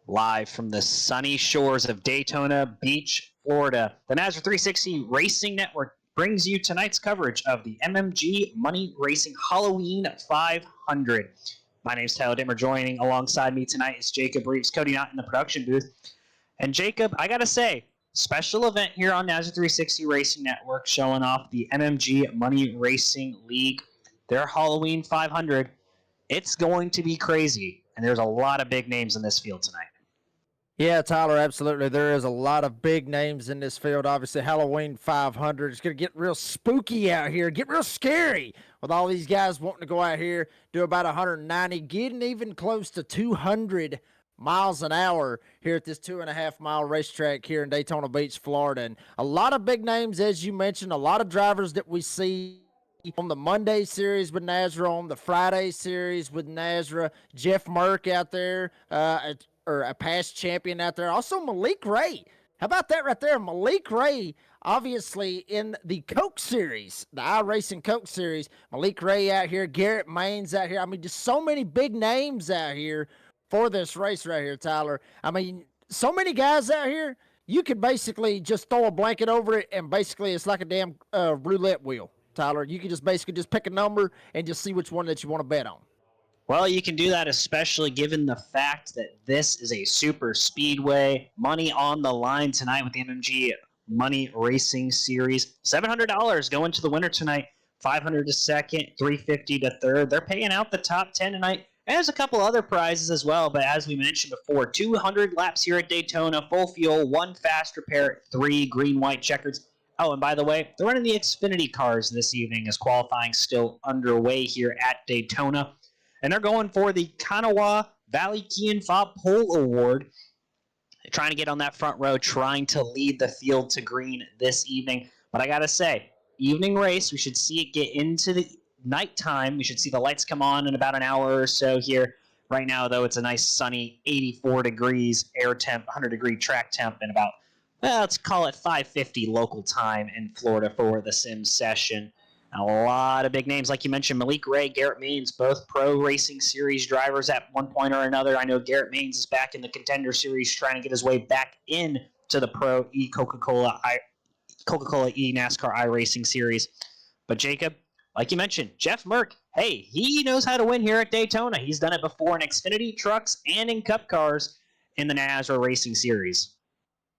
live from the sunny shores of Daytona Beach, Florida. The NASRA 360 Racing Network brings you tonight's coverage of the MMG Money Racing Halloween 500. My name is Tyler Dimmer. Joining alongside me tonight is Jacob Reeves, Cody Knott in the production booth. And Jacob, I gotta say, special event here on NASRA 360 Racing Network showing off the MMG Money Racing League, their Halloween 500. It's going to be crazy, and there's a lot of big names in this field tonight. Yeah, Tyler, absolutely. There is a lot of big names in this field. Obviously, Halloween 500 is going to get real spooky out here, get real scary with all these guys wanting to go out here, do about 190, getting even close to 200 miles an hour here at this 2.5-mile racetrack here in Daytona Beach, Florida. And a lot of big names, as you mentioned, a lot of drivers that we see on the Monday series with NASRA, on the Friday series with NASRA, Jeff Merck out there, or a past champion out there. Also, Malik Ray. How about that right there? Malik Ray, obviously in the Coke Series, the iRacing Coke Series. Malik Ray out here, Garrett Maines out here. I mean, just so many big names out here for this race right here, Tyler. I mean, so many guys out here, you could basically just throw a blanket over it, and basically it's like a damn roulette wheel, Tyler. You can just basically just pick a number and just see which one that you want to bet on. Well, you can do that, especially given the fact that this is a super speedway. Money on the line tonight with the MMG Money Racing Series. $700 going to the winner tonight. $500 to second, $350 to third. They're paying out the top 10 tonight. And there's a couple other prizes as well, but as we mentioned before, 200 laps here at Daytona, full fuel, 1 fast repair, 3 green-white checkers. Oh, and by the way, they're running the Xfinity cars this evening as qualifying still underway here at Daytona. And they're going for the Kanawha Valley Key and Fob Pole Award. They're trying to get on that front row, trying to lead the field to green this evening. But I got to say, evening race, we should see it get into the nighttime. We should see the lights come on in about an hour or so here. Right now, though, it's a nice sunny 84 degrees air temp, 100-degree track temp, and about, well, let's call it 5:50 local time in Florida for the sim session. A lot of big names, like you mentioned, Malik Ray, Garrett Maines, both pro racing series drivers at one point or another. I know Garrett Maines is back in the contender series trying to get his way back in to the pro Coca-Cola NASCAR iRacing series. But Jacob, like you mentioned, Jeff Merck, hey, he knows how to win here at Daytona. He's done it before in Xfinity trucks and in Cup cars in the NASCAR Racing Series.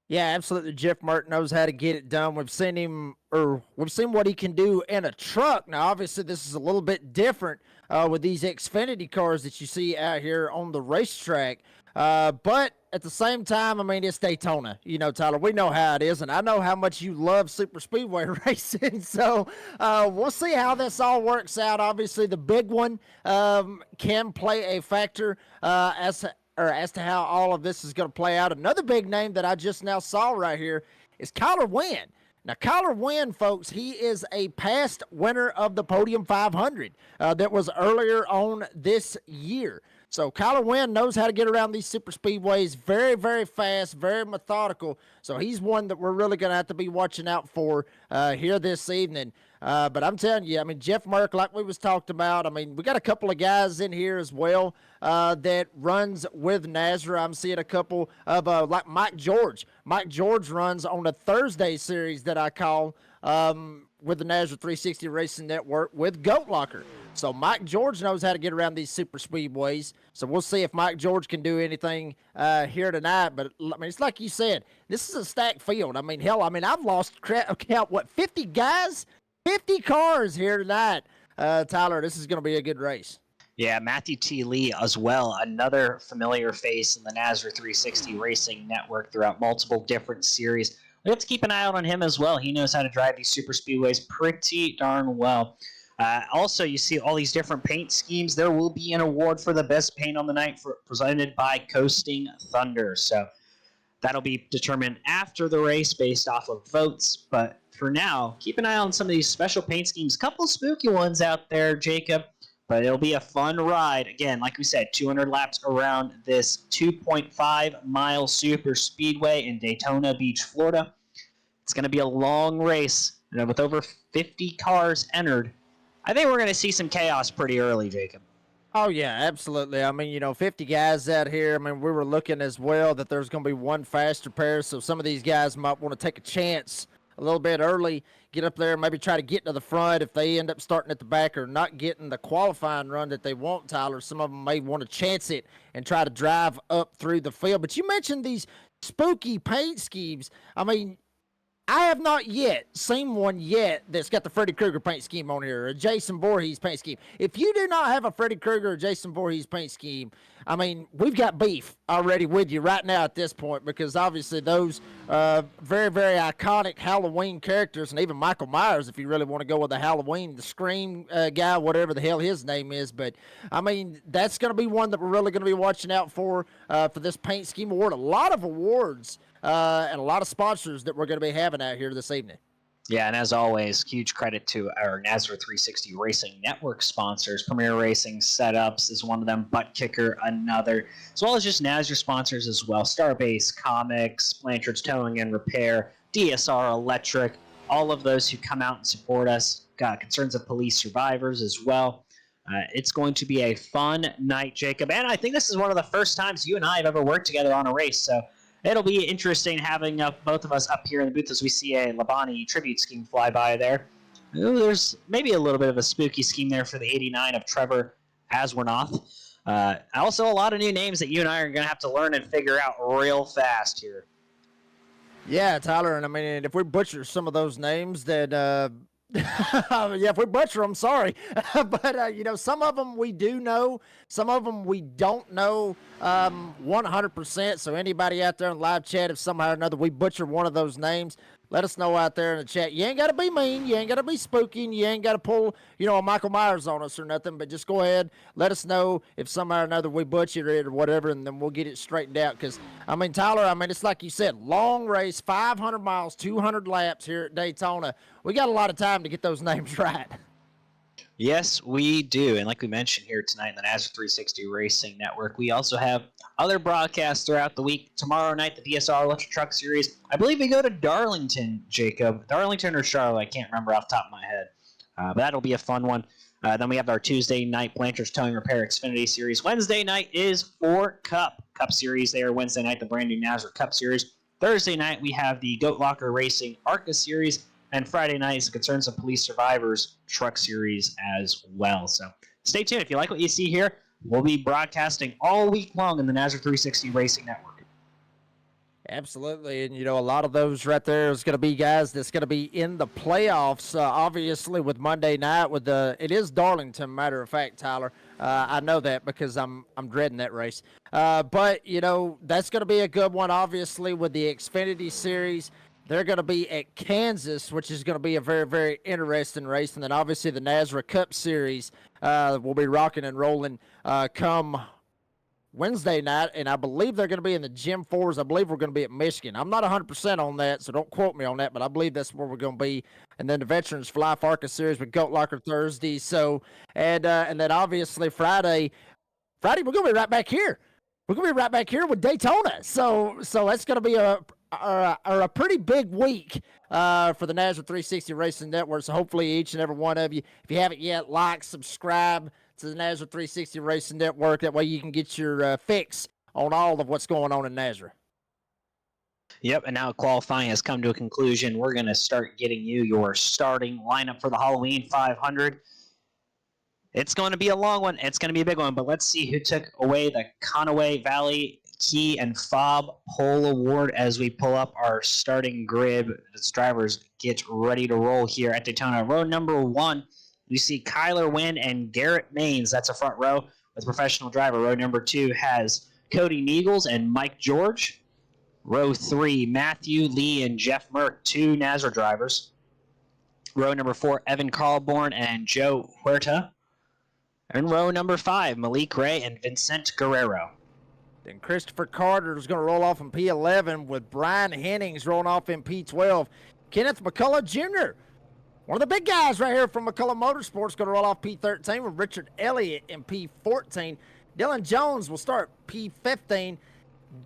Yeah, absolutely. Jeff Merck knows how to get it done. We've seen what he can do in a truck. Now, obviously, this is a little bit different with these Xfinity cars that you see out here on the racetrack. But at the same time, I mean, it's Daytona. You know, Tyler, we know how it is, and I know how much you love super speedway racing. So we'll see how this all works out. Obviously, the big one can play a factor as to how all of this is going to play out. Another big name that I just now saw right here is Kyler Wynn. Now, Kyler Wynn, folks, he is a past winner of the Podium 500 that was earlier on this year. So Kyler Wynn knows how to get around these super speedways, very, very fast, very methodical. So he's one that we're really going to have to be watching out for here this evening. But I'm telling you, I mean, Jeff Merck, like we was talked about, I mean, we got a couple of guys in here as well that runs with NASRA. I'm seeing a couple of, like Mike George. Mike George runs on the Thursday series that I call with the NASRA 360 Racing Network with Goat Locker. So Mike George knows how to get around these super speedways. So we'll see if Mike George can do anything here tonight. But, I mean, it's like you said, this is a stacked field. I mean, hell, I've lost count, 50 guys? 50 cars here tonight. Tyler, this is going to be a good race. Yeah, Matthew T. Lee as well, another familiar face in the NASRA 360 Racing Network throughout multiple different series. We have to keep an eye out on him as well. He knows how to drive these super speedways pretty darn well. Also, you see all these different paint schemes. There will be an award for the best paint on the night presented by Coasting Thunder. So that'll be determined after the race based off of votes. But for now, keep an eye on some of these special paint schemes. A couple spooky ones out there, Jacob. But it'll be a fun ride. Again, like we said, 200 laps around this 2.5-mile super speedway in Daytona Beach, Florida. It's going to be a long race. And with over 50 cars entered, I think we're going to see some chaos pretty early, Jacob. Oh yeah, absolutely. I mean, 50 guys out here. I mean, we were looking as well that there's going to be one faster pair, so some of these guys might want to take a chance a little bit early, get up there, maybe try to get to the front. If they end up starting at the back or not getting the qualifying run that they want, Tyler, some of them may want to chance it and try to drive up through the field. But you mentioned these spooky paint schemes. I mean, I have not yet seen one yet that's got the Freddy Krueger paint scheme on here, or a Jason Voorhees paint scheme. If you do not have a Freddy Krueger or Jason Voorhees paint scheme, I mean, we've got beef already with you right now at this point, because obviously those very, very iconic Halloween characters, and even Michael Myers, if you really want to go with the Halloween, the Scream guy, whatever the hell his name is. But, I mean, that's going to be one that we're really going to be watching out for this paint scheme award. A lot of awards and a lot of sponsors that we're going to be having out here this evening. Yeah, and as always, huge credit to our NASRA 360 Racing Network sponsors. Premier Racing Setups is one of them, Butt Kicker another, as well as just NASRA sponsors as well. Starbase Comics, Blanchard's Towing and Repair, DSR Electric, all of those who come out and support us. Got Concerns of Police Survivors as well. It's going to be a fun night, Jacob, and I think this is one of the first times you and I have ever worked together on a race, so it'll be interesting having both of us up here in the booth as we see a Labani tribute scheme fly by there. Ooh, there's maybe a little bit of a spooky scheme there for the 89 of Trevor Aswarnoth. Also, a lot of new names that you and I are going to have to learn and figure out real fast here. Yeah, Tyler, and I mean, if we butcher some of those names, that yeah, if we butcher them, sorry. But, some of them we do know. Some of them we don't know 100%. So anybody out there in live chat, if somehow or another we butcher one of those names, let us know out there in the chat. You ain't got to be mean. You ain't got to be spooky. And you ain't got to pull, a Michael Myers on us or nothing. But just go ahead. Let us know if somehow or another we butchered it or whatever, and then we'll get it straightened out. Because, I mean, Tyler, it's like you said, long race, 500 miles, 200 laps here at Daytona. We got a lot of time to get those names right. Yes, we do. And like we mentioned here tonight in the NASRA 360 Racing Network, we also have other broadcasts throughout the week. Tomorrow night, the DSR Electric Truck Series. I believe we go to Darlington, Jacob. Darlington or Charlotte, I can't remember off the top of my head. But that'll be a fun one. Then we have our Tuesday night Blanchard's Towing Repair Xfinity Series. Wednesday night is for Cup Series there. Wednesday night, the brand new NASRA Cup Series. Thursday night, we have the Goat Locker Racing ARCA Series. And Friday night is the Concerns of Police Survivors Truck Series as well. So stay tuned. If you like what you see here, we'll be broadcasting all week long in the NASRA 360 Racing Network. Absolutely. And, a lot of those right there is going to be guys that's going to be in the playoffs, obviously, with Monday night. It is Darlington, matter of fact, Tyler. I know that because I'm dreading that race. But, that's going to be a good one, obviously, with the Xfinity Series. They're going to be at Kansas, which is going to be a very, very interesting race. And then, obviously, the NASRA Cup Series will be rocking and rolling come Wednesday night. And I believe they're going to be in the Gym 4s. I believe we're going to be at Michigan. I'm not 100% on that, so don't quote me on that, but I believe that's where we're going to be. And then the Veterans for Life ARCA Series with Goat Locker Thursday. So, and then, obviously, Friday, we're going to be right back here. We're going to be right back here with Daytona. So that's going to be a pretty big week for the NASRA 360 Racing Network. So hopefully each and every one of you, if you haven't yet, like, subscribe to the NASRA 360 Racing Network. That way you can get your fix on all of what's going on in NASRA. Yep, and now qualifying has come to a conclusion. We're going to start getting you your starting lineup for the Halloween 500. It's going to be a long one. It's going to be a big one, but let's see who took away the Conaway Valley Key and Fob Pole Award as we pull up our starting grid as drivers get ready to roll here at Daytona. Row number 1, you see Kyler Wynn and Garrett Maines. That's a front row with professional driver. Row number 2 has Cody Neagles and Mike George. Row 3, Matthew Lee and Jeff Merck, 2 NASRA drivers. Row number 4, Evan Carlborn and Joe Huerta. And row number 5, Malik Ray and Vincent Guerrero. Then Christopher Carter is going to roll off in P11 with Brian Hennings rolling off in P12. Kenneth McCullough Jr., one of the big guys right here from McCullough Motorsports, going to roll off P13 with Richard Elliott in P14. Dylan Jones will start P15.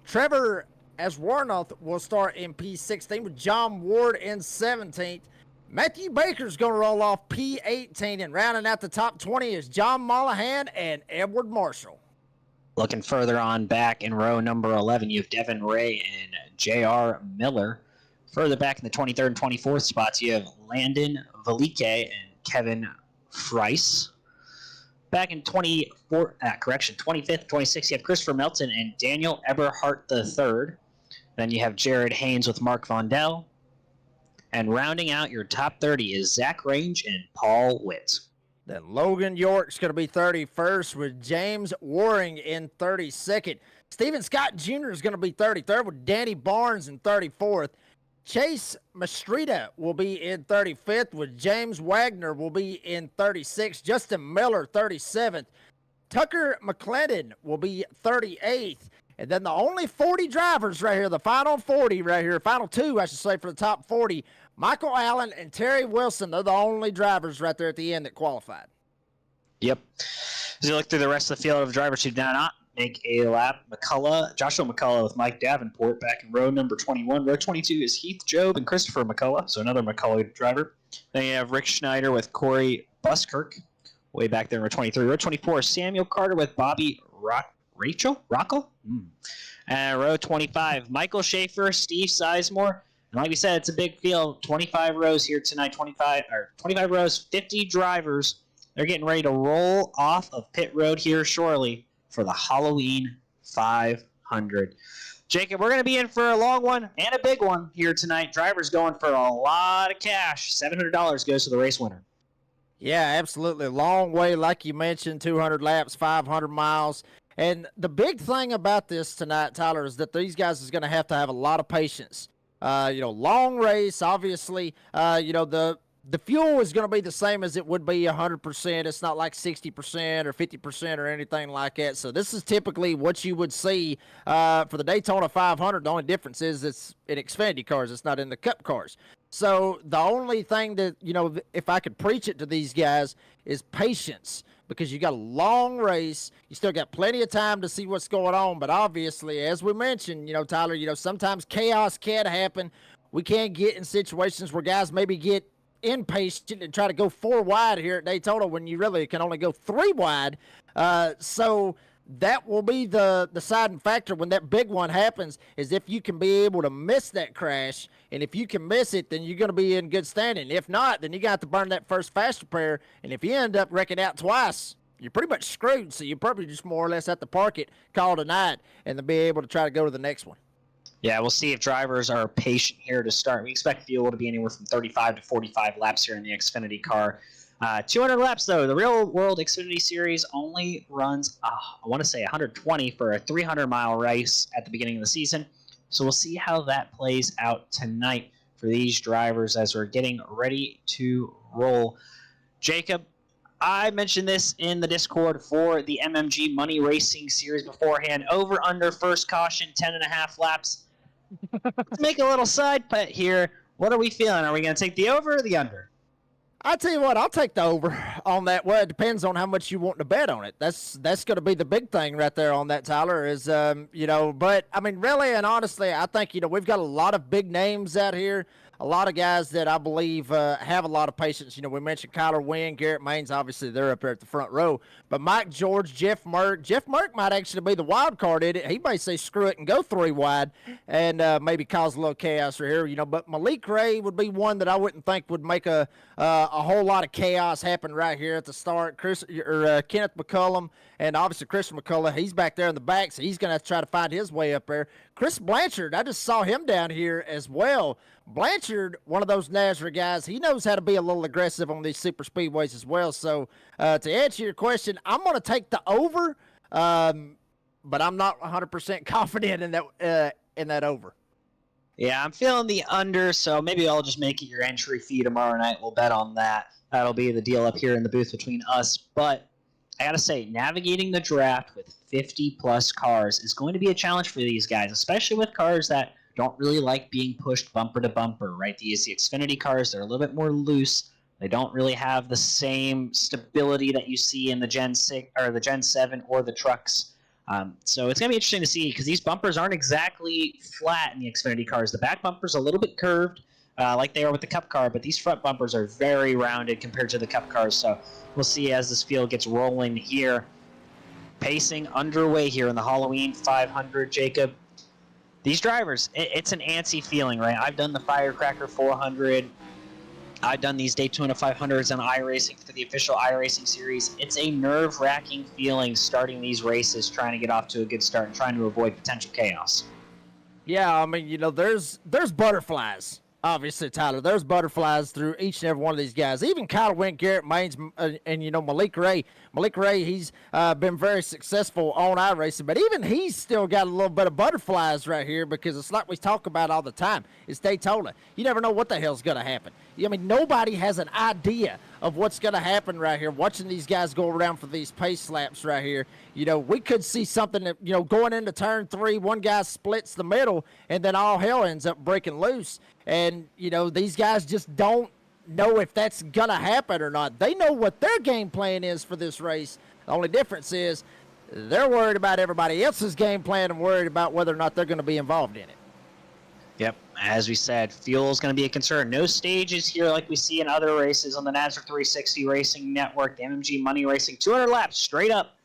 Trevor Aswarnoth will start in P16 with John Ward in 17th. Matthew Baker's going to roll off P18, and rounding out the top 20 is John Mollahan and Edward Marshall. Looking further on back in row number 11, you have Devin Ray and J.R. Miller. Further back in the 23rd and 24th spots, you have Landon Velike and Kevin Friess. Back in 25th, 26th, you have Christopher Melton and Daniel Eberhardt III. Then you have Jared Haynes with Mark Vondell. And rounding out your top 30 is Zach Range and Paul Witt. Then Logan York's going to be 31st with James Waring in 32nd. Stephen Scott Jr. is going to be 33rd with Danny Barnes in 34th. Chase Mastrita will be in 35th with James Wagner will be in 36th. Justin Miller, 37th. Tucker McClendon will be 38th. And then the only 40 drivers right here, the final 40 right here, final two, I should say, for the top 40, Michael Allen and Terry Wilson, they're the only drivers right there at the end that qualified. Yep. As you look through the rest of the field of drivers who did not make a lap, Joshua McCullough with Mike Davenport back in row number 21. Row 22 is Heath Job and Christopher McCullough, so another McCullough driver. Then you have Rick Schneider with Corey Buskirk way back there in row 23. Row 24 is Samuel Carter with Bobby Rockel? And row 25, Michael Schaefer, Steve Sizemore. And like we said, it's a big field. 25 rows here tonight. 25 rows, 50 drivers. They're getting ready to roll off of pit road here shortly for the Halloween 500. Jacob, we're going to be in for a long one and a big one here tonight. Drivers going for a lot of cash. $700 goes to the race winner. Yeah, absolutely. Long way, like you mentioned, 200 laps, 500 miles. And the big thing about this tonight, Tyler, is that these guys is going to have a lot of patience. Long race, obviously. The fuel is going to be the same as it would be 100%. It's not like 60% or 50% or anything like that. So this is typically what you would see for the Daytona 500. The only difference is it's in Xfinity cars. It's not in the Cup cars. So the only thing that, if I could preach it to these guys is patience, because you got a long race. You still got plenty of time to see what's going on. But obviously, as we mentioned, Tyler, sometimes chaos can happen. We can get in situations where guys maybe get impatient and try to go 4 wide here at Daytona when you really can only go 3 wide. So that will be the deciding factor when that big one happens, is if you can be able to miss that crash. And if you can miss it, then you're going to be in good standing. If not, then you got to burn that first fast repair. And if you end up wrecking out twice, you're pretty much screwed. So you're probably just more or less at the park it, call it a night, and then be able to try to go to the next one. Yeah, we'll see if drivers are patient here to start. We expect fuel to be anywhere from 35 to 45 laps here in the Xfinity car. 200 laps, though. The real-world Xfinity Series only runs, I want to say, 120 for a 300-mile race at the beginning of the season. So we'll see how that plays out tonight for these drivers as we're getting ready to roll. Jacob, I mentioned this in the Discord for the MMG Money Racing Series beforehand. Over, under, first caution, 10.5 laps. Let's make a little side bet here. What are we feeling? Are we going to take the over or the under? I tell you what, I'll take the over on that. Well, it depends on how much you want to bet on it. That's going to be the big thing right there on that, Tyler, is, but I mean, really and honestly, I think, we've got a lot of big names out here. A lot of guys that I believe have a lot of patience. We mentioned Kyler Wynn, Garrett Maines, obviously they're up there at the front row. But Mike George, Jeff Merck. Jeff Merck might actually be the wild card in it. He may say screw it and go 3 wide and maybe cause a little chaos right here. But Malik Ray would be one that I wouldn't think would make a whole lot of chaos happen right here at the start. Kenneth McCullum and obviously Christian McCullough, he's back there in the back, so he's going to have to try to find his way up there. Chris Blanchard, I just saw him down here as well. Blanchard, one of those Nazareth guys, he knows how to be a little aggressive on these super speedways as well. So to answer your question, I'm going to take the over, but I'm not 100% confident in that over. Yeah, I'm feeling the under, so maybe I'll just make it your entry fee tomorrow night. We'll bet on that. That'll be the deal up here in the booth between us. But I got to say, navigating the draft with 50-plus cars is going to be a challenge for these guys, especially with cars that don't really like being pushed bumper to bumper, right? The Xfinity cars, they're a little bit more loose. They don't really have the same stability that you see in the Gen 6 or the Gen 7 or the trucks. So it's going to be interesting to see because these bumpers aren't exactly flat in the Xfinity cars. The back bumper's a little bit curved. like they are with the Cup car, but these front bumpers are very rounded compared to the Cup cars. So we'll see as this field gets rolling here. Pacing underway here in the Halloween 500, Jacob. These drivers, it's an antsy feeling, right? I've done the Firecracker 400. I've done these Daytona 500s on iRacing for the official iRacing series. It's a nerve-wracking feeling starting these races, trying to get off to a good start and trying to avoid potential chaos. Yeah, I mean, you know, there's butterflies. Obviously, Tyler, there's butterflies through each and every one of these guys. Even Kyle Wynn, Garrett Maines, and, you know, Malik Ray. Malik Ray, he's been very successful on iRacing, but even he's still got a little bit of butterflies right here because it's like we talk about all the time. It's Daytona. You never know what the hell's going to happen. I mean, nobody has an idea of what's going to happen right here. Watching these guys go around for these pace laps right here, you know, we could see something that, you know, going into turn 3, one guy splits the middle, and then all hell ends up breaking loose. And, you know, these guys just don't know if that's going to happen or not. They know what their game plan is for this race. The only difference is they're worried about everybody else's game plan and worried about whether or not they're going to be involved in it. Yep, as we said, fuel is going to be a concern. No stages here like we see in other races on the NASCAR 360 Racing Network, the MMG Money Racing, 200 laps straight up.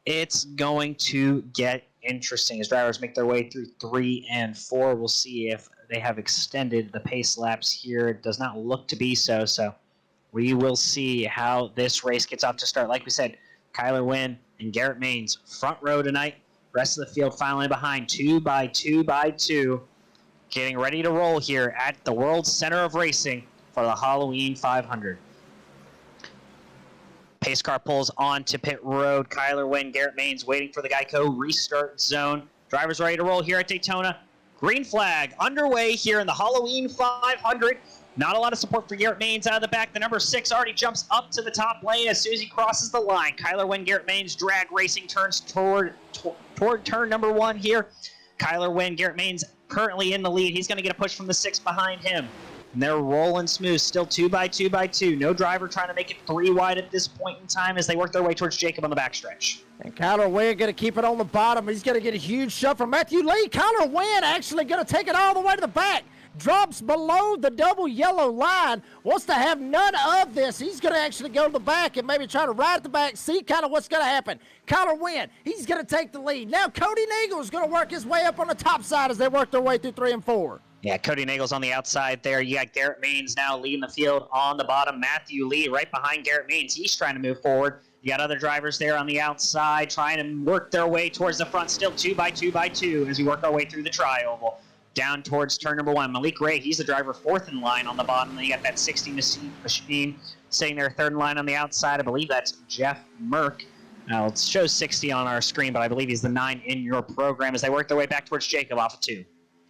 It's going to get interesting as drivers make their way through 3 and 4. We'll see if they have extended the pace laps here. It does not look to be so. So we will see how this race gets off to start. Like we said, Kyler Wynn and Garrett Maines front row tonight. Rest of the field finally behind 2 by 2 by 2. Getting ready to roll here at the World Center of Racing for the Halloween 500. Pace car pulls on to pit road. Kyler Wynn, Garrett Maines waiting for the Geico restart zone. Drivers ready to roll here at Daytona. Green flag underway here in the Halloween 500. Not a lot of support for Garrett Maines out of the back. The number 6 already jumps up to the top lane as soon as he crosses the line. Kyler Wynn, Garrett Maines drag racing turns toward turn number 1 here. Kyler Wynn, Garrett Maines currently in the lead. He's going to get a push from the 6 behind him. And they're rolling smooth, still 2 by 2 by 2. No driver trying to make it 3 wide at this point in time as they work their way towards Jacob on the backstretch. And Kyler Wynn going to keep it on the bottom. He's going to get a huge shove from Matthew Lee. Kyler Wynn actually going to take it all the way to the back. Drops below the double yellow line. Wants to have none of this. He's going to actually go to the back and maybe try to ride at the back, see kind of what's going to happen. Kyler Wynn, he's going to take the lead. Now Cody Nagel is going to work his way up on the top side as they work their way through 3 and 4. Yeah, Cody Nagel's on the outside there. You got Garrett Maines now leading the field on the bottom. Matthew Lee right behind Garrett Maines. He's trying to move forward. You got other drivers there on the outside trying to work their way towards the front. Still 2 by 2 by 2 as we work our way through the tri-oval. Down towards turn number 1. Malik Ray, he's the driver 4th in line on the bottom. Then you got that 60 machine sitting there 3rd in line on the outside. I believe that's Jeff Merck. Now, it shows 60 on our screen, but I believe he's the 9 in your program as they work their way back towards Jacob off of 2.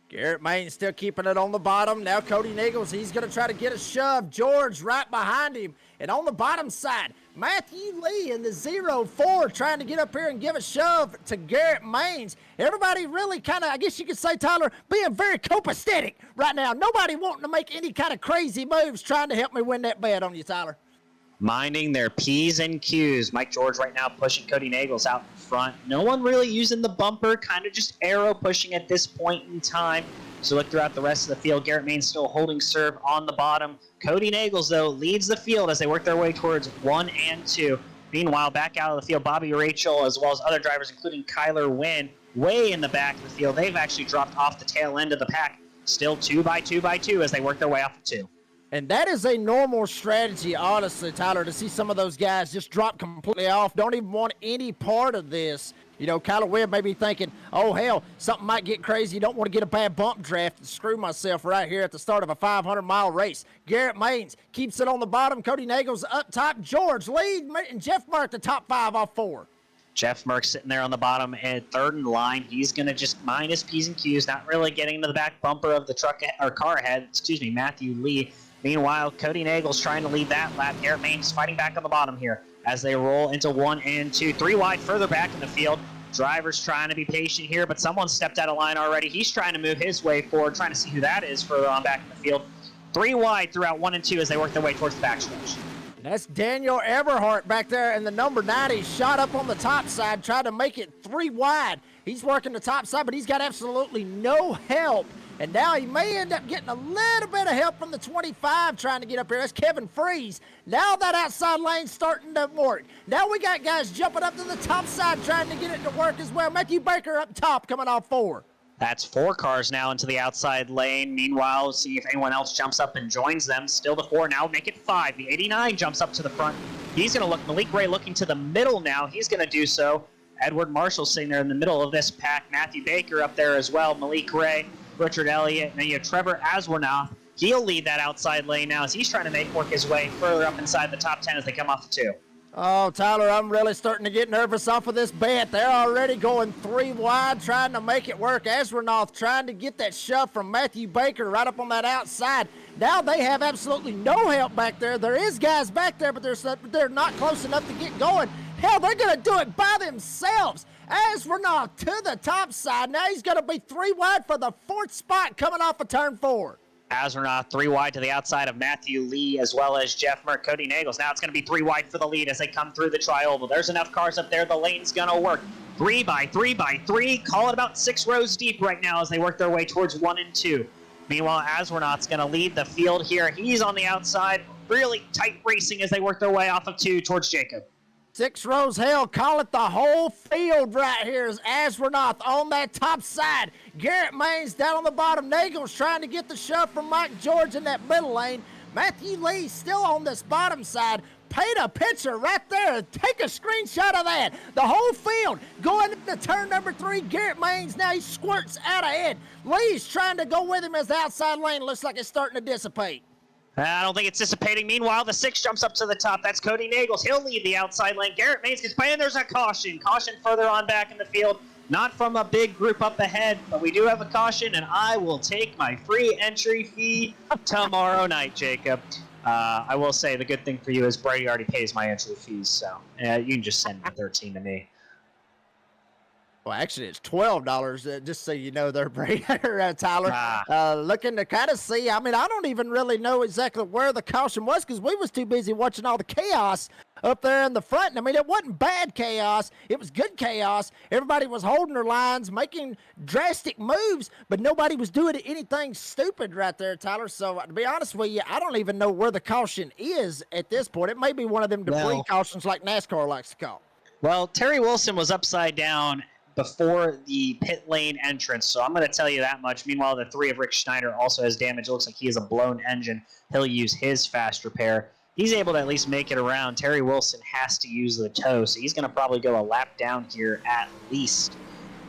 Garrett Maines still keeping it on the bottom. Now Cody Nichols, he's going to try to get a shove. George right behind him. And on the bottom side, Matthew Lee in the 0-4 trying to get up here and give a shove to Garrett Maines. Everybody really kind of, I guess you could say, Tyler, being very copacetic right now. Nobody wanting to make any kind of crazy moves trying to help me win that bet on you, Tyler. Minding their P's and Q's. Mike George right now pushing Cody Nagels out in front. No one really using the bumper, kind of just arrow pushing at this point in time. So look throughout the rest of the field. Garrett Maines still holding serve on the bottom. Cody Nagels, though, leads the field as they work their way towards 1 and 2. Meanwhile, back out of the field, Bobby Rachel, as well as other drivers, including Kyler Wynn, way in the back of the field. They've actually dropped off the tail end of the pack. Still 2 by 2 by 2 as they work their way off of 2. And that is a normal strategy, honestly, Tyler, to see some of those guys just drop completely off, don't even want any part of this. You know, Kyler Webb may be thinking, oh, hell, something might get crazy. You don't want to get a bad bump draft and screw myself right here at the start of a 500-mile race. Garrett Maines keeps it on the bottom. Cody Nagels up top. George lead, and Jeff Mark the top 5 off 4. Jeff Merck sitting there on the bottom and 3rd in line. He's going to just mind his P's and Q's, not really getting into the back bumper of the truck or car ahead. Matthew Lee. Meanwhile, Cody Nagels trying to lead that lap. Garrett Maines fighting back on the bottom here as they roll into 1 and 2. 3 wide further back in the field. Drivers trying to be patient here, but someone stepped out of line already. He's trying to move his way forward, trying to see who that is further on back in the field. 3 wide throughout 1 and 2 as they work their way towards the backstretch. That's Daniel Everhart back there in the number 90. Shot up on the top side, tried to make it 3 wide. He's working the top side, but he's got absolutely no help. And now he may end up getting a little bit of help from the 25 trying to get up here. That's Kevin Freeze. Now that outside lane's starting to work. Now we got guys jumping up to the top side trying to get it to work as well. Matthew Baker up top coming off 4. That's 4 cars now into the outside lane. Meanwhile, we'll see if anyone else jumps up and joins them. Still the 4 now, make it 5. The 89 jumps up to the front. He's going to look. Malik Ray looking to the middle now. He's going to do so. Edward Marshall sitting there in the middle of this pack. Matthew Baker up there as well. Malik Ray, Richard Elliott, and then you have Trevor Aswarnoth. He'll lead that outside lane now as he's trying to work his way further up inside the top 10 as they come off the 2. Oh, Tyler, I'm really starting to get nervous off of this bet. They're already going 3 wide, trying to make it work. Aswarnoth trying to get that shove from Matthew Baker right up on that outside. Now they have absolutely no help back there. There is guys back there, but they're not close enough to get going. Hell, they're going to do it by themselves. Aswarnoth to the top side. Now he's going to be 3 wide for the 4th spot coming off of turn 4. Aswarnoth 3 wide to the outside of Matthew Lee as well as Jeff Merck. Cody Nagels. Now it's going to be 3 wide for the lead as they come through the tri-oval. There's enough cars up there. The lane's going to work. 3 by 3 by 3. Call it about 6 rows deep right now as they work their way towards 1 and 2. Meanwhile, Aswarnoth's going to lead the field here. He's on the outside. Really tight racing as they work their way off of 2 towards Jacob. 6 rows, hell, call it the whole field right here is Aswarnoth on that top side. Garrett Maines down on the bottom. Nagel's trying to get the shove from Mike George in that middle lane. Matthew Lee still on this bottom side. Paint a picture right there. Take a screenshot of that. The whole field going into turn number 3. Garrett Maines now he squirts out ahead. Lee's trying to go with him as the outside lane looks like it's starting to dissipate. I don't think it's dissipating. Meanwhile, the 6 jumps up to the top. That's Cody Nagels. He'll lead the outside lane. Garrett Maines gets by, and there's a caution. Caution further on back in the field. Not from a big group up ahead, but we do have a caution, and I will take my free entry fee tomorrow night, Jacob. I will say the good thing for you is Brady already pays my entry fees, so you can just send the 13 to me. Well, actually, it's $12, just so you know there, Brady, Tyler. Looking to kind of see. I mean, I don't even really know exactly where the caution was because we was too busy watching all the chaos up there in the front. I mean, it wasn't bad chaos. It was good chaos. Everybody was holding their lines, making drastic moves, but nobody was doing anything stupid right there, Tyler. So, to be honest with you, I don't even know where the caution is at this point. It may be one of them debris cautions like NASCAR likes to call. Well, Terry Wilson was upside down before the pit lane entrance, so I'm going to tell you that much. Meanwhile, the 3 of Rick Schneider also has damage. It looks like he has a blown engine. He'll use his fast repair. He's able to at least make it around. Terry Wilson has to use the tow, so he's going to probably go a lap down here at least.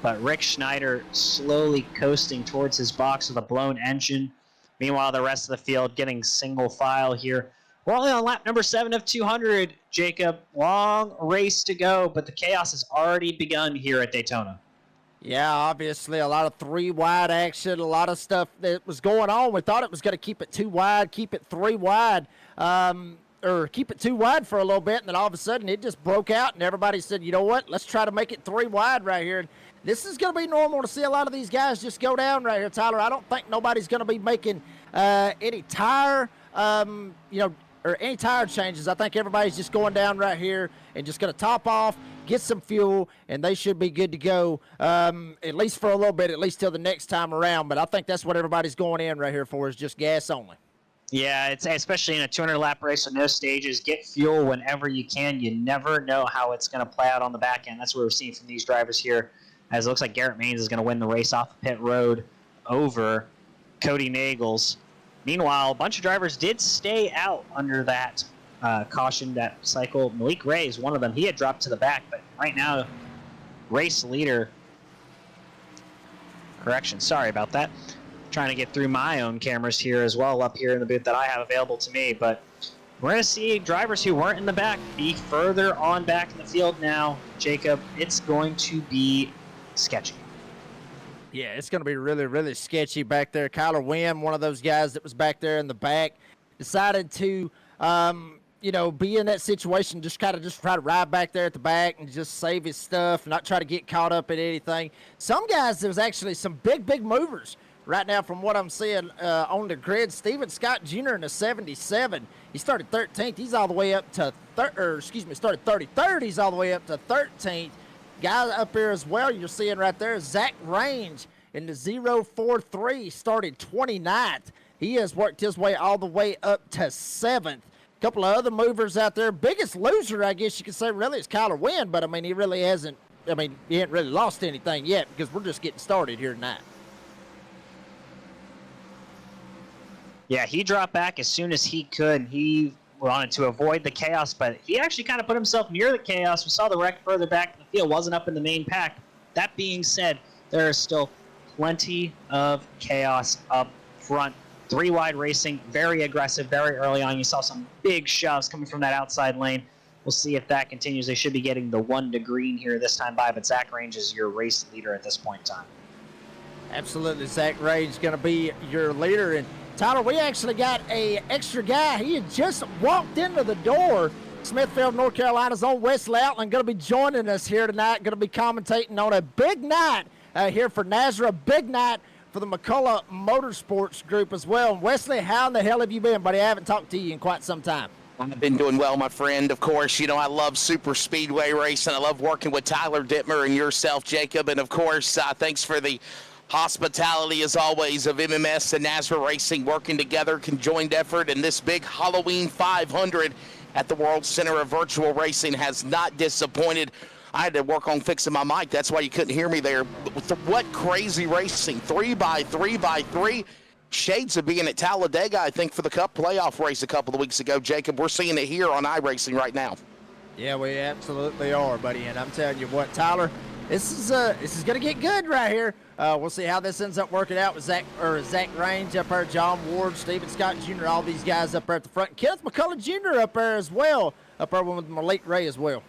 But Rick Schneider slowly coasting towards his box with a blown engine. Meanwhile, the rest of the field getting single file here. We're only on lap number 7 of 200, Jacob. Long race to go, but the chaos has already begun here at Daytona. Yeah, obviously a lot of 3 wide action, a lot of stuff that was going on. We thought it was going to keep it 2 wide, keep it 3 wide, or keep it 2 wide for a little bit, and then all of a sudden it just broke out, and everybody said, you know what, let's try to make it 3 wide right here. This is going to be normal to see a lot of these guys just go down right here, Tyler. I don't think nobody's going to be making any tire, or any tire changes. I think everybody's just going down right here and just going to top off, get some fuel, and they should be good to go, at least for a little bit, at least till the next time around. But I think that's what everybody's going in right here for is just gas only. Yeah, it's especially in a 200-lap race with no stages. Get fuel whenever you can. You never know how it's going to play out on the back end. That's what we're seeing from these drivers here, as it looks like Garrett Maines is going to win the race off the pit road over Cody Nagels. Meanwhile, a bunch of drivers did stay out under that caution, that cycle. Malik Ray is one of them. He had dropped to the back, but right now, race leader. Correction, sorry about that. Trying to get through my own cameras here as well up here in the booth that I have available to me. But we're going to see drivers who weren't in the back be further on back in the field now. Jacob, it's going to be sketchy. Yeah, it's going to be really, really sketchy back there. Kyler Wynn, one of those guys that was back there in the back, decided to, be in that situation, just try to ride back there at the back and just save his stuff, not try to get caught up in anything. Some guys, there was actually some big, big movers right now from what I'm seeing on the grid. Steven Scott Jr. in the 77. He started 13th. He's all the way up to started 33rd. He's all the way up to 13th. Guy up here as well, you're seeing right there, Zach Range in the 043 started 29th. He has worked his way all the way up to 7th. A couple of other movers out there. Biggest loser, I guess you could say, really, is Kyler Wynn, but I mean, he really hasn't. I mean, he hasn't really lost anything yet because we're just getting started here tonight. Yeah, he dropped back as soon as he could. He wanted to avoid the chaos, but he actually kind of put himself near the chaos. We saw the wreck further back in the field, wasn't up in the main pack. That being said, there is still plenty of chaos up front. 3 wide racing, very aggressive, very early on. You saw some big shoves coming from that outside lane. We'll see if that continues. They should be getting the 1 to green here this time by, but Zach Range is your race leader at this point in time. Absolutely, Zach Range is going to be your leader. And Tyler, we actually got a extra guy. He had just walked into the door. Smithfield, North Carolina's own Wesley Outland going to be joining us here tonight, going to be commentating on a big night here for Nazareth, big night for the McCullough Motorsports Group as well. And Wesley, how in the hell have you been, buddy? I haven't talked to you in quite some time. I've been doing well, my friend. Of course, you know, I love super speedway racing. I love working with Tyler Dittmer and yourself, Jacob. And, of course, thanks for the hospitality, as always, of MMS and Nazareth Racing working together, conjoined effort. And this big Halloween 500 at the World Center of Virtual Racing has not disappointed. I had to work on fixing my mic. That's why you couldn't hear me there. What crazy racing. 3x3x3. Shades of being at Talladega, I think, for the Cup playoff race a couple of weeks ago, Jacob. We're seeing it here on iRacing right now. Yeah, we absolutely are, buddy. And I'm telling you what, Tyler, this is going to get good right here. We'll see how this ends up working out with Zach Range up there, John Ward, Steven Scott Jr., all these guys up there at the front. Kenneth McCullough Jr. up there as well, up there with Malik Ray as well.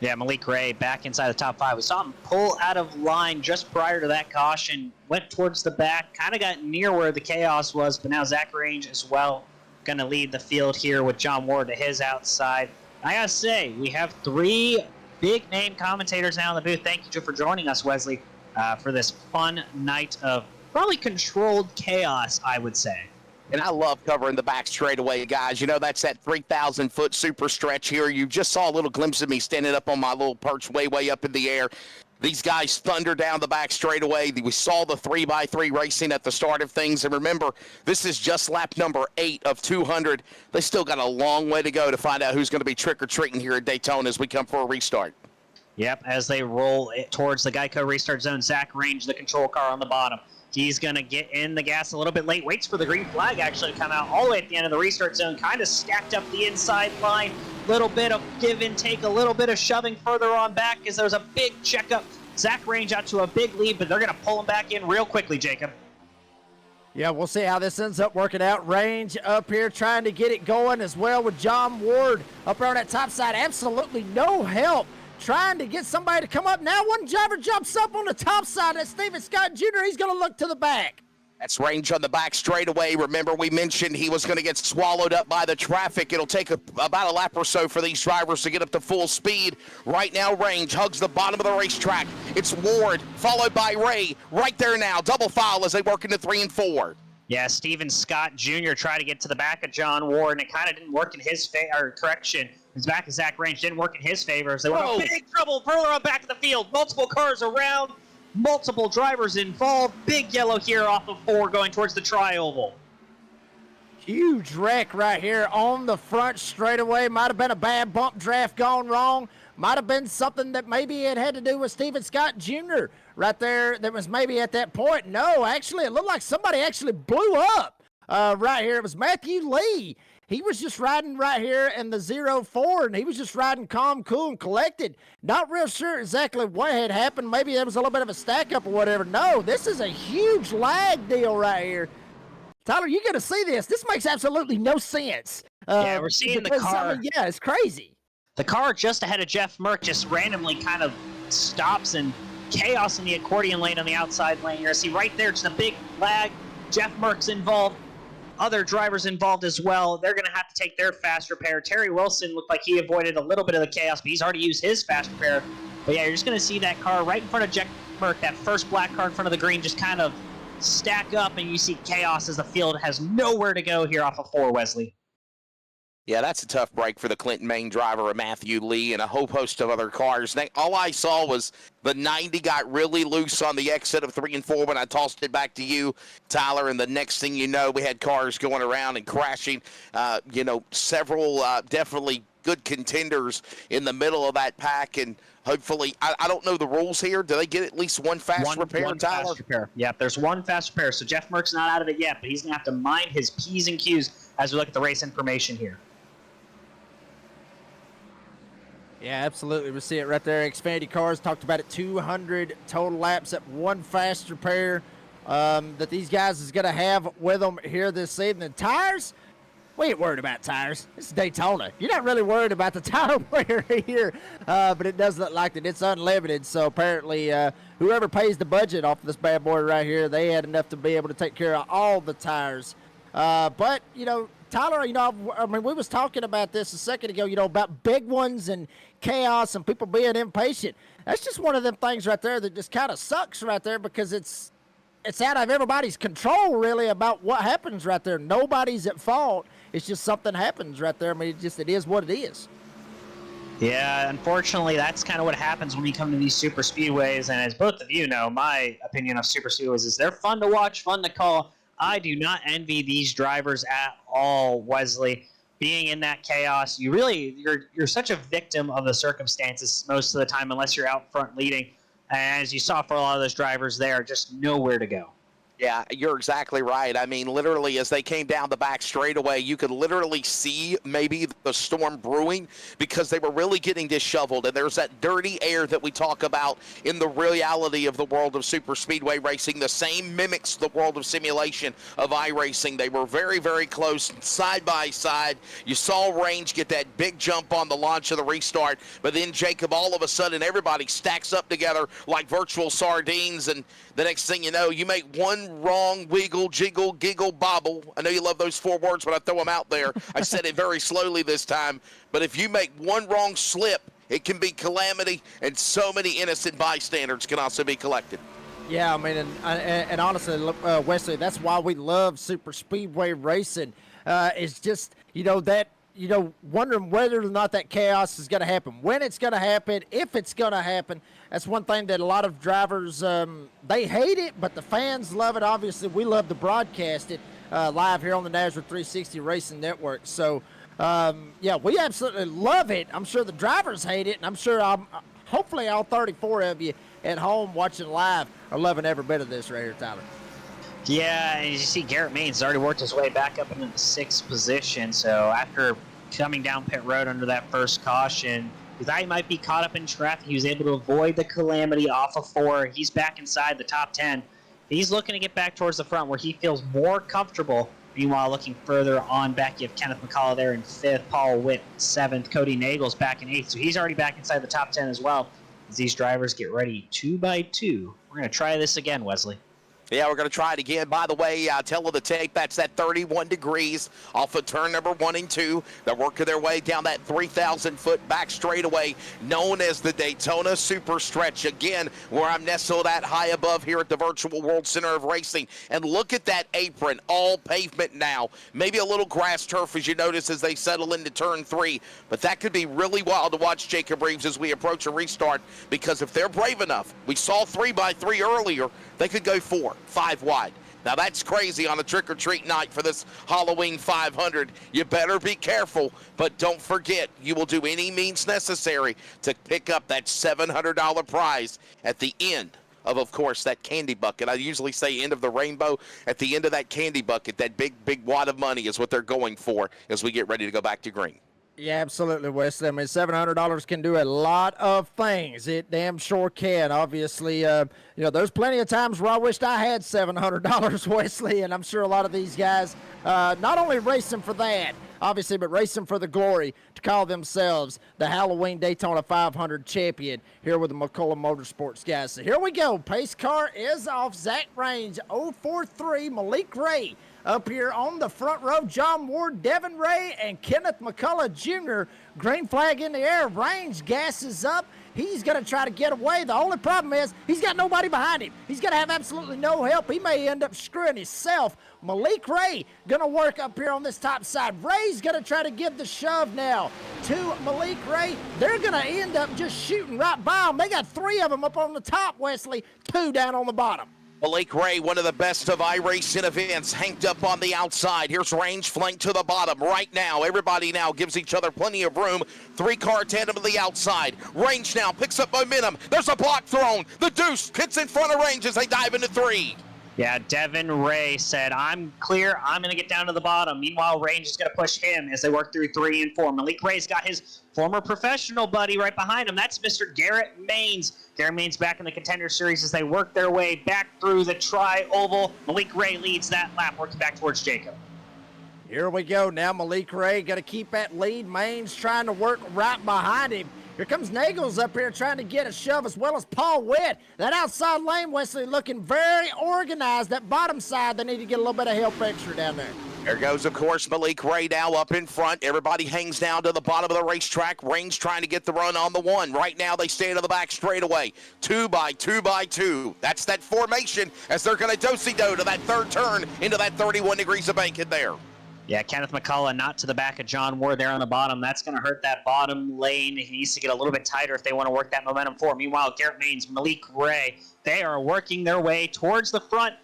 Yeah, Malik Ray back inside the top 5. We saw him pull out of line just prior to that caution, went towards the back, kind of got near where the chaos was, but now Zach Range as well going to lead the field here with John Ward to his outside. I got to say, we have 3 big-name commentators now in the booth. Thank you for joining us, Wesley, for this fun night of probably controlled chaos, I would say. And I love covering the back straightaway, guys. You know, that's that 3,000-foot super stretch here. You just saw a little glimpse of me standing up on my little perch way up in the air. These guys thunder down the back straightaway. We saw the 3x3 racing at the start of things. And remember, this is just lap number 8 of 200. They still got a long way to go to find out who's going to be trick-or-treating here at Daytona as we come for a restart. Yep, as they roll it towards the Geico restart zone, Zach Range, the control car on the bottom. He's going to get in the gas a little bit late. Waits for the green flag actually to come out all the way at the end of the restart zone. Kind of stacked up the inside line. Little bit of give and take, a little bit of shoving further on back as there's a big checkup. Zach Range out to a big lead, but they're going to pull him back in real quickly, Jacob. Yeah, we'll see how this ends up working out. Range up here trying to get it going as well with John Ward up there on that top side. Absolutely no help. Trying to get somebody to come up. Now one driver jumps up on the top side. That's Steven Scott Jr. He's going to look to the back. That's Range on the back straightaway. Remember, we mentioned he was going to get swallowed up by the traffic. It'll take about a lap or so for these drivers to get up to full speed. Right now, Range hugs the bottom of the racetrack. It's Ward, followed by Ray. Right there now, double file as they work into 3 and 4. Yeah, Steven Scott Jr. tried to get to the back of John Ward, and it kind of didn't work in his favor. Correction, his back of Zach Range didn't work in his favor. So they were in big trouble further on back of the field. Multiple cars around, multiple drivers involved. Big yellow here off of 4 going towards the tri-oval. Huge wreck right here on the front straightaway. Might have been a bad bump draft gone wrong. Might have been something that maybe it had to do with Steven Scott Jr. right there that was maybe at that point. No, actually, it looked like somebody actually blew up right here. It was Matthew Lee. He was just riding right here in the 0-4, and he was just riding calm, cool, and collected. Not real sure exactly what had happened. Maybe there was a little bit of a stack-up or whatever. No, this is a huge lag deal right here. Tyler, you got to see this. This makes absolutely no sense. Yeah, we're seeing the car. I mean, yeah, it's crazy. The car just ahead of Jeff Merck just randomly kind of stops, and chaos in the accordion lane on the outside lane here. See right there, just a big lag. Jeff Merck's involved. Other drivers involved as well. They're going to have to take their fast repair. Terry Wilson looked like he avoided a little bit of the chaos, but he's already used his fast repair. But yeah, you're just going to see that car right in front of Jeff Merck, that first black car in front of the green, just kind of stack up, and you see chaos as the field has nowhere to go here off of 4, Wesley. Yeah, that's a tough break for the Clinton main driver, Matthew Lee, and a whole host of other cars. All I saw was the 90 got really loose on the exit of 3 and 4 when I tossed it back to you, Tyler, and the next thing you know, we had cars going around and crashing. Several definitely good contenders in the middle of that pack, and hopefully, I don't know the rules here. Do they get at least one fast repair, Tyler? Fast repair. Yep, there's one fast repair. So Jeff Merck's not out of it yet, but he's going to have to mind his P's and Q's as we look at the race information here. Yeah, absolutely. We see it right there. Xfinity cars talked about it. 200 total laps at one fast repair that these guys is going to have with them here this evening. Tires, we ain't worried about tires. It's Daytona. You're not really worried about the tire wear here, but it does look like that it's unlimited. So apparently, whoever pays the budget off this bad boy right here, they had enough to be able to take care of all the tires. But Tyler, I mean, we was talking about this a second ago, about big ones and chaos and people being impatient. That's just one of them things right there that just kind of sucks right there, because it's out of everybody's control, really, about what happens right there. Nobody's at fault. It's just something happens right there. I mean, it is what it is. Yeah, unfortunately, that's kind of what happens when you come to these super speedways. And as both of you know, my opinion of super speedways is they're fun to watch, fun to call. I do not envy these drivers at all, Wesley. Being in that chaos, you're such a victim of the circumstances most of the time, unless you're out front leading. And as you saw for a lot of those drivers, they are just nowhere to go. Yeah, you're exactly right. I mean, literally, as they came down the back straightaway, you could literally see maybe the storm brewing, because they were really getting disheveled. And there's that dirty air that we talk about in the reality of the world of super speedway racing. The same mimics the world of simulation of iRacing. They were very, very close, side by side. You saw Range get that big jump on the launch of the restart, but then Jacob, all of a sudden, everybody stacks up together like virtual sardines, and the next thing you know, you make one wrong wiggle, jiggle, giggle, bobble. I know you love those 4 words, but I throw them out there. I said it very slowly this time. But if you make one wrong slip, it can be calamity, and so many innocent bystanders can also be collected. Yeah, I mean, and honestly, Wesley, that's why we love super speedway racing. It's just, wondering whether or not that chaos is going to happen, when it's going to happen, if it's going to happen. That's one thing that a lot of drivers, they hate it, but the fans love it. Obviously, we love to broadcast it live here on the NASRA 360 Racing Network. So, we absolutely love it. I'm sure the drivers hate it, and I'm sure hopefully all 34 of you at home watching live are loving every bit of this right here, Tyler. Yeah, and as you see, Garrett Maines has already worked his way back up into the 6th position. So after coming down pit road under that first caution, he thought he might be caught up in traffic. He was able to avoid the calamity off of 4. He's back inside the top 10. He's looking to get back towards the front where he feels more comfortable. Meanwhile, looking further on back, you have Kenneth McCullough there in 5th, Paul Witt 7th, Cody Nagels back in 8th. So he's already back inside the top 10 as well as these drivers get ready 2 by 2. We're going to try this again, Wesley. Yeah, we're going to try it again. By the way, tell of the tape, that's that 31 degrees off of turn number 1 and 2. They're working their way down that 3,000-foot back straightaway known as the Daytona Super Stretch. Again, where I'm nestled at high above here at the Virtual World Center of Racing. And look at that apron, all pavement now. Maybe a little grass turf as you notice as they settle into turn 3. But that could be really wild to watch, Jacob Reeves, as we approach a restart. Because if they're brave enough, we saw 3 by 3 earlier, they could go 4, 5 wide. Now that's crazy on a trick-or-treat night for this Halloween 500. You better be careful, but don't forget, you will do any means necessary to pick up that $700 prize at the end of course, that candy bucket. I usually say end of the rainbow. At the end of that candy bucket, that big wad of money is what they're going for as we get ready to go back to green. Yeah, absolutely, Wesley. I mean, $700 can do a lot of things. It damn sure can. Obviously, there's plenty of times where I wished I had $700, Wesley, and I'm sure a lot of these guys not only racing for that, obviously, but racing for the glory to call themselves the Halloween Daytona 500 champion here with the McCullough Motorsports guys. So here we go. Pace car is off. Zach Range 043, Malik Ray Up here on the front row, John Ward, Devin Ray, and Kenneth McCullough Jr. Green flag in the air. Range gasses up. He's going to try to get away. The only problem is he's got nobody behind him. He's going to have absolutely no help. He may end up screwing himself. Malik Ray going to work up here on this top side. Ray's going to try to give the shove now to Malik Ray. They're going to end up just shooting right by him. They got 3 of them up on the top, Wesley, 2 down on the bottom. Malik Ray, one of the best of iRacing events, hanked up on the outside. Here's Range flanked to the bottom. Right now, everybody now gives each other plenty of room. 3-car tandem to the outside. Range now picks up momentum. There's a block thrown. The Deuce hits in front of Range as they dive into 3. Yeah, Devin Ray said, I'm clear, I'm going to get down to the bottom. Meanwhile, Range is going to push him as they work through 3 and 4. Malik Ray's got his former professional buddy right behind him. That's Mr. Garrett Maines. Garrett Maines back in the Contender Series as they work their way back through the tri-oval. Malik Ray leads that lap, working back towards Jacob. Here we go. Now Malik Ray got to keep that lead. Maines trying to work right behind him. Here comes Nagels up here trying to get a shove, as well as Paul Witt. That outside lane, Wesley, looking very organized. That bottom side, they need to get a little bit of help extra down there. There goes, of course, Malik Ray now up in front. Everybody hangs down to the bottom of the racetrack. Range trying to get the run on the 1. Right now, they stay to the back straightaway. 2 by 2 by 2. That's that formation as they're going to do-si-do to that third turn into that 31 degrees of bank in there. Yeah, Kenneth McCullough not to the back of John Ward there on the bottom. That's going to hurt that bottom lane. He needs to get a little bit tighter if they want to work that momentum forward. Meanwhile, Garrett Maines, Malik Ray, they are working their way towards the front.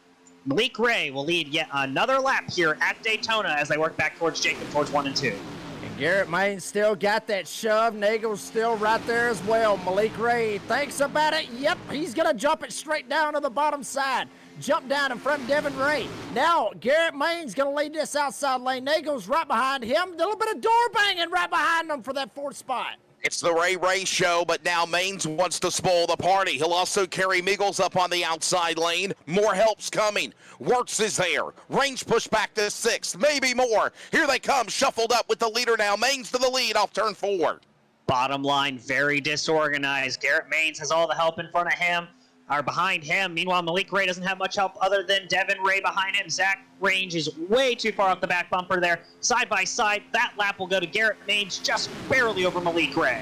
Malik Ray will lead yet another lap here at Daytona as they work back towards Jacob towards 1 and 2. And Garrett Maines still got that shove. Nagel's still right there as well. Malik Ray thinks about it. Yep, he's going to jump it straight down to the bottom side. Jump down in front of Devin Ray. Now, Garrett Maines going to lead this outside lane. Nagel's right behind him. A little bit of door banging right behind him for that 4th spot. It's the Ray show, but now Maines wants to spoil the party. He'll also carry Miggles up on the outside lane. More help's coming. Wirtz is there. Range push back to 6th, maybe more. Here they come, shuffled up with the leader now. Maines to the lead off turn 4. Bottom line, very disorganized. Garrett Maines has all the help in front of him, or behind him. Meanwhile, Malik Ray doesn't have much help other than Devin Ray behind him. Zach Range is way too far off the back bumper there. Side by side, that lap will go to Garrett Maines just barely over Malik Ray.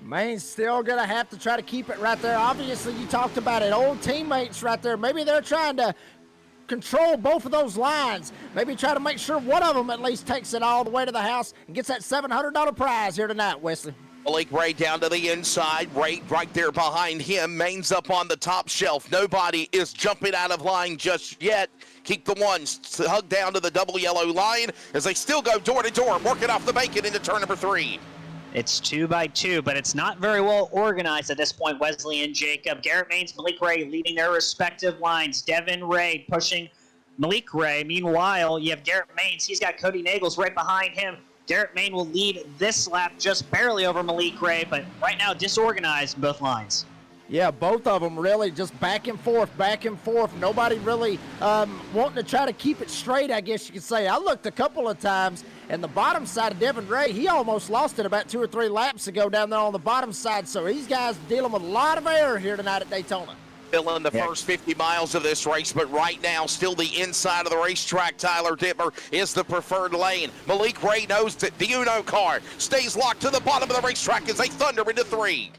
Maines still going to have to try to keep it right there. Obviously, you talked about it. Old teammates right there. Maybe they're trying to control both of those lines. Maybe try to make sure one of them at least takes it all the way to the house and gets that $700 prize here tonight, Wesley. Malik Ray down to the inside. Ray right there behind him. Maines up on the top shelf. Nobody is jumping out of line just yet. Keep the ones hugged down to the double yellow line as they still go door to door, working off the bacon into turn number 3. It's 2 by 2, but it's not very well organized at this point. Wesley and Jacob. Garrett Maines, Malik Ray leading their respective lines. Devin Ray pushing Malik Ray. Meanwhile, you have Garrett Maines. He's got Cody Nagels right behind him. Garrett Maines will lead this lap just barely over Malik Ray, but right now disorganized in both lines. Yeah, both of them really just back and forth, back and forth. Nobody really wanting to try to keep it straight, I guess you could say. I looked a couple of times, and the bottom side of Devin Ray, he almost lost it about 2 or 3 laps ago down there on the bottom side. So these guys dealing with a lot of air here tonight at Daytona. Still in the first 50 miles of this race, but right now, still the inside of the racetrack. Tyler Dittmer is the preferred lane. Malik Ray knows that the Uno car stays locked to the bottom of the racetrack as they thunder into 3.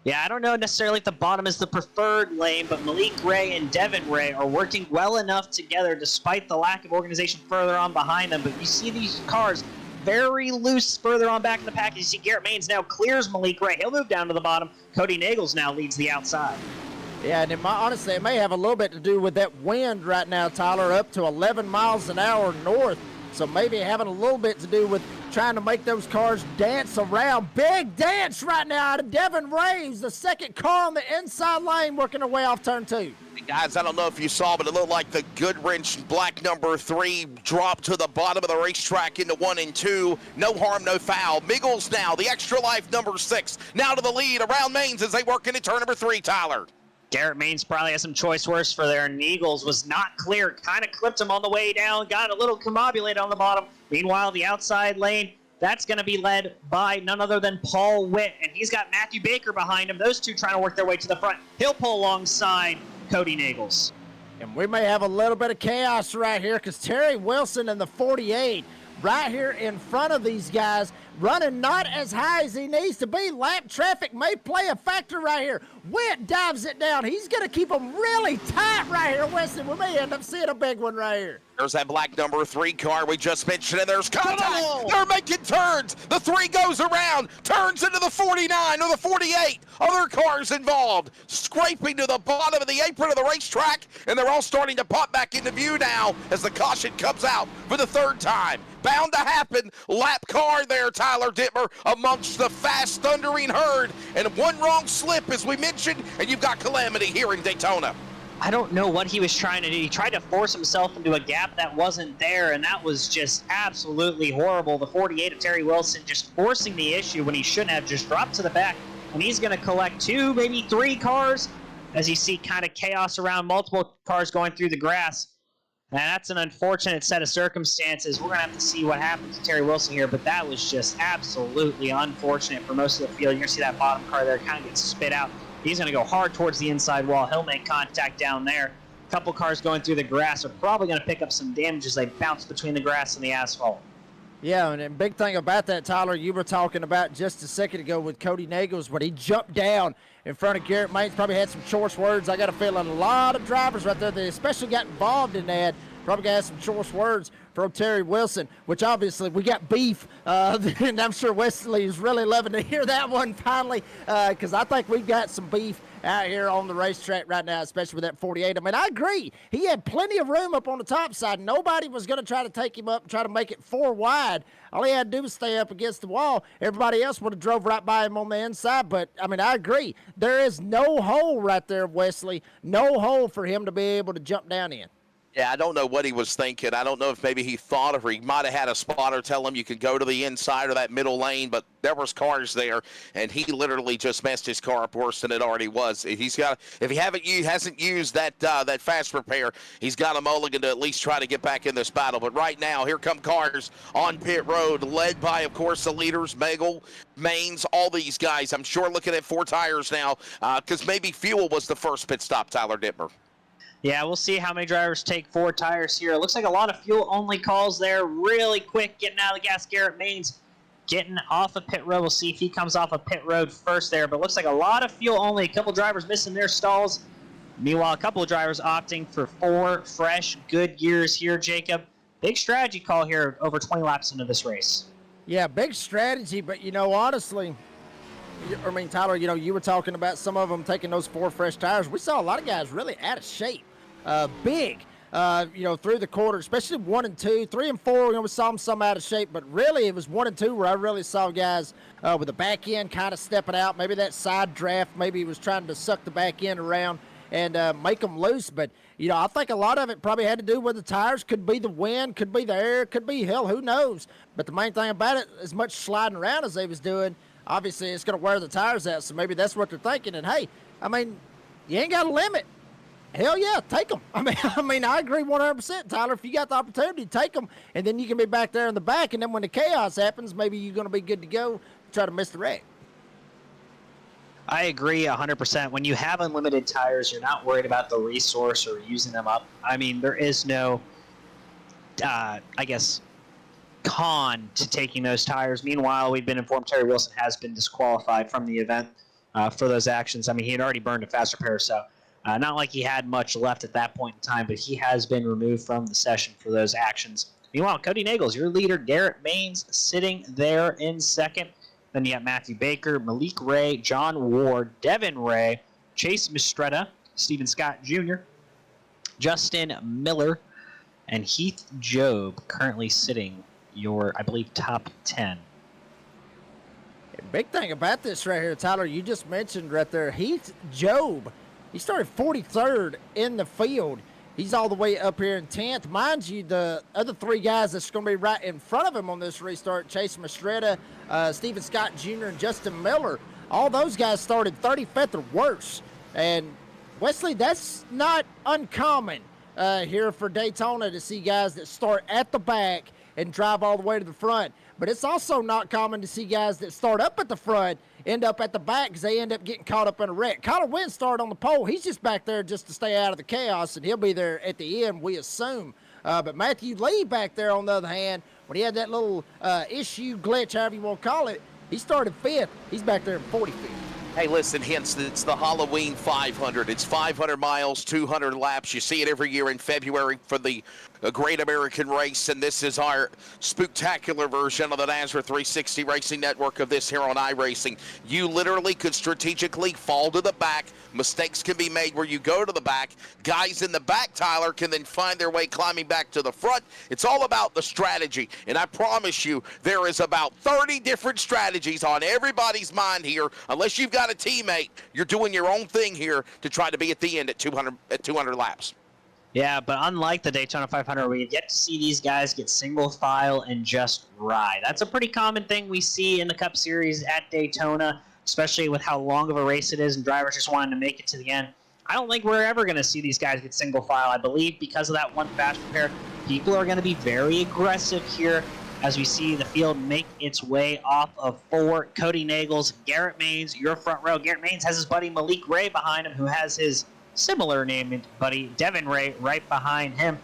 Yeah, I don't know necessarily if the bottom is the preferred lane, but Malik Ray and Devin Ray are working well enough together despite the lack of organization further on behind them. But you see these cars very loose further on back in the pack. You see Garrett Maines now clears Malik Ray. He'll move down to the bottom. Cody Nagels now leads the outside. Yeah, and honestly, it may have a little bit to do with that wind right now, Tyler, up to 11 miles an hour north. So maybe having a little bit to do with trying to make those cars dance around. Big dance right now out of Devin Ray, the second car on the inside lane working their way off turn 2. Guys, I don't know if you saw, but it looked like the Goodwrench black number 3 dropped to the bottom of the racetrack into 1 and 2. No harm, no foul. Miggles now, the extra life number 6, now to the lead around Maines as they work into turn number 3, Tyler. Garrett Maines probably has some choice words for there, and Eagles was not clear. Kind of clipped him on the way down, got a little combobulated on the bottom. Meanwhile, the outside lane, that's going to be led by none other than Paul Witt, and he's got Matthew Baker behind him. Those two trying to work their way to the front. He'll pull alongside Cody Nagels. And we may have a little bit of chaos right here because Terry Wilson in the 48 right here in front of these guys, running not as high as he needs to be. Lap traffic may play a factor right here. Witt dives it down. He's going to keep them really tight right here, Wesley. We may end up seeing a big one right here. There's that black number 3 car we just mentioned, and there's contact. They're making turns. The 3 goes around, turns into the 49 or the 48. Other cars involved, scraping to the bottom of the apron of the racetrack, and they're all starting to pop back into view now as the caution comes out for the 3rd time. Bound to happen. Lap car there, Tyler Dittmer, amongst the fast thundering herd. And one wrong slip, as we mentioned, and you've got calamity here in Daytona. I don't know what he was trying to do. He tried to force himself into a gap that wasn't there, and that was just absolutely horrible. The 48 of Terry Wilson just forcing the issue when he shouldn't have, just dropped to the back. And he's going to collect 2, maybe 3 cars as you see kind of chaos around, multiple cars going through the grass. And that's an unfortunate set of circumstances. We're going to have to see what happens to Terry Wilson here, but that was just absolutely unfortunate for most of the field. You're going to see that bottom car there kind of get spit out. He's going to go hard towards the inside wall. He'll make contact down there. A couple cars going through the grass are probably going to pick up some damage as they bounce between the grass and the asphalt. Yeah, and the big thing about that, Tyler, you were talking about just a second ago with Cody Nagels, when he jumped down in front of Garrett Maines, probably had some choice words. I got a feeling a lot of drivers right there that especially got involved in that probably got some choice words from Terry Wilson, which obviously we got beef, and I'm sure Wesley is really loving to hear that one finally, because I think we've got some beef out here on the racetrack right now, especially with that 48. I mean, I agree. He had plenty of room up on the top side. Nobody was going to try to take him up and try to make it 4 wide. All he had to do was stay up against the wall. Everybody else would have drove right by him on the inside. But, I mean, I agree. There is no hole right there, Wesley. No hole for him to be able to jump down in. Yeah, I don't know what he was thinking. I don't know if maybe he thought, or he might have had a spotter tell him you could go to the inside of that middle lane, but there was cars there, and he literally just messed his car up worse than it already was. He's got, if he hasn't used that fast repair, he's got a mulligan to at least try to get back in this battle. But right now, here come cars on pit road, led by, of course, the leaders, Megal, Maines, all these guys. I'm sure looking at 4 tires now, because maybe fuel was the first pit stop, Tyler Dittmer. Yeah, we'll see how many drivers take 4 tires here. It looks like a lot of fuel-only calls there. Really quick getting out of the gas. Garrett Maines getting off of pit road. We'll see if he comes off of pit road first there. But looks like a lot of fuel-only. A couple drivers missing their stalls. Meanwhile, a couple of drivers opting for 4 fresh, good gears here, Jacob. Big strategy call here over 20 laps into this race. Yeah, big strategy. But, you know, honestly, I mean, Tyler, you know, you were talking about some of them taking those 4 fresh tires. We saw a lot of guys really out of shape. Big, you know, through the quarter, especially 1 and 2, 3 and 4. You know, we saw them some out of shape, but really it was 1 and 2 where I really saw guys with the back end kind of stepping out. Maybe that side draft, maybe he was trying to suck the back end around and make them loose. But, you know, I think a lot of it probably had to do with the tires. Could be the wind, could be the air, could be hell, who knows. But the main thing about it, as much sliding around as they was doing, obviously it's going to wear the tires out. So maybe that's what they're thinking. And, hey, I mean, you ain't got a limit. Hell yeah, take them. I mean, I agree 100%, Tyler. If you got the opportunity, take them, and then you can be back there in the back, and then when the chaos happens, maybe you're going to be good to go, try to miss the wreck. I agree 100%. When you have unlimited tires, you're not worried about the resource or using them up. I mean, there is no, I guess, con to taking those tires. Meanwhile, we've been informed Terry Wilson has been disqualified from the event for those actions. I mean, he had already burned a fast repair, so not like he had much left at that point in time, but he has been removed from the session for those actions. Meanwhile, Cody Nagels, your leader, Garrett Maines, sitting there in second. Then you got Matthew Baker, Malik Ray, John Ward, Devin Ray, Chase Mistretta, Stephen Scott Jr., Justin Miller, and Heath Job currently sitting your, I believe, top 10. Big thing about this right here, Tyler, you just mentioned right there, Heath Job. He started 43rd in the field. He's all the way up here in 10th. Mind you, the other 3 guys that's going to be right in front of him on this restart, Chase Mistretta, Stephen Scott Jr., and Justin Miller, all those guys started 35th or worse. And, Wesley, that's not uncommon here for Daytona to see guys that start at the back and drive all the way to the front. but it's also not common to see guys that start up at the front end up at the back because they end up getting caught up in a wreck. Colin Wynn started on the pole. He's just back there just to stay out of the chaos, and he'll be there at the end, we assume. But Matthew Lee back there, on the other hand, when he had that little issue, glitch, however you want to call it, he started 5th. He's back there in 45th. Hey, listen, Hence, it's the Halloween 500. It's 500 miles, 200 laps. You see it every year in February for the Great American Race, and this is our spectacular version of the NASRA 360 Racing Network of this here on iRacing. You literally could strategically fall to the back. Mistakes can be made where you go to the back. Guys in the back, Tyler, can then find their way climbing back to the front. It's all about the strategy, and I promise you there is about 30 different strategies on everybody's mind here. Unless you've got a teammate, you're doing your own thing here to try to be at the end at 200 laps. Yeah, but unlike the Daytona 500, we have yet to see these guys get single file and just ride. That's a pretty common thing we see in the Cup Series at Daytona, especially with how long of a race it is and drivers just wanting to make it to the end. I don't think we're ever going to see these guys get single file. I believe because of that one fast repair, people are going to be very aggressive here as we see the field make its way off of 4. Cody Nagels, Garrett Maines, your front row. Garrett Maines has his buddy Malik Ray behind him, who has his similar named buddy Devin Ray right behind him.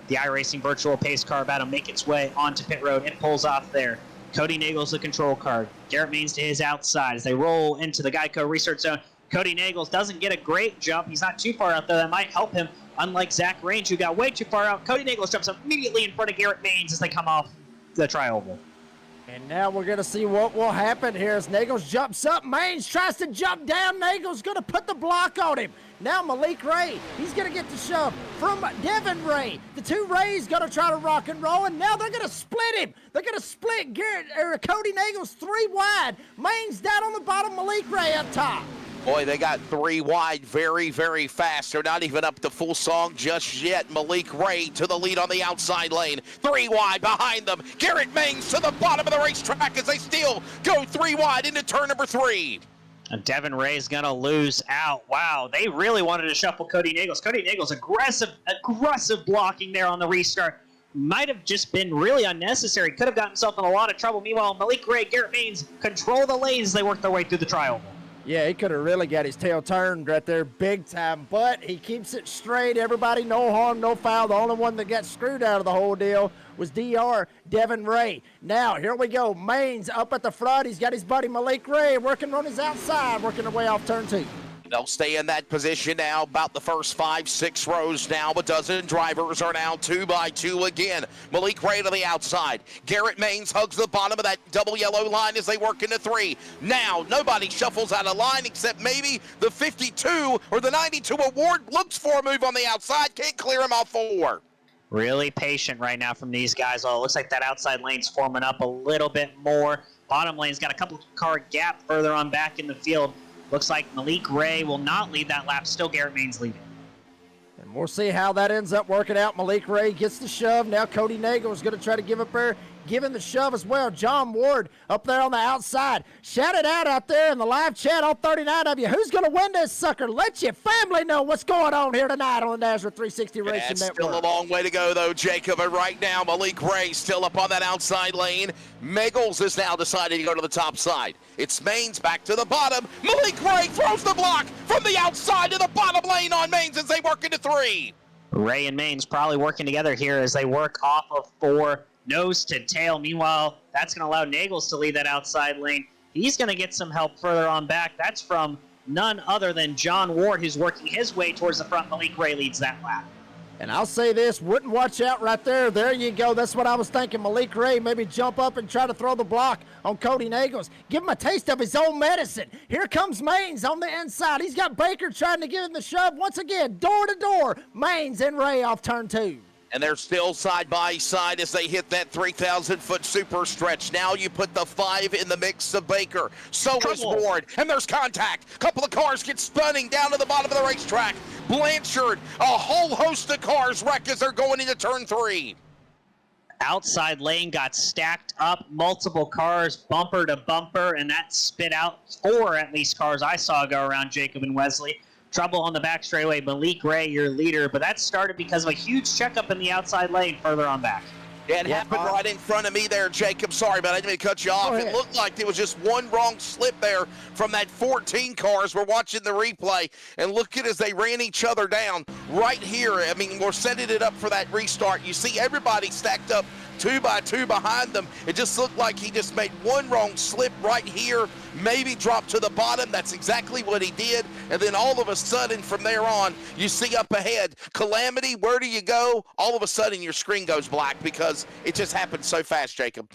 The iRacing virtual pace car about to make its way onto pit road. It pulls off there. Cody Nagels, the control car. Garrett Maines to his outside as they roll into the Geico research zone. Cody Nagels doesn't get a great jump. He's not too far out there. That might help him, unlike Zach Range, who got way too far out. Cody Nagels jumps up immediately in front of Garrett Maines as they come off the tri-oval. And now we're going to see what will happen here as Nagels jumps up. Maines tries to jump down. Nagels going to put the block on him. Now Malik Ray, he's going to get the shove from Devin Ray. The 2 Rays going to try to rock and roll, and now they're going to split him. They're going to split Cody Nagels 3 wide. Maines down on the bottom, Malik Ray up top. Boy, they got 3 wide very, very fast. They're not even up to full song just yet. Malik Ray to the lead on the outside lane. 3 wide behind them. Garrett Maines to the bottom of the racetrack as they still go 3 wide into turn number 3. And Devin Ray's going to lose out. Wow, they really wanted to shuffle Cody Nagels. Cody Nagels, aggressive blocking there on the restart. Might have just been really unnecessary. Could have gotten himself in a lot of trouble. Meanwhile, Malik Ray, Garrett Maines control the lanes as they work their way through the tri-oval. Yeah, he could have really got his tail turned right there big time, but he keeps it straight. Everybody, no harm, no foul. The only one that got screwed out of the whole deal was DR Devin Ray. Now, here we go. Maines up at the front. He's got his buddy Malik Ray working on his outside, working their way off turn 2. They'll stay in that position now, about the first 5-6 rows now. A dozen drivers are now 2 by 2 again. Malik Ray to the outside. Garrett Maines hugs the bottom of that double yellow line as they work into 3. Now, nobody shuffles out of line except maybe the 52 or the 92 award. Looks for a move on the outside. Can't clear him off 4. Really patient right now from these guys. Oh, it looks like that outside lane's forming up a little bit more. Bottom lane's got a couple car gap further on back in the field. Looks like Malik Ray will not lead that lap. Still Garrett Maines leading. And we'll see how that ends up working out. Malik Ray gets the shove. Now Cody Nagel is going to try to give up there, giving the shove as well. John Ward up there on the outside. Shout it out there in the live chat, all 39 of you. Who's going to win this sucker? Let your family know what's going on here tonight on the NASRA 360 Racing That's Network. still a long way to go, though, Jacob. And right now, Malik Ray still up on that outside lane. Megals has now decided to go to the top side. It's Maines back to the bottom. Malik Ray throws the block from the outside to the bottom lane on Maines as they work into 3. Ray and Maines probably working together here as they work off of 4, nose to tail. Meanwhile, that's going to allow Nagels to lead that outside lane. He's going to get some help further on back. That's from none other than John Ward, who's working his way towards the front. Malik Ray leads that lap. And I'll say this, wouldn't watch out right there. There you go. That's what I was thinking. Malik Ray maybe jump up and try to throw the block on Cody Nagels. Give him a taste of his own medicine. Here comes Maines on the inside. He's got Baker trying to give him the shove. Once again, door to door, Maines and Ray off turn 2. And they're still side by side as they hit that 3,000-foot super stretch. Now you put the 5 in the mix of Baker. So is Ward. And there's contact. A couple of cars get spinning down to the bottom of the racetrack. Blanchard, a whole host of cars wreck as they're going into turn 3. Outside lane got stacked up, multiple cars, bumper to bumper, and that spit out 4 at least cars I saw go around Jacob and Wesley. Trouble on the back straightaway. Malik Ray, your leader, but that started because of a huge checkup in the outside lane further on back. Yeah, it happened right in front of me there, Jacob. Sorry, but I didn't mean to cut you off. It looked like there was just one wrong slip there from that 14 car as we're watching the replay. And look at as they ran each other down right here. I mean, we're setting it up for that restart. You see everybody stacked up 2 by 2 behind them. It just looked like he just made one wrong slip right here, maybe dropped to the bottom. That's exactly what he did. And then all of a sudden from there on, you see up ahead, Calamity, where do you go? All of a sudden your screen goes black because it just happened so fast, Jacob.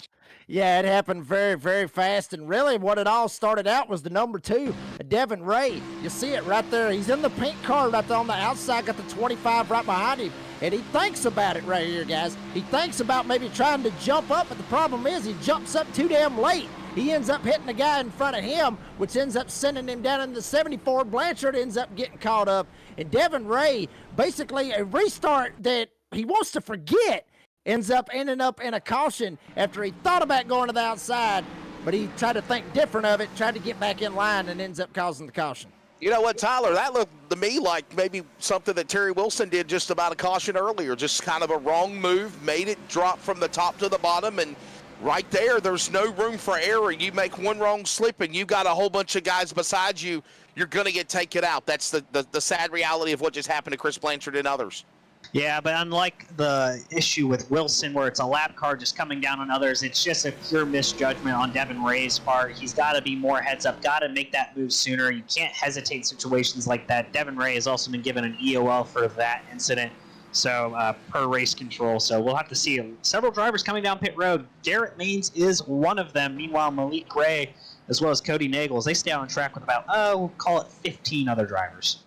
Yeah, it happened very, very fast. And really what it all started out was the number 2, Devin Ray. You see it right there. He's in the pink car right there on the outside, got the 25 right behind him. And he thinks about it right here, guys. He thinks about maybe trying to jump up, but the problem is he jumps up too damn late. He ends up hitting the guy in front of him, which ends up sending him down in the 74. Blanchard ends up getting caught up. And Devin Ray, basically a restart that he wants to forget, ending up in a caution after he thought about going to the outside, but he tried to think different of it, tried to get back in line, and ends up causing the caution. You know what, Tyler, that looked to me like maybe something that Terry Wilson did just about a caution earlier, just kind of a wrong move, made it drop from the top to the bottom, and right there's no room for error. You make one wrong slip and you got a whole bunch of guys beside you, you're going to get taken out. That's the sad reality of what just happened to Chris Blanchard and others. Yeah, but unlike the issue with Wilson where it's a lap car just coming down on others, it's just a pure misjudgment on Devin Ray's part. He's got to be more heads up, got to make that move sooner. You can't hesitate in situations like that. Devin Ray has also been given an EOL for that incident, so per race control. So we'll have to see several drivers coming down pit road. Garrett Maines is one of them. Meanwhile, Malik Gray as well as Cody Nagels, they stay on track with about, we'll call it 15 other drivers.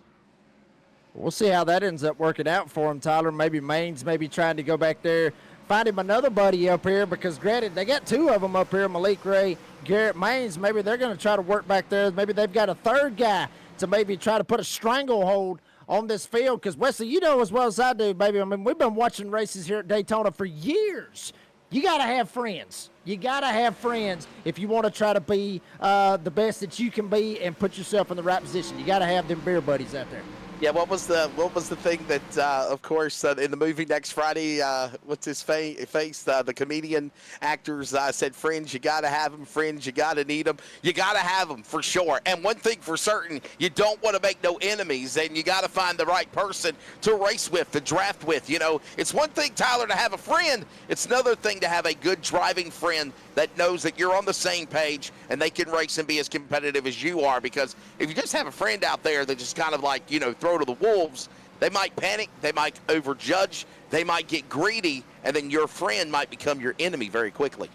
We'll see how that ends up working out for him, Tyler. Maybe Maines maybe trying to go back there, find him another buddy up here, because granted, they got 2 of them up here, Malik Ray, Garrett Maines. Maybe they're going to try to work back there. Maybe they've got a third guy to maybe try to put a stranglehold on this field, because Wesley, you know as well as I do, baby. I mean, we've been watching races here at Daytona for years. You got to have friends. You got to have friends if you want to try to be the best that you can be and put yourself in the right position. You got to have them beer buddies out there. Yeah, what was the thing that, of course, in the movie Next Friday, what's his face? The comedian actors said, friends, you got to have them. Friends, you got to need them. You got to have them for sure. And one thing for certain, you don't want to make no enemies, and you got to find the right person to race with, to draft with. You know, it's one thing, Tyler, to have a friend. It's another thing to have a good driving friend that knows that you're on the same page and they can race and be as competitive as you are. Because if you just have a friend out there that just kind of like, you know, throw to the wolves, they might panic, they might overjudge, they might get greedy, and then your friend might become your enemy very quickly.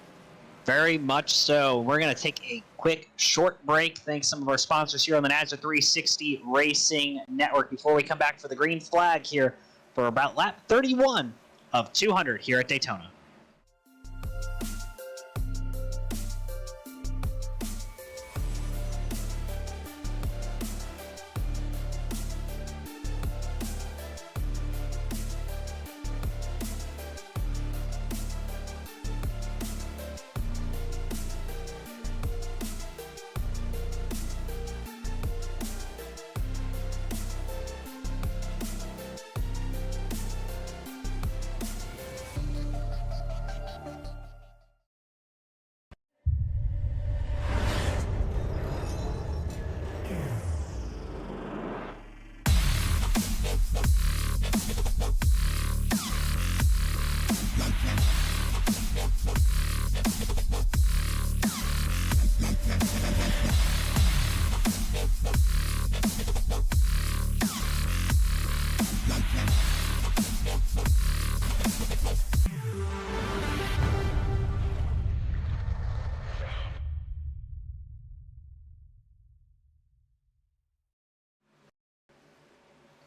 Very much so. We're going to take a quick short break. Thanks to some of our sponsors here on the NASDAQ 360 Racing Network before we come back for the green flag here for about lap 31 of 200 here at Daytona.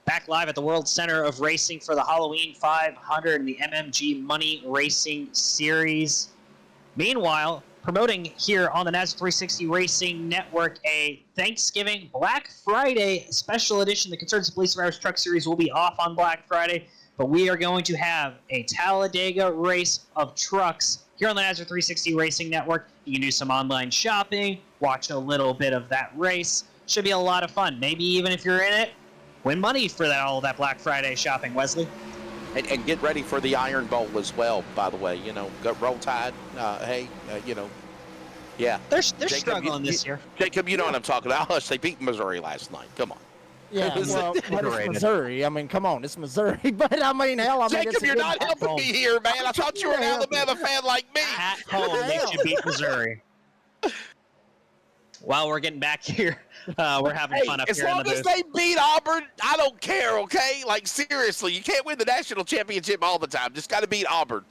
Back live at the World Center of Racing for the Halloween 500 and the MMG Money Racing Series. Meanwhile, promoting here on the NASDAQ 360 Racing Network, a Thanksgiving Black Friday special edition. The Concerns Police Survivors Truck Series will be off on Black Friday, but we are going to have a Talladega race of trucks here on the NASDAQ 360 Racing Network. You can do some online shopping, watch a little bit of that race. Should be a lot of fun. Maybe even if you're in it, win money for all that Black Friday shopping, Wesley. And get ready for the Iron Bowl as well, by the way. Go Roll Tide. Yeah. They're Jacob, struggling this year. Jacob, you know what I'm talking about. Hush, they beat Missouri last night. Come on. Yeah, well, but it's Missouri. I mean, come on, it's Missouri. But I mean, hell, I mean, Jacob, you're not helping me here, man. I thought you were an Alabama fan like me. At home, they should beat Missouri. While we're getting back here, we're having fun up as here in the long as booth. they beat Auburn, I don't care, okay? Like, seriously, you can't win the national championship all the time. Just got to beat Auburn.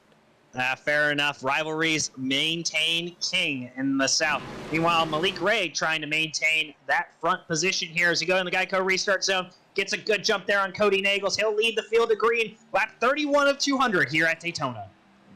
Fair enough. Rivalries maintain king in the South. Meanwhile, Malik Ray trying to maintain that front position here as he goes in the Geico restart zone. Gets a good jump there on Cody Nagels. He'll lead the field to green. Lap 31 of 200 here at Daytona.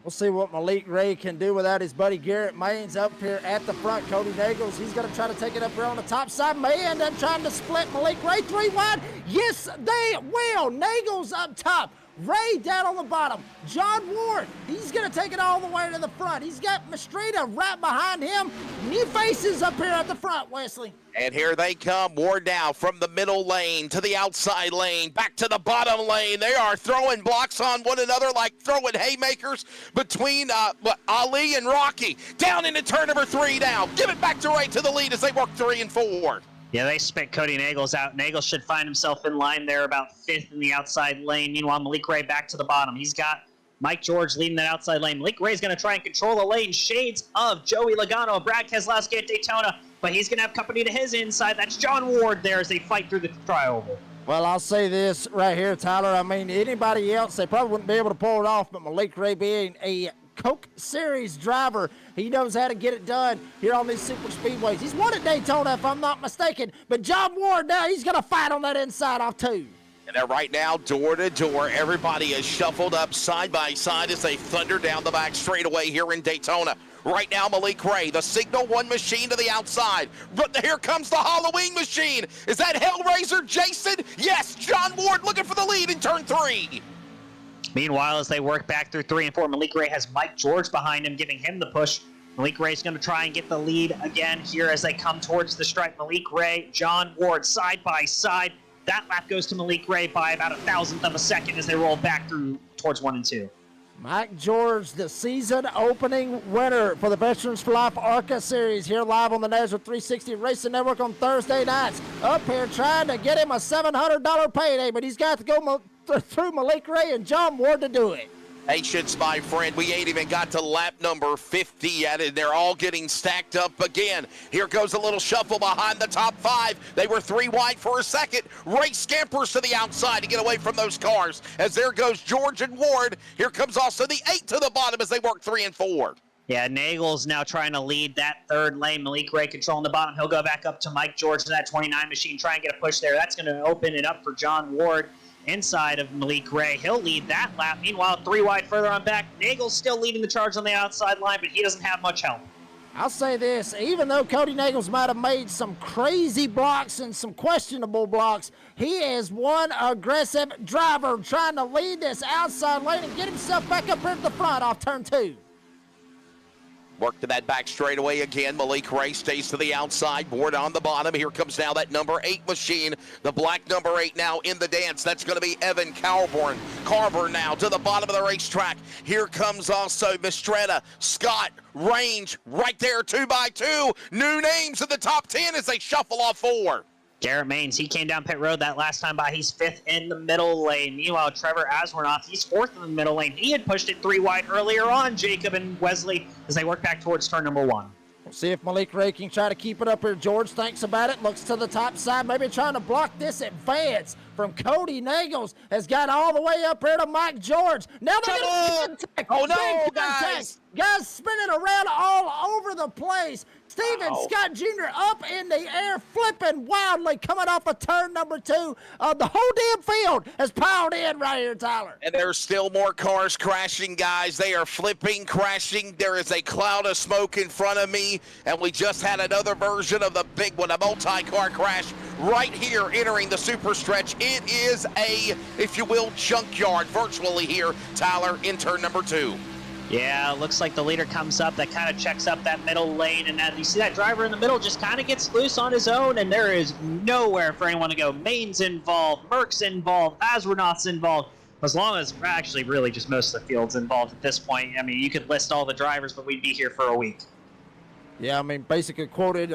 We'll see what Malik Ray can do without his buddy Garrett Maines up here at the front. Cody Nagels, he's going to try to take it up here on the top side. May end up trying to split Malik Ray 3 wide. Yes, they will. Nagels up top. Ray down on the bottom. John Ward, he's going to take it all the way to the front. He's got Mastrita right behind him. New faces up here at the front, Wesley. And here they come. Ward now from the middle lane to the outside lane, back to the bottom lane. They are throwing blocks on one another like throwing haymakers between Ali and Rocky. Down into turn number 3 now. Give it back to Ray to the lead as they work 3 and 4. Yeah, they spit Cody Nagels out. Nagels should find himself in line there about 5th in the outside lane. Meanwhile, Malik Ray back to the bottom. He's got Mike George leading that outside lane. Malik Ray's going to try and control the lane. Shades of Joey Logano and Brad Keselowski at Daytona, but he's going to have company to his inside. That's John Ward there as they fight through the trioval. Well, I'll say this right here, Tyler. I mean, anybody else, they probably wouldn't be able to pull it off, but Malik Ray being a Coke Series driver, he knows how to get it done here on these super speedways. He's won at Daytona, if I'm not mistaken, but John Ward now, he's going to fight on that inside off too. And they're right now door to door. Everybody is shuffled up side by side as they thunder down the back straightaway here in Daytona. Right now, Malik Ray, the Signal 1 machine to the outside. But here comes the Halloween machine. Is that Hellraiser Jason? Yes, John Ward looking for the lead in turn 3. Meanwhile, as they work back through 3 and 4, Malik Ray has Mike George behind him, giving him the push. Malik Ray's going to try and get the lead again here as they come towards the stripe. Malik Ray, John Ward, side by side. That lap goes to Malik Ray by about 1,000th of a second as they roll back through towards 1 and 2. Mike George, the season opening winner for the Veterans for Life ARCA Series here live on the Nazareth 360 Racing Network on Thursday nights. Up here trying to get him a $700 payday, but he's got to go through Malik Ray and John Ward to do it. Patience, my friend. We ain't even got to lap number 50 yet, and they're all getting stacked up again. Here goes a little shuffle behind the top 5. They were 3 wide for a second. Ray scampers to the outside to get away from those cars. As there goes George and Ward. Here comes also the 8 to the bottom as they work 3 and 4. Yeah, Nagel's now trying to lead that 3rd lane. Malik Ray controlling the bottom. He'll go back up to Mike George in that 29 machine, try and get a push there. That's going to open it up for John Ward inside of Malik Ray. He'll lead that lap. Meanwhile, 3 wide further on back. Nagel's still leading the charge on the outside line, but he doesn't have much help. I'll say this, even though Cody Nagels might have made some crazy blocks and some questionable blocks, he is one aggressive driver trying to lead this outside lane and get himself back up here at the front off turn 2. Work to that back straightaway again. Malik Ray stays to the outside. Ward on the bottom. Here comes now that number 8 machine. The black number 8 now in the dance. That's going to be Evan Carburn. Carver now to the bottom of the racetrack. Here comes also Mistretta, Scott, Range, right there, 2x2. New names in the top 10 as they shuffle off 4. Garrett Maines, he came down pit road that last time by. He's 5th in the middle lane. Meanwhile, Trevor Aswarnoff, he's 4th in the middle lane. He had pushed it 3 wide earlier on, Jacob and Wesley, as they work back towards turn number 1. We'll see if Malik Ray can try to keep it up here. George thinks about it, looks to the top side, maybe trying to block this advance from Cody Nagels. Has got all the way up here to Mike George. Now they're going to contact. Oh, no, Big guys. contact. Guys spinning around all over the place. Steven Scott Jr. up in the air, flipping wildly, coming off of turn number 2. The whole damn field has piled in right here, Tyler. And there's still more cars crashing, guys. They are flipping, crashing. There is a cloud of smoke in front of me, and we just had another version of the big one, a multi-car crash right here entering the super stretch. It is a, if you will, junkyard virtually here, Tyler, in turn number 2. Yeah, it looks like the leader comes up. That kind of checks up that middle lane. And you see that driver in the middle just kind of gets loose on his own, and there is nowhere for anyone to go. Maine's involved. Merck's involved. Aswarnoff's involved. As long as actually really just most of the field's involved at this point. I mean, you could list all the drivers, but we'd be here for a week. Yeah, I mean, basically quoted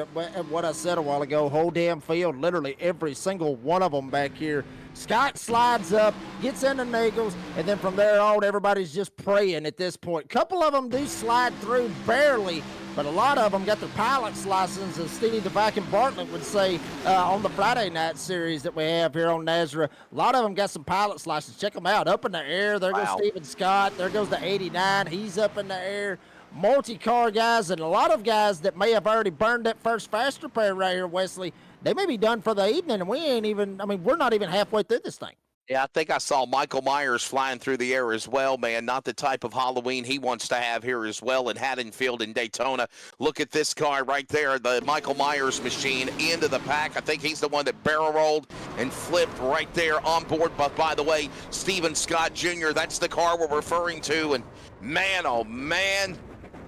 what I said a while ago. Whole damn field, literally every single one of them back here. Scott slides up, gets into Nagels, and then from there on, everybody's just praying at this point. Couple of them do slide through barely, but a lot of them got their pilot's license, as Stevie the Viking Bartlett would say on the Friday night series that we have here on Nazareth. A lot of them got some pilot's license. Check them out. Up in the air. There goes Steven Scott. There goes the 89. He's up in the air. Multi-car guys, and a lot of guys that may have already burned that first fast repair right here, Wesley, they may be done for the evening, and we're not even halfway through this thing. Yeah, I think I saw Michael Myers flying through the air as well, man. Not the type of Halloween he wants to have here as well in Haddonfield and Daytona. Look at this car right there, the Michael Myers machine into the pack. I think he's the one that barrel rolled and flipped right there on board. But by the way, Steven Scott Jr., that's the car we're referring to. And man, oh man,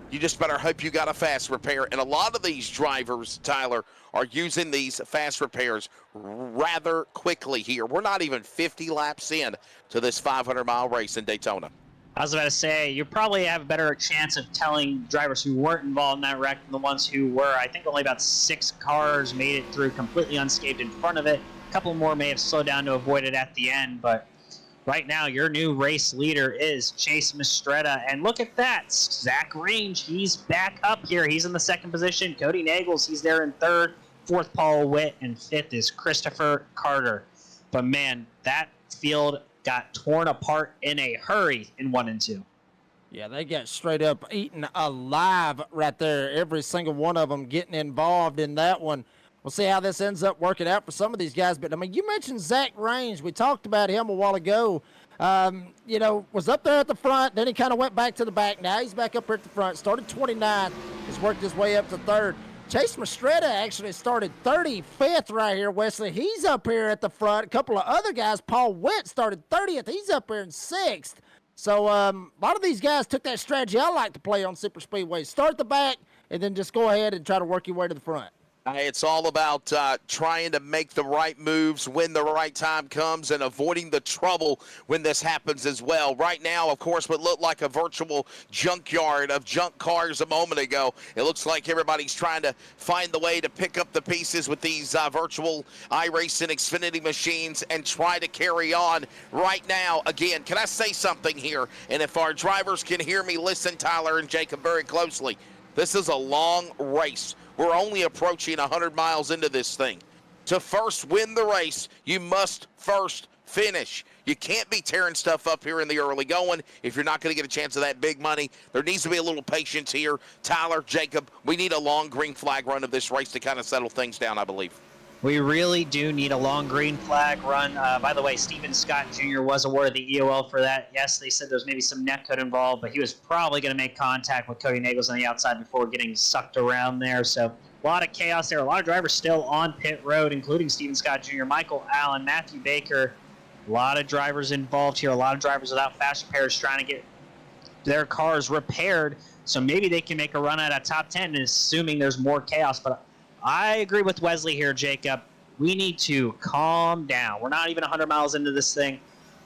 you just better hope you got a fast repair. And a lot of these drivers, Tyler, are using these fast repairs rather quickly here. We're not even 50 laps in to this 500-mile race in Daytona. I was about to say, you probably have a better chance of telling drivers who weren't involved in that wreck than the ones who were. I think only about 6 cars made it through completely unscathed in front of it. A couple more may have slowed down to avoid it at the end, but right now, your new race leader is Chase Mistretta. And look at that. Zach Range, he's back up here. He's in the 2nd position. Cody Nagels, he's there in 3rd. 4th, Paul Witt. And 5th is Christopher Carter. But, man, that field got torn apart in a hurry in 1 and 2. Yeah, they got straight up eaten alive right there. Every single one of them getting involved in that one. We'll see how this ends up working out for some of these guys. But, I mean, you mentioned Zach Range. We talked about him a while ago. Was up there at the front. Then he kind of went back to the back. Now he's back up here at the front. Started 29th. Has worked his way up to 3rd. Chase Mistretta actually started 35th right here, Wesley. He's up here at the front. A couple of other guys. Paul Witt started 30th. He's up here in 6th. So a lot of these guys took that strategy I like to play on Super Speedway. Start the back and then just go ahead and try to work your way to the front. It's all about trying to make the right moves when the right time comes and avoiding the trouble when this happens as well. Right now, of course, what looked like a virtual junkyard of junk cars a moment ago, it looks like everybody's trying to find the way to pick up the pieces with these virtual iRacing Xfinity machines and try to carry on right now. Again, can I say something here? And if our drivers can hear me, listen, Tyler and Jacob, very closely. This is a long race. We're only approaching 100 miles into this thing. To first win the race, you must first finish. You can't be tearing stuff up here in the early going if you're not going to get a chance of that big money. There needs to be a little patience here. Tyler, Jacob, we need a long green flag run of this race to kind of settle things down, I believe. We really do need a long green flag run. By the way, Steven Scott Jr. was awarded the EOL for that. Yes, they said there was maybe some net cut involved, but he was probably going to make contact with Cody Nagels on the outside before getting sucked around there. So a lot of chaos there. A lot of drivers still on pit road, including Steven Scott Jr., Michael Allen, Matthew Baker. A lot of drivers involved here. A lot of drivers without fast repairs trying to get their cars repaired. So maybe they can make a run at a top 10, assuming there's more chaos. But I agree with Wesley here, Jacob. We need to calm down. We're not even 100 miles into this thing.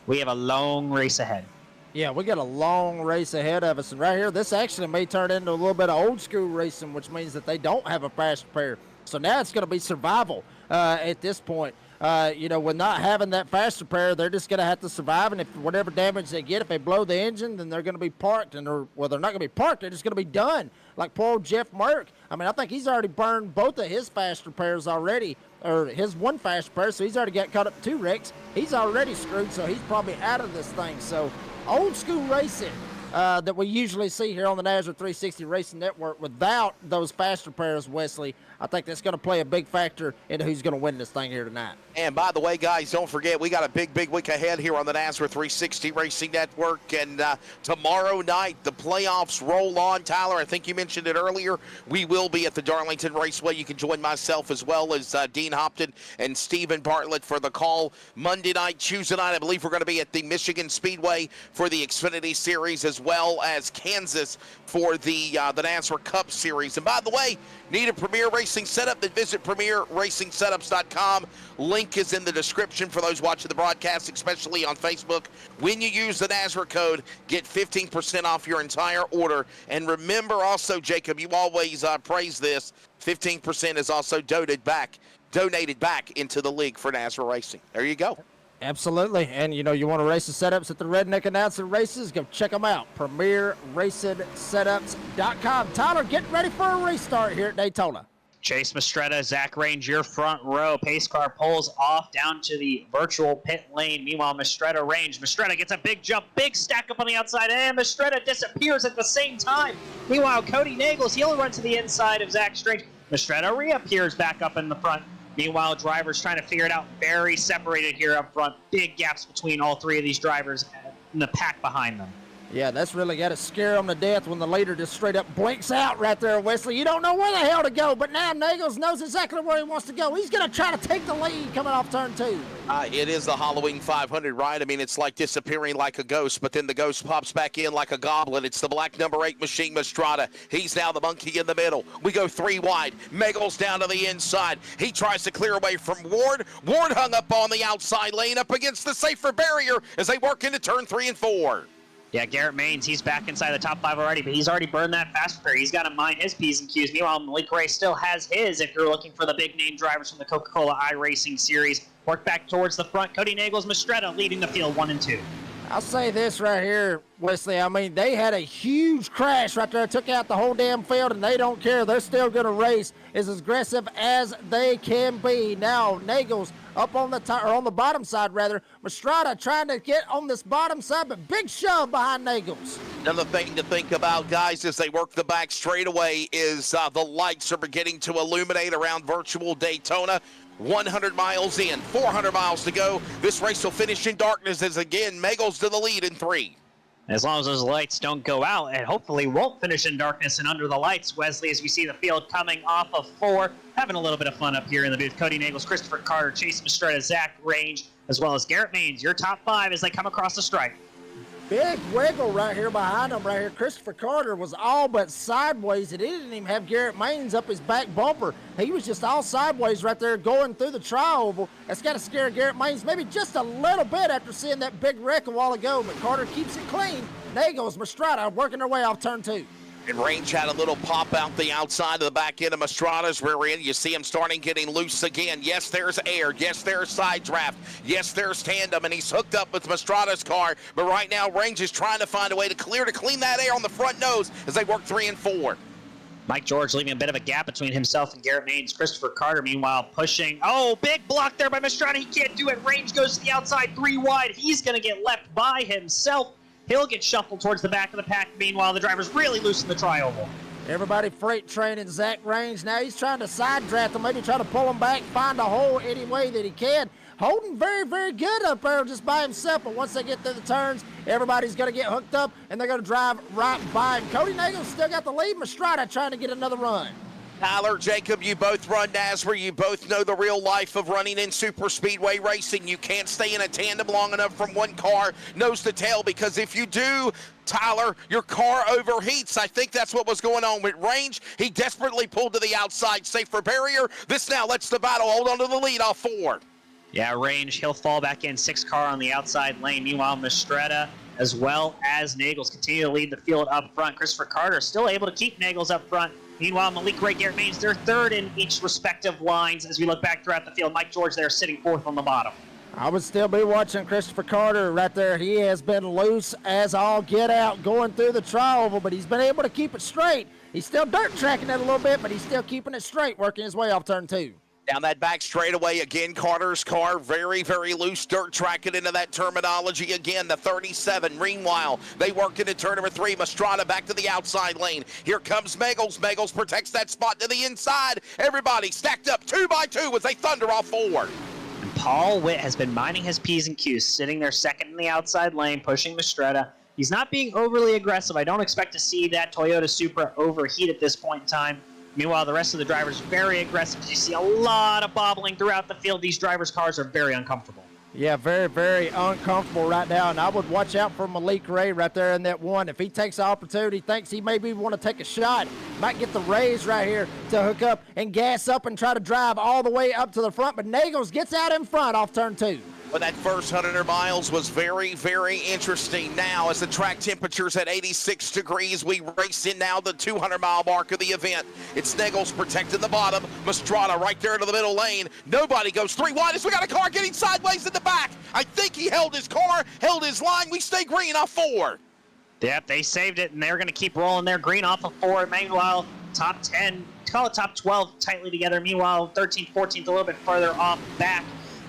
We have a long race ahead. Yeah, we got a long race ahead of us. And right here, this actually may turn into a little bit of old school racing, which means that they don't have a fast repair. So now it's going to be survival at this point. With not having that fast repair, they're just going to have to survive. And if whatever damage they get, if they blow the engine, then they're going to be parked. They're not going to be parked. They're just going to be done. Like poor old Jeff Merck. I mean, I think he's already burned both of his fast repairs already, or his one fast repair. So he's already got caught up 2 wrecks. He's already screwed, so he's probably out of this thing. So old school racing that we usually see here on the Nazareth 360 Racing Network without those fast repairs, Wesley, I think that's going to play a big factor into who's going to win this thing here tonight. And by the way, guys, don't forget, we got a big week ahead here on the Nazareth 360 Racing Network. And tomorrow night, the playoffs roll on. Tyler, I think you mentioned it earlier. We will be at the Darlington Raceway. You can join myself as well as Dean Hopton and Stephen Bartlett for the call. Monday night, Tuesday night, I believe we're going to be at the Michigan Speedway for the Xfinity Series as as well as Kansas for the NASCAR Cup Series. And by the way, need a Premier Racing setup? Then visit PremierRacingSetups.com. Link is in the description for those watching the broadcast, especially on Facebook. When you use the NASCAR code, get 15% off your entire order. And remember also, Jacob, you always praise this, 15% is also donated back into the league for NASCAR Racing. There you go. Absolutely. And, you want to race the setups at the Redneck Announcer races, go check them out. PremierRacingSetups.com. Tyler, getting ready for a restart here at Daytona. Chase Mastretta, Zach Range, your front row. Pace car pulls off down to the virtual pit lane. Meanwhile, Mastretta gets a big jump, big stack up on the outside, and Mastretta disappears at the same time. Meanwhile, Cody Nagels, he'll run to the inside of Zach Strange. Mastretta reappears back up in the front. Meanwhile, drivers trying to figure it out. Very separated here up front. Big gaps between all three of these drivers and the pack behind them. Yeah, that's really got to scare them to death when the leader just straight up blinks out right there, Wesley. You don't know where the hell to go, but now Nagels knows exactly where he wants to go. He's going to try to take the lead coming off turn 2. It is the Halloween 500, right? I mean, it's like disappearing like a ghost, but then the ghost pops back in like a goblin. It's the black number 8 machine, Mastretta. He's now the monkey in the middle. We go 3 wide. Megals down to the inside. He tries to clear away from Ward. Ward hung up on the outside lane up against the safer barrier as they work into turn 3 and 4. Yeah, Garrett Maines, he's back inside the top 5 already, but he's already burned that fast repair. He's got to mind his P's and Q's. Meanwhile, Malik Ray still has his if you're looking for the big-name drivers from the Coca-Cola iRacing Series. Work back towards the front. Cody Nagels, Mastretta leading the field 1 and 2. I'll say this right here, Wesley. I mean, they had a huge crash right there. Took out the whole damn field, and they don't care. They're still going to race as aggressive as they can be. Now, Nagels up on the on the bottom side, rather. Mastretta trying to get on this bottom side, but big shove behind Nagels. Another thing to think about, guys, as they work the back straightaway is the lights are beginning to illuminate around virtual Daytona. 100 miles in, 400 miles to go. This race will finish in darkness as, again, Megals to the lead in 3. As long as those lights don't go out, and hopefully won't finish in darkness and under the lights, Wesley, as we see the field coming off of 4. Having a little bit of fun up here in the booth. Cody Nagels, Christopher Carter, Chase Mastretta, Zach Range, as well as Garrett Maines, your top 5 as they come across the stripe. Big wiggle right here behind him right here. Christopher Carter was all but sideways, and he didn't even have Garrett Maines up his back bumper. He was just all sideways right there going through the tri-oval. That's got to scare Garrett Maines maybe just a little bit after seeing that big wreck a while ago, but Carter keeps it clean. Nagels, Mastretta working their way off turn 2. And Range had a little pop out the outside of the back end of Mastratta's rear end. You see him starting getting loose again. Yes, there's air. Yes, there's side draft. Yes, there's tandem, and he's hooked up with Mastratta's car. But right now, Range is trying to find a way to clean that air on the front nose as they work 3 and 4. Mike George leaving a bit of a gap between himself and Garrett Maines. Christopher Carter, meanwhile, pushing. Oh, big block there by Mastretta. He can't do it. Range goes to the outside, 3 wide. He's going to get left by himself. He'll get shuffled towards the back of the pack. Meanwhile, the driver's really loose in the tri-oval. Everybody freight training Zach Range. Now he's trying to side draft him, maybe try to pull him back, find a hole any way that he can. Holding very, very good up there just by himself, but once they get through the turns, everybody's going to get hooked up, and they're going to drive right by him. Cody Nagels still got the lead. Mastretta trying to get another run. Tyler, Jacob, you both run NASCAR. You both know the real life of running in super speedway racing. You can't stay in a tandem long enough from one car nose to tail, because if you do, Tyler, your car overheats. I think that's what was going on with Range. He desperately pulled to the outside, safer barrier. This now lets the battle hold on to the lead off 4. Yeah, Range, he'll fall back in. 6 car on the outside lane. Meanwhile, Mastretta as well as Nagels continue to lead the field up front. Christopher Carter still able to keep Nagels up front. Meanwhile, Malik Ray, Garrett Maines, they're 3rd in each respective lines as we look back throughout the field. Mike George there sitting 4th on the bottom. I would still be watching Christopher Carter right there. He has been loose as all get out going through the tri-oval, but he's been able to keep it straight. He's still dirt tracking it a little bit, but he's still keeping it straight, working his way off turn 2. Down that back straightaway again, Carter's car very, very loose, dirt tracking into that terminology again, the 37. Meanwhile, they work into turn number 3. Mastretta back to the outside lane. Here comes Megals. Megals protects that spot to the inside. Everybody stacked up 2 by 2 as they thunder off 4. And Paul Witt has been minding his P's and Q's, sitting there second in the outside lane, pushing Mastretta. He's not being overly aggressive. I don't expect to see that Toyota Supra overheat at this point in time. Meanwhile, the rest of the drivers very aggressive. You see a lot of bobbling throughout the field. These drivers' cars are very uncomfortable. Yeah, very, very uncomfortable right now, and I would watch out for Malik Ray right there in that one. If he takes the opportunity, thinks he maybe want to take a shot, might get the Rays right here to hook up and gas up and try to drive all the way up to the front, but Nagels gets out in front off turn 2. Well, that first 100 miles was very, very interesting. Now, as the track temperature's at 86 degrees, we race in now the 200-mile mark of the event. It's Nagels protecting the bottom. Mastrada right there into the middle lane. Nobody goes 3 wide as we got a car getting sideways in the back. I think he held his car, held his line. We stay green off 4. Yep, they saved it, and they're going to keep rolling there. Green off of 4. Meanwhile, top 10, call it top 12 tightly together. Meanwhile, 13th, 14th, a little bit further off back.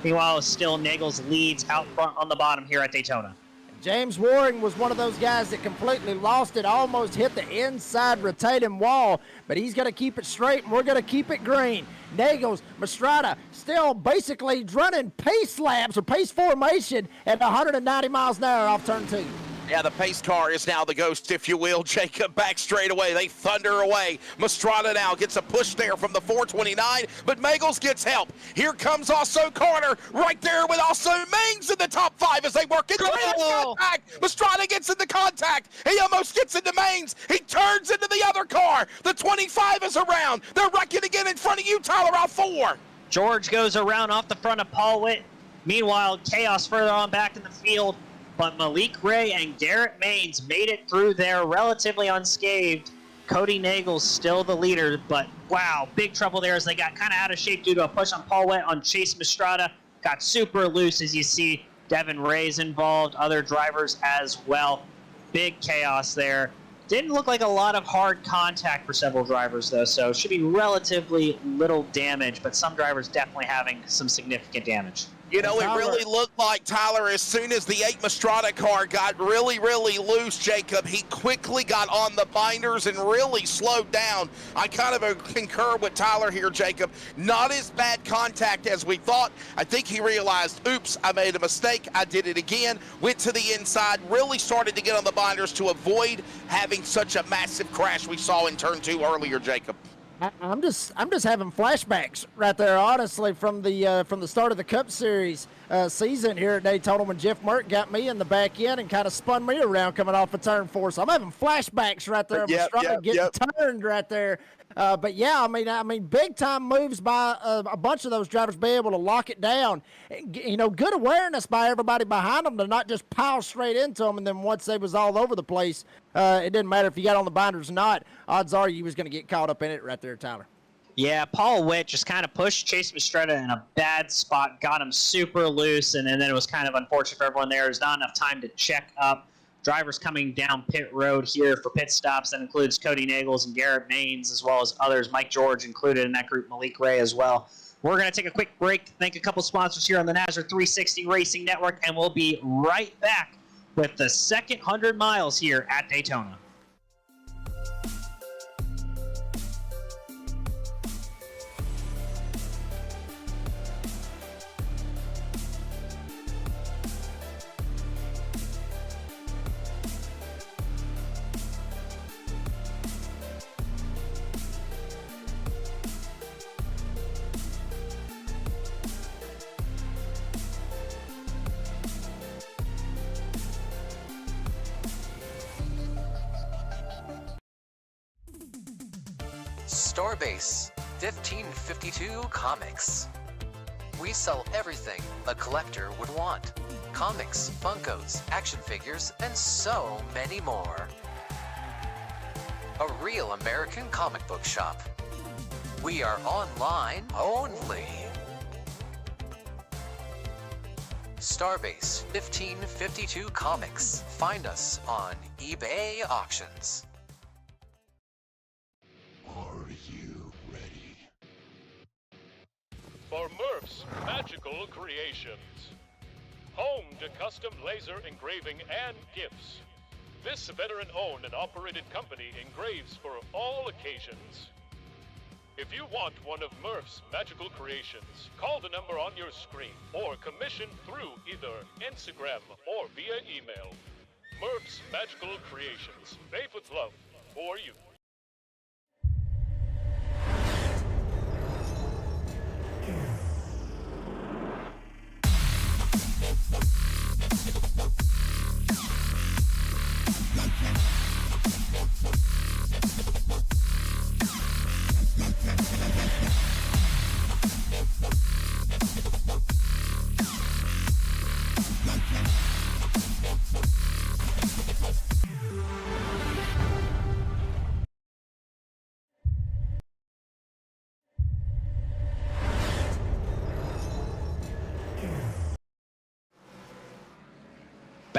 Meanwhile, still Nagels leads out front on the bottom here at Daytona. James Waring was one of those guys that completely lost it, almost hit the inside rotating wall, but he's going to keep it straight, and we're going to keep it green. Nagels, Mastrada, still basically running pace laps or pace formation at 190 miles an hour off turn 2. Yeah, the pace car is now the ghost, if you will. Jacob back straight away. They thunder away. Mastrada now gets a push there from the 429, but Nagels gets help. Here comes also Carter right there with also Mings in the top 5 as they work into contact. Mastrada gets into contact. He almost gets into Mings. He turns into the other car. The 25 is around. They're wrecking again in front of you, Tyler, out 4. George goes around off the front of Paul Witt. Meanwhile, chaos further on back in the field. But Malik Ray and Garrett Maines made it through there relatively unscathed. Cody Nagels still the leader, but wow, big trouble there as they got kind of out of shape due to a push on Paul Witt on Chase Mastrada. Got super loose as you see Devin Ray's involved, other drivers as well. Big chaos there. Didn't look like a lot of hard contact for several drivers though, so should be relatively little damage, but some drivers definitely having some significant damage. You know, it really looked like, Tyler, as soon as the 8 Mastrada car got really, really loose, Jacob, he quickly got on the binders and really slowed down. I kind of concur with Tyler here, Jacob. Not as bad contact as we thought. I think he realized, oops, I made a mistake. I did it again. Went to the inside, really started to get on the binders to avoid having such a massive crash we saw in turn 2 earlier, Jacob. I'm just having flashbacks right there, honestly, from the start of the Cup Series season here at Daytona when Jeff Mert got me in the back end and kind of spun me around coming off of turn 4. So I'm having flashbacks right there. Getting turned right there. But yeah, I mean, big time moves by a bunch of those drivers be able to lock it down. You know, good awareness by everybody behind them to not just pile straight into them. And then once they was all over the place, it didn't matter if you got on the binders or not. Odds are you was going to get caught up in it right there, Tyler. Yeah, Paul Witt just kind of pushed Chase Mastrada in a bad spot, got him super loose, and then it was kind of unfortunate for everyone there. There's not enough time to check up. Drivers coming down pit road here for pit stops. That includes Cody Nagels and Garrett Maines, as well as others. Mike George included in that group, Malik Ray as well. We're going to take a quick break, thank a couple sponsors here on the NASCAR 360 Racing Network, and we'll be right back with the second 100 miles here at Daytona. Starbase 1552 Comics. We sell everything a collector would want. Comics, Funkos, action figures, and so many more. A real American comic book shop. We are online only. Starbase 1552 Comics. Find us on eBay Auctions. Are you ready? For Murph's Magical Creations. Home to custom laser engraving and gifts. This veteran-owned and operated company engraves for all occasions. If you want one of Murph's Magical Creations, call the number on your screen or commission through either Instagram or via email. Murph's Magical Creations, made with love for you.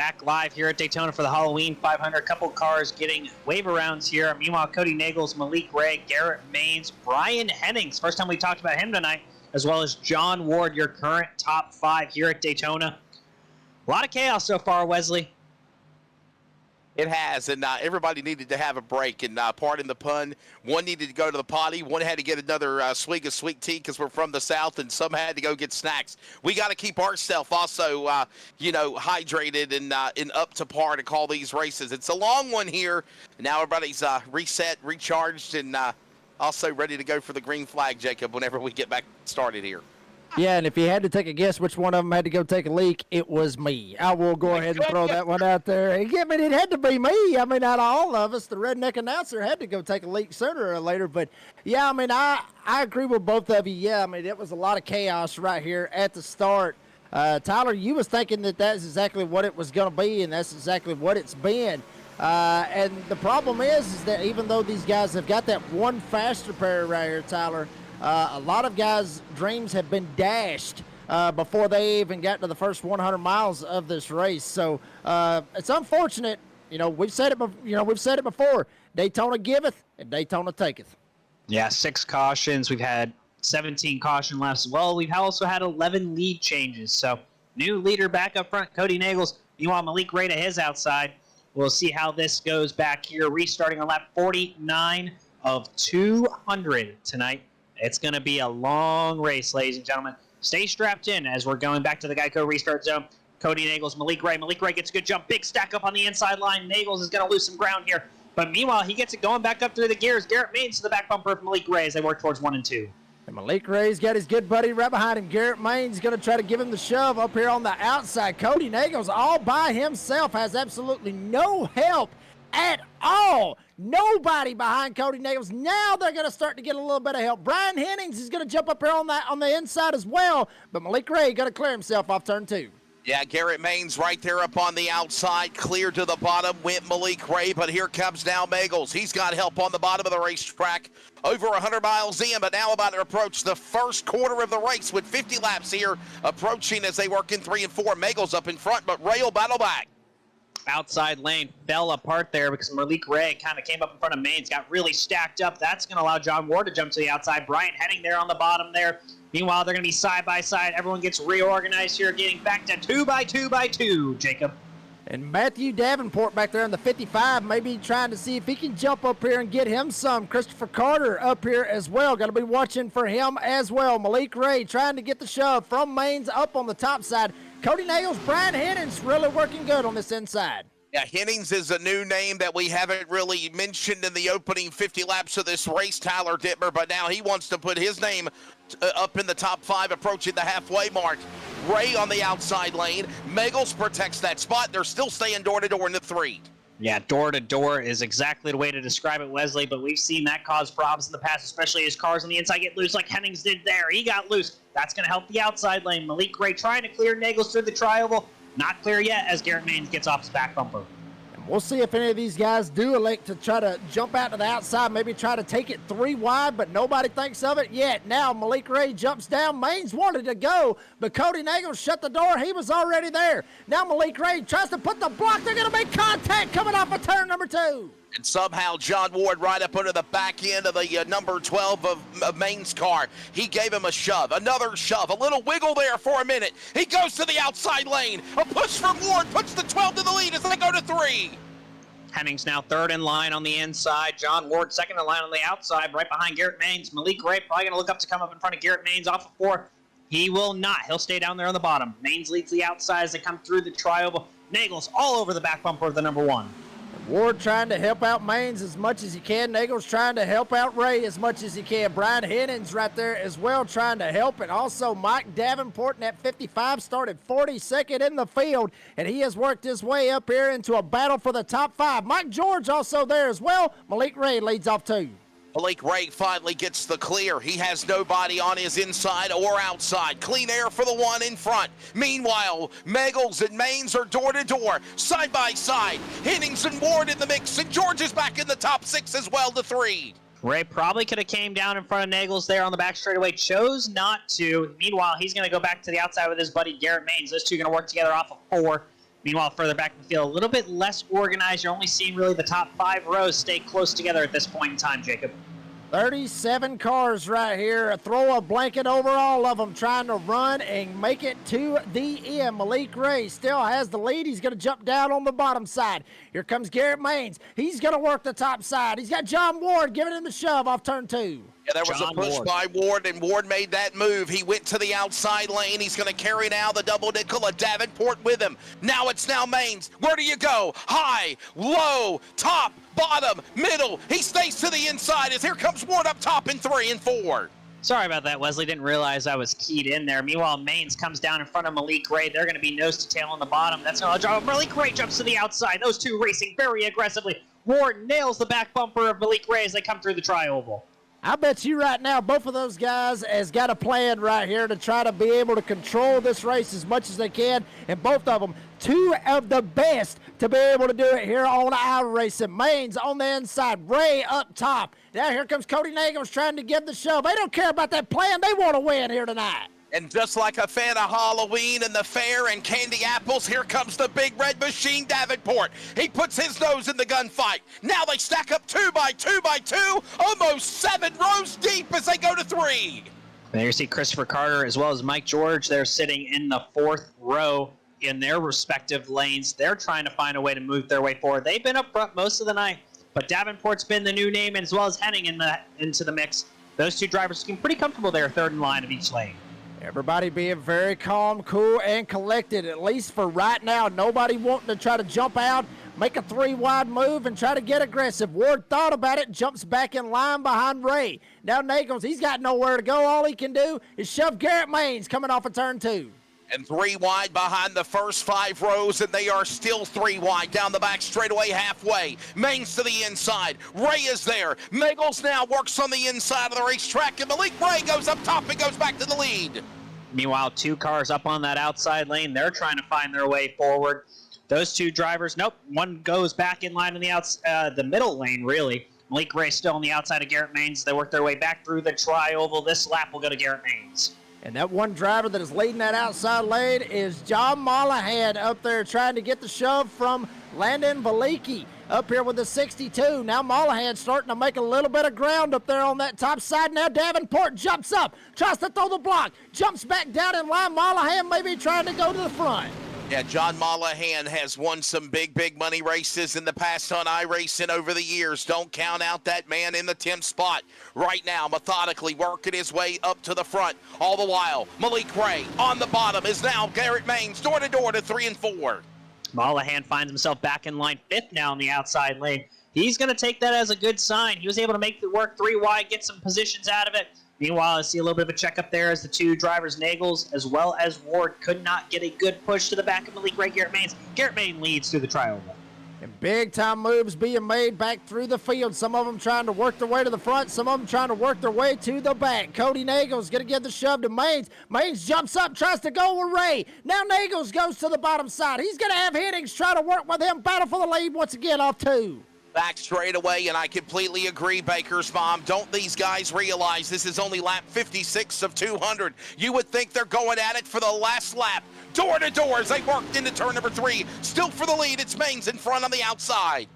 back live here at Daytona for the Halloween 500. Couple cars getting wave arounds here. Meanwhile, Cody Nagels, Malik Ray, Garrett Maines, Brian Hennings. First time we talked about him tonight, as well as John Ward, your current top 5 here at Daytona. A lot of chaos so far, Wesley. It has, and everybody needed to have a break, and pardon the pun, one needed to go to the potty, one had to get another swig of sweet tea because we're from the South, and some had to go get snacks. We got to keep ourselves also, hydrated and up to par to call these races. It's a long one here. Now everybody's reset, recharged, and also ready to go for the green flag, Jacob, whenever we get back started here. Yeah, and if you had to take a guess which one of them had to go take a leak, it was me. I will go ahead and throw that one out there. I mean, it had to be me. I mean, out of all of us, the redneck announcer had to go take a leak sooner or later. But, yeah, I mean, I agree with both of you. Yeah, I mean, it was a lot of chaos right here at the start. Tyler, you was thinking that that's exactly what it was going to be, and that's exactly what it's been. And the problem is that even though these guys have got that one faster pair right here, Tyler, a lot of guys' dreams have been dashed before they even got to the first 100 miles of this race. So it's unfortunate. We've said it before. Daytona giveth and Daytona taketh. Yeah, 6 cautions. We've had 17 caution laps. Well, we've also had 11 lead changes. So new leader back up front, Cody Nagels. Meanwhile, Malik Ray to his outside. We'll see how this goes back here, restarting on lap 49 of 200 tonight. It's going to be a long race, ladies and gentlemen. Stay strapped in as we're going back to the Geico restart zone. Cody Nagels, Malik Ray. Malik Ray gets a good jump. Big stack up on the inside line. Nagels is going to lose some ground here. But meanwhile, he gets it going back up through the gears. Garrett Maines to the back bumper of Malik Ray as they work towards 1 and 2. And Malik Ray's got his good buddy right behind him. Garrett Maines going to try to give him the shove up here on the outside. Cody Nagels all by himself, has absolutely no help at all. Nobody behind Cody Nagels. Now they're going to start to get a little bit of help. Brian Hennings is going to jump up here on the inside as well, but Malik Ray got to clear himself off turn 2. Yeah, Garrett Maines right there up on the outside, clear to the bottom, went Malik Ray, but here comes now Nagels. He's got help on the bottom of the racetrack, over 100 miles in, but now about to approach the first quarter of the race with 50 laps here, approaching as they work in 3 and 4. Nagels up in front, but Ray will battle back. Outside lane fell apart there because Malik Ray kind of came up in front of Maines, got really stacked up. That's going to allow John Ward to jump to the outside. Bryant heading there on the bottom there. Meanwhile, they're going to be side by side. Everyone gets reorganized here, getting back to 2 by 2 by 2, Jacob. And Matthew Davenport back there in the 55, maybe trying to see if he can jump up here and get him some. Christopher Carter up here as well. Got to be watching for him as well. Malik Ray trying to get the shove from Maines up on the top side. Cody Nagels, Brian Hennings really working good on this inside. Yeah, Hennings is a new name that we haven't really mentioned in the opening 50 laps of this race, Tyler Dittmer, but now he wants to put his name up in the top 5, approaching the halfway mark. Ray on the outside lane. Nagels protects that spot. They're still staying door-to-door in the 3. Yeah, door-to-door is exactly the way to describe it, Wesley, but we've seen that cause problems in the past, especially as cars on the inside get loose like Hennings did there. He got loose. That's going to help the outside lane. Malik Ray trying to clear Nagels through the tri-oval. Not clear yet as Garrett Maines gets off his back bumper. We'll see if any of these guys do elect to try to jump out to the outside, maybe try to take it 3 wide, but nobody thinks of it yet. Now Malik Ray jumps down. Maines wanted to go, but Cody Nagels shut the door. He was already there. Now Malik Ray tries to put the block. They're going to make contact coming off of turn number 2. And somehow John Ward right up under the back end of the number 12 of Maine's car. He gave him a shove, another shove, a little wiggle there for a minute. He goes to the outside lane. A push from Ward puts the 12 to the lead as they go to 3. Hennings now third in line on the inside. John Ward second in line on the outside, right behind Garrett Maines. Malik Ray probably going to look up to come up in front of Garrett Maines off of 4. He will not. He'll stay down there on the bottom. Maines leads the outside as they come through the tri-oval. Nagels all over the back bumper of the number 1. Ward trying to help out Maines as much as he can. Nagels trying to help out Ray as much as he can. Brian Hennings right there as well trying to help. And also Mike Davenport in that 55 started 42nd in the field. And he has worked his way up here into a battle for the top 5. Mike George also there as well. Malik Ray leads off 2. Malik Ray finally gets the clear. He has nobody on his inside or outside. Clean air for the 1 in front. Meanwhile, Nagels and Maines are door-to-door, side by side. Hennings and Ward in the mix, and George is back in the top 6 as well to 3. Ray probably could have came down in front of Nagels there on the back straightaway. Chose not to. Meanwhile, he's going to go back to the outside with his buddy Garrett Maines. Those two are going to work together off of 4. Meanwhile, further back in the field, a little bit less organized. You're only seeing really the top 5 rows stay close together at this point in time, Jacob. 37 cars right here. Throw a blanket over all of them, trying to run and make it to the end. Malik Ray still has the lead. He's going to jump down on the bottom side. Here comes Garrett Maines. He's going to work the top side. He's got John Ward giving him the shove off turn 2. Yeah, there was John a push Ward. by Ward, and Ward made that move. He went to the outside lane. He's going to carry now the double nickel of Davenport with him. Now it's Maines. Where do you go? High, low, top, bottom, middle. He stays to the inside as here comes Ward up top in 3 and 4. Sorry about that, Wesley. Didn't realize I was keyed in there. Meanwhile, Maines comes down in front of Malik Ray. They're going to be nose to tail on the bottom. That's going to drop. Malik Ray jumps to the outside. Those two racing very aggressively. Ward nails the back bumper of Malik Ray as they come through the tri-oval. I bet you right now both of those guys has got a plan right here to try to be able to control this race as much as they can, and both of them, 2 of the best to be able to do it here on iRacing. Maines on the inside, Ray up top. Now here comes Cody Nagels trying to give the shove. They don't care about that plan. They want to win here tonight. And just like a fan of Halloween and the fair and candy apples, here comes the big red machine, Davenport. He puts his nose in the gunfight. Now they stack up 2 by 2 by 2, almost 7 rows deep as they go to 3. There you see Christopher Carter as well as Mike George. They're sitting in the 4th row in their respective lanes. They're trying to find a way to move their way forward. They've been up front most of the night, but Davenport's been the new name as well as Henning into the mix. Those 2 drivers seem pretty comfortable there, 3rd in line of each lane. Everybody being very calm, cool, and collected, at least for right now. Nobody wanting to try to jump out, make a 3-wide move, and try to get aggressive. Ward thought about it, jumps back in line behind Ray. Now Nagels, he's got nowhere to go. All he can do is shove Garrett Maines coming off of turn 2. And 3 wide behind the first 5 rows, and they are still 3 wide down the back straightaway halfway. Maines to the inside. Ray is there. Nagels now works on the inside of the racetrack, and Malik Ray goes up top and goes back to the lead. Meanwhile, 2 cars up on that outside lane. They're trying to find their way forward. Those 2 drivers, nope, one goes back in line in the middle lane, really. Malik Ray still on the outside of Garrett Maines. They work their way back through the tri-oval. This lap will go to Garrett Maines. And that one driver that is leading that outside lane is John Mollahan up there trying to get the shove from Landon Valiki up here with the 62. Now Mollahan starting to make a little bit of ground up there on that top side. Now Davenport jumps up, tries to throw the block, jumps back down in line. Mollahan maybe trying to go to the front. Yeah, John Mollahan has won some big money races in the past on iRacing over the years. Don't count out that man in the 10th spot. Right now, methodically working his way up to the front. All the while, Malik Ray on the bottom is now Garrett Maines, door to door to 3 and 4. Mollahan finds himself back in line 5th now in the outside lane. He's going to take that as a good sign. He was able to make the work 3 wide, get some positions out of it. Meanwhile, I see a little bit of a checkup there as the 2 drivers, Nagels as well as Ward, could not get a good push to the back of Malik Ray. Garrett Maines. Garrett Maines leads through the tri-oval. And big-time moves being made back through the field. Some of them trying to work their way to the front. Some of them trying to work their way to the back. Cody Nagels going to give the shove to Maines. Maines jumps up, tries to go with Ray. Now Nagels goes to the bottom side. He's going to have Hiddings try to work with him. Battle for the lead once again off 2. Back straight away, and I completely agree, Baker's mom. Don't these guys realize this is only lap 56 of 200? You would think they're going at it for the last lap. Door to door as they worked into turn number 3. Still for the lead, it's Maines in front on the outside.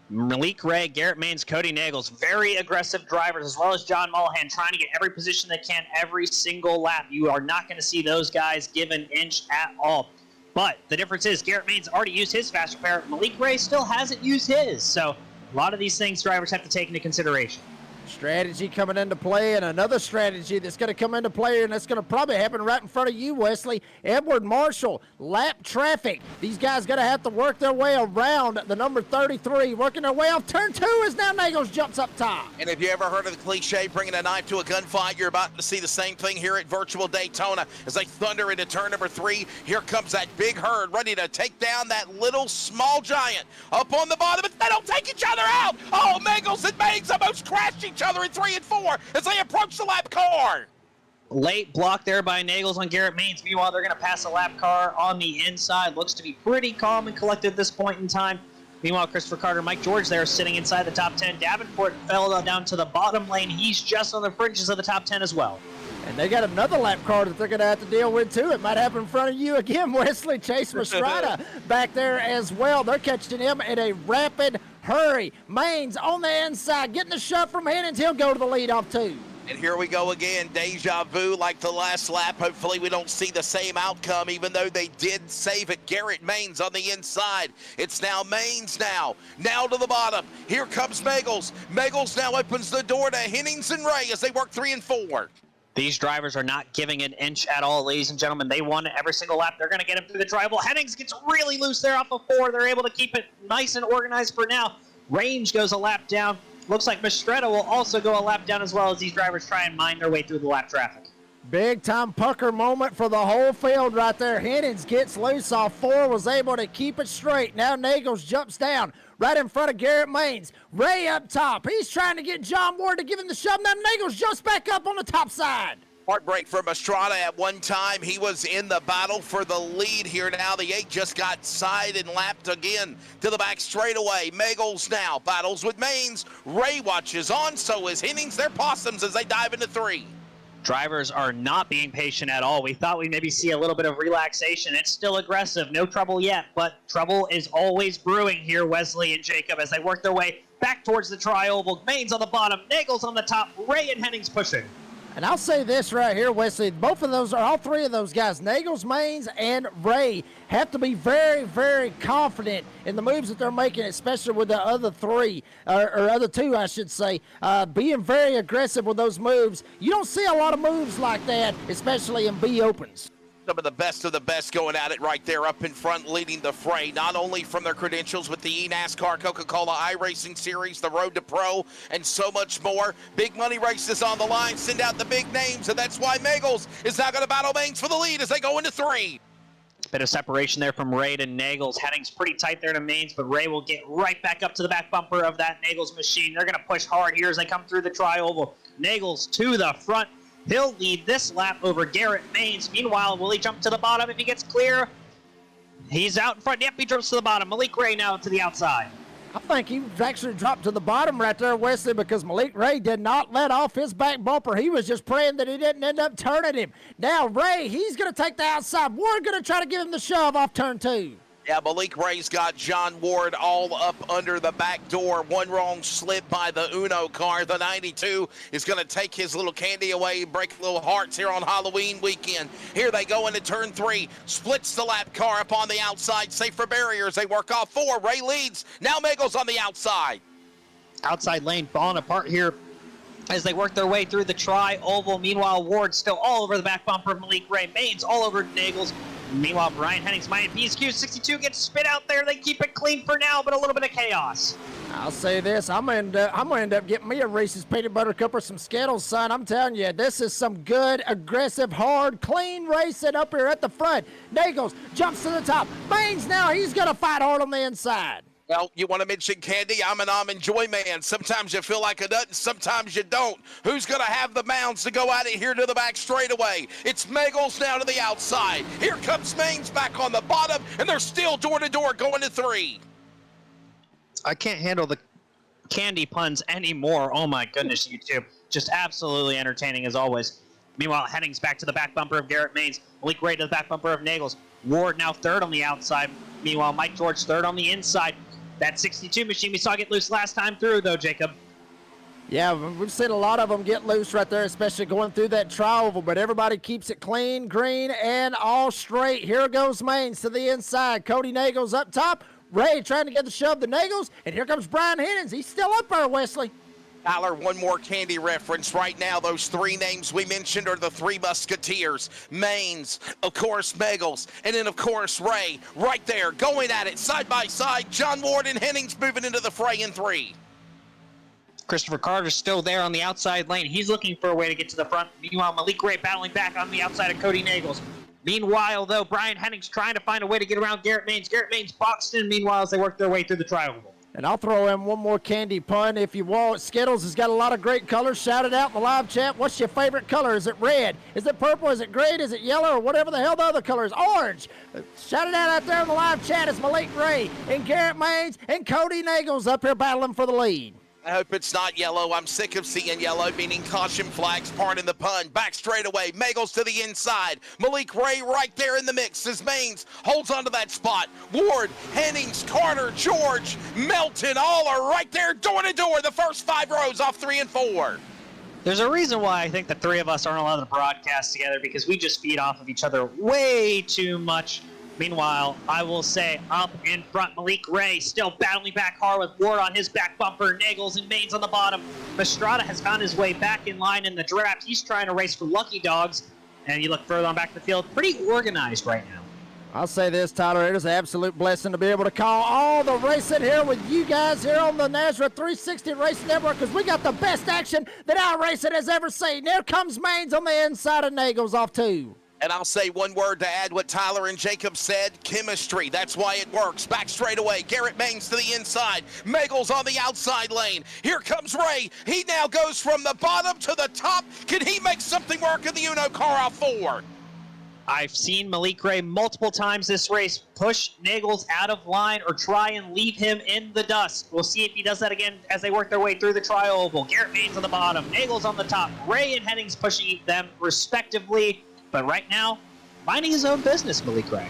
Malik Ray, Garrett Maines, Cody Nagels, very aggressive drivers, as well as John Mollahan, trying to get every position they can every single lap. You are not going to see those guys give an inch at all. But the difference is Garrett Maines already used his fast repair. Malik Ray still hasn't used his. So a lot of these things drivers have to take into consideration. Strategy coming into play, and another strategy that's going to come into play, and that's going to probably happen right in front of you, Wesley. Edward Marshall, lap traffic. These guys going to have to work their way around the number 33, working their way off turn 2 as now Nagels jumps up top. And if you ever heard of the cliche, bringing a knife to a gunfight, you're about to see the same thing here at Virtual Daytona as they thunder into turn number 3. Here comes that big herd ready to take down that little small giant up on the bottom, but they don't take each other out. Oh, Nagels and Maines almost crashed each other in 3 and 4 as they approach the lap car. Late block there by Nagels on Garrett Maines. Meanwhile, they're going to pass a lap car on the inside. Looks to be pretty calm and collected at this point in time. Meanwhile, Christopher Carter, Mike George there sitting inside the top 10. Davenport fell down to the bottom lane. He's just on the fringes of the top 10 as well. And they got another lap car that they're going to have to deal with, too. It might happen in front of you again, Wesley. Chase Mastrada back there as well. They're catching him in a rapid hurry. Maines on the inside, getting the shove from Hennings. He'll go to the leadoff, too. And here we go again, deja vu like the last lap. Hopefully we don't see the same outcome, even though they did save it. Garrett Maines on the inside. It's now Maines now to the bottom. Here comes Megals. Megals now opens the door to Hennings and Ray as they work 3 and 4. These drivers are not giving an inch at all, ladies and gentlemen. They won every single lap. They're going to get him through the tri-oval. Hennings gets really loose there off of 4. They're able to keep it nice and organized for now. Range goes a lap down. Looks like Mastretta will also go a lap down as well as these drivers try and mine their way through the lap traffic. Big time pucker moment for the whole field right there. Hennings gets loose off 4, was able to keep it straight. Now Nagels jumps down right in front of Garrett Maines. Ray up top. He's trying to get John Ward to give him the shove. Now Nagels jumps back up on the top side. Heartbreak for Mastrada at one time. He was in the battle for the lead here now. The 8 just got side and lapped again to the back straightaway. Megals now battles with Maines. Ray watches on, so is Hennings. They're possums as they dive into 3. Drivers are not being patient at all. We thought we'd maybe see a little bit of relaxation. It's still aggressive. No trouble yet, but trouble is always brewing here, Wesley and Jacob, as they work their way back towards the tri-oval. Maines on the bottom, Nagels on the top, Ray and Hennings pushing. And I'll say this right here, Wesley, all 3 of those guys, Nagels, Maines, and Ray, have to be very, very confident in the moves that they're making, especially with the other 3, or other 2, I should say, being very aggressive with those moves. You don't see a lot of moves like that, especially in B opens. Some of the best going at it right there up in front, leading the fray, not only from their credentials with the eNASCAR Coca-Cola iRacing Series, the Road to Pro, and so much more. Big money races on the line, send out the big names, and that's why Megals is now going to battle Maines for the lead as they go into 3. Bit of separation there from Ray to Nagels. Hennings pretty tight there to Maines, but Ray will get right back up to the back bumper of that Nagels machine. They're going to push hard here as they come through the tri-oval. Nagels to the front. He'll lead this lap over Garrett Maines. Meanwhile, will he jump to the bottom if he gets clear? He's out in front. Yep, he jumps to the bottom. Malik Ray now to the outside. I think he actually dropped to the bottom right there, Wesley, because Malik Ray did not let off his back bumper. He was just praying that he didn't end up turning him. Now, Ray, he's going to take the outside. Ward going to try to give him the shove off turn 2. Yeah, Malik Ray's got John Ward all up under the back door. One wrong slip by the Uno car. The 92 is going to take his little candy away, break little hearts here on Halloween weekend. Here they go into turn 3. Splits the lap car up on the outside, safe for barriers. They work off 4. Ray leads. Now Megals on the outside. Outside lane falling apart here as they work their way through the tri-oval. Meanwhile, Ward still all over the back bumper of Malik Ray. Maines all over Nagels. Meanwhile, Brian Hennings, my PSQ 62 gets spit out there. They keep it clean for now, but a little bit of chaos. I'll say this, I'm gonna end up getting me a Reese's Peanut Butter Cup or some Skittles, son. I'm telling you, this is some good, aggressive, hard, clean racing up here at the front. Nagels jumps to the top. Maines now, he's gonna fight hard on the inside. Well, you want to mention candy? I'm an almond joy man. Sometimes you feel like a nut, and sometimes you don't. Who's going to have the mounds to go at it here to the back straightaway? It's Megals now to the outside. Here comes Maines back on the bottom, and they're still door-to-door going to 3. I can't handle the candy puns anymore. Oh, my goodness, YouTube. Just absolutely entertaining as always. Meanwhile, Hennings back to the back bumper of Garrett Maines. Malik Ray to the back bumper of Nagels. Ward now third on the outside. Meanwhile, Mike George third on the inside. That 62 machine we saw get loose last time through, though, Jacob. Yeah, we've seen a lot of them get loose right there, especially going through that tri-oval, but everybody keeps it clean, green, and all straight. Here goes Maines to the inside. Cody Nagels up top. Ray trying to get the shove to Nagels, and here comes Brian Hennings. He's still up there, Wesley. Tyler, one more candy reference right now. Those 3 names we mentioned are the 3 Musketeers. Maines, of course, Megals, and then, of course, Ray. Right there, going at it, side by side. John Ward and Hennings moving into the fray in 3. Christopher Carter's still there on the outside lane. He's looking for a way to get to the front. Meanwhile, Malik Ray battling back on the outside of Cody Nagels. Meanwhile, though, Brian Hennings trying to find a way to get around Garrett Maines. Garrett Maines boxed in, meanwhile, as they work their way through the tri-oval. And I'll throw in one more candy pun if you want. Skittles has got a lot of great colors. Shout it out in the live chat. What's your favorite color? Is it red? Is it purple? Is it green? Is it yellow? Or whatever the hell the other color is. Orange. Shout it out there in the live chat. It's Malik Ray and Garrett Maines and Cody Nagels up here battling for the lead. I hope it's not yellow. I'm sick of seeing yellow, meaning caution flags, pardon the pun. Back straightaway, Magels to the inside. Malik Ray right there in the mix as Maines holds onto that spot. Ward, Hennings, Carter, George, Melton, all are right there door to door. The first 5 rows off 3 and 4. There's a reason why I think the three of us aren't allowed to broadcast together, because we just feed off of each other way too much. Meanwhile, I will say up in front, Malik Ray still battling back hard with Ward on his back bumper, Nagels and Maines on the bottom. Mastrada has found his way back in line in the draft. He's trying to race for Lucky Dogs, and you look further on back the field, pretty organized right now. I'll say this, Tyler, it is an absolute blessing to be able to call all the racing here with you guys here on the Nazareth 360 Racing Network, because we got the best action that our racing has ever seen. There comes Maines on the inside of Nagels off 2. And I'll say one word to add what Tyler and Jacob said, chemistry. That's why it works. Back straightaway, Garrett Maines to the inside. Magels on the outside lane. Here comes Ray. He now goes from the bottom to the top. Can he make something work in the Uno car off 4? I've seen Malik Ray multiple times this race push Nagels out of line or try and leave him in the dust. We'll see if he does that again as they work their way through the tri-oval. Garrett Maines on the bottom, Nagels on the top, Ray and Hennings pushing them respectively. But right now, minding his own business, Malik Ray.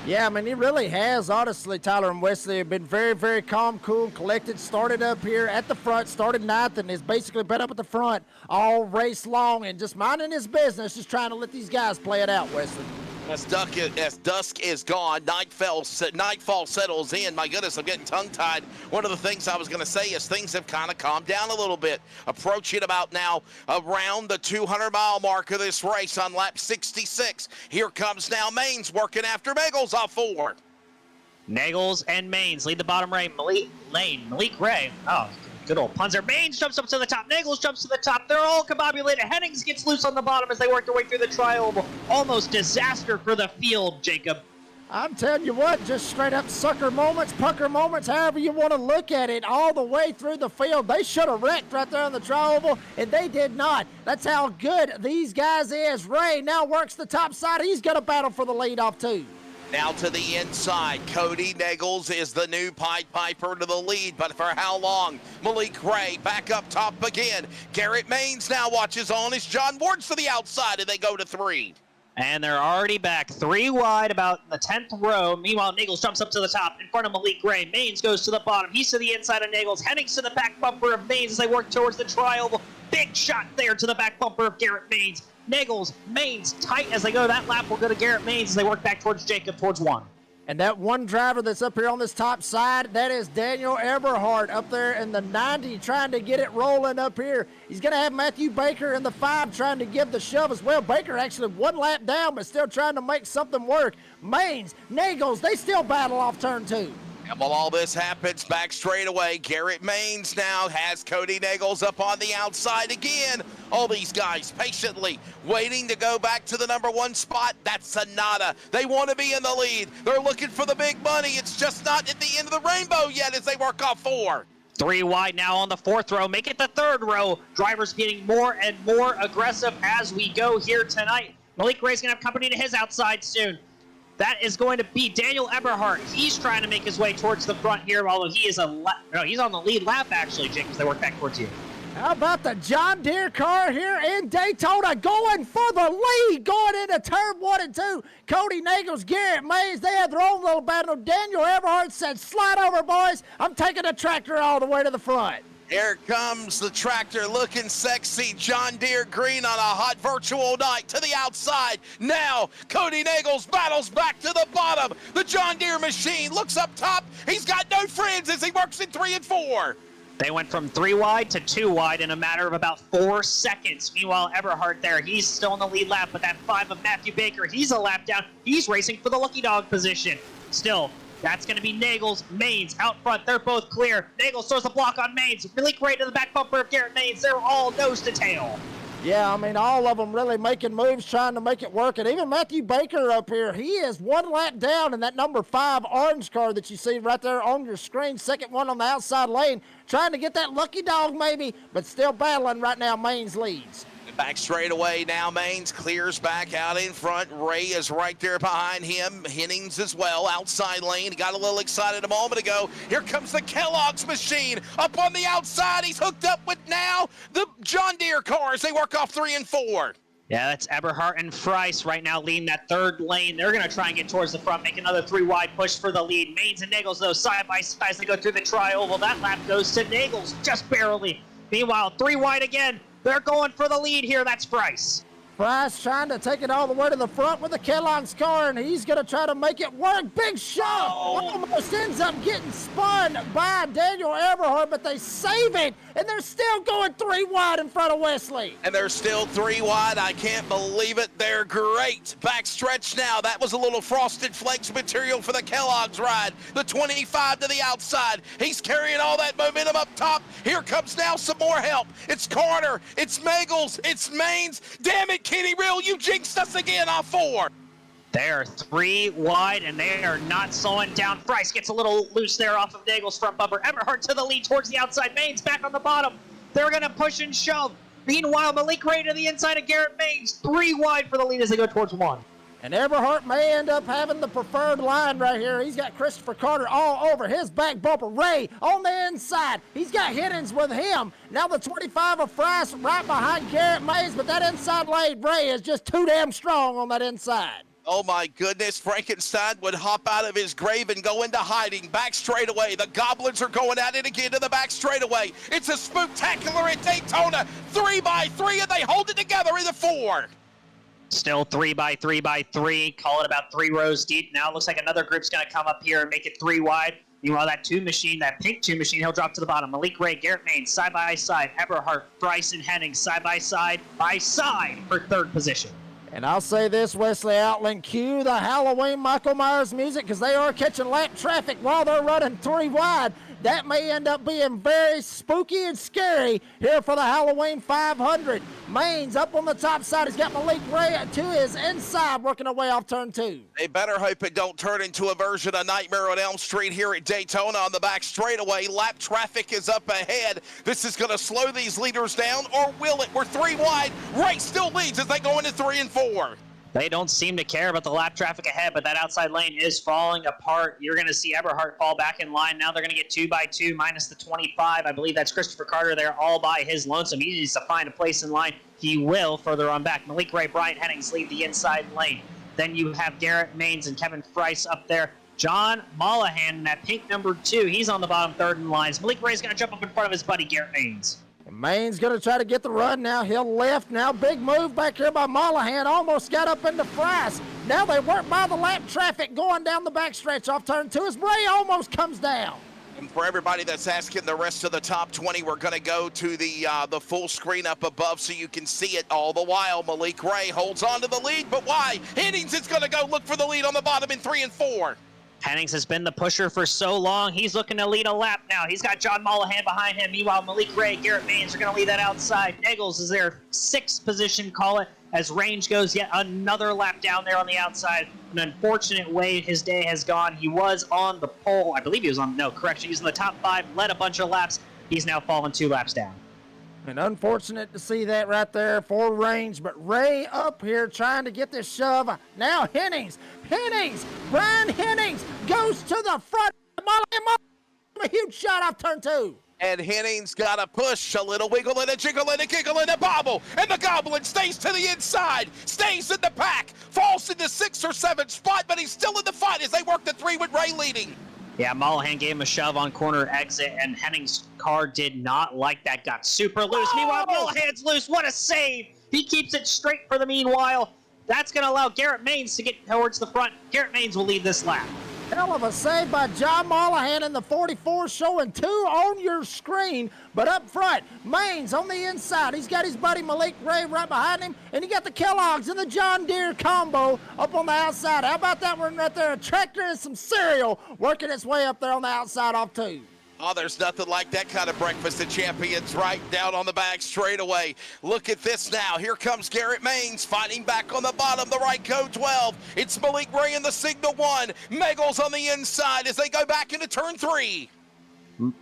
Yeah, I mean, he really has, honestly. Tyler and Wesley have been very, very calm, cool, collected. Started up here at the front, started 9th, and has basically been up at the front all race long and just minding his business, just trying to let these guys play it out, Wesley. As dusk is gone, nightfall settles in. My goodness, I'm getting tongue-tied. One of the things I was going to say is things have kind of calmed down a little bit. Approaching about now around the 200-mile mark of this race on lap 66. Here comes now Maines working after Magels off 4. Nagels and Maines lead the bottom right. Malik Ray. Oh, good old punzer. Maines jumps up to the top. Nagels jumps to the top. They're all combobulated. Hennings gets loose on the bottom as they work their way through the tri-oval. Almost disaster for the field, Jacob. I'm telling you what, just straight up sucker moments, pucker moments, however you want to look at it, all the way through the field. They should have wrecked right there on the tri-oval, and they did not. That's how good these guys is. Ray now works the top side. He's going to battle for the lead off 2. Now to the inside, Cody Nagels is the new Pied Piper to the lead, but for how long? Malik Ray back up top again. Garrett Maines now watches on as John Ward's to the outside, and they go to 3. And they're already back 3 wide, about in the 10th row. Meanwhile, Nagels jumps up to the top in front of Malik Ray. Maines goes to the bottom. He's to the inside of Nagels. Hennings to the back bumper of Maines as they work towards the tri-oval. Big shot there to the back bumper of Garrett Maines. Nagels, Maines, tight as they go. That lap will go to Garrett Maines as they work back towards Jacob, towards 1. And that one driver that's up here on this top side, that is Daniel Eberhardt up there in the 90 trying to get it rolling up here. He's going to have Matthew Baker in the 5 trying to give the shove as well. Baker actually 1 lap down, but still trying to make something work. Maines, Nagels, they still battle off turn 2. And while all this happens, back straightaway, Garrett Maines now has Cody Nagels up on the outside again. All these guys patiently waiting to go back to the number 1 spot. That's a nada. They want to be in the lead. They're looking for the big money. It's just not at the end of the rainbow yet as they work off 4. 3 wide now on the 4th row. Make it the 3rd row. Drivers getting more and more aggressive as we go here tonight. Malik Ray's going to have company to his outside soon. That is going to be Daniel Eberhardt. He's trying to make his way towards the front here, although he is he's on the lead lap, actually, Jake, as they work back towards you. How about the John Deere car here in Daytona going for the lead, going into turn 1 and 2. Cody Nagels, Garrett Maines, they have their own little battle. Daniel Eberhardt said, slide over, boys. I'm taking the tractor all the way to the front. Here comes the tractor looking sexy. John Deere green on a hot virtual night to the outside. Now, Cody Nagels battles back to the bottom. The John Deere machine looks up top. He's got no friends as he works in 3 and 4. They went from 3 wide to 2 wide in a matter of about 4 seconds. Meanwhile, Eberhardt there, he's still in the lead lap, but that 5 of Matthew Baker, he's a lap down. He's racing for the lucky dog position. Still, that's going to be Nagels, Maines out front. They're both clear. Nagels throws the block on Maines. Malik Ray to the back bumper of Garrett Maines. They're all nose to tail. Yeah, I mean, all of them really making moves, trying to make it work. And even Matthew Baker up here, he is 1 lap down in that number 5 orange car that you see right there on your screen. Second one on the outside lane, trying to get that lucky dog maybe, but still battling right now. Maines leads. Back straightaway now, Maines clears back out in front. Ray is right there behind him. Hennings as well, outside lane. He got a little excited a moment ago. Here comes the Kellogg's machine up on the outside. He's hooked up with now the John Deere cars. They work off 3 and 4. Yeah, that's Eberhardt and Price right now leading that third lane. They're going to try and get towards the front, make another 3-wide push for the lead. Maines and Nagels, though, side by side as they go through the tri-oval. That lap goes to Nagels, just barely. Meanwhile, 3 wide again. They're going for the lead here. That's Price. Price trying to take it all the way to the front with the Kellogg's car, and he's going to try to make it work. Big shove! Almost ends up getting spun by Daniel Eberhardt, but they save it, and they're still going 3 wide in front of Wesley. And they're still 3 wide. I can't believe it. They're great. Backstretch now. That was a little Frosted Flakes material for the Kellogg's ride. The 25 to the outside. He's carrying all that momentum up top. Here comes now some more help. It's Carter. It's Magels. It's Maines. Damn it, Kenny Real, you jinxed us again off 4. They're 3 wide, and they are not slowing down. Price gets a little loose there off of Nagel's front bumper. Eberhardt to the lead towards the outside. Maines back on the bottom. They're going to push and shove. Meanwhile, Malik Ray to the inside of Garrett Maines. 3 wide for the lead as they go towards 1. And Eberhardt may end up having the preferred line right here. He's got Christopher Carter all over his back bumper. Ray on the inside. He's got Hiddens with him. Now the 25 of Price right behind Garrett Maines, but that inside lane, Ray is just too damn strong on that inside. Oh my goodness, Frankenstein would hop out of his grave and go into hiding. Back straightaway, the Goblins are going at it again to the back straightaway. It's a spectacular at Daytona. 3 by 3, and they hold it together in the 4. Still 3 by 3 by 3. Call it about 3 rows deep. Now it looks like another group's going to come up here and make it 3 wide. Meanwhile, that 2 machine, that pink 2 machine, he'll drop to the bottom. Malik Ray, Garrett Maines, side by side. Eberhardt, Bryce, and Henning, side by side for 3rd position. And I'll say this, Wesley Outland, cue the Halloween Michael Myers music, because they are catching lap traffic while they're running 3 wide. That may end up being very spooky and scary here for the Halloween 500. Maines up on the top side. He's got Malik Ray to his inside, working away off turn 2. They better hope it don't turn into a version of Nightmare on Elm Street here at Daytona on the back straightaway. Lap traffic is up ahead. This is going to slow these leaders down, or will it? We're 3 wide. Ray still leads as they go into 3 and 4. They don't seem to care about the lap traffic ahead, but that outside lane is falling apart. You're going to see Eberhardt fall back in line. Now they're going to get 2 by 2 minus the 25. I believe that's Christopher Carter there all by his lonesome. He needs to find a place in line. He will further on back. Malik Ray, Bryant Hennings lead the inside lane. Then you have Garrett Maines and Kevin Price up there. John Mollahan in that pink number 2. He's on the bottom 3rd in lines. Malik Ray's going to jump up in front of his buddy Garrett Maines. Maine's going to try to get the run now. He'll left now. Big move back here by Mollahan. Almost got up into Price. Now they work by the lap traffic going down the backstretch off turn 2 as Ray almost comes down. And for everybody that's asking the rest of the top 20, we're going to go to the full screen up above so you can see it all the while. Malik Ray holds on to the lead, but why? Hennings is going to go look for the lead on the bottom in 3 and 4. Hennings has been the pusher for so long. He's looking to lead a lap now. He's got John Mollahan behind him. Meanwhile, Malik Ray, Garrett Maines are going to lead that outside. Nagels is their 6th position, call it, as Range goes yet another lap down there on the outside. An unfortunate way his day has gone. He was on the pole. I believe he was on, no, correction. He was in the top 5, led a bunch of laps. He's now fallen 2 laps down. And unfortunate to see that right there for Range, but Ray up here trying to get this shove. Now Hennings, Brian Hennings goes to the front. A huge shot off turn 2. And Hennings got a push, a little wiggle and a jiggle and a giggle and a bobble. And the Goblin stays to the inside, stays in the pack, falls into 6th or 7th spot, but he's still in the fight as they work the 3 with Ray leading. Yeah, Mollahan gave him a shove on corner exit, and Hennings' car did not like that. Got super loose. Meanwhile, Mollahan's loose. What a save. He keeps it straight for the meanwhile. That's going to allow Garrett Maines to get towards the front. Garrett Maines will lead this lap. Hell of a save by John Mollahan in the 44, showing 2 on your screen. But up front, Maines on the inside. He's got his buddy Malik Ray right behind him. And he got the Kellogg's and the John Deere combo up on the outside. How about that one right there? A tractor and some cereal working its way up there on the outside off 2. Oh, there's nothing like that kind of breakfast of champions right down on the back straightaway. Look at this now. Here comes Garrett Maines fighting back on the bottom, the right code 12. It's Malik Ray in the signal 1. Megals on the inside as they go back into turn 3.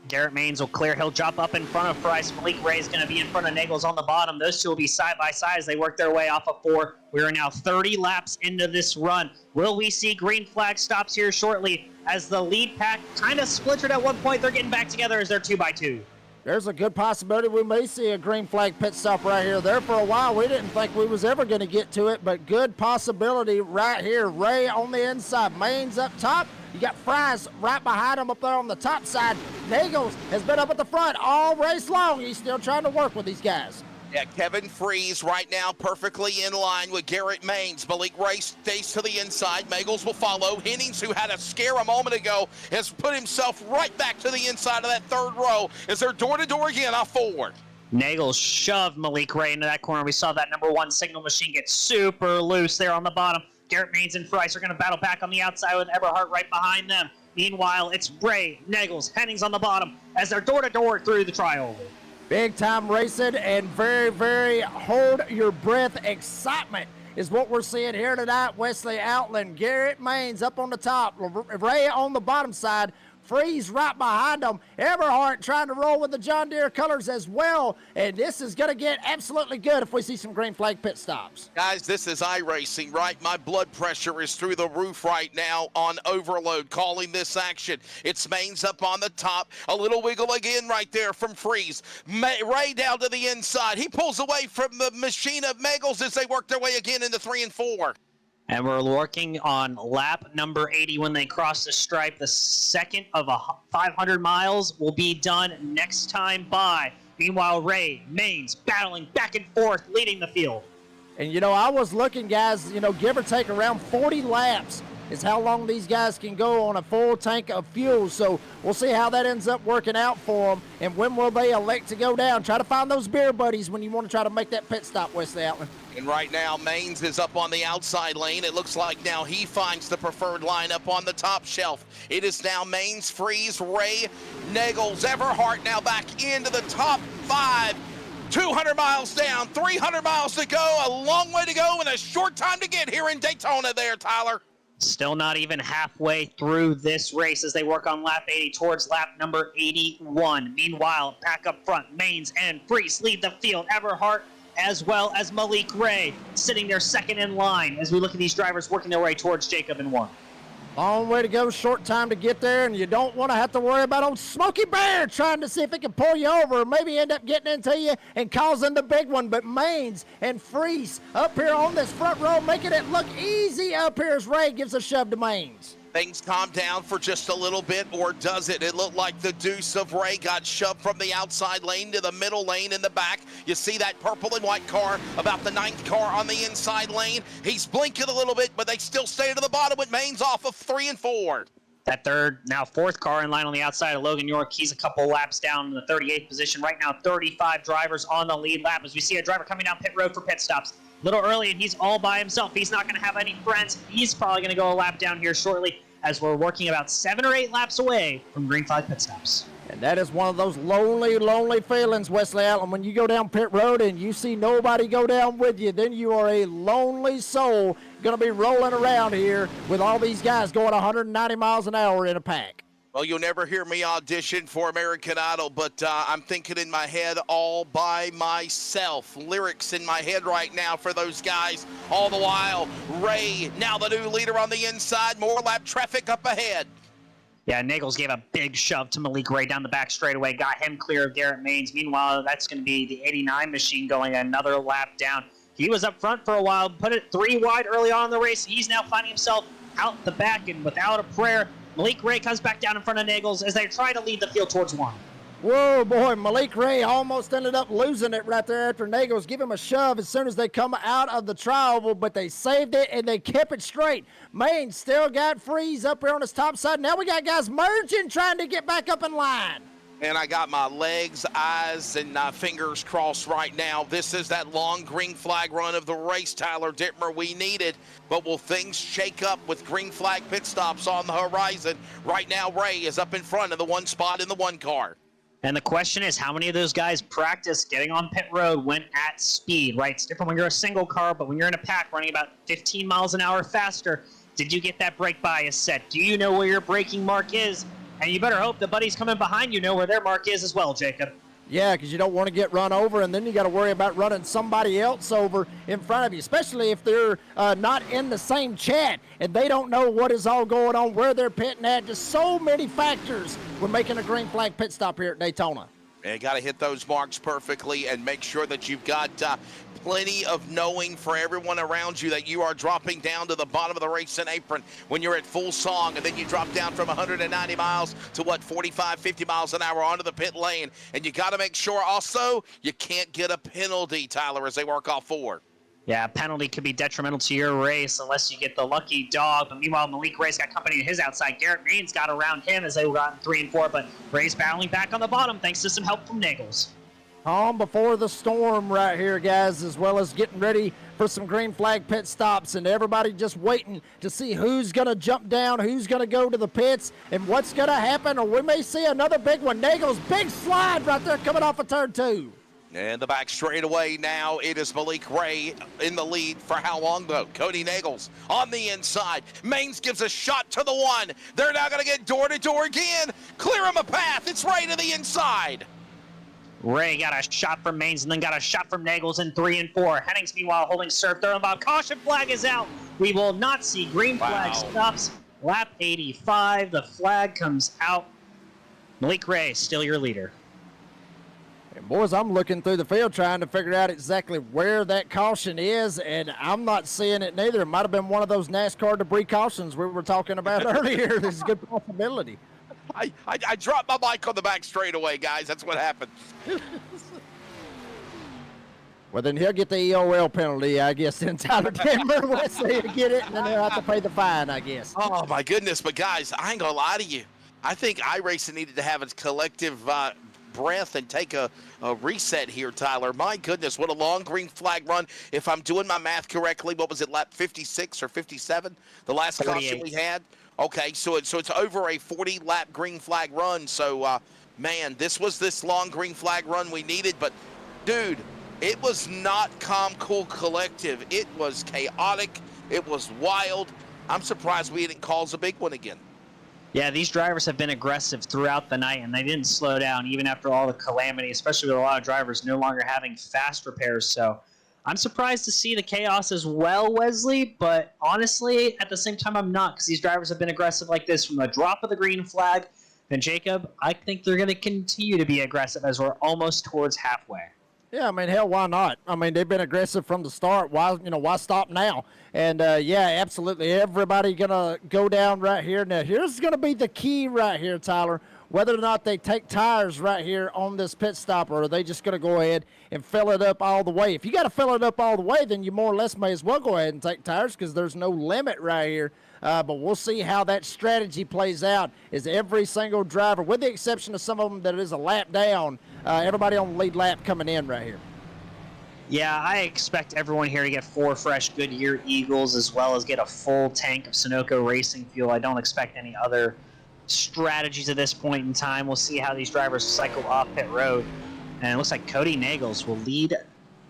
Garrett Maines will clear. He'll drop up in front of Price. Malik Ray is going to be in front of Nagels on the bottom. Those two will be side by side as they work their way off of 4. We are now 30 laps into this run. Will we see green flag stops here shortly as the lead pack kind of splintered at one point? They're getting back together as they're 2x2. There's a good possibility we may see a green flag pit stop right here. There for a while, we didn't think we was ever going to get to it, but good possibility right here. Ray on the inside, Maines up top. You got Fries right behind him up there on the top side. Nagels has been up at the front all race long. He's still trying to work with these guys. Yeah, Kevin Freeze right now perfectly in line with Garrett Maines. Malik Ray stays to the inside. Magels will follow. Hennings, who had a scare a moment ago, has put himself right back to the inside of that third row as they're door-to-door again off 4. Nagels shoved Malik Ray into that corner. We saw that number 1 signal machine get super loose there on the bottom. Garrett Maines and Price are going to battle back on the outside with Eberhardt right behind them. Meanwhile, it's Ray, Nagels, Hennings on the bottom as they're door-to-door through the trial. Big time racing and very, very hold your breath excitement is what we're seeing here tonight. Wesley Outland, Garrett Maines up on the top, Ray on the bottom side, Freeze right behind them. Eberhardt trying to roll with the John Deere colors as well. And this is going to get absolutely good if we see some green flag pit stops. Guys, this is iRacing, right? My blood pressure is through the roof right now on overload, calling this action. It's Maines up on the top. A little wiggle again right there from Freeze. Ray down to the inside. He pulls away from the machine of Magels as they work their way again into 3 and 4. And we're working on lap number 80 when they cross the stripe. The second of 500 miles will be done next time by. Meanwhile, Ray, Maines battling back and forth, leading the field. And, I was looking, guys, give or take around 40 laps is how long these guys can go on a full tank of fuel. So we'll see how that ends up working out for them. And when will they elect to go down? Try to find those beer buddies when you want to try to make that pit stop, Wesley Outland. And right now, Maines is up on the outside lane. It looks like now he finds the preferred lineup on the top shelf. It is now Maines, Freeze, Ray, Nagels, Everhart now back into the top 5. 200 miles down, 300 miles to go, a long way to go, and a short time to get here in Daytona there, Tyler. Still not even halfway through this race as they work on lap 80 towards lap number 81. Meanwhile, back up front, Maines and Freeze lead the field. Everhart as well as Malik Ray sitting there second in line as we look at these drivers working their way towards Jacob in 1. Long way to go, short time to get there, and you don't want to have to worry about old Smokey Bear trying to see if he can pull you over or maybe end up getting into you and causing the big one. But Maines and Freeze up here on this front row, making it look easy up here as Ray gives a shove to Maines. Things calm down for just a little bit, or does it? It looked like the deuce of Ray got shoved from the outside lane to the middle lane in the back. You see that purple and white car, about the 9th car on the inside lane. He's blinking a little bit, but they still stay to the bottom with Maines off of 3 and 4. That third, now 4th car in line on the outside of Logan York. He's a couple laps down in the 38th position. Right now, 35 drivers on the lead lap as we see a driver coming down pit road for pit stops. A little early, and he's all by himself. He's not going to have any friends. He's probably going to go a lap down here shortly as we're working about 7 or 8 laps away from green flag pit stops. And that is one of those lonely, lonely feelings, Wesley Allen. When you go down pit road and you see nobody go down with you, then you are a lonely soul going to be rolling around here with all these guys going 190 miles an hour in a pack. Well, you'll never hear me audition for American Idol, but I'm thinking in my head all by myself. Lyrics in my head right now for those guys. All the while, Ray, now the new leader on the inside. More lap traffic up ahead. Yeah, Nagels gave a big shove to Malik Ray down the back straightaway, got him clear of Garrett Maines. Meanwhile, that's going to be the 89 machine going another lap down. He was up front for a while, put it 3 wide early on in the race. He's now finding himself out the back, and without a prayer, Malik Ray comes back down in front of Nagels as they try to lead the field towards 1. Whoa, boy, Malik Ray almost ended up losing it right there after Nagels give him a shove as soon as they come out of the tri-oval, but they saved it and they kept it straight. Maine still got Freeze up here on his top side. Now we got guys merging, trying to get back up in line. And I got my legs, eyes, and fingers crossed right now. This is that long green flag run of the race, Tyler Dittmer, we needed. But will things shake up with green flag pit stops on the horizon? Right now, Ray is up in front of the 1 spot in the 1 car. And the question is, how many of those guys practice getting on pit road when at speed, right? It's different when you're a single car, but when you're in a pack running about 15 miles an hour faster, did you get that brake bias set? Do you know where your braking mark is? And you better hope the buddies coming behind you know where their mark is as well, Jacob. Yeah, because you don't want to get run over, and then you got to worry about running somebody else over in front of you, especially if they're not in the same chat and they don't know what is all going on, where they're pitting at. Just so many factors when making a green flag pit stop here at Daytona. And you got to hit those marks perfectly and make sure that you've got plenty of knowing for everyone around you that you are dropping down to the bottom of the racing apron when you're at full song, and then you drop down from 190 miles to 45, 50 miles an hour onto the pit lane. And you got to make sure also you can't get a penalty, Tyler, as they work off forward. Yeah, penalty could be detrimental to your race unless you get the lucky dog. But meanwhile, Malik Ray's got company in his outside. Garrett Main's got around him as they got in 3 and 4. But Ray's battling back on the bottom thanks to some help from Nagels. Calm before the storm right here, guys, as well as getting ready for some green flag pit stops, and everybody just waiting to see who's going to jump down, who's going to go to the pits, and what's going to happen, or we may see another big one. Nagels, big slide right there coming off of turn 2. And the back straightaway now, it is Malik Ray in the lead for how long, though? Cody Nagels on the inside. Maines gives a shot to the one. They're now going to get door to door again. Clear him a path. It's Ray to the inside. Ray got a shot from Maines and then got a shot from Nagels in 3 and 4. Hennings, meanwhile, holding serve. Third and Bob. Caution flag is out. We will not see green flag stops. Lap 85. The flag comes out. Malik Ray, still your leader. And boys, I'm looking through the field trying to figure out exactly where that caution is, and I'm not seeing it neither. It might have been one of those NASCAR debris cautions we were talking about earlier. There's a good possibility. I dropped my bike on the back straightaway, guys. That's what happened. Well, then he'll get the EOL penalty, I guess, in Tyler Denver. Wesley to get it, and then he'll have to pay the fine, I guess. Oh, my goodness. But, guys, I ain't going to lie to you. I think iRacing needed to have its collective breath and take a reset here, Tyler. My goodness, what a long green flag run. If I'm doing my math correctly, what was it, lap 56 or 57? The last caution we had? Okay, so it's over a 40-lap green flag run. So, man, this was this long green flag run we needed. But, dude, it was not calm, cool, collective. It was chaotic. It was wild. I'm surprised we didn't cause a big one again. Yeah, these drivers have been aggressive throughout the night, and they didn't slow down even after all the calamity, especially with a lot of drivers no longer having fast repairs. So I'm surprised to see the chaos as well, Wesley, but honestly, at the same time, I'm not, because these drivers have been aggressive like this from the drop of the green flag. And Jacob, I think they're going to continue to be aggressive as we're almost towards halfway. Yeah, I mean, hell, why not? I mean, they've been aggressive from the start. Why stop now? And, yeah, absolutely, everybody going to go down right here. Now, here's going to be the key right here, Tyler, whether or not they take tires right here on this pit stop, or are they just going to go ahead and fill it up all the way. If you got to fill it up all the way, then you more or less may as well go ahead and take tires because there's no limit right here. But we'll see how that strategy plays out as every single driver, with the exception of some of them that is a lap down, everybody on the lead lap coming in right here. Yeah, I expect everyone here to get 4 fresh Goodyear Eagles as well as get a full tank of Sunoco racing fuel. I don't expect any other strategies at this point in time. We'll see how these drivers cycle off pit road. And it looks like Cody Nagels will lead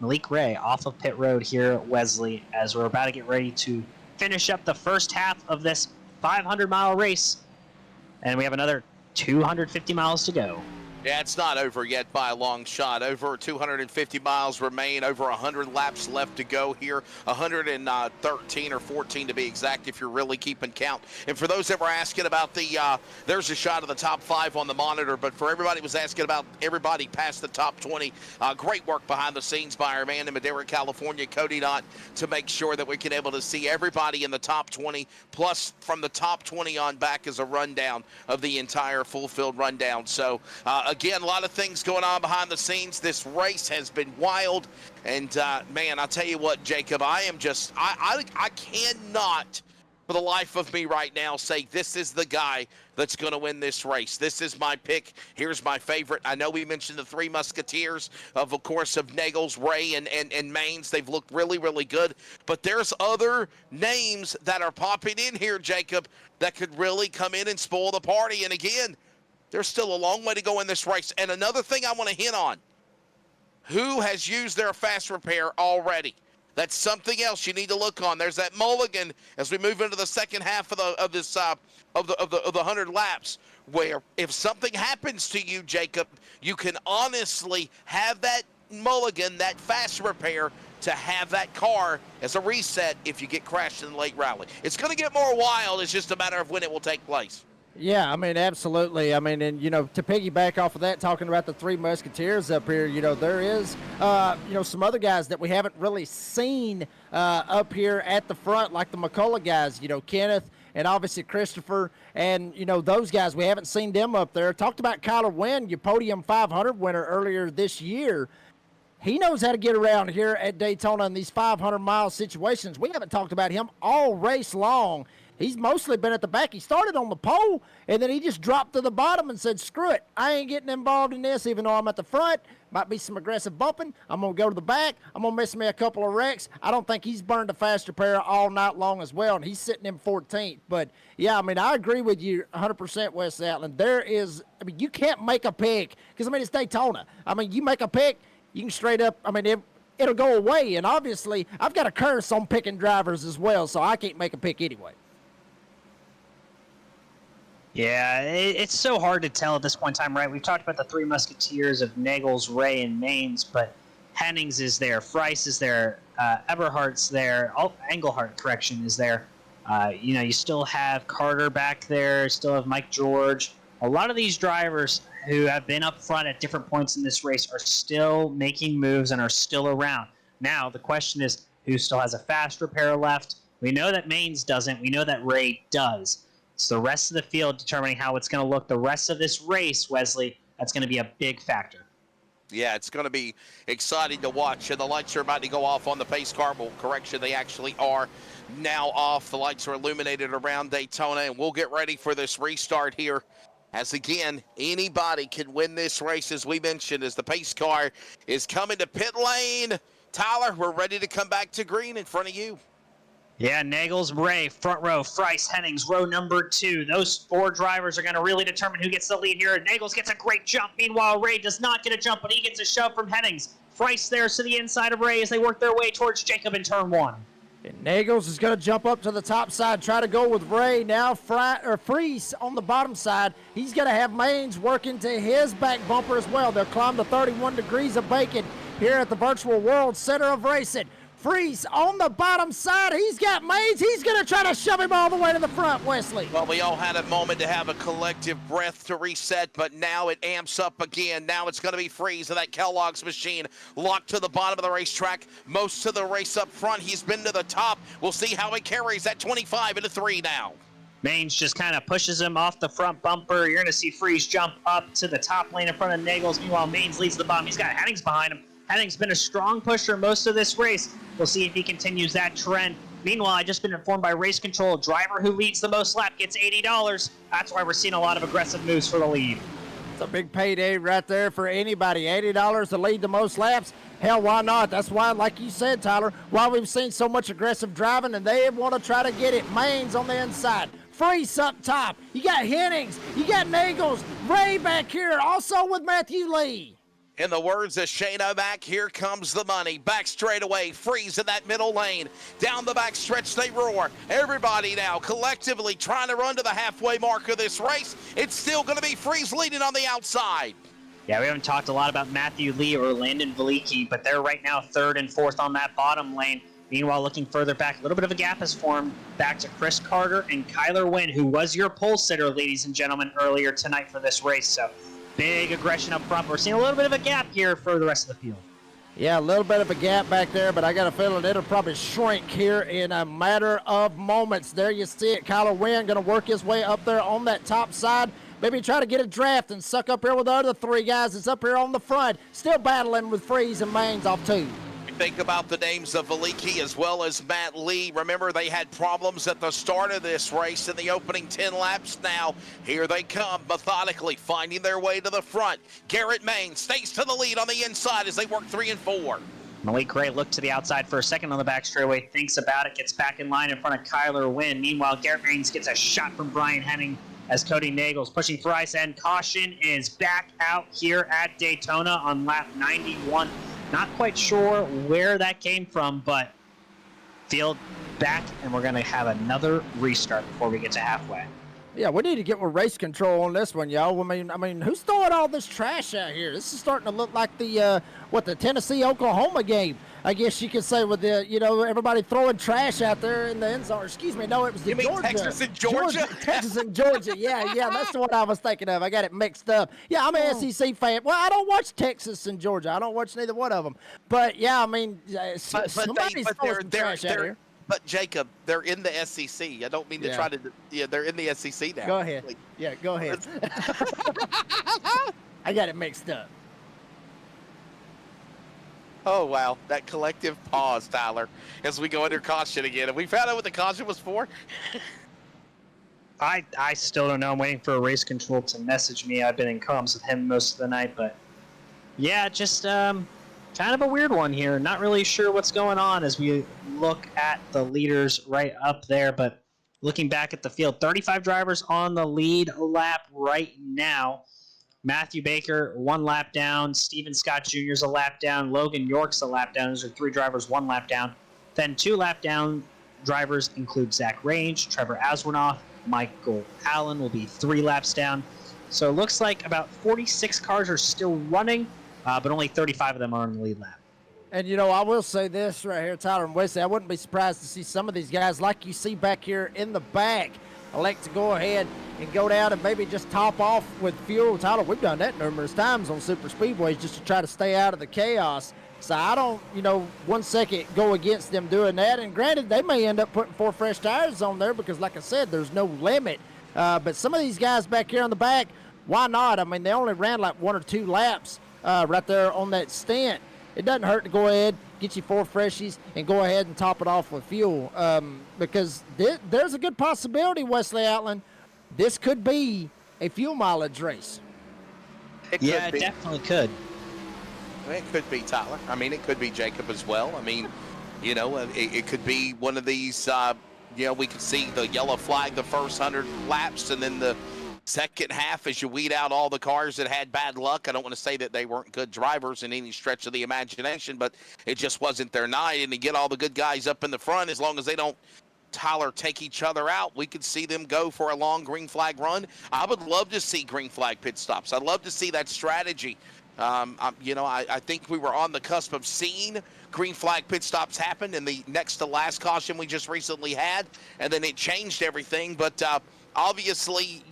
Malik Ray off of pit road here at Wesley as we're about to get ready to finish up the first half of this 500-mile race. And we have another 250 miles to go. Yeah, it's not over yet by a long shot. Over 250 miles remain, over 100 laps left to go here. 113 or 14 to be exact if you're really keeping count. And for those that were asking about the, there's a shot of the top 5 on the monitor, but for everybody who was asking about everybody past the top 20, great work behind the scenes by our man in Madera, California, Cody Knott, to make sure that we can able to see everybody in the top 20, plus from the top 20 on back is a rundown of the entire full-field rundown. So, again, a lot of things going on behind the scenes. This race has been wild. And, man, I'll tell you what, Jacob, I am just – I cannot, for the life of me right now, say this is the guy that's going to win this race. This is my pick. Here's my favorite. I know we mentioned the 3 Musketeers, of course, of Nagels, Ray, and Maines. They've looked really, really good. But there's other names that are popping in here, Jacob, that could really come in and spoil the party. And, again, there's still a long way to go in this race. And another thing I want to hint on, who has used their fast repair already? That's something else you need to look on. There's that mulligan as we move into the second half of the 100 laps. where if something happens to you, Jacob, you can honestly have that mulligan, that fast repair, to have that car as a reset if you get crashed in the late rally. It's going to get more wild. It's just a matter of when it will take place. Yeah, I mean, absolutely. I mean, and, to piggyback off of that, talking about the Three Musketeers up here, there is, some other guys that we haven't really seen up here at the front, like the McCullough guys, Kenneth and obviously Christopher, and, those guys, we haven't seen them up there. Talked about Kyler Wynn, your Podium 500 winner earlier this year. He knows how to get around here at Daytona in these 500-mile situations. We haven't talked about him all race long. He's mostly been at the back. He started on the pole, and then he just dropped to the bottom and said, screw it. I ain't getting involved in this, even though I'm at the front. Might be some aggressive bumping. I'm going to go to the back. I'm going to miss me a couple of wrecks. I don't think he's burned a faster pair all night long as well, and he's sitting in 14th. But, yeah, I mean, I agree with you 100%, Wes Outland. You can't make a pick because, it's Daytona. I mean, you make a pick, you can straight up, it'll go away. And, obviously, I've got a curse on picking drivers as well, so I can't make a pick anyway. Yeah, it's so hard to tell at this point in time, right? We've talked about the Three Musketeers of Nagels, Ray, and Maines, but Hennings is there, Friess is there, Eberhardt's there, Engelhardt, is there. You still have Carter back there, still have Mike George. A lot of these drivers who have been up front at different points in this race are still making moves and are still around. Now, the question is, who still has a fast repair left? We know that Maines doesn't. We know that Ray does. It's the rest of the field determining how it's going to look the rest of this race, Wesley. That's going to be a big factor. Yeah, it's going to be exciting to watch. And the lights are about to go off on the pace car. Well, correction, they actually are now off. The lights are illuminated around Daytona, and we'll get ready for this restart here. As again, anybody can win this race, as we mentioned, as the pace car is coming to pit lane. Tyler, we're ready to come back to green in front of you. Yeah, Nagels, Ray, front row, Friess, Hennings, row number 2. Those 4 drivers are going to really determine who gets the lead here. Nagels gets a great jump. Meanwhile, Ray does not get a jump, but he gets a shove from Hennings. Friess there to the inside of Ray as they work their way towards Jacob in turn 1. And Nagels is going to jump up to the top side, try to go with Ray. Now Friess on the bottom side. He's going to have Maines working to his back bumper as well. They'll climb to 31 degrees of bacon here at the Virtual World Center of Racing. Friess on the bottom side. He's got Maines. He's going to try to shove him all the way to the front, Wesley. Well, we all had a moment to have a collective breath to reset, but now it amps up again. Now it's going to be Friess of that Kellogg's machine locked to the bottom of the racetrack. Most of the race up front. He's been to the top. We'll see how he carries that 25 into 3 now. Maines just kind of pushes him off the front bumper. You're going to see Friess jump up to the top lane in front of Nagels. Meanwhile, Maines leads the bottom. He's got Hennings behind him. Hennings been a strong pusher most of this race. We'll see if he continues that trend. Meanwhile, I just been informed by Race Control, driver who leads the most lap gets $80. That's why we're seeing a lot of aggressive moves for the lead. It's a big payday right there for anybody. $80 to lead the most laps. Hell, why not? That's why, like you said, Tyler, why we've seen so much aggressive driving, and they want to try to get it. Maines on the inside. Friess up top. You got Hennings. You got Nagels. Ray back here, also with Matthew Lee. In the words of Shane O'Mac, here comes the money. Back straightaway, Friess in that middle lane. Down the back stretch, they roar. Everybody now collectively trying to run to the halfway mark of this race. It's still going to be Friess leading on the outside. Yeah, we haven't talked a lot about Matthew Lee or Landon Velicki, but they're right now 3rd and 4th on that bottom lane. Meanwhile, looking further back, a little bit of a gap has formed back to Chris Carter and Kyler Wynn, who was your pole sitter, ladies and gentlemen, earlier tonight for this race. So big aggression up front. We're seeing a little bit of a gap here for the rest of the field. Yeah, a little bit of a gap back there, but I got a feeling it'll probably shrink here in a matter of moments. There you see it. Kyler Wynn going to work his way up there on that top side. Maybe try to get a draft and suck up here with the other 3 guys that's up here on the front. Still battling with Friess and Maines off 2. Think about the names of Velicki as well as Matt Lee. Remember, they had problems at the start of this race in the opening 10 laps. Now, here they come, methodically finding their way to the front. Garrett Maines stays to the lead on the inside as they work 3 and 4. Malik Gray looked to the outside for a second on the back straightaway, thinks about it, gets back in line in front of Kyler Wynn. Meanwhile, Garrett Maines gets a shot from Brian Henning as Cody Nagels pushing Friess, and caution is back out here at Daytona on lap 91. Not quite sure where that came from, but field back, and we're going to have another restart before we get to halfway. Yeah, we need to get with race control on this one, y'all. I mean, who's throwing all this trash out here? This is starting to look like the Tennessee-Oklahoma game. I guess you could say with the, everybody throwing trash out there in the end zone. Excuse me, no, it was the You mean Georgia. Texas and Georgia? Texas and Georgia. Yeah, that's what I was thinking of. I got it mixed up. Yeah, I'm an SEC fan. Well, I don't watch Texas and Georgia. I don't watch neither one of them. But yeah, I mean, somebody's throwing some trash out here. But Jacob, they're in the SEC. I don't mean to try to. Yeah, they're in the SEC now. Go ahead. Go ahead. I got it mixed up. Oh wow, that collective pause, Tyler, as we go under caution again. Have we found out what the caution was for? I still don't know. I'm waiting for race control to message me. I've been in comms with him most of the night, but yeah, just kind of a weird one here. Not really sure what's going on as we look at the leaders right up there, but looking back at the field, 35 drivers on the lead lap right now. Matthew Baker, 1 lap down. Steven Scott Jr. is a lap down. Logan York's a lap down. Those are 3 drivers, 1 lap down. Then 2 lap down drivers include Zach Range, Trevor Aswinoff, Michael Allen will be 3 laps down. So it looks like about 46 cars are still running, but only 35 of them are in the lead lap. And, I will say this right here, Tyler and Wesley, I wouldn't be surprised to see some of these guys, like you see back here in the back, elect to go ahead and go down and maybe just top off with fuel. Tyler, we've done that numerous times on super speedways just to try to stay out of the chaos. So I don't, 1 second go against them doing that. And granted, they may end up putting 4 fresh tires on there because, like I said, there's no limit. But some of these guys back here on the back, why not? I mean, they only ran like 1 or 2 laps right there on that stint. It doesn't hurt to go ahead, get you 4 freshies, and go ahead and top it off with fuel. Because there's a good possibility, Wesley Outland, this could be a fuel mileage race. It definitely could. It could be, Tyler. I mean, it could be Jacob as well. I mean, it could be one of these, we could see the yellow flag the first 100 laps, and then the second half as you weed out all the cars that had bad luck. I don't want to say that they weren't good drivers in any stretch of the imagination, but it just wasn't their night. And to get all the good guys up in the front, as long as they don't, Tyler, take each other out, we could see them go for a long green flag run. I would love to see green flag pit stops. I'd love to see that strategy. I think we were on the cusp of seeing green flag pit stops happen in the next to last caution we just recently had, and then it changed everything. But obviously,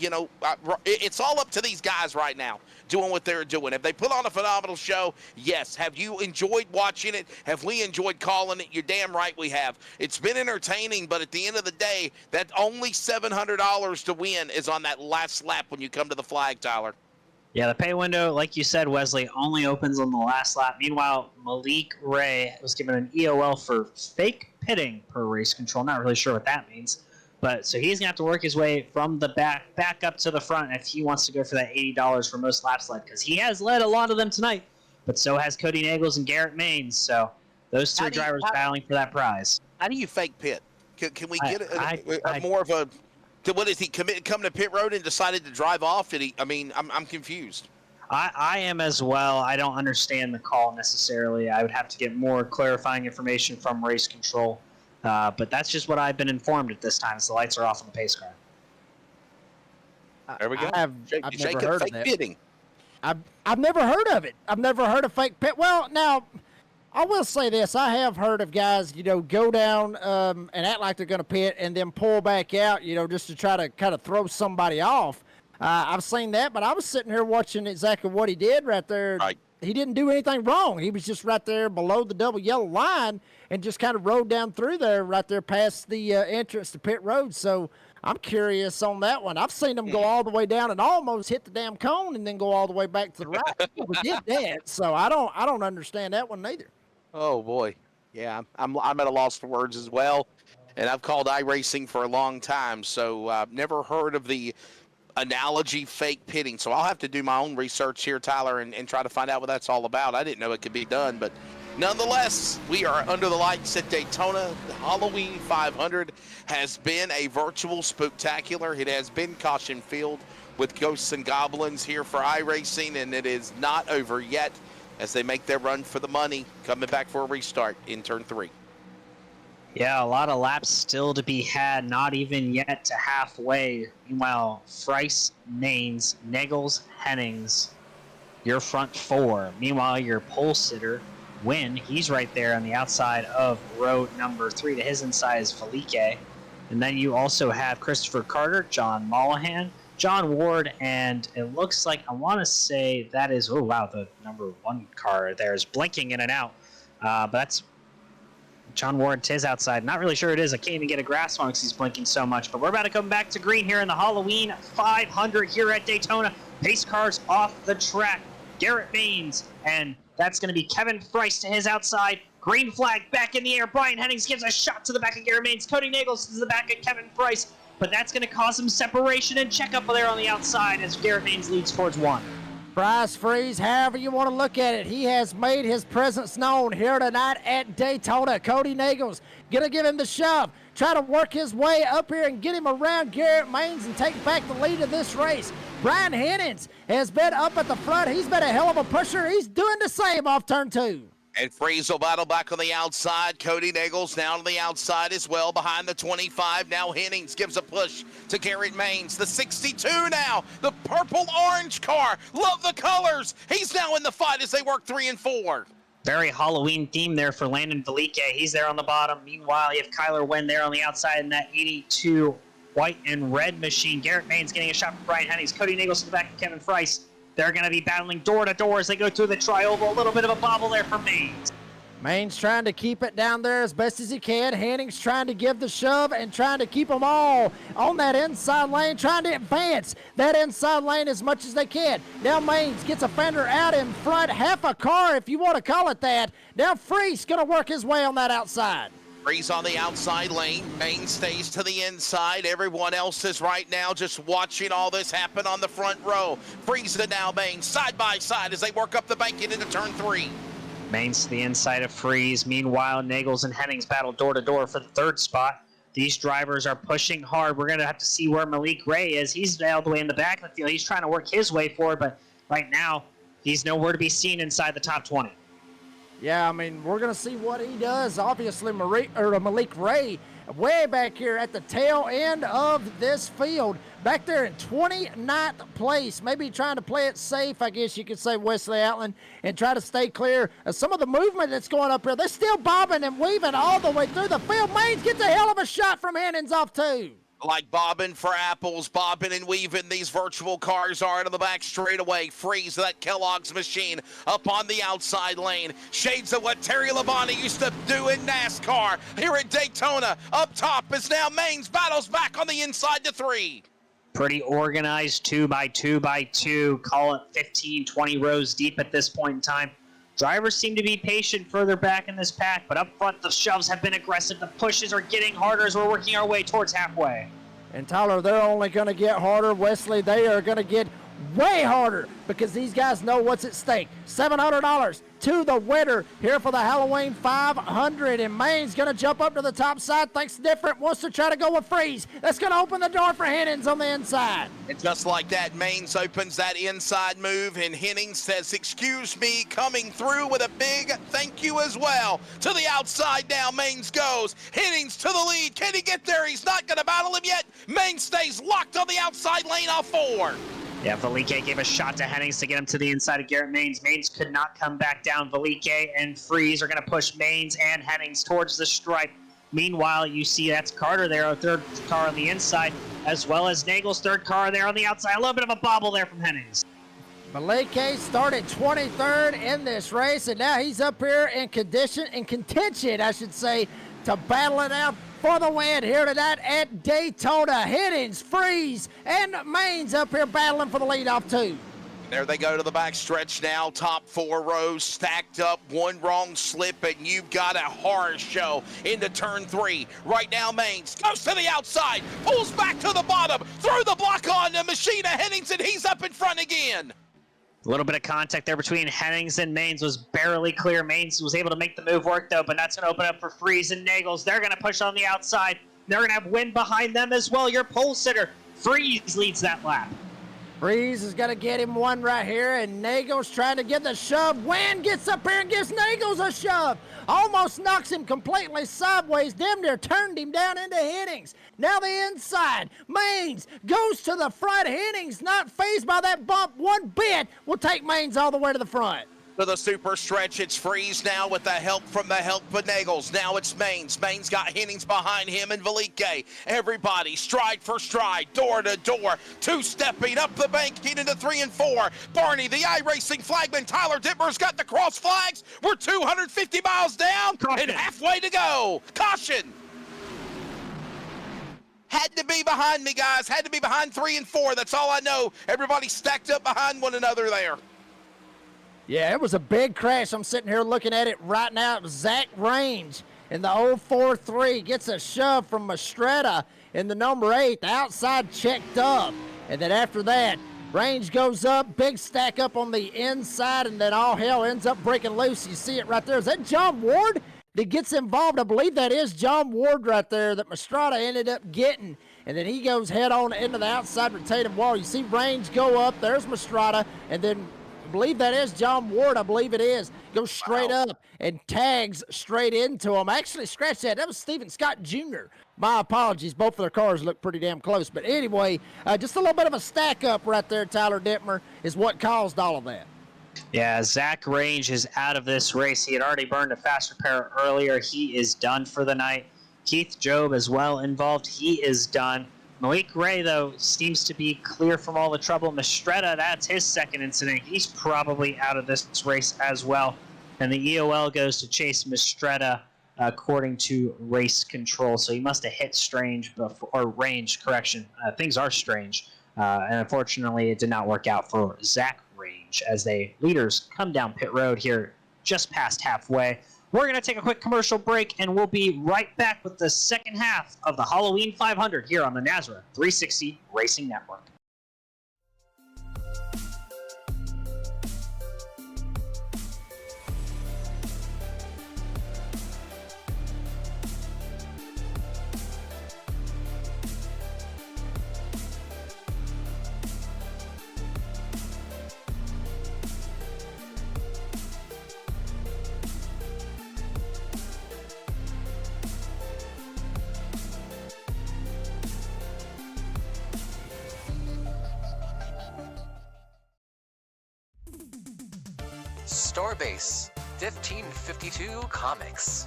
it's all up to these guys right now doing what they're doing. Have they put on a phenomenal show? Yes. Have you enjoyed watching it? Have we enjoyed calling it? You're damn right we have. It's been entertaining, but at the end of the day, that only $700 to win is on that last lap when you come to the flag, Tyler. Yeah, the pay window, like you said, Wesley, only opens on the last lap. Meanwhile, Malik Ray was given an EOL for fake pitting per race control. Not really sure what that means. But so he's going to have to work his way from the back up to the front if he wants to go for that $80 for most laps led, because he has led a lot of them tonight. But so has Cody Nagels and Garrett Maines. So those 2 drivers battling for that prize. How do you fake pit? Can we get more of a... What is he come to pit road and decided to drive off? I'm confused. I am as well. I don't understand the call necessarily. I would have to get more clarifying information from race control. But that's just what I've been informed at this time. So the lights are off on the pace car. There we go. I've never heard of that. Pitting. I've never heard of it. I've never heard of fake pit. Well, now, I will say this. I have heard of guys, go down and act like they're going to pit and then pull back out, just to try to kind of throw somebody off. I've seen that, but I was sitting here watching exactly what he did right there. Right. He didn't do anything wrong. He was just right there below the double yellow line and just kind of rode down through there right there past the entrance to pit road. So I'm curious on that one. I've seen him go all the way down and almost hit the damn cone and then go all the way back to the right. We did that. So I don't understand that one either. Oh boy, yeah, I'm at a loss for words as well, and I've called iRacing for a long time, so I've never heard of the analogy fake pitting. So I'll have to do my own research here, Tyler, and try to find out what that's all about. I didn't know it could be done, but nonetheless, we are under the lights at Daytona. The Halloween 500 has been a virtual spooktacular. It has been caution filled with ghosts and goblins here for iRacing, and it is not over yet as they make their run for the money, coming back for a restart in turn 3. Yeah, a lot of laps still to be had, not even yet to halfway. Meanwhile, Frice, Maines, Nagels, Hennings, your front four. Meanwhile, your pole sitter, Wynn, he's right there on the outside of row number 3. To his inside is Felique. And then you also have Christopher Carter, John Mollahan, John Ward, and it looks like, I want to say that is, oh wow, the number 1 car there is blinking in and out. But that's John Ward to his outside. Not really sure it is. I can't even get a grasp on it because he's blinking so much. But we're about to come back to green here in the Halloween 500 here at Daytona. Pace cars off the track. Garrett Maines, and that's going to be Kevin Frice to his outside. Green flag back in the air. Brian Hennings gives a shot to the back of Garrett Maines. Cody Nagels to the back of Kevin Frice. But that's going to cause some separation and checkup there on the outside as Garrett Maines leads towards 1. Bryce Freeze, however you want to look at it, he has made his presence known here tonight at Daytona. Cody Nagels gonna give him the shove, try to work his way up here and get him around Garrett Maines and take back the lead of this race. Brian Hennings has been up at the front. He's been a hell of a pusher. He's doing the same off turn 2. And Freeze will battle back on the outside. Cody Nagels down on the outside as well behind the 25. Now Hennings gives a push to Garrett Maines. The 62 now. The purple-orange car. Love the colors. He's now in the fight as they work 3 and 4. Very Halloween theme there for Landon Felique. He's there on the bottom. Meanwhile, you have Kyler Wynn there on the outside in that 82 white and red machine. Garrett Maines getting a shot from Brian Hennings. Cody Nagels to the back of Kevin Frice. They're going to be battling door to door as they go through the tri-oval. A little bit of a bobble there for Maines. Maines trying to keep it down there as best as he can. Hennings trying to give the shove and trying to keep them all on that inside lane, trying to advance that inside lane as much as they can. Now Maines gets a fender out in front, half a car if you want to call it that. Now Freeze going to work his way on that outside. Freeze on the outside lane. Maines stays to the inside. Everyone else is right now just watching all this happen on the front row. Freeze to now Maines side by side as they work up the bank into turn 3. Maines to the inside of Freeze. Meanwhile, Nagels and Hennings battle door to door for the 3rd spot. These drivers are pushing hard. We're going to have to see where Malik Ray is. He's all the way in the back of the field. He's trying to work his way forward, but right now, he's nowhere to be seen inside the top 20. Yeah, I mean, we're going to see what he does. Obviously, Malik Ray way back here at the tail end of this field, back there in 29th place, maybe trying to play it safe, I guess you could say, Wesley Outland, and try to stay clear of some of the movement that's going up here. They're still bobbing and weaving all the way through the field. Maines gets a hell of a shot from Hennings off 2. Like bobbing for apples, bobbing and weaving, these virtual cars are into the back straightaway. Freeze that Kellogg's machine up on the outside lane. Shades of what Terry Labonte used to do in NASCAR. Here at Daytona, up top is now Maines, battles back on the inside to 3. Pretty organized 2x2x2, call it 15, 20 rows deep at this point in time. Drivers seem to be patient further back in this pack, but up front, the shoves have been aggressive. The pushes are getting harder as we're working our way towards halfway. And Tyler, they're only going to get harder. Wesley, they are going to get way harder because these guys know what's at stake. $700 to the winner here for the Halloween 500. And Maine's going to jump up to the top side. Thinks different, wants to try to go with Freeze. That's going to open the door for Hennings on the inside. And just like that, Maines opens that inside move, and Hennings says, excuse me, coming through with a big thank you as well. To the outside now, Maines goes. Hennings to the lead. Can he get there? He's not going to battle him yet. Maines stays locked on the outside lane off 4. Yeah, Felique gave a shot to Hennings to get him to the inside of Garrett Maines. Maines could not come back down. Felique and Freeze are going to push Maines and Hennings towards the stripe. Meanwhile, you see that's Carter there, our third car on the inside, as well as Nagel's third car there on the outside. A little bit of a bobble there from Hennings. Maleke started 23rd in this race, and now he's up here in contention, I should say, to battle it out for the win here tonight at Daytona. Hennings, Freeze, and Maines up here battling for the lead off 2. There they go to the back stretch now. Top 4 rows stacked up. One wrong slip, and you've got a horror show into turn 3. Right now, Maines goes to the outside, pulls back to the bottom, through the block on the machine of Hennings, and he's up in front again. A little bit of contact there between Hennings and Maines was barely clear. Maines was able to make the move work, though, but that's going to open up for Freeze and Nagels. They're going to push on the outside. They're going to have wind behind them as well. Your pole sitter, Freeze, leads that lap. Breeze is going to get him one right here, and Nagel's trying to get the shove. Wynn gets up here and gives Nagels a shove. Almost knocks him completely sideways, damn near turned him down into Hennings. Now the inside. Maines goes to the front. Hennings not fazed by that bump one bit. Will take Maines all the way to the front. To the super stretch, it's Freeze now with the help from the help of Nagels. Now it's Maines. Maines got Hennings behind him and Velike. Everybody stride for stride, door to door, two-stepping up the bank, getting into 3 and 4. Barney, the iRacing flagman, Tyler Dittmer's got the cross flags. We're 250 miles down and halfway to go. Caution! Had to be behind me, guys. Had to be behind 3 and 4. That's all I know. Everybody stacked up behind one another there. Yeah, it was a big crash. I'm sitting here looking at it right now. It was Zach Range in the 043. Gets a shove from Mastretta in the number 8. The outside checked up. And then after that, Range goes up. Big stack up on the inside. And then all hell ends up breaking loose. You see it right there. Is that John Ward that gets involved? I believe that is John Ward right there that Mastretta ended up getting. And then he goes head on into the outside retaining wall. You see Range go up. There's Mastretta. And then I believe that is John Ward. I believe it is. Goes straight up and tags straight into him. Actually, scratch that. That was Steven Scott Jr. My apologies. Both of their cars look pretty damn close. But anyway, just a little bit of a stack up right there, Tyler Dittmer, is what caused all of that. Yeah, Zach Range is out of this race. He had already burned a fast repair earlier. He is done for the night. Keith Job as well involved. He is done. Malik Ray, though, seems to be clear from all the trouble. Mastretta, that's his second incident. He's probably out of this race as well. And the EOL goes to Chase Mastretta, according to race control. So he must have hit Strange before, or Range, correction. Things are strange. And unfortunately, it did not work out for Zach Range as the leaders come down pit road here just past halfway. We're going to take a quick commercial break, and we'll be right back with the second half of the Halloween 500 here on the Nazareth 360 Racing Network. Starbase 1552 Comics.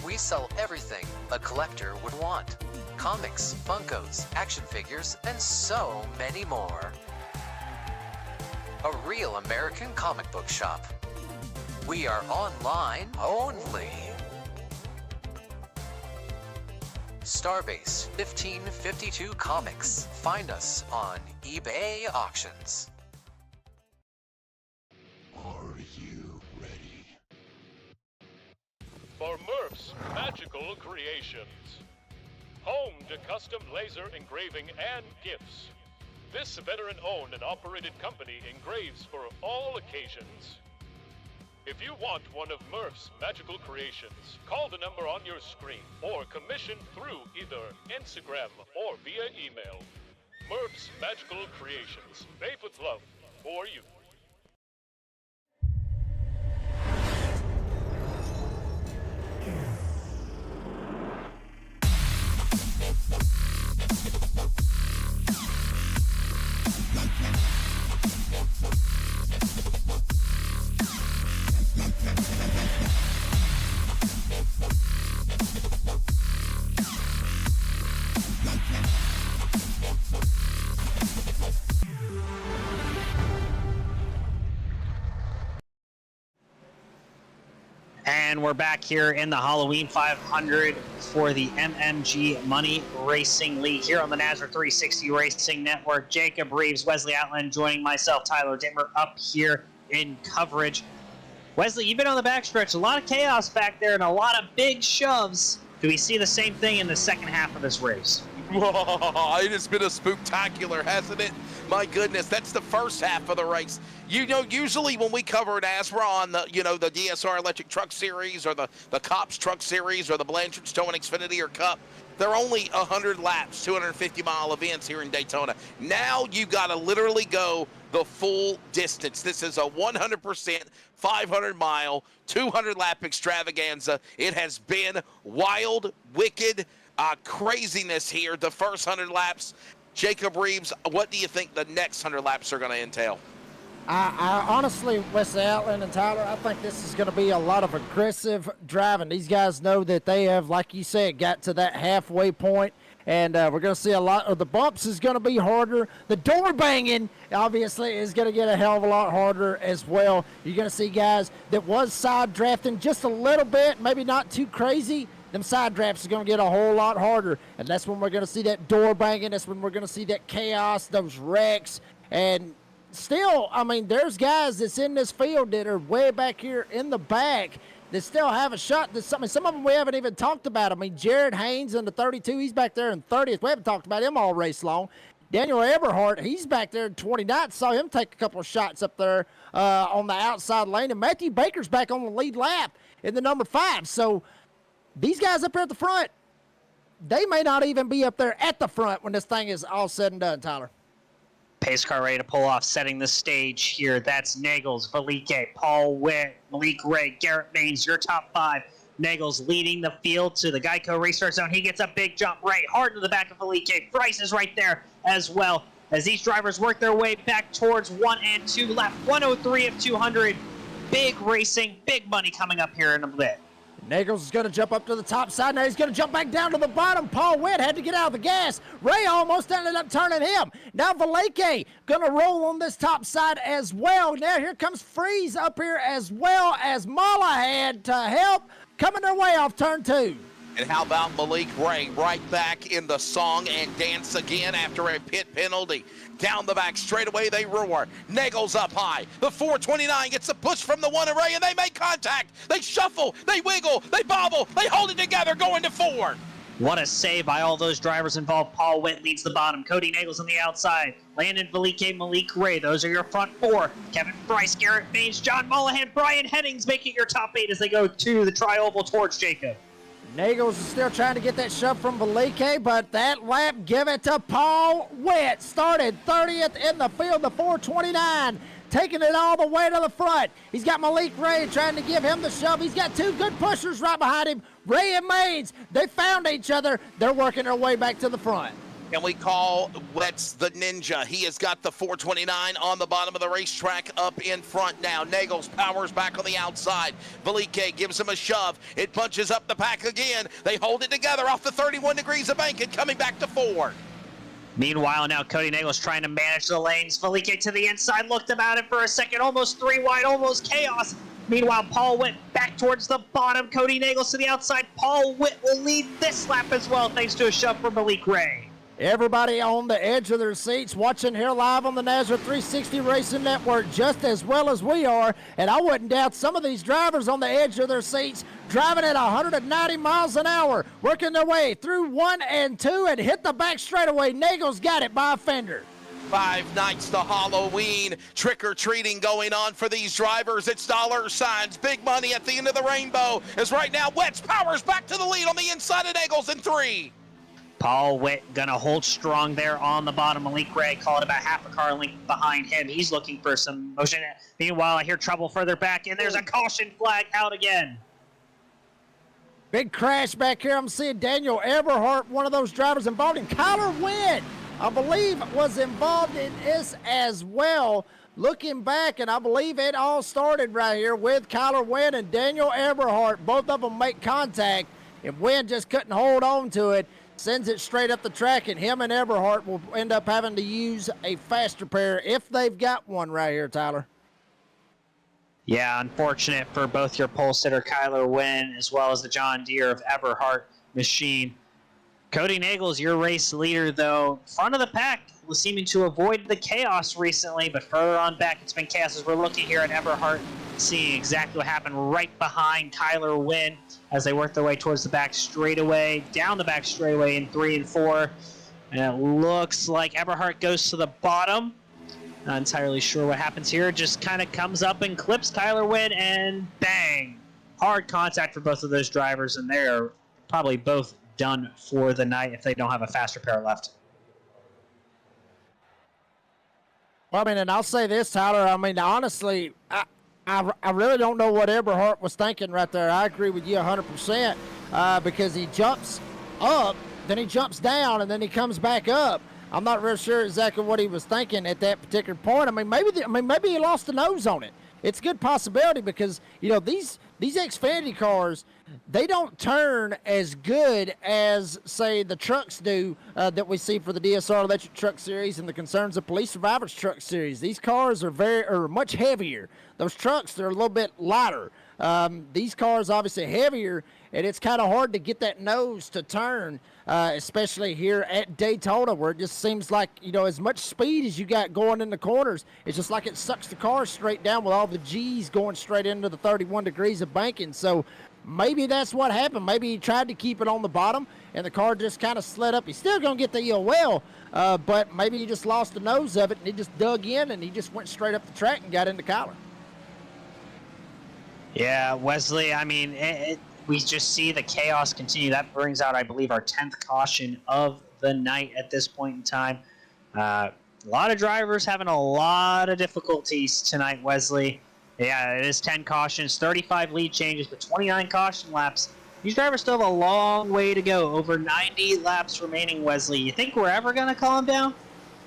We sell everything a collector would want. Comics, Funkos, action figures, and so many more. A real American comic book shop. We are online only. Starbase 1552 Comics. Find us on eBay Auctions. Are you ready? For Murph's Magical Creations. Home to custom laser engraving and gifts. This veteran-owned and operated company engraves for all occasions. If you want one of Murph's Magical Creations, call the number on your screen or commission through either Instagram or via email. Murph's Magical Creations, made with love for you. And we're back here in the Halloween 500 for the MMG Money Racing League here on the Nazareth 360 Racing Network. Jacob Reeves, Wesley Outland joining myself, Tyler Dittmer, up here in coverage. Wesley, you've been on the backstretch. A lot of chaos back there and a lot of big shoves. Do we see the same thing in the second half of this race? It has been a spooktacular, hasn't it? My goodness, that's the first half of the race. You know, usually when we cover NASRA on the, the DSR Electric Truck Series or the Cops Truck Series or the Blanchard Stone Xfinity or Cup, they're only 100 laps, 250-mile events here in Daytona. Now you got to literally go the full distance. This is a 100% 500-mile, 200-lap extravaganza. It has been wild, wicked, craziness here the first 100 laps. Jacob Reeves, what do you think the next 100 laps are going to entail? I honestly, Wesley Outland and Tyler, I think this is going to be a lot of aggressive driving. These guys know that they have, like you said, got to that halfway point, and we're going to see a lot of the bumps is going to be harder. The door banging, obviously, is going to get a hell of a lot harder as well. You're going to see guys that was side drafting just a little bit, maybe not too crazy. Them side drafts are going to get a whole lot harder, and that's when we're going to see that door banging. That's when we're going to see that chaos, those wrecks, and still, I mean, there's guys that's in this field that are way back here in the back that still have a shot. Some of them we haven't even talked about. I mean, Jared Haynes in the 32, he's back there in 30th. We haven't talked about him all race long. Daniel Eberhardt, he's back there in 29th. Saw him take a couple of shots up there on the outside lane. And Matthew Baker's back on the lead lap in the number 5. So these guys up here at the front, they may not even be up there at the front when this thing is all said and done, Tyler. Pace car ready to pull off, setting the stage here. That's Nagels, Valike, Paul Witt, Malik Ray, Garrett Baines, your top 5. Nagels leading the field to the Geico restart zone. He gets a big jump right hard to the back of Valike. Bryce is right there as well as these drivers work their way back towards 1 and 2. Lap 103 of 200. Big racing, big money coming up here in a bit. Nagels is going to jump up to the top side. Now he's going to jump back down to the bottom. Paul Witt had to get out of the gas. Ray almost ended up turning him. Now Valike going to roll on this top side as well. Now here comes Freeze up here as well as Mullahan to help. Coming their way off turn 2. And how about Malik Ray right back in the song and dance again after a pit penalty. Down the back straightaway they roar. Nagels up high. The 429 gets a push from the 1 array and they make contact. They shuffle, they wiggle, they bobble, they hold it together going to 4. What a save by all those drivers involved. Paul Witt leads the bottom. Cody Nagels on the outside. Landon Valike, Malik Ray. Those are your front 4. Kevin Bryce, Garrett Baines, John Mullahan, Brian Headings making your top 8 as they go to the tri-oval towards Jacob. Nagels is still trying to get that shove from Valike, but that lap, give it to Paul Witt. Started 30th in the field, the 429, taking it all the way to the front. He's got Malik Ray trying to give him the shove. He's got 2 good pushers right behind him. Ray and Maines, they found each other. They're working their way back to the front. And we call Wetz the Ninja. He has got the 429 on the bottom of the racetrack up in front now. Nagels powers back on the outside. Valike gives him a shove. It punches up the pack again. They hold it together off the 31 degrees of bank and coming back to 4. Meanwhile, now Cody Nagels trying to manage the lanes. Valike to the inside, looked about it for a second, almost 3 wide, almost chaos. Meanwhile, Paul Witt back towards the bottom. Cody Nagels to the outside. Paul Witt will lead this lap as well, thanks to a shove from Malik Ray. Everybody on the edge of their seats watching here live on the NASRA 360 Racing Network just as well as we are. And I wouldn't doubt some of these drivers on the edge of their seats driving at 190 miles an hour, working their way through 1 and 2 and hit the back straightaway. Nagels got it by a fender. 5 nights to Halloween. Trick-or-treating going on for these drivers. It's dollar signs. Big money at the end of the rainbow. As right now, Wetz powers back to the lead on the inside of Nagels in 3. Paul Witt gonna hold strong there on the bottom. Malik Ray called about half a car length behind him. He's looking for some motion. Meanwhile, I hear trouble further back, and there's a caution flag out again. Big crash back here. I'm seeing Daniel Eberhardt, one of those drivers involved in Kyler Witt, I believe, was involved in this as well. Looking back, and I believe it all started right here with Kyler Witt and Daniel Eberhardt. Both of them make contact, and Wynn just couldn't hold on to it. Sends it straight up the track, and him and Eberhardt will end up having to use a faster pair if they've got one right here, Tyler. Yeah, unfortunate for both your pole sitter Kyler Wynn as well as the John Deere of Eberhardt machine. Cody Nagels, your race leader, though, front of the pack, was seeming to avoid the chaos recently, but further on back it's been chaos as we're looking here at Eberhardt, seeing exactly what happened right behind Kyler Wynn as they work their way towards the back straightaway, down the back straightaway in 3 and 4. And it looks like Eberhardt goes to the bottom. Not entirely sure what happens here. Just kind of comes up and clips Kyler Witt, and bang! Hard contact for both of those drivers, and they are probably both done for the night if they don't have a faster pair left. Well, I mean, and I'll say this, Tyler. I mean, honestly, I really don't know what Eberhardt was thinking right there. I agree with you 100% because he jumps up, then he jumps down, and then he comes back up. I'm not real sure exactly what he was thinking at that particular point. I mean, maybe he lost the nose on it. It's a good possibility because, you know, these Xfinity cars, they don't turn as good as, say, the trucks do that we see for the DSR Electric Truck Series and the Concerns of Police Survivors Truck Series. These cars are much heavier. Those trucks, they're a little bit lighter. These cars obviously heavier, and it's kind of hard to get that nose to turn, especially here at Daytona, where it just seems like, you know, as much speed as you got going in the corners, it's just like it sucks the car straight down with all the G's going straight into the 31 degrees of banking. So maybe that's what happened. Maybe he tried to keep it on the bottom, and the car just kind of slid up. He's still going to get the EOL, but maybe he just lost the nose of it, and he just dug in, and he just went straight up the track and got into Kyler. Yeah, Wesley, I mean, we just see the chaos continue. That brings out, I believe, our 10th caution of the night at this point in time. A lot of drivers having a lot of difficulties tonight, Wesley. Yeah, it is 10 cautions, 35 lead changes, but 29 caution laps. These drivers still have a long way to go. Over 90 laps remaining, Wesley. You think we're ever going to calm down?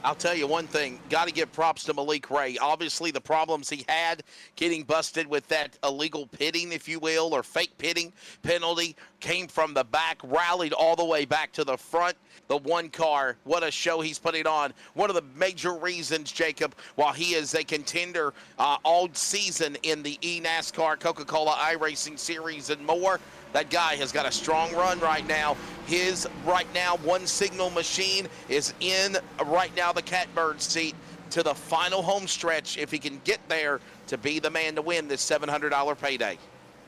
I'll tell you one thing, got to give props to Malik Ray. Obviously, the problems he had getting busted with that illegal pitting, if you will, or fake pitting penalty, came from the back, rallied all the way back to the front. The one car, what a show he's putting on. One of the major reasons, Jacob, while he is a contender all season in the eNASCAR, Coca-Cola iRacing Series, and more, that guy has got a strong run right now. His right now one signal machine is in right now the catbird seat to the final home stretch if he can get there to be the man to win this $700 payday.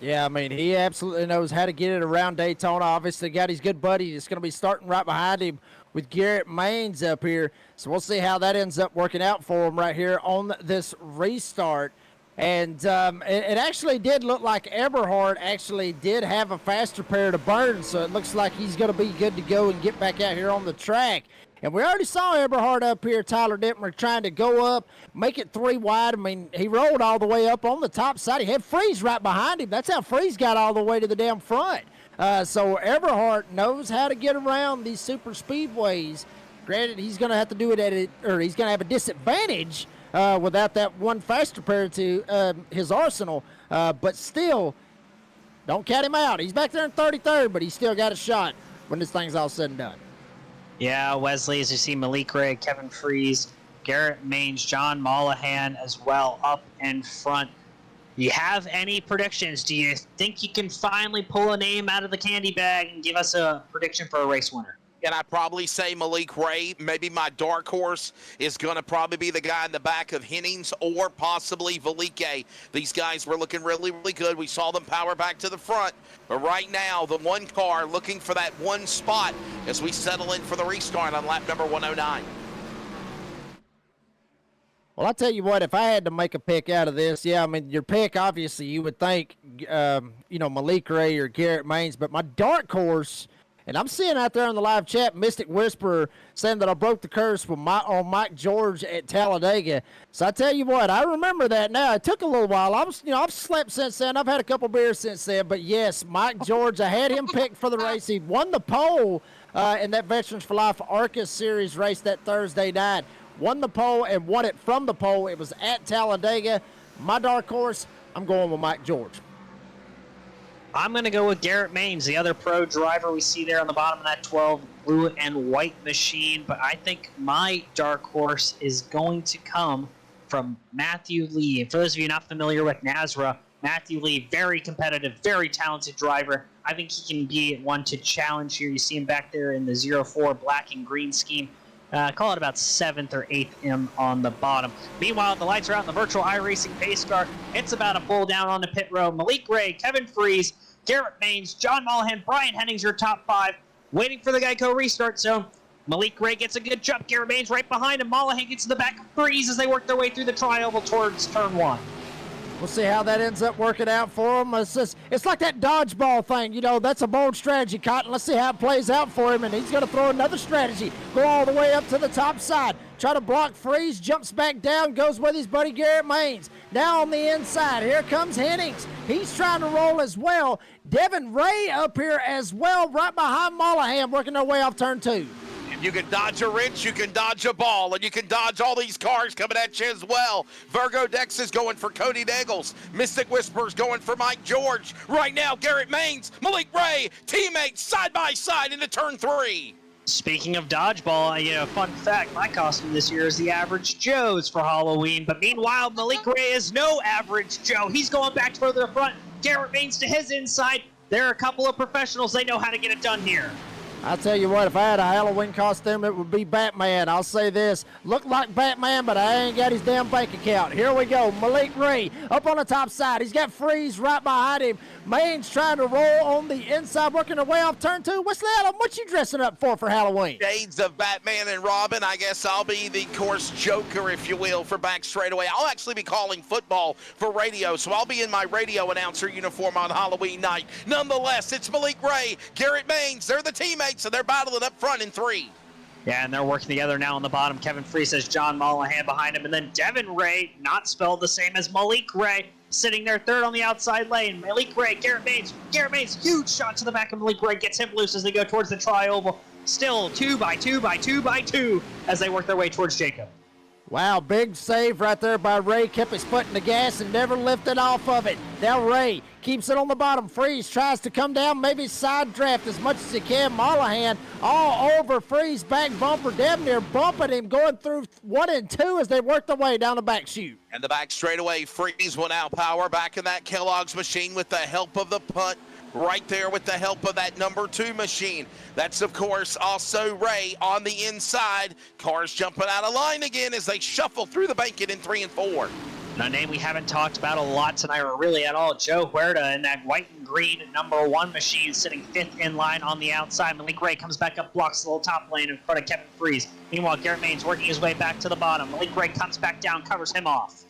Yeah, I mean, he absolutely knows how to get it around Daytona. Obviously got his good buddy that's going to be starting right behind him with Garrett Maines up here. So we'll see how that ends up working out for him right here on this restart. And it actually did look like Eberhardt actually did have a faster pair to burn, so it looks like he's going to be good to go and get back out here on the track. And we already saw Eberhardt up here, Tyler Dittmer, trying to go up, make it 3 wide. I mean, he rolled all the way up on the top side. He had Freeze right behind him. That's how Freeze got all the way to the damn front. So Eberhardt knows how to get around these super speedways. Granted, he's going to have to do it he's going to have a disadvantage without that one faster pair to his arsenal. But still, don't count him out. He's back there in 33rd, but he's still got a shot when this thing's all said and done. Yeah, Wesley, as you see Malik Ray, Kevin Freeze, Garrett Maines, John Mollahan as well up in front. Do you have any predictions? Do you think you can finally pull a name out of the candy bag and give us a prediction for a race winner? And I'd probably say Malik Ray. Maybe my dark horse is going to probably be the guy in the back of Hennings or possibly Velike. These guys were looking really, really good. We saw them power back to the front. But right now, the one car looking for that one spot as we settle in for the restart on lap number 109. Well, I'll tell you what, if I had to make a pick out of this, yeah, I mean, your pick, obviously, you would think, Malik Ray or Garrett Maines. But my dark horse, and I'm seeing out there on the live chat, Mystic Whisperer saying that I broke the curse on Mike George at Talladega. So I tell you what, I remember that now. It took a little while. I've slept since then. I've had a couple beers since then. But yes, Mike George, I had him picked for the race. He won the pole in that Veterans for Life ARCA Series race that Thursday night. Won the pole and won it from the pole. It was at Talladega. My dark horse, I'm going with Mike George. I'm going to go with Garrett Maines, the other pro driver we see there on the bottom of that 12 blue and white machine. But I think my dark horse is going to come from Matthew Lee. And for those of you not familiar with NASRA, Matthew Lee, very competitive, very talented driver. I think he can be one to challenge here. You see him back there in the 04 black and green scheme. Call it about 7th or 8th M on the bottom. Meanwhile, the lights are out in the virtual iRacing pace car. It's about a pull down on the pit road. Malik Ray, Kevin Freeze, Garrett Maines, John Mollahan, Brian Hennings, your top 5, waiting for the Geico restart zone. Malik Ray gets a good jump. Garrett Baines right behind him. Mollahan gets to the back of Freeze as they work their way through the tri-oval towards turn 1. We'll see how that ends up working out for him. It's like that dodgeball thing. You know, that's a bold strategy, Cotton. Let's see how it plays out for him. And he's going to throw another strategy. Go all the way up to the top side. Try to block Freeze. Jumps back down. Goes with his buddy Garrett Maines. Now on the inside, here comes Hennings. He's trying to roll as well. Devin Ray up here as well, right behind Mollahan, working their way off turn 2. You can dodge a wrench, you can dodge a ball, and you can dodge all these cars coming at you as well. Virgo Dex is going for Cody Naggles. Mystic Whispers going for Mike George. Right now, Garrett Maines, Malik Ray, teammates side by side into turn 3. Speaking of dodgeball, fun fact, my costume this year is the Average Joe's for Halloween. But meanwhile, Malik Ray is no Average Joe. He's going back further front. Garrett Maines to his inside. There are a couple of professionals. They know how to get it done here. I'll tell you what, if I had a Halloween costume, it would be Batman. I'll say this. Look like Batman, but I ain't got his damn bank account. Here we go. Malik Ray up on the top side. He's got Freeze right behind him. Maines trying to roll on the inside, working their way off turn 2. Wesley Allen, what you dressing up for Halloween? Shades of Batman and Robin. I guess I'll be the course Joker, if you will, for back straightaway. I'll actually be calling football for radio, so I'll be in my radio announcer uniform on Halloween night. Nonetheless, it's Malik Ray, Garrett Maines. They're the teammates. So they're battling up front in 3. Yeah, and they're working together now on the bottom. Kevin Freeze has John Mollahan behind him. And then Devin Ray, not spelled the same as Malik Ray, sitting there third on the outside lane. Malik Ray, Garrett Maines, huge shot to the back of Malik Ray, gets him loose as they go towards the tri-oval. Still 2 by 2 by 2 by 2 as they work their way towards Jacob. Wow, big save right there by Ray. Kept his foot in the gas and never lifted off of it. Now Ray keeps it on the bottom. Freeze tries to come down, maybe side draft as much as he can. Mollahan all over Freeze, back bumper, damn near bumping him, going through 1 and 2 as they work their way down the back chute. And the back straightaway, Freeze will now power back in that Kellogg's machine with the help of the punt. Right there with the help of that number 2 machine. That's, of course, also Ray on the inside. Cars jumping out of line again as they shuffle through the banking in 3 and 4. And a name we haven't talked about a lot tonight, or really at all, Joe Huerta in that white and green number 1 machine, sitting 5th in line on the outside. Malik Ray comes back up, blocks the little top lane in front of Kevin Freeze. Meanwhile, Garrett Maines working his way back to the bottom. Malik Ray comes back down, covers him off.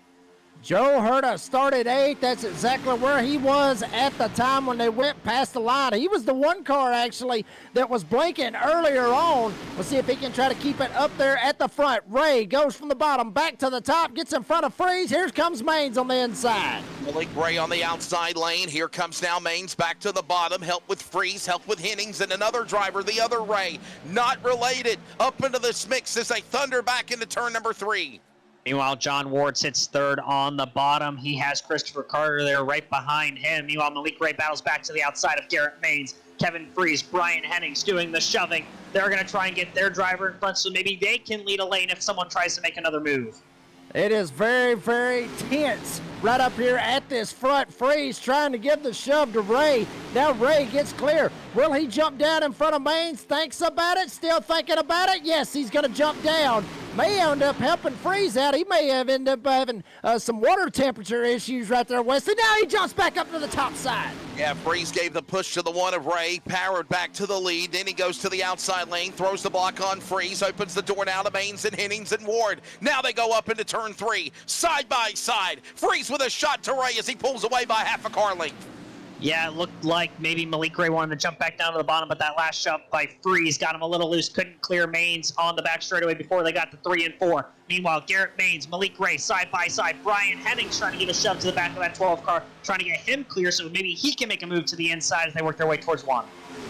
Joe Huerta started 8th. That's exactly where he was at the time when they went past the line. He was the one car, actually, that was blinking earlier on. We'll see if he can try to keep it up there at the front. Ray goes from the bottom back to the top, gets in front of Freeze. Here comes Maines on the inside. Malik Ray on the outside lane. Here comes now Maines back to the bottom. Help with Freeze, help with Hennings, and another driver, the other Ray. Not related. Up into this mix as they thunder back into turn number 3. Meanwhile, John Ward sits third on the bottom. He has Christopher Carter there right behind him. Meanwhile, Malik Ray battles back to the outside of Garrett Maines. Kevin Freeze, Brian Hennings doing the shoving. They're going to try and get their driver in front so maybe they can lead a lane if someone tries to make another move. It is very, very tense right up here at this front. Freeze trying to give the shove to Ray. Now Ray gets clear. Will he jump down in front of Maines? Thinks about it. Still thinking about it. Yes, he's going to jump down. May end up helping Freeze out. He may have ended up having some water temperature issues right there, Wesley. Now he jumps back up to the top side. Yeah, Freeze gave the push to the one of Ray, powered back to the lead. Then he goes to the outside lane, throws the block on Freeze, opens the door now to Maines and Hennings and Ward. Now they go up into turn 3, side by side. Freeze with a shot to Ray as he pulls away by half a car length. Yeah, it looked like maybe Malik Ray wanted to jump back down to the bottom, but that last shove by Freeze got him a little loose. Couldn't clear Maines on the back straightaway before they got to 3 and 4. Meanwhile, Garrett Maines, Malik Ray side by side. Brian Hennings trying to give a shove to the back of that 12 car, trying to get him clear so maybe he can make a move to the inside as they work their way towards 1.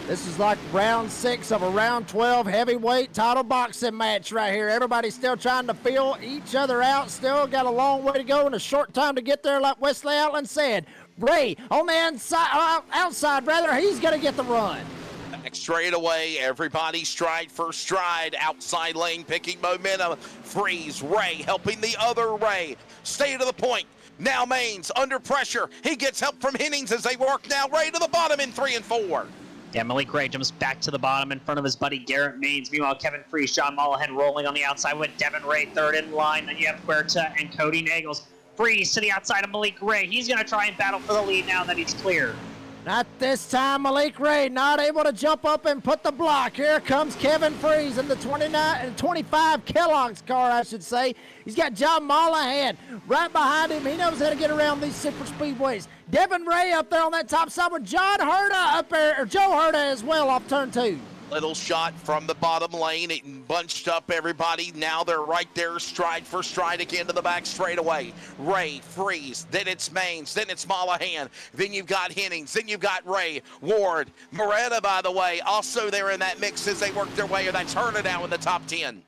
This is like round 6 of a round 12 heavyweight title boxing match right here. Everybody's still trying to feel each other out. Still got a long way to go and a short time to get there, like Wesley Outland said. Ray on the inside, outside rather, he's going to get the run. Back straight away, everybody stride for stride. Outside lane picking momentum. Freeze, Ray helping the other Ray. Stay to the point. Now Maines under pressure. He gets help from Hennings as they work now Ray to the bottom in 3 and 4. Yeah, Malik Ray jumps back to the bottom in front of his buddy Garrett Maines. Meanwhile, Kevin Freeze, John Mollahan rolling on the outside with Devin Ray third in line. Then you have Huerta and Cody Naggles. Freeze to the outside of Malik Ray. He's going to try and battle for the lead now that he's clear. Not this time, Malik Ray not able to jump up and put the block. Here comes Kevin Freeze in the 25 Kellogg's car, I should say. He's got John Mollahan right behind him. He knows how to get around these super speedways. Devin Ray up there on that top side with John Herta up there, or Joe Herta as well off turn 2. Little shot from the bottom lane. It bunched up everybody. Now they're right there, stride for stride again to the back straightaway. Ray, Freeze, then it's Maines, then it's Mollahan, then you've got Hennings, then you've got Ray, Ward, Moretta, by the way, also there in that mix as they work their way. That's Herta now in the top 10.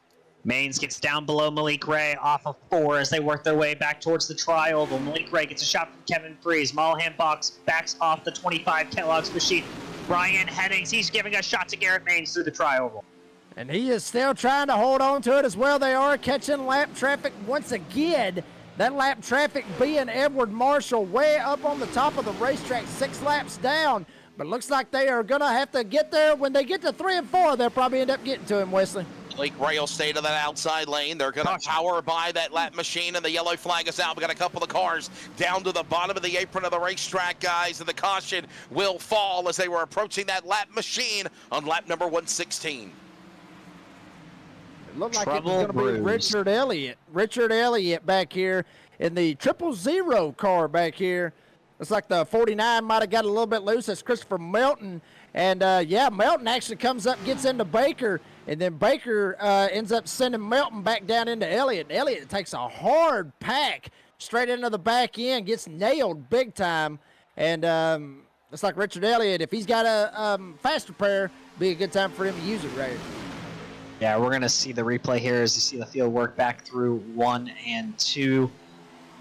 Maines gets down below Malik Ray off of 4 as they work their way back towards the tri-oval. Malik Ray gets a shot from Kevin Freeze. Mollahan backs off the 25 Kellogg's machine. Brian Hennings, he's giving a shot to Garrett Maines through the tri-oval. And he is still trying to hold on to it as well. They are catching lap traffic once again. That lap traffic being Edward Marshall way up on the top of the racetrack, 6 laps down. But looks like they are going to have to get there. When they get to 3 and 4, they'll probably end up getting to him, Wesley. Malik Ray will stay to that outside lane. They're going to power by that lap machine, and the yellow flag is out. We got a couple of cars down to the bottom of the apron of the racetrack, guys, and the caution will fall as they were approaching that lap machine on lap number 116. It looked like it was going to be Richard Elliott. Richard Elliott back here in the 000 car back here. Looks like the 49 might have got a little bit loose. That's Christopher Melton. And, yeah, Melton actually comes up, gets into Baker, and then Baker ends up sending Melton back down into Elliott. Elliott takes a hard pack straight into the back end, gets nailed big time. And looks like Richard Elliott, if he's got a faster pair, be a good time for him to use it right here. Yeah, we're going to see the replay here as you see the field work back through 1 and 2.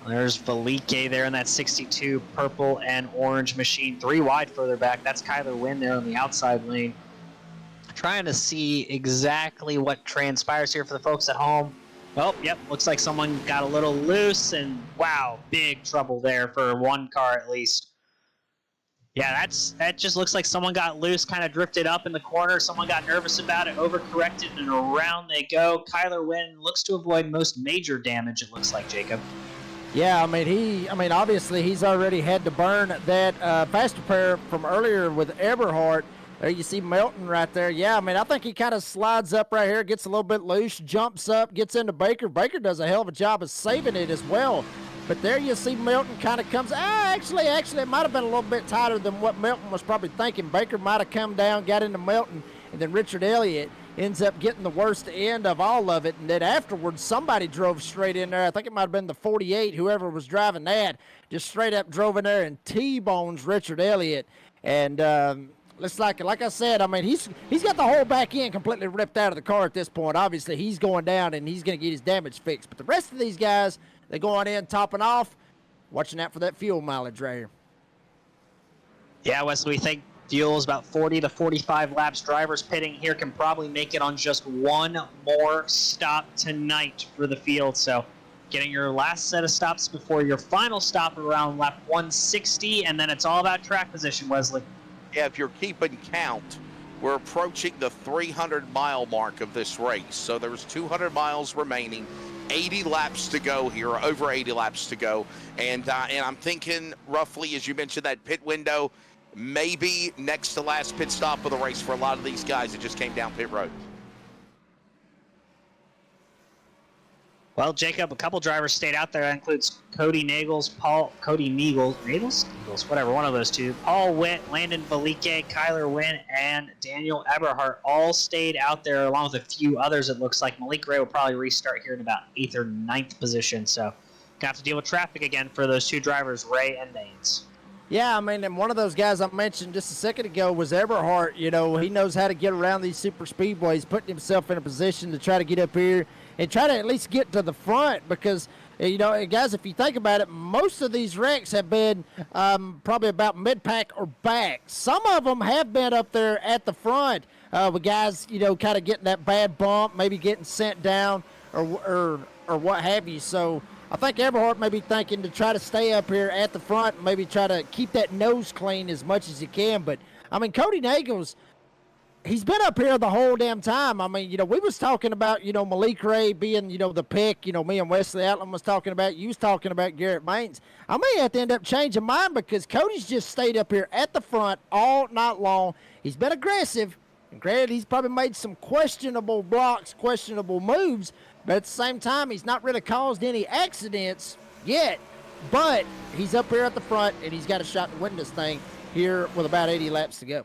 There's Velike there in that 62 purple and orange machine. 3 wide further back. That's Kyler Wynn there on the outside lane. Trying to see exactly what transpires here for the folks at home. Oh, yep, looks like someone got a little loose, and wow, big trouble there for one car at least. Yeah, that just looks like someone got loose, kind of drifted up in the corner. Someone got nervous about it, overcorrected, and around they go. Kyler Wynn looks to avoid most major damage, it looks like, Jacob. Yeah, I mean, obviously he's already had to burn that faster pair from earlier with Eberhardt. There you see Melton right there. Yeah, I mean, I think he kind of slides up right here, gets a little bit loose, jumps up, gets into Baker. Baker does a hell of a job of saving it as well. But there you see Melton kind of comes. Actually, it might have been a little bit tighter than what Melton was probably thinking. Baker might have come down, got into Melton, and then Richard Elliott ends up getting the worst end of all of it. And then afterwards, somebody drove straight in there. I think it might have been the 48, whoever was driving that, just straight up drove in there and T-bones Richard Elliott. And looks like I said, I mean, he's got the whole back end completely ripped out of the car at this point. Obviously, he's going down and he's going to get his damage fixed. But the rest of these guys, they're going in, topping off, watching out for that fuel mileage right here. Yeah, Wesley, we think fuel is about 40 to 45 laps. Drivers pitting here can probably make it on just one more stop tonight for the field. So getting your last set of stops before your final stop around lap 160, and then it's all about track position, Wesley. Yeah, if you're keeping count, we're approaching the 300-mile mark of this race. So there's 200 miles remaining, 80 laps to go here, over 80 laps to go. And I'm thinking roughly, as you mentioned, that pit window, maybe next to last pit stop of the race for a lot of these guys that just came down pit road. Well, Jacob, a couple drivers stayed out there. That includes Cody Nagels, whatever, one of those two. Paul Witt, Landon Velike, Kyler Wynn, and Daniel Eberhardt all stayed out there along with a few others. It looks like Malik Ray will probably restart here in about 8th or 9th position. So, gonna have to deal with traffic again for those two drivers, Ray and Maines. Yeah, I mean, and one of those guys I mentioned just a second ago was Eberhardt. You know, he knows how to get around these super speedways, putting himself in a position to try to get up here and try to at least get to the front because, you know, guys, if you think about it, most of these wrecks have been probably about mid-pack or back. Some of them have been up there at the front with guys, you know, kind of getting that bad bump, maybe getting sent down or what have you. So I think Eberhardt may be thinking to try to stay up here at the front, maybe try to keep that nose clean as much as he can. But, I mean, Cody Nagels, he's been up here the whole damn time. I mean, we was talking about, Malik Ray being, the pick. Me and Wesley Allen was talking about. You was talking about Garrett Maines. I may have to end up changing mine because Cody's just stayed up here at the front all night long. He's been aggressive. And granted, he's probably made some questionable blocks, questionable moves. But at the same time, he's not really caused any accidents yet. But he's up here at the front, and he's got a shot to win this thing here with about 80 laps to go.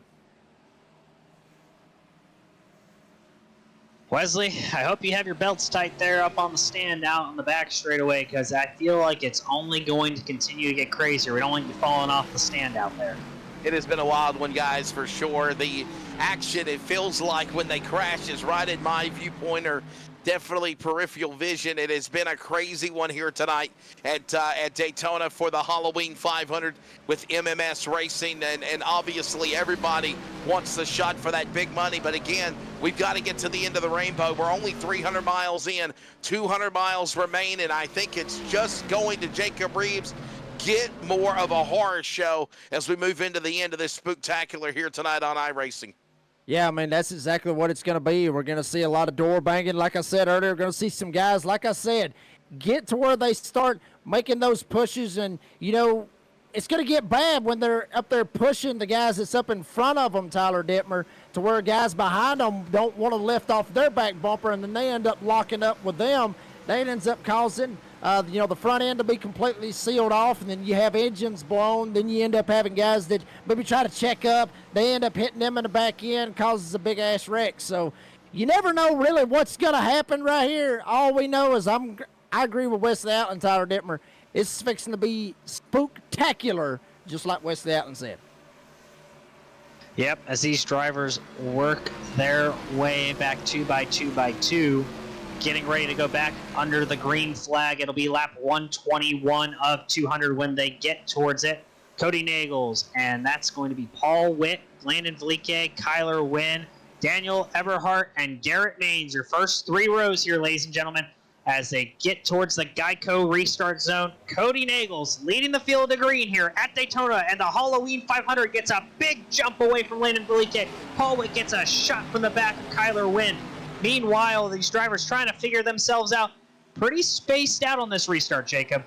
Wesley, I hope you have your belts tight there up on the stand out on the back straightaway, because I feel like it's only going to continue to get crazier. We don't want you falling off the stand out there. It has been a wild one, guys, for sure. The action, it feels like when they crash, is right in my viewpoint, or definitely peripheral vision. It has been a crazy one here tonight at Daytona for the Halloween 500 with MMS Racing, and obviously everybody wants the shot for that big money. But again, we've got to get to the end of the rainbow. We're only 300 miles in, 200 miles remain, and I think it's just going to Jacob Reeves get more of a horror show as we move into the end of this spectacular here tonight on iRacing. Yeah, I mean, that's exactly what it's going to be. We're going to see a lot of door banging. Like I said earlier, we're going to see some guys, like I said, get to where they start making those pushes. And, it's going to get bad when they're up there pushing the guys that's up in front of them, Tyler Dittmer, to where guys behind them don't want to lift off their back bumper, and then they end up locking up with them. That ends up causing the front end to be completely sealed off, and then you have engines blown. Then you end up having guys that maybe try to check up. They end up hitting them in the back end, causes a big-ass wreck. So you never know really what's going to happen right here. All we know is I agree with Wesley Allen and Tyler Dittmer. It's fixing to be spooktacular, just like Wesley Allen said. Yep, as these drivers work their way back 2x2x2, getting ready to go back under the green flag. It'll be lap 121 of 200 when they get towards it. Cody Nagels, and that's going to be Paul Witt, Landon Vlique, Kyler Wynn, Daniel Eberhardt, and Garrett Maines. Your first three rows here, ladies and gentlemen, as they get towards the Geico restart zone. Cody Nagels leading the field to green here at Daytona, and the Halloween 500 gets a big jump away from Landon Vlique. Paul Witt gets a shot from the back of Kyler Wynn. Meanwhile, these drivers trying to figure themselves out. Pretty spaced out on this restart, Jacob.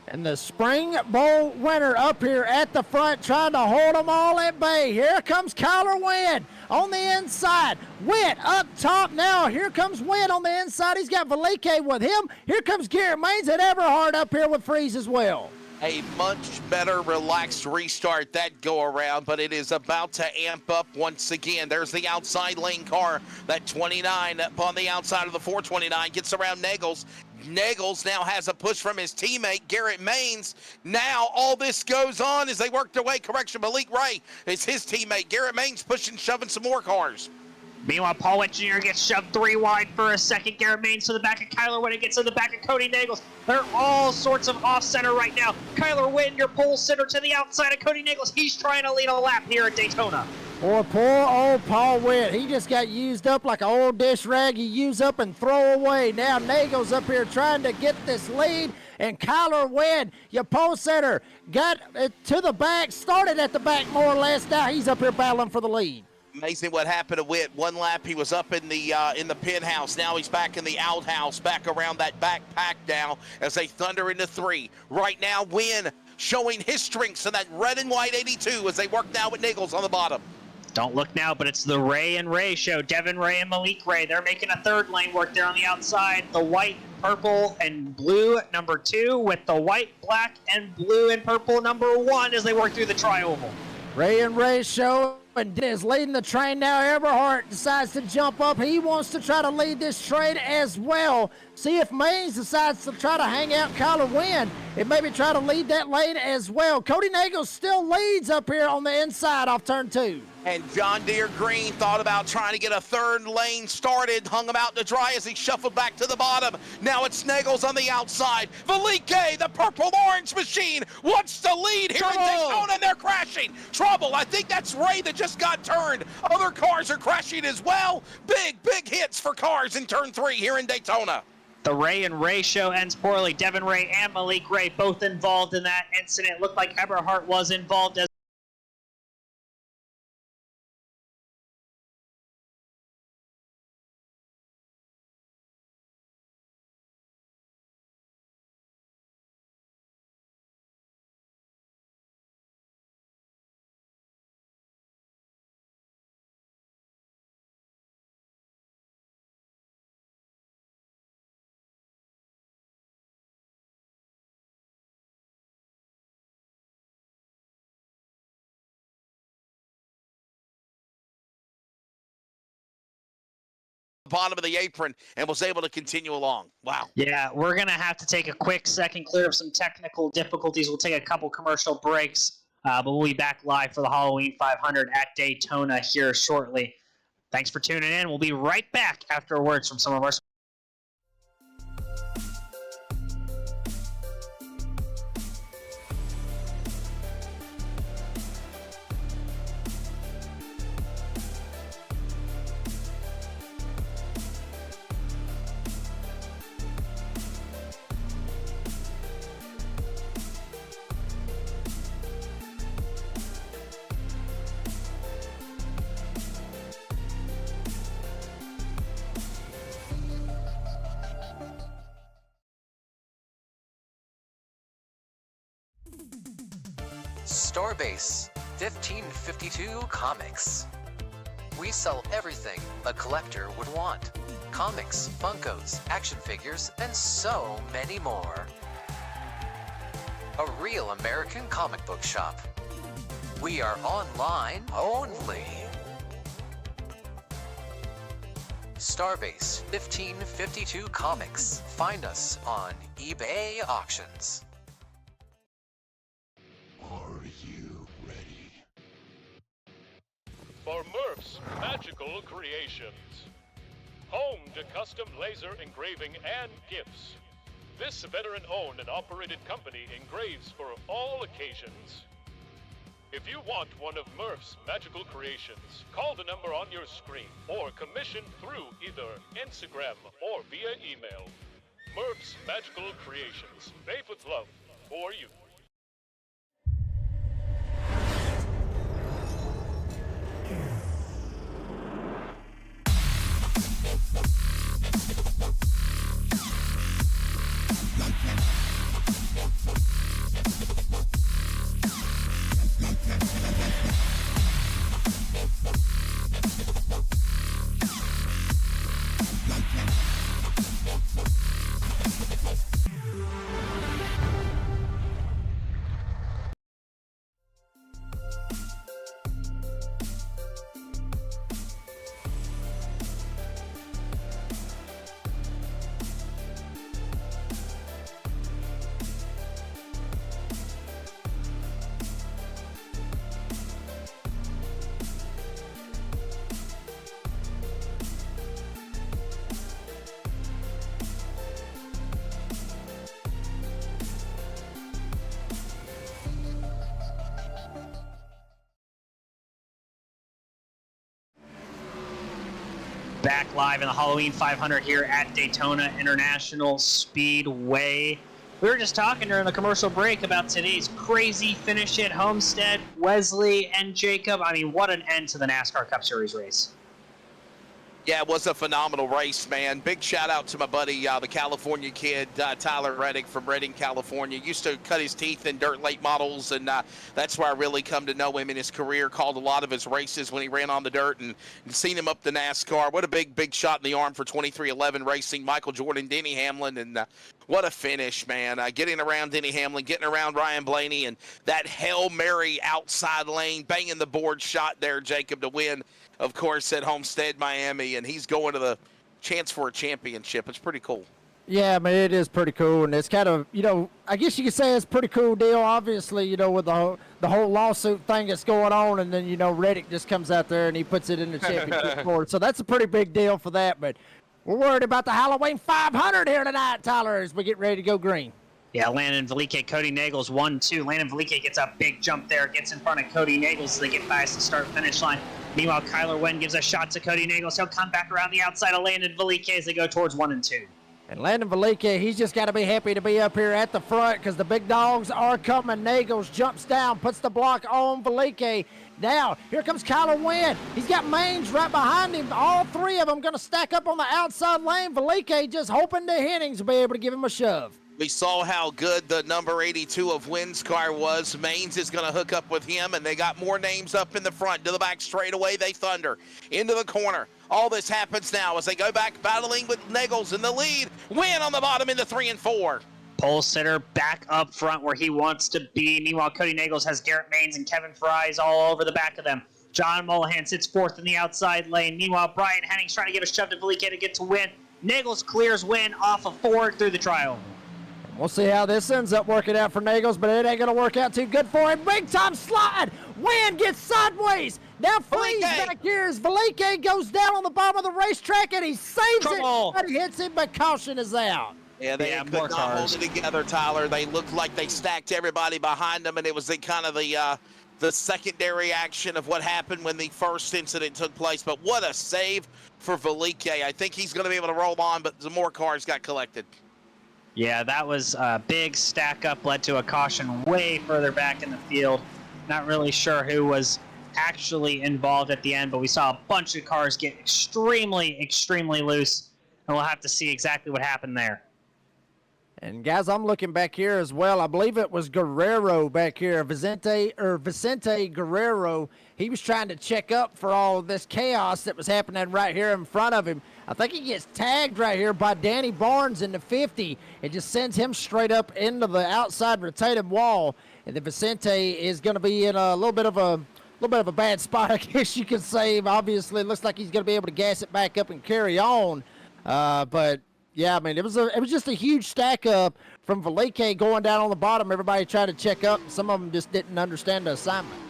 And the Spring Bowl winner up here at the front trying to hold them all at bay. Here comes Kyler Wynn on the inside. Witt up top now. Here comes Wynn on the inside. He's got Vlique with him. Here comes Garrett Maines and Eberhardt up here with Freeze as well. A much better relaxed restart that go around, but it is about to amp up once again. There's the outside lane car, that 29 up on the outside of the 429, gets around Nagels. Nagels now has a push from his teammate, Garrett Maines. Now all this goes on as they work their way. Correction, Malik Ray is his teammate. Garrett Maines pushing, shoving some more cars. Meanwhile, Paul Witt Jr. gets shoved three wide for a second. Garrett Maines to the back of Kyler Wynn. It gets to the back of Cody Nagels. They're all sorts of off-center right now. Kyler Wynn, your pole sitter, to the outside of Cody Nagels. He's trying to lead a lap here at Daytona. Boy, poor old Paul Witt. He just got used up like an old dish rag you use up and throw away. Now Nagels up here trying to get this lead. And Kyler Wynn, your pole sitter, got it to the back, started at the back more or less. Now he's up here battling for the lead. Amazing what happened to Witt. One lap he was up in the penthouse. Now he's back in the outhouse, back around that backpack now as they thunder into three. Right now, Wynn showing his strengths in that red and white 82 as they work now with Nagels on the bottom. Don't look now, but it's the Ray and Ray show. Devin Ray and Malik Ray. They're making a third lane work there on the outside. The white, purple, and blue number 2 with the white, black, and blue and purple number 1 as they work through the tri-oval. Ray and Ray show and is leading the train now. Eberhardt decides to jump up. He wants to try to lead this train as well. See if Maines decides to try to hang out Kyler Wynn and maybe try to lead that lane as well. Cody Nagels still leads up here on the inside off turn 2. And John Deere Green thought about trying to get a third lane started, hung him out to dry as he shuffled back to the bottom. Now it's Nagels on the outside. Vlique, the purple-orange machine, wants to lead here in Daytona, and they're crashing. Trouble. I think that's Ray that just got turned. Other cars are crashing as well. Big hits for cars in turn 3 here in Daytona. The Ray and Ray show ends poorly. Devin Ray and Malik Ray both involved in that incident. Looked like Eberhardt was involved as bottom of the apron and was able to continue along. Wow. Yeah, we're going to have to take a quick second, clear up some technical difficulties. We'll take a couple commercial breaks, but we'll be back live for the Halloween 500 at Daytona here shortly. Thanks for tuning in. We'll be right back after words from some of our Starbase 1552 Comics. We sell everything a collector would want. Comics, Funkos, action figures, and so many more. A real American comic book shop. We are online only. Starbase 1552 Comics. Find us on eBay Auctions. Are you ready? For Murph's Magical Creations. Home to custom laser engraving and gifts. This veteran-owned and operated company engraves for all occasions. If you want one of Murph's Magical Creations, call the number on your screen or commission through either Instagram or via email. Murph's Magical Creations, made with love for you. Back live in the Halloween 500 here at Daytona International Speedway. We were just talking during the commercial break about today's crazy finish at Homestead. Wesley and Jacob, I mean, what an end to the NASCAR Cup Series race. Yeah, it was a phenomenal race, man. Big shout out to my buddy, the California kid, Tyler Reddick from Redding, California. Used to cut his teeth in dirt late models, and that's where I really come to know him in his career. Called a lot of his races when he ran on the dirt, and seen him up the NASCAR. What a big shot in the arm for 2311 Racing. Michael Jordan, Denny Hamlin, and what a finish, man. Getting around Denny Hamlin, getting around Ryan Blaney, and that Hail Mary outside lane, banging the board shot there, Jacob, to win, of course, at Homestead, Miami, and he's going to the chance for a championship. It's pretty cool. Yeah, I mean, it is pretty cool, and it's kind of, I guess you could say it's a pretty cool deal, obviously, with the whole lawsuit thing that's going on, and then, Reddick just comes out there and he puts it in the championship board. So that's a pretty big deal for that, but we're worried about the Halloween 500 here tonight, Tyler, as we get ready to go green. Yeah, Landon Valiquet, Cody Nagels, 1-2. Landon Valiquet gets a big jump there, gets in front of Cody Nagels as they get past the start-finish line. Meanwhile, Kyler Wen gives a shot to Cody Nagels. He'll come back around the outside of Landon Valiquet as they go towards 1 and 2. And Landon Valiquet, he's just got to be happy to be up here at the front because the big dogs are coming. Nagels jumps down, puts the block on Valiquet. Now, here comes Kyler Wen. He's got Maines right behind him. All three of them going to stack up on the outside lane. Valiquet just hoping the Hennings will be able to give him a shove. We saw how good the number 82 of Wynn's car was. Maines is going to hook up with him, and they got more names up in the front. To the back straightaway, they thunder. Into the corner. All this happens now as they go back battling with Nagels in the lead. Wynn on the bottom in the 3 and 4. Pole sitter back up front where he wants to be. Meanwhile, Cody Nagels has Garrett Maines and Kevin Fries all over the back of them. John Mullihan sits fourth in the outside lane. Meanwhile, Brian Henning's trying to give a shove to Velike to get to win. Nagels clears win off of Ford through the trial. We'll see how this ends up working out for Nagels, but it ain't going to work out too good for him. Big time slide. Win gets sideways. Now freeze back here as Velike goes down on the bottom of the racetrack, and he saves it. But he hits him, but caution is out. Yeah, they could not hold it together, Tyler. They looked like they stacked everybody behind them, and it was the secondary action of what happened when the first incident took place. But what a save for Velike. I think he's going to be able to roll on, but some more cars got collected. Yeah, that was a big stack up, led to a caution way further back in the field. Not really sure who was actually involved at the end, but we saw a bunch of cars get extremely, extremely loose, and we'll have to see exactly what happened there. And guys, I'm looking back here as well. I believe it was Guerrero back here, Vicente Guerrero. He was trying to check up for all of this chaos that was happening right here in front of him. I think he gets tagged right here by Danny Barnes in the 50. It just sends him straight up into the outside retaining wall. And then Vicente is going to be in a little bit of a bad spot, I guess you could say. Obviously, it looks like he's going to be able to gas it back up and carry on. But yeah, I mean, it was just a huge stack up from Velike going down on the bottom. Everybody tried to check up. Some of them just didn't understand the assignment.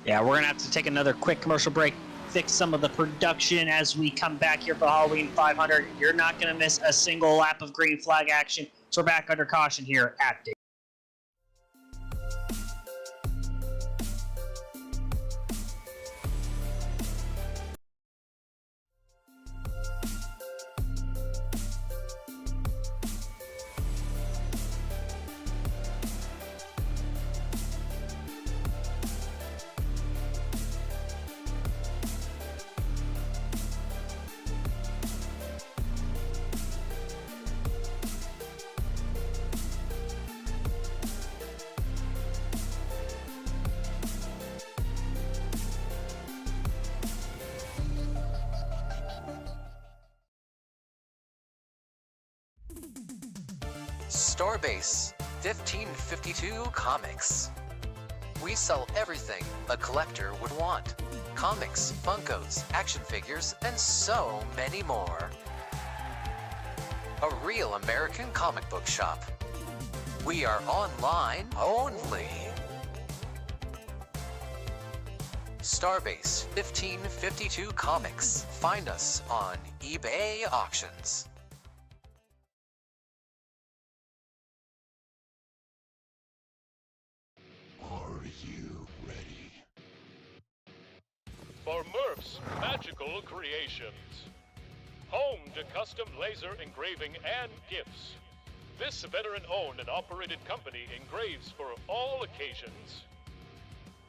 Yeah, we're going to have to take another quick commercial break, fix some of the production as we come back here for Halloween 500. You're not going to miss a single lap of green flag action. So we're back under caution here at Daytona. Starbase 1552 Comics. We sell everything a collector would want. Comics, Funkos, action figures, and so many more. A real American comic book shop. We are online only. Starbase 1552 Comics. Find us on eBay Auctions. Are you ready? For Murph's Magical Creations. Home to custom laser engraving and gifts. This veteran-owned and operated company engraves for all occasions.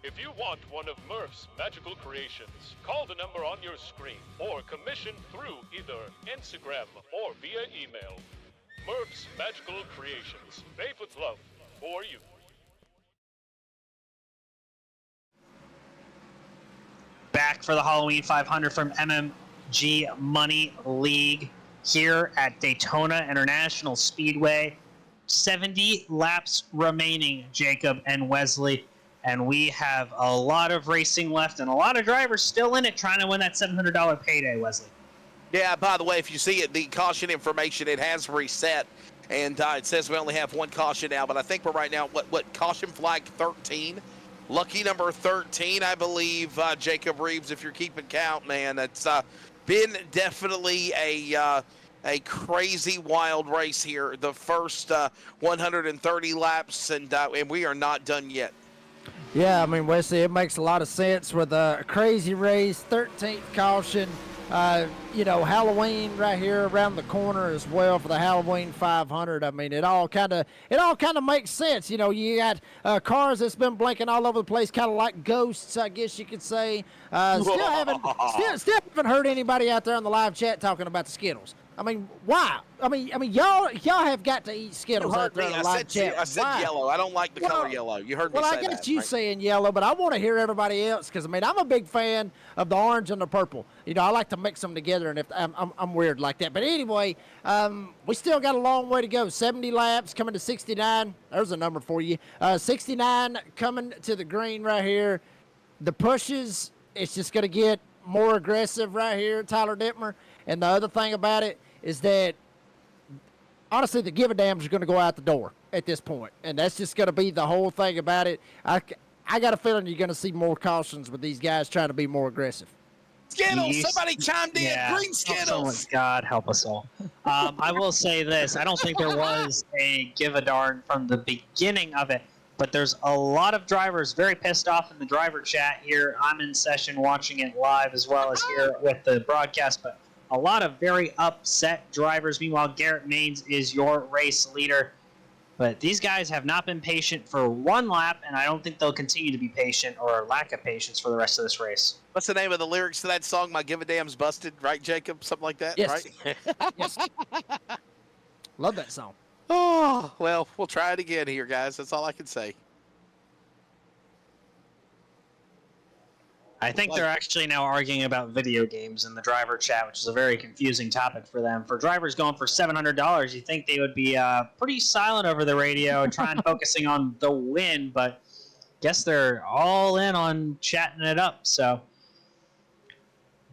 If you want one of Murph's Magical Creations, call the number on your screen or commission through either Instagram or via email. Murph's Magical Creations, made with love for you. Back for the Halloween 500 from MMG Money League here at Daytona International Speedway. 70 laps remaining, Jacob and Wesley. And we have a lot of racing left and a lot of drivers still in it trying to win that $700 payday, Wesley. Yeah, by the way, if you see it, the caution information, it has reset. And it says we only have one caution now, but I think we're right now, what caution flag 13? Lucky number 13, I believe, Jacob Reeves, if you're keeping count, man. It's been definitely a crazy, wild race here. The first 130 laps, and we are not done yet. Yeah, I mean, Wesley, it makes a lot of sense with a crazy race, 13th caution. Halloween right here around the corner as well for the Halloween 500. I mean, it all kind of makes sense. You know, you got cars that's been blinking all over the place, kind of like ghosts, I guess you could say. Still haven't heard anybody out there on the live chat talking about the Skittles. I mean, why? I mean, y'all have got to eat Skittles out there in the live chat. I said yellow. I don't like the color yellow. You heard me say that. Well, I guess you saying yellow, but I want to hear everybody else because, I mean, I'm a big fan of the orange and the purple. You know, I like to mix them together, and if I'm weird like that. But anyway, we still got a long way to go. 70 laps coming to 69. There's a number for you. 69 coming to the green right here. The pushes it's just going to get more aggressive right here, Tyler Dittmer. And the other thing about it is that, honestly, the give a dams are going to go out the door at this point. And that's just going to be the whole thing about it. I got a feeling you're going to see more cautions with these guys trying to be more aggressive. Skittles, somebody chimed in. Yeah. Green Skittles. God help us all. I will say this. I don't think there was a give a darn from the beginning of it, but there's a lot of drivers very pissed off in the driver chat here. I'm in session watching it live as well as here with the broadcast, but a lot of very upset drivers. Meanwhile, Garrett Maines is your race leader. But these guys have not been patient for one lap, and I don't think they'll continue to be patient or lack of patience for the rest of this race. What's the name of the lyrics to that song? My Give a Damn's Busted, right, Jacob? Something like that, Yes. right? Yes. Love that song. Oh, well, we'll try it again here, guys. That's all I can say. I think they're actually now arguing about video games in the driver chat, which is a very confusing topic for them. For drivers going for $700, you think they would be pretty silent over the radio and trying focusing on the win, but guess they're all in on chatting it up. So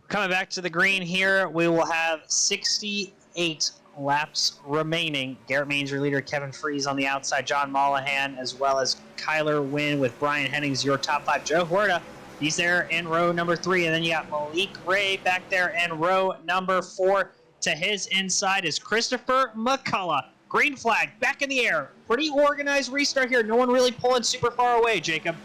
coming back to the green here, we will have 68 laps remaining. Garrett Maines, your leader, Kevin Freeze on the outside, John Mollahan, as well as Kyler Wynn with Brian Hennings, your top five. Joe Huerta, he's there in row number 3, and then you got Malik Ray back there in row number 4. To his inside is Christopher McCullough. Green flag back in the air. Pretty organized restart here. No one really pulling super far away, Jacob.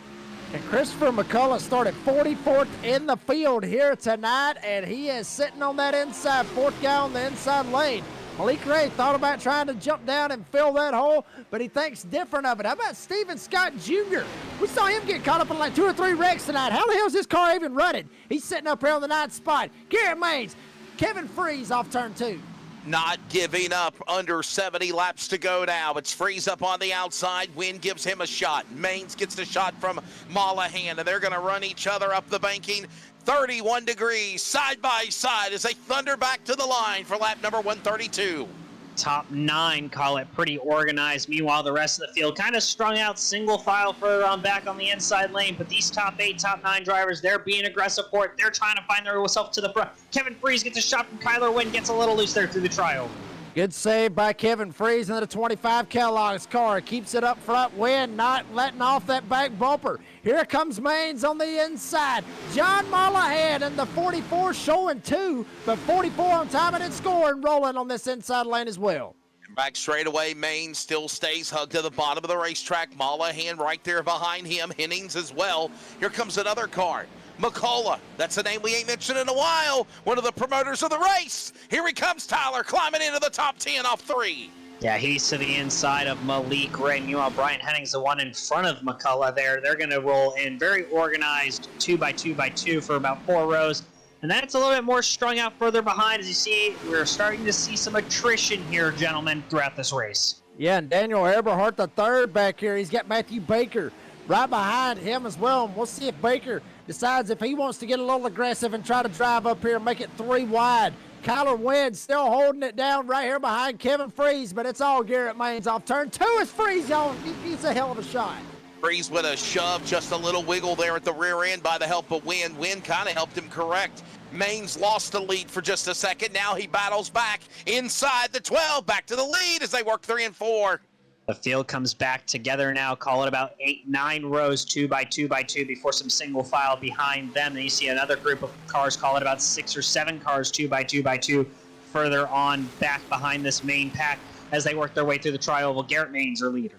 And Christopher McCullough started 44th in the field here tonight, and he is sitting on that inside, 4th guy on the inside lane. Malik Ray thought about trying to jump down and fill that hole, but he thinks different of it. How about Steven Scott Jr.? We saw him get caught up in like 2 or 3 wrecks tonight. How the hell is this car even running? He's sitting up here on the 9th spot. Garrett Maines, Kevin Freeze off turn 2. Not giving up. Under 70 laps to go now. It's Freeze up on the outside. Wynn gives him a shot. Maines gets the shot from Mollahan, and they're going to run each other up the banking. 31 degrees, side by side, as they thunder back to the line for lap number 132. Top 9 call it pretty organized. Meanwhile, the rest of the field kind of strung out single file further on back on the inside lane. But these top 8, top 9 drivers, they're being aggressive for it. They're trying to find themselves to the front. Kevin Freeze gets a shot from Kyler Wynn, gets a little loose there through the trioval. Good save by Kevin Freeze into the 25 Kellogg's car. Keeps it up front. Wynn not letting off that back bumper. Here comes Maines on the inside. John Mollahan in the 44 showing 2, but 44 on timing and scoring, rolling on this inside lane as well. Back straight away, Maines still stays hugged to the bottom of the racetrack. Mollahan right there behind him. Hennings as well. Here comes another car. McCullough, that's a name we ain't mentioned in a while. One of the promoters of the race. Here he comes, Tyler, climbing into the top 10 off 3. Yeah, he's to the inside of Malik Ray. Meanwhile, Brian Hennings, the one in front of McCullough there. They're going to roll in very organized 2x2x2 for about 4 rows. And that's a little bit more strung out further behind. As you see, we're starting to see some attrition here, gentlemen, throughout this race. Yeah, and Daniel Eberhardt, the third back here. He's got Matthew Baker right behind him as well. And we'll see if Baker decides if he wants to get a little aggressive and try to drive up here and make it 3 wide. Kyler Wynn still holding it down right here behind Kevin Freeze, but it's all Garrett Maines off turn 2 is Freeze on. He's a hell of a shot. Freeze with a shove, just a little wiggle there at the rear end by the help of Wynn. Wynn kind of helped him correct. Maines lost the lead for just a second. Now he battles back inside the 12, back to the lead as they work 3 and 4. The field comes back together now. Call it about 8-9 rows, 2x2x2 before some single file behind them. Then you see another group of cars, call it about 6 or 7 cars, 2x2x2 further on back behind this main pack as they work their way through the trioval. Garrett Maines, your leader.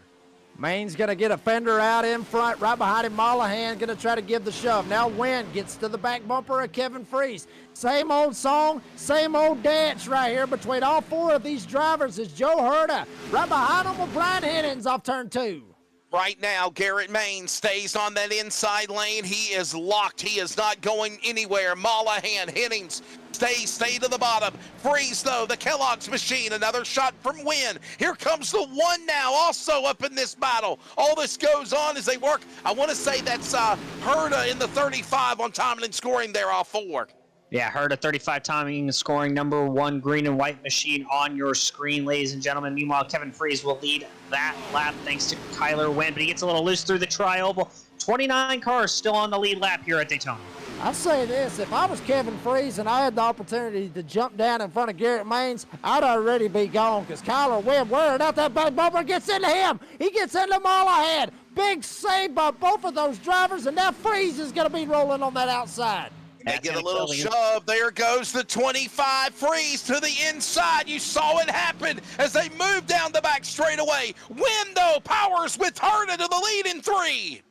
Maines going to get a fender out in front. Right behind him, Mollahan going to try to give the shove. Now Wynn gets to the back bumper of Kevin Freeze. Same old song, same old dance right here between all 4 of these drivers is Joe Huerta. Right behind him with Brian Hennings off turn 2. Right now, Garrett Maines stays on that inside lane. He is locked. He is not going anywhere. Mollahan, Hennings, stay to the bottom. Freeze, though, the Kellogg's machine. Another shot from Wynn. Here comes the 1 now, also up in this battle. All this goes on as they work. I want to say that's Herda in the 35 on timing and scoring there off 4. Yeah, Herda 35 timing and scoring, number 1 green and white machine on your screen, ladies and gentlemen. Meanwhile, Kevin Freeze will lead that lap thanks to Kyler Wynn, but he gets a little loose through the trioval. 29 cars still on the lead lap here at Daytona. I say this, if I was Kevin Freeze and I had the opportunity to jump down in front of Garrett Maines, I'd already be gone because Kyler Webb wearing out that back bumper gets into him. He gets into Mullahan. Big save by both of those drivers, and now Freeze is going to be rolling on that outside. They get a little shove. There goes the 25. Freeze to the inside. You saw it happen as they moved down the back straightaway. Window powers with Herta to the lead in 3.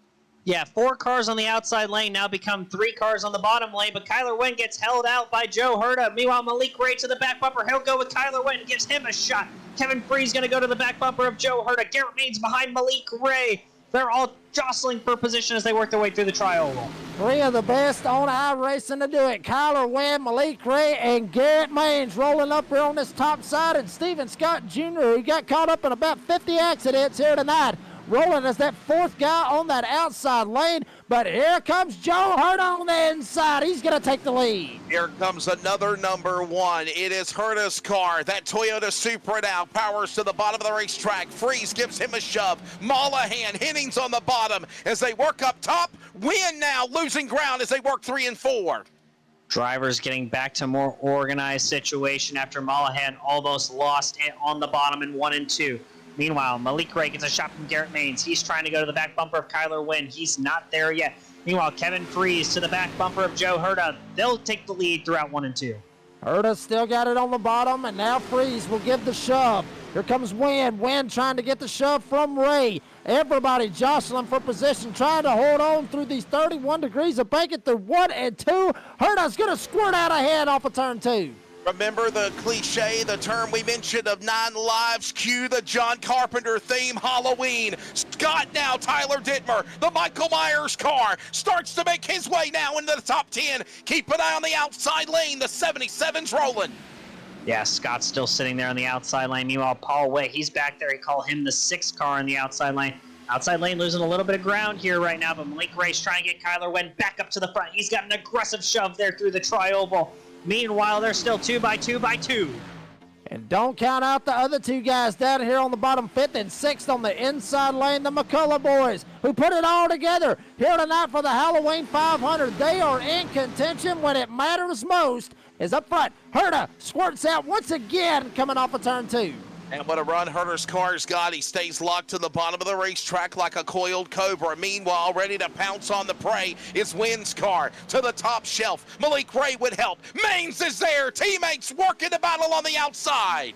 Yeah, 4 cars on the outside lane now become 3 cars on the bottom lane, but Kyler Wynn gets held out by Joe Herta. Meanwhile, Malik Ray to the back bumper. He'll go with Kyler Wynn, gives him a shot. Kevin Freeze going to go to the back bumper of Joe Herta. Garrett Maines behind Malik Ray. They're all jostling for position as they work their way through the tri-oval. 3 of the best on iRacing to do it. Kyler Webb, Malik Ray, and Garrett Maines rolling up here on this top side. And Steven Scott Jr., who got caught up in about 50 accidents here tonight, rolling as that 4th guy on that outside lane. But here comes Joe Herta on the inside. He's going to take the lead. Here comes another number 1. It is Herta's car. That Toyota Supra now powers to the bottom of the racetrack. Freeze gives him a shove. Mullahan, Hennings on the bottom as they work up top. Wynn now losing ground as they work 3 and 4. Drivers getting back to more organized situation after Mullahan almost lost it on the bottom in 1 and 2. Meanwhile, Malik Ray gets a shot from Garrett Maines. He's trying to go to the back bumper of Kyler Wynn. He's not there yet. Meanwhile, Kevin Freeze to the back bumper of Joe Herta. They'll take the lead throughout 1 and 2. Herta still got it on the bottom, and now Freeze will give the shove. Here comes Wynn. Wynn trying to get the shove from Ray. Everybody jostling for position, trying to hold on through these 31 degrees of bacon through 1 and 2. Herta's going to squirt out ahead off of turn 2. Remember the cliche, the term we mentioned of 9 lives, cue the John Carpenter theme, Halloween. Scott now, Tyler Dittmer, the Michael Myers car, starts to make his way now into the top 10. Keep an eye on the outside lane, the 77's rolling. Yeah, Scott's still sitting there on the outside lane. Meanwhile, Paul Way, he's back there. He call him the 6th car on the outside lane. Outside lane losing a little bit of ground here right now, but Malik Ray's trying to get Kyler Wynn back up to the front. He's got an aggressive shove there through the tri-oval. Meanwhile, they're still 2 by 2 by 2. And don't count out the other 2 guys down here on the bottom, 5th and 6th on the inside lane, the McCullough boys, who put it all together here tonight for the Halloween 500. They are in contention when it matters most. Is up front. Herta squirts out once again coming off of turn 2. And what a run Herta's car's got. He stays locked to the bottom of the racetrack like a coiled cobra. Meanwhile, ready to pounce on the prey is Wynn's car to the top shelf. Malik Ray would help. Maines is there. Teammates working the battle on the outside.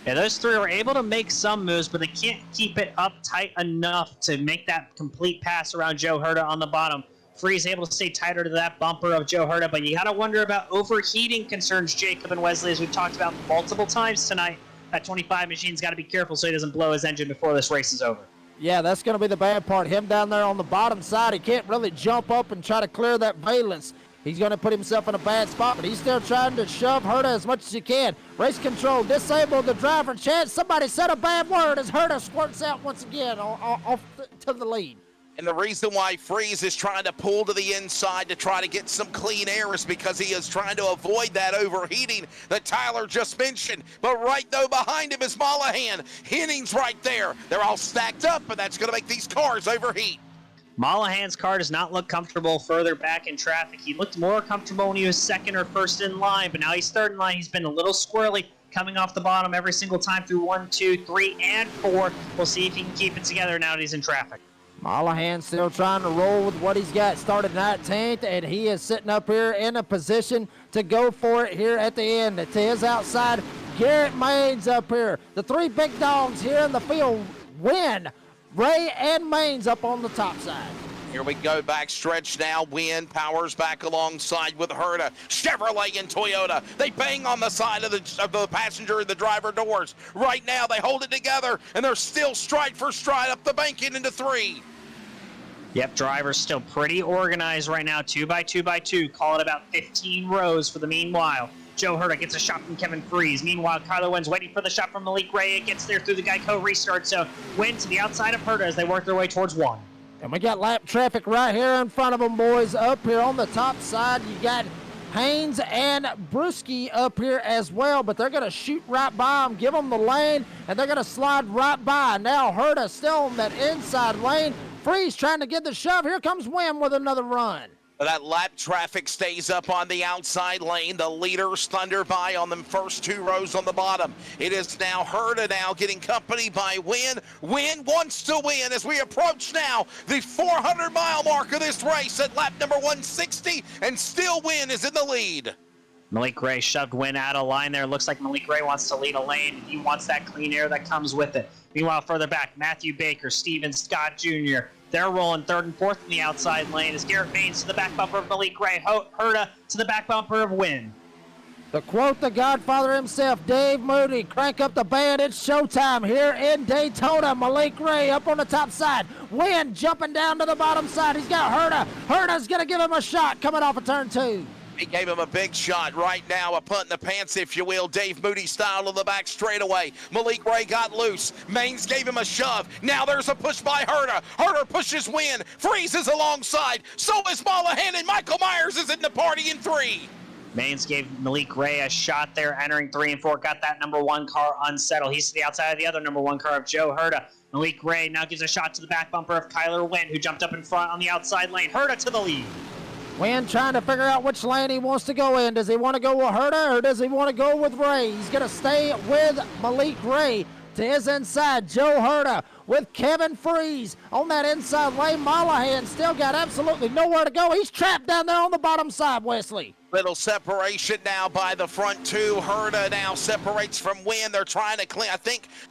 Yeah, those 3 are able to make some moves, but they can't keep it up tight enough to make that complete pass around Joe Herta on the bottom. Freeze able to stay tighter to that bumper of Joe Herta, but you got to wonder about overheating concerns, Jacob and Wesley, as we've talked about multiple times tonight. That 25 machine's got to be careful so he doesn't blow his engine before this race is over. Yeah, that's going to be the bad part. Him down there on the bottom side, he can't really jump up and try to clear that valence. He's going to put himself in a bad spot, but he's still trying to shove Herta as much as he can. Race control disabled the driver. Chance, somebody said a bad word as Herta squirts out once again off to the lead. And the reason why Freeze is trying to pull to the inside to try to get some clean air is because he is trying to avoid that overheating that Tyler just mentioned. But right, though, behind him is Mullahan. Hennings right there. They're all stacked up, and that's going to make these cars overheat. Mullahan's car does not look comfortable further back in traffic. He looked more comfortable when he was 2nd or 1st in line, but now he's 3rd in line. He's been a little squirrely coming off the bottom every single time through 1, 2, 3, and 4. We'll see if he can keep it together now that he's in trappic. Mullahan still trying to roll with what he's got. Started 19th, and he is sitting up here in a position to go for it here at the end. To his outside, Garrett Maines up here. The 3 big dogs here in the field win. Ray and Maines up on the top side. Here we go, back stretch now. Wynn powers back alongside with Herta. Chevrolet and Toyota. They bang on the side of the passenger and the driver doors. Right now, they hold it together, and they're still stride for stride up the bank into 3. Yep, drivers still pretty organized right now, 2 by 2 by 2. Call it about 15 rows for the meanwhile. Joe Herta gets a shot from Kevin Freeze. Meanwhile, Kyler Wynn's waiting for the shot from Malik Ray. It gets there through the Geico restart, so Wynn to the outside of Herta as they work their way towards 1. And we got lap traffic right here in front of them, boys. Up here on the top side, you got Haynes and Bruschi up here as well, but they're going to shoot right by them, give them the lane, and they're going to slide right by. Now Herta still on that inside lane. Freeze trying to get the shove. Here comes Wynn with another run. But that lap traffic stays up on the outside lane. The leaders thunder by on them first 2 rows on the bottom. It is now Herta now getting company by Wynn. Wynn wants to win as we approach now the 400-mile mark of this race at lap number 160, and still Wynn is in the lead. Malik Gray shoved Wynn out of line there. Looks like Malik Gray wants to lead a lane. He wants that clean air that comes with it. Meanwhile, further back, Matthew Baker, Steven Scott Jr., they're rolling third and fourth in the outside lane as Garrett Baines to the back bumper of Malik Gray. Herta to the back bumper of Wynn. To quote the Godfather himself, Dave Moody, crank up the band. It's showtime here in Daytona. Malik Gray up on the top side. Wynn jumping down to the bottom side. He's got Herta. Herta's going to give him a shot coming off of turn 2. He gave him a big shot right now, a punt in the pants, if you will. Dave Moody style to the back straightaway. Malik Gray got loose. Maines gave him a shove. Now there's a push by Herta. Herta pushes Wynn, freezes alongside. So is Mollahan, and Michael Myers is in the party in 3. Maines gave Malik Gray a shot there, entering 3 and 4. Got that number 1 car unsettled. He's to the outside of the other number 1 car of Joe Herta. Malik Gray now gives a shot to the back bumper of Kyler Wynn, who jumped up in front on the outside lane. Herta to the lead. Wynn trying to figure out which lane he wants to go in. Does he want to go with Herta or does he want to go with Ray? He's going to stay with Malik Ray. To his inside, Joe Herta with Kevin Freeze on that inside lane. Mollahan still got absolutely nowhere to go. He's trapped down there on the bottom side, Wesley. Little separation now by the front 2. Herta now separates from Wynn. They're trying to clean,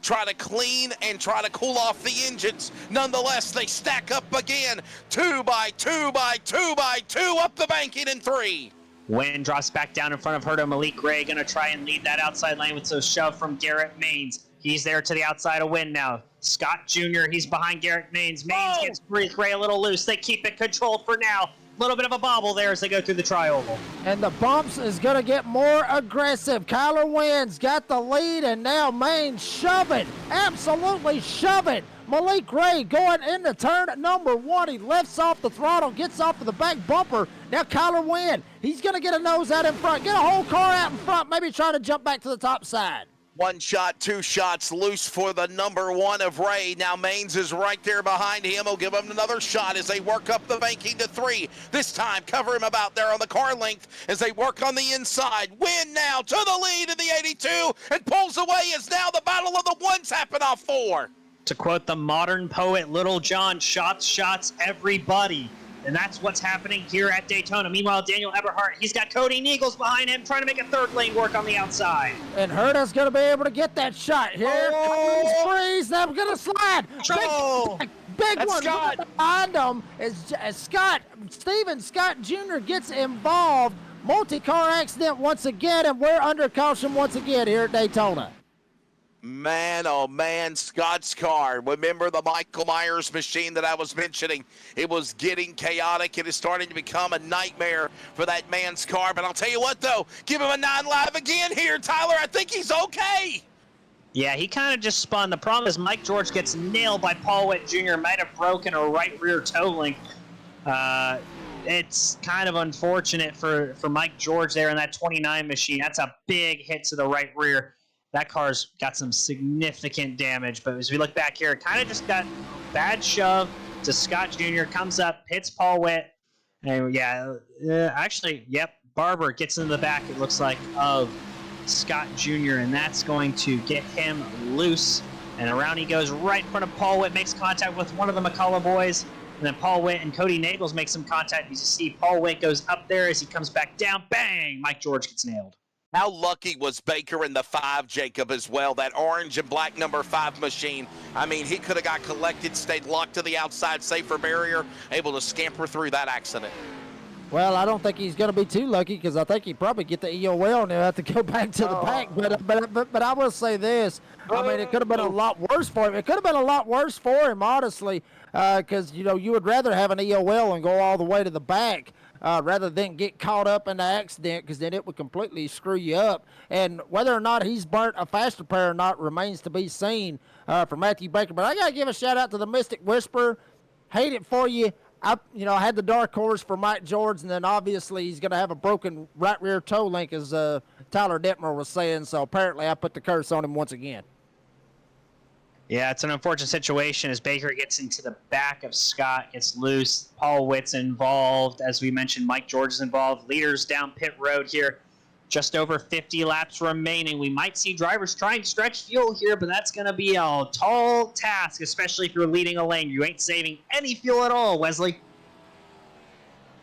try to clean and try to cool off the engines. Nonetheless, they stack up again. 2 by 2 by 2 by 2 up the banking in 3. Wynn drops back down in front of Herta. Malik Gray going to try and lead that outside lane with a shove from Garrett Maines. He's there to the outside of Wynn now. Scott Jr., he's behind Garrett Maines. Maines gets Gray a little loose. They keep it controlled for now. A little bit of a bobble there as they go through the tri-oval. And the bumps is going to get more aggressive. Kyler Wynn's got the lead, and now Maines shoving, absolutely shoving. Malik Gray going into turn number 1. He lifts off the throttle, gets off of the back bumper. Now Kyler Wynn, he's going to get a nose out in front, get a whole car out in front, maybe trying to jump back to the top side. 1 shot, 2 shots loose for the number 1 of Ray. Now Maines is right there behind him. He'll give him another shot as they work up the banking to 3. This time, cover him about there on the car length as they work on the inside. Wynn now to the lead in the 82 and pulls away as now the battle of the ones happen off 4. To quote the modern poet Little John, shots everybody. And that's what's happening here at Daytona. Meanwhile, Daniel Eberhardt, he's got Cody Niegels behind him, trying to make a third lane work on the outside. And Herta's going to be able to get that shot. Here comes Freeze. They're going to slide. Big one Scott. behind him as Steven Scott Jr. gets involved. Multi-car accident once again, and we're under caution once again here at Daytona. Man, oh man, Scott's car. Remember the Michael Myers machine that I was mentioning? It was getting chaotic. It is starting to become a nightmare for that man's car. But I'll tell you what, though, give him a 9 live again here, Tyler. I think he's okay. Yeah, he kind of just spun. The problem is Mike George gets nailed by Paul Witt Jr. Might have broken a right rear toe link. It's kind of unfortunate for Mike George there in that 29 machine. That's a big hit to the right rear. That car's got some significant damage, but as we look back here, it kind of just got bad shove to Scott Jr., comes up, hits Paul Witt, and Barber gets into the back, it looks like, of Scott Jr., and that's going to get him loose, and around he goes right in front of Paul Witt, makes contact with one of the McCullough boys, and then Paul Witt and Cody Nagels make some contact. You see Paul Witt goes up there as he comes back down, bang, Mike George gets nailed. How lucky was Baker in the 5, Jacob, as well? That orange and black number 5 machine. I mean, he could have got collected, stayed locked to the outside safer barrier, able to scamper through that accident. Well, I don't think he's going to be too lucky because I think he'd probably get the EOL and he'll have to go back to the back. But I will say this. I mean, it could have been a lot worse for him. It could have been a lot worse for him, honestly, because, you would rather have an EOL and go all the way to the back. Rather than get caught up in the accident, because then it would completely screw you up. And whether or not he's burnt a faster pair or not remains to be seen for Matthew Baker. But I got to give a shout-out to the Mystic Whisperer. Hate it for you. I had the dark horse for Mike George, and then obviously he's going to have a broken right rear toe link, as Tyler Detmer was saying. So apparently I put the curse on him once again. Yeah, it's an unfortunate situation as Baker gets into the back of Scott, gets loose. Paul Witt's involved. As we mentioned, Mike George is involved. Leaders down pit road here. Just over 50 laps remaining. We might see drivers try and stretch fuel here, but that's going to be a tall task, especially if you're leading a lane. You ain't saving any fuel at all, Wesley.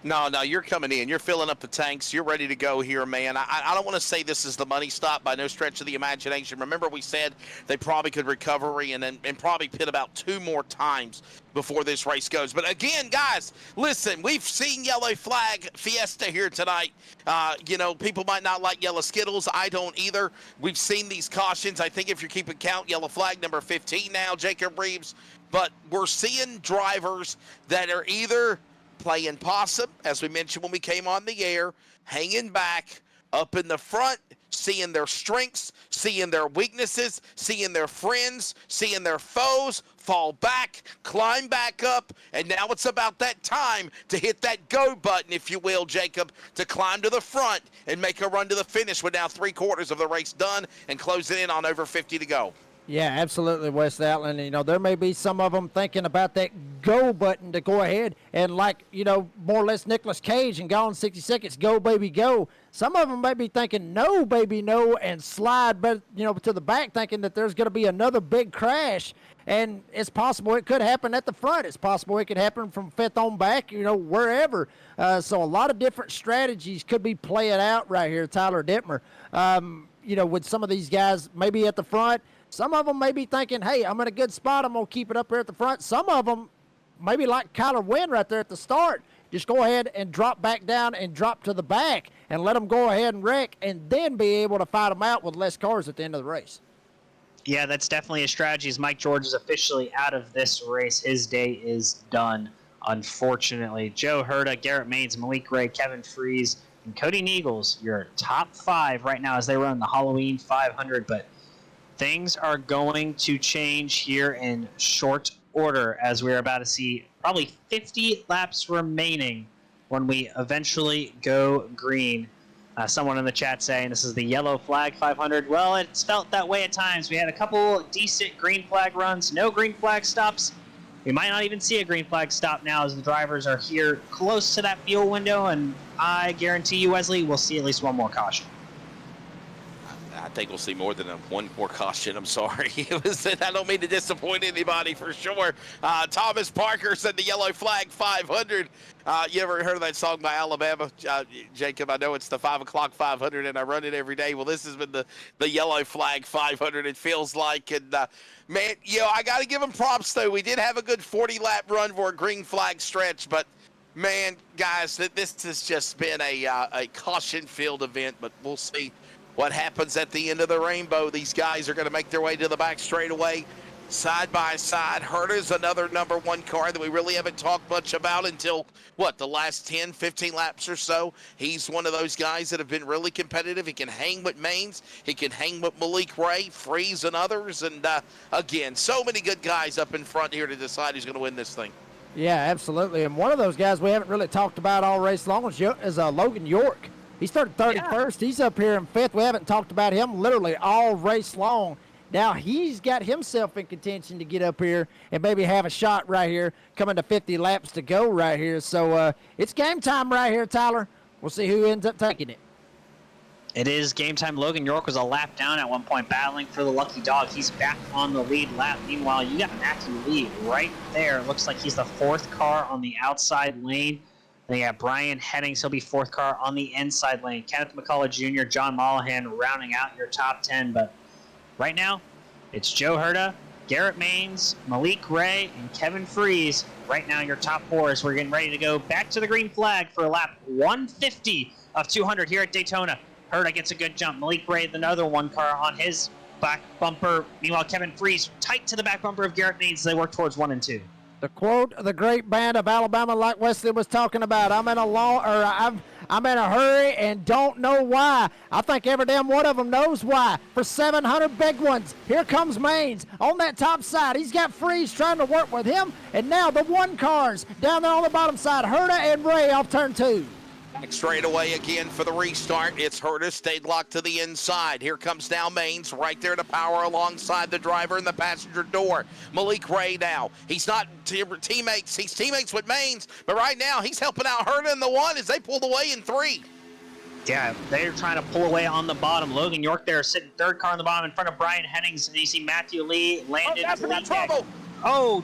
No, you're coming in. You're filling up the tanks. You're ready to go here, man. I don't want to say this is the money stop by no stretch of the imagination. Remember, we said they probably could recover and probably pit about 2 more times before this race goes. But again, guys, listen, we've seen yellow flag fiesta here tonight. People might not like yellow Skittles. I don't either. We've seen these cautions. I think if you're keeping count, yellow flag number 15 now, Jacob Reeves. But we're seeing drivers that are either playing possum, as we mentioned when we came on the air, hanging back, up in the front, seeing their strengths, seeing their weaknesses, seeing their friends, seeing their foes, fall back, climb back up, and now it's about that time to hit that go button, if you will, Jacob, to climb to the front and make a run to the finish with now 3/4 of the race done and closing in on over 50 to go. Yeah, absolutely, West Outland. There may be some of them thinking about that go button to go ahead and more or less Nicolas Cage and Gone 60 Seconds, go, baby, go. Some of them may be thinking, no, baby, no, and slide, but, to the back thinking that there's going to be another big crash. And it's possible it could happen at the front. It's possible it could happen from 5th on back, wherever. So a lot of different strategies could be playing out right here, Tyler Dittmer. With some of these guys maybe at the front. Some of them may be thinking, hey, I'm in a good spot. I'm going to keep it up here at the front. Some of them, maybe like Kyler Wynn right there at the start, just go ahead and drop back down and drop to the back and let them go ahead and wreck and then be able to fight them out with less cars at the end of the race. Yeah, that's definitely a strategy as Mike George is officially out of this race. His day is done, unfortunately. Joe Herta, Garrett Maines, Malik Ray, Kevin Freeze, and Cody Neagles, your top 5 right now as they run the Halloween 500, but things are going to change here in short order as we're about to see probably 50 laps remaining when we eventually go green. Someone in the chat saying this is the yellow flag 500. Well, it's felt that way at times. We had a couple decent green flag runs, no green flag stops. We might not even see a green flag stop now as the drivers are here close to that fuel window, and I guarantee you, Wesley, we'll see at least one more caution. I think we'll see more than one more caution. I'm sorry. I don't mean to disappoint anybody for sure. Thomas Parker said the yellow flag 500. You ever heard of that song by Alabama? Jacob, I know it's the 5 o'clock 500 and I run it every day. Well, this has been the yellow flag 500, it feels like. And, man, I got to give them props, though. We did have a good 40-lap run for a green flag stretch, but, man, guys, this has just been a caution-filled event, but we'll see what happens at the end of the rainbow. These guys are going to make their way to the back straightaway, side by side. Herta's another number 1 car that we really haven't talked much about until, the last 10, 15 laps or so. He's one of those guys that have been really competitive. He can hang with Maines. He can hang with Malik Ray, Freeze, and others. And, again, so many good guys up in front here to decide who's going to win this thing. Yeah, absolutely. And one of those guys we haven't really talked about all race long is Logan York. He started 31st. Yeah. He's up here in 5th. We haven't talked about him literally all race long. Now he's got himself in contention to get up here and maybe have a shot right here, coming to 50 laps to go right here. So it's game time right here, Tyler. We'll see who ends up taking it. It is game time. Logan York was a lap down at one point, battling for the lucky dog. He's back on the lead lap. Meanwhile, you got Matthew Lee right there. Looks like he's the 4th car on the outside lane. Then you got Brian Headings. He'll be 4th car on the inside lane. Kenneth McCullough Jr., John Mollahan rounding out your top 10. But right now, it's Joe Herta, Garrett Maines, Malik Ray, and Kevin Freeze. Right now, your top 4 as we're getting ready to go back to the green flag for lap 150 of 200 here at Daytona. Herta gets a good jump. Malik Ray, another 1 car on his back bumper. Meanwhile, Kevin Freeze tight to the back bumper of Garrett Maines as they work towards 1 and 2. The quote of the great band of Alabama, like Wesley was talking about, I'm in a hurry and don't know why. I think every damn one of them knows why. For 700 big ones, here comes Maines on that top side. He's got Freeze trying to work with him, and now the 1 cars down there on the bottom side, Herta and Ray off turn 2. Back straight away again for the restart. It's Herta, stayed locked to the inside. Here comes now Maines, right there to power alongside the driver in the passenger door. Malik Ray now. He's not teammates. He's teammates with Maines, but right now he's helping out Herta in the one as they pulled away in 3. Yeah, they're trying to pull away on the bottom. Logan York there sitting third car on the bottom in front of Brian Hennings. And you see Matthew Lee landed. That's in trouble. Oh,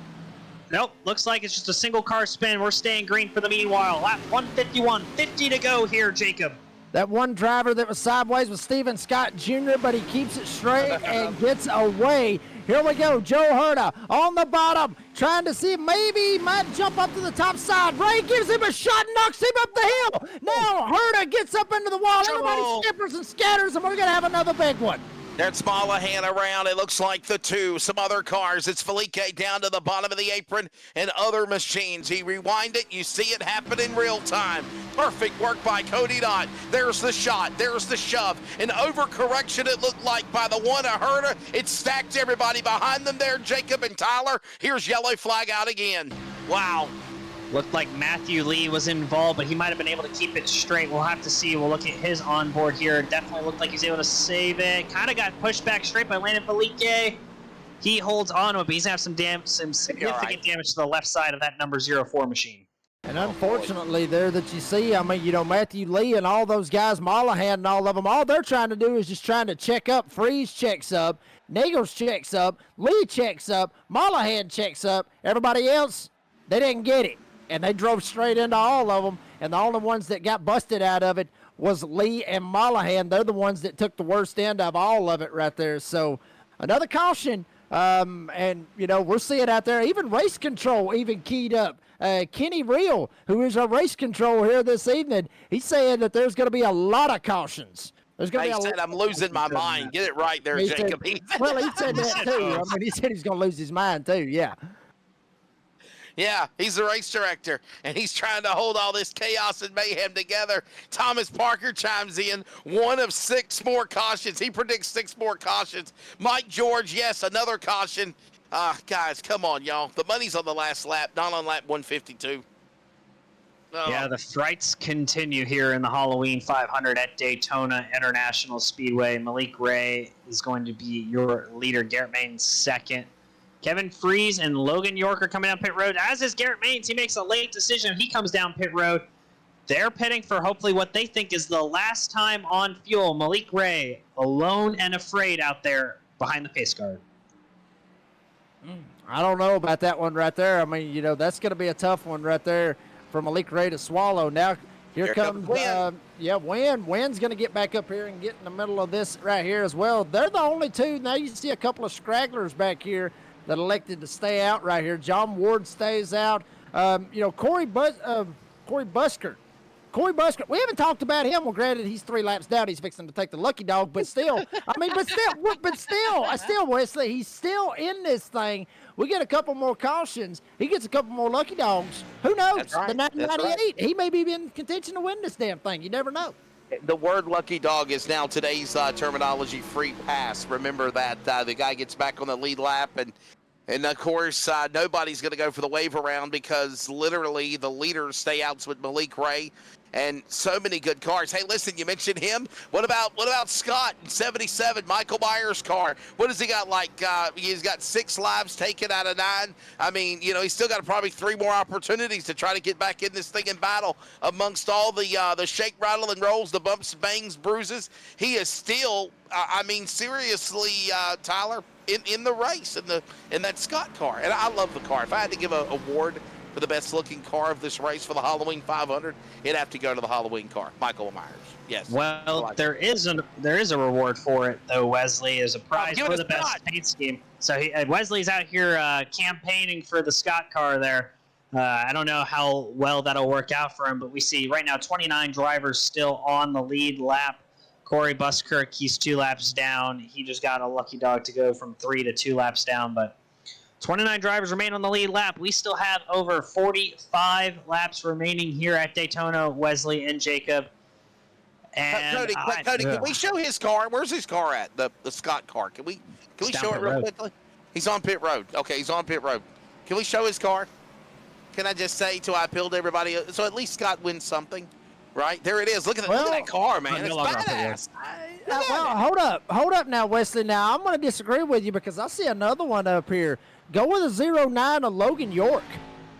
nope. Looks like it's just a single car spin. We're staying green for the meanwhile. Lap 151, 50 to go here, Jacob. That one driver that was sideways was Steven Scott Jr., but he keeps it straight and gets away. Here we go, Joe Herta on the bottom, trying to see if maybe he might jump up to the top side. Ray gives him a shot and knocks him up the hill. Now Herta gets up into the wall. Everybody skippers and scatters, and we're going to have another big one. That's Malahan around. It looks like the 2. Some other cars. It's Felique down to the bottom of the apron and other machines. He rewind it. You see it happen in real time. Perfect work by Cody Knott. There's the shot. There's the shove. An overcorrection, it looked like, by the one of Herta. It stacked everybody behind them there, Jacob and Tyler. Here's yellow flag out again. Wow. Looked like Matthew Lee was involved, but he might have been able to keep it straight. We'll have to see. We'll look at his onboard here. Definitely looked like he's able to save it. Kind of got pushed back straight by Landon Felique. He holds on to it, but he's going to have some significant damage to the left side of that number 04 machine. And unfortunately there that you see, I mean, you know, Matthew Lee and all those guys, Malahan and all of them, all they're trying to do is just trying to check up. Freeze checks up. Nagels checks up. Lee checks up. Malahan checks up. Everybody else, they didn't get it. And they drove straight into all of them, and the only ones that got busted out of it was Lee and Malahan. They're the ones that took the worst end of all of it right there. So another caution, and, you know, we're seeing out there, even race control even keyed up. Kenny Reel, who is our race control here this evening, he's saying that there's going to be a lot of cautions. There's going to be I'm losing my mind. Get it right there, Jacob. Well, he said that too. I mean, he said he's going to lose his mind too, yeah. Yeah, he's the race director, and he's trying to hold all this chaos and mayhem together. Thomas Parker chimes in, 1 of 6 more cautions. He predicts 6 more cautions. Mike George, yes, another caution. Guys, come on, y'all. The money's on the last lap, not on lap 152. Oh. Yeah, the frights continue here in the Halloween 500 at Daytona International Speedway. Malik Ray is going to be your leader. Garrett Maines second. Kevin Freeze and Logan York are coming down pit road, as is Garrett Maines. He makes a late decision. He comes down pit road. They're pitting for hopefully what they think is the last time on fuel. Malik Ray, alone and afraid out there behind the pace guard. I don't know about that one right there. I mean, you know, that's going to be a tough one right there for Malik Ray to swallow. Now, here comes Wynn. Wynn's going to get back up here and get in the middle of this right here as well. They're the only two. Now you see a couple of stragglers back here that elected to stay out right here. John Ward stays out. You know, Corey Busker. We haven't talked about him. Well, granted, he's 3 laps down. He's fixing to take the lucky dog, but still, Wesley, he's still in this thing. We get a couple more cautions. He gets a couple more lucky dogs. Who knows? That's right. The 1998, right. He may be in contention to win this damn thing. You never know. The word lucky dog is now today's terminology, free pass. Remember that the guy gets back on the lead lap, and of course, nobody's going to go for the wave around because literally the leaders stay out with Malik Ray and so many good cars. Hey, listen, you mentioned him. What about Scott in 77, Michael Myers' car? What has he got like? He's got 6 lives taken out of 9. I mean, you know, he's still got probably 3 more opportunities to try to get back in this thing in battle amongst all the shake, rattle, and rolls, the bumps, bangs, bruises. He is still, I mean, seriously, Tyler, in the race, in that Scott car. And I love the car. If I had to give an award for the best looking car of this race for the Halloween 500, it'd have to go to the Halloween car, Michael Myers. Yes. Well, there is a reward for it though, Wesley. Is a prize for the best paint scheme. So Wesley's out here campaigning for the Scott car there. I don't know how well that'll work out for him, but we see right now 29 drivers still on the lead lap. Corey Buskirk, he's 2 laps down. He just got a lucky dog to go from 3 to 2 laps down, but 29 drivers remain on the lead lap. We still have over 45 laps remaining here at Daytona, Wesley and Jacob. And Cody, can we show his car? Where's his car at? The Scott car. Can we show it real quickly? He's on pit road. Okay, he's on pit road. Can we show his car? Can I just say till I peeled everybody? So at least Scott wins something. right? There it is. Look at that car, man. It's no longer off the badass. Well, hold up now, Wesley. Now, I'm going to disagree with you because I see another one up here. Go with a 09 of Logan York.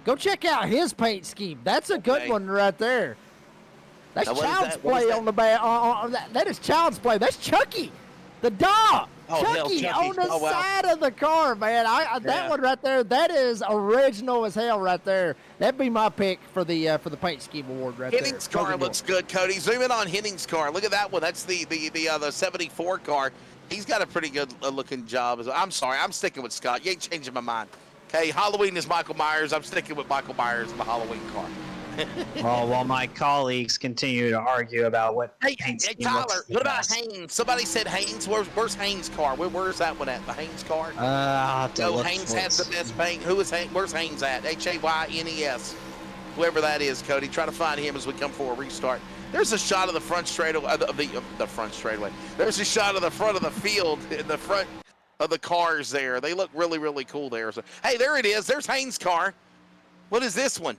Go check out his paint scheme. That's a good one right there. That's Now, child's play on the back. That is child's play. That's Chucky, the dog. Oh, Chucky hell, Chucky. on the Oh, wow. side of the car, man. That one right there, that is original as hell right there. That'd be my pick for the paint scheme award right Henning's there. car looks good, Cody. Zoom in on Henning's car. Look at that one. That's the 74 car. He's got a pretty good looking job. I'm sorry. I'm sticking with Scott. You ain't changing my mind. Okay, Halloween is Michael Myers. I'm sticking with Michael Myers in the Halloween car. Well, while my colleagues continue to argue about what Hey, paint scheme Tyler, looks the what about best. Haynes? Somebody said Haynes. Where's Haynes' car? Where's that one at? The Haynes car? I'll have to No, look Haynes for has it. the best paint. Where's Haynes at? Haynes. Whoever that is, Cody. Try to find him as we come for a restart. There's a shot of the front straightaway, the front straightaway. There's a shot of the front of the field in the front of the cars there. They look really, really cool there. So, hey, there it is. There's Haynes' car. What is this one?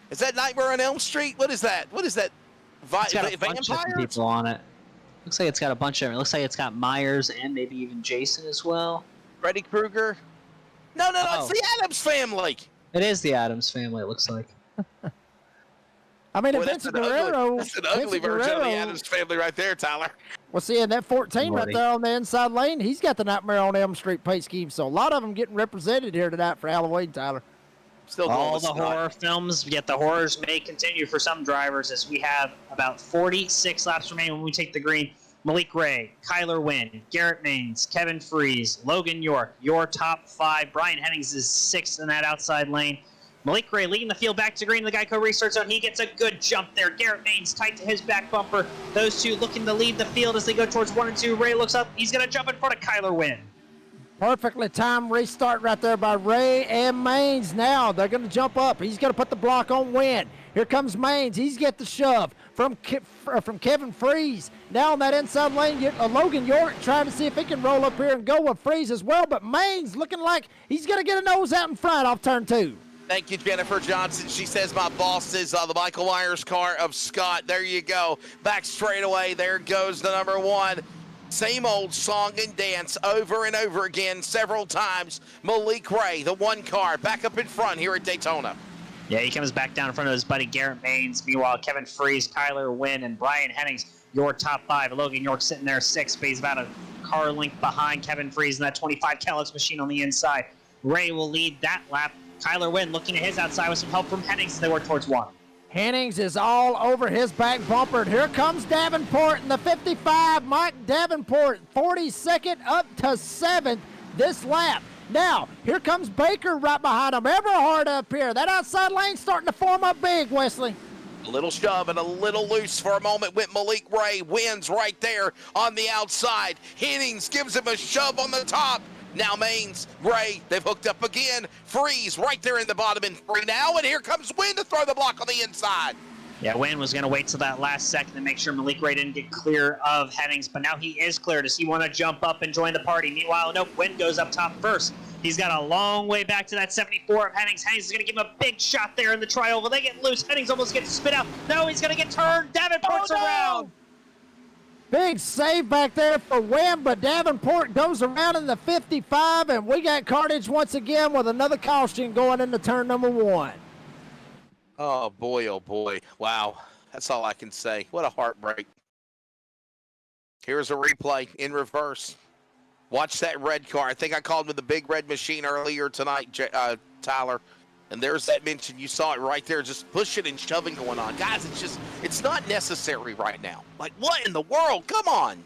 Is that Nightmare on Elm Street? What is that? What is that? It's got a bunch of Vampires? people on it. Looks like it's got a bunch of. It looks like it's got Myers and maybe even Jason as well. Freddy Krueger? No, Oh. it's the Addams Family. It is the Addams Family. It looks like. I mean, Boy, if Vincent Guerrero. that's an ugly Vincent version of the Guerrero- Addams Family right there, Tyler. Well, see, in that 14 right Lordy. there on the inside lane, he's got the Nightmare on Elm Street paint scheme. So a lot of them getting represented here tonight for Halloween, Tyler. Still going All with the Scott. horror films, yet the horrors may continue for some drivers as we have about 46 laps remaining when we take the green. Malik Ray, Kyler Wynn, Garrett Maines, Kevin Freeze, Logan York, your top five. Brian Hennings is sixth in that outside lane. Malik Ray leading the field back to green in the Geico restart zone. He gets a good jump there. Garrett Maines tight to his back bumper. Those two looking to lead the field as they go towards 1 and 2. Ray looks up. He's going to jump in front of Kyler Wynn. Perfectly timed restart right there by Ray and Maines. Now they're going to jump up. He's going to put the block on Wynn. Here comes Maines. He's get the shove from Kevin Freeze. Now on that inside lane, Logan York trying to see if he can roll up here and go with Freeze as well. But Maines looking like he's going to get a nose out in front off turn 2. Thank you, Jennifer Johnson. She says my boss is the Michael Myers car of Scott. There you go. Back straight away. There goes the number 1. Same old song and dance over and over again several times. Malik Ray, the 1 car, back up in front here at Daytona. Yeah, he comes back down in front of his buddy Garrett Maines. Meanwhile, Kevin Freeze, Kyler Wynn, and Brian Hennings, your top 5. Logan York sitting there 6th, but he's about a car length behind Kevin Freeze in that 25 Kellogg's machine on the inside. Ray will lead that lap. Kyler Wynn looking to his outside with some help from Hennings as they work towards 1. Hennings is all over his back bumper. And here comes Davenport in the 55. Mike Davenport, 42nd up to 7th this lap. Now, here comes Baker right behind him. Everhard up here. That outside lane starting to form up big, Wesley. A little shove and a little loose for a moment with Malik Ray. Wins right there on the outside. Hennings gives him a shove on the top. Now Maines, Ray, they've hooked up again. Freeze right there in the bottom in 3 now. And here comes Wynn to throw the block on the inside. Yeah, Wynn was going to wait till that last second to make sure Malik Ray didn't get clear of Hennings, but now he is clear. Does he want to jump up and join the party? Meanwhile, nope, Wynn goes up top first. He's got a long way back to that 74 of Hennings. Hennings is going to give him a big shot there in the tri-oval. They get loose. Hennings almost gets spit out. No, he's going to get turned. Davenport's around. Big save back there for Wynn, but Davenport goes around in the 55, and we got carnage once again with another caution going into turn number 1. Oh, boy, oh, boy. Wow. That's all I can say. What a heartbreak. Here's a replay in reverse. Watch that red car. I think I called with the big red machine earlier tonight, Tyler. And there's that mention. You saw it right there. Just pushing and shoving going on. Guys, it's not necessary right now. Like, what in the world? Come on.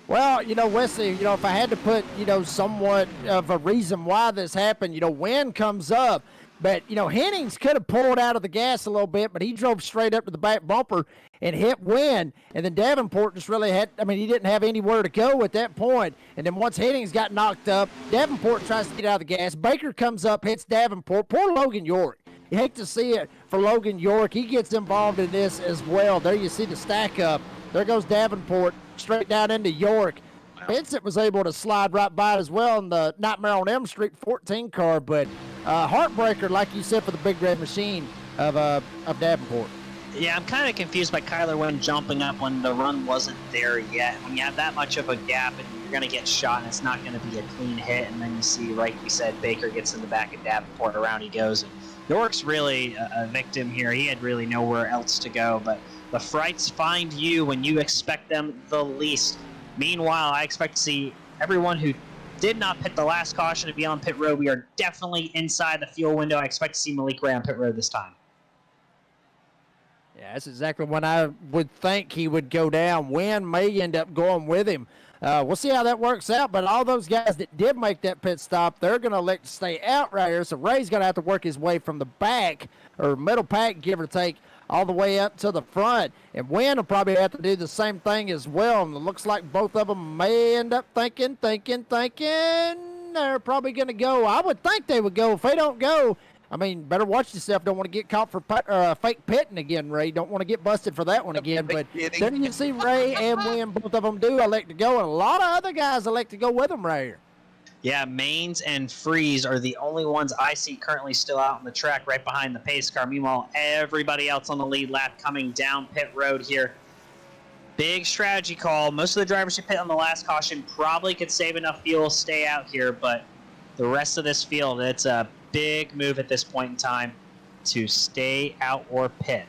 Well, Wesley, if I had to put, somewhat of a reason why this happened, Wynn comes up. But, Hennings could have pulled out of the gas a little bit, but he drove straight up to the back bumper and hit Wynn. And then Davenport just really he didn't have anywhere to go at that point. And then once Hennings got knocked up, Davenport tries to get out of the gas. Baker comes up, hits Davenport. Poor Logan York. You hate to see it for Logan York. He gets involved in this as well. There you see the stack up. There goes Davenport straight down into York. Vincent was able to slide right by it as well in the Nightmare on Elm Street 14 car, but heartbreaker, like you said, for the big red machine of Davenport. Yeah, I'm kind of confused by Kyler when jumping up when the run wasn't there yet. When you have that much of a gap and you're going to get shot and it's not going to be a clean hit, and then you see, like you said, Baker gets in the back of Davenport, around he goes. And York's really a victim here. He had really nowhere else to go, but the frights find you when you expect them the least. Meanwhile, I expect to see everyone who did not pit the last caution to be on pit road. We are definitely inside the fuel window. I expect to see Malik Ray on pit road this time. Yeah, that's exactly when I would think he would go down. Wynn may end up going with him. We'll see how that works out, but all those guys that did make that pit stop, they're going to elect to stay out right here, so Ray's going to have to work his way from the back, or middle pack, give or take, all the way up to the front. And Wynn will probably have to do the same thing as well, and it looks like both of them may end up thinking they're probably going to go. I would think they would go. If they don't go, I mean, better watch yourself. Don't want to get caught for fake pitting again, Ray. Don't want to get busted for that one again. But then you see Ray and Wynn, both of them do elect to go, and a lot of other guys elect to go with them right here. Yeah, Maines and Freeze are the only ones I see currently still out on the track right behind the pace car. Meanwhile, everybody else on the lead lap coming down pit road here. Big strategy call. Most of the drivers who pit on the last caution probably could save enough fuel, stay out here, but the rest of this field, it's a big move at this point in time to stay out or pit.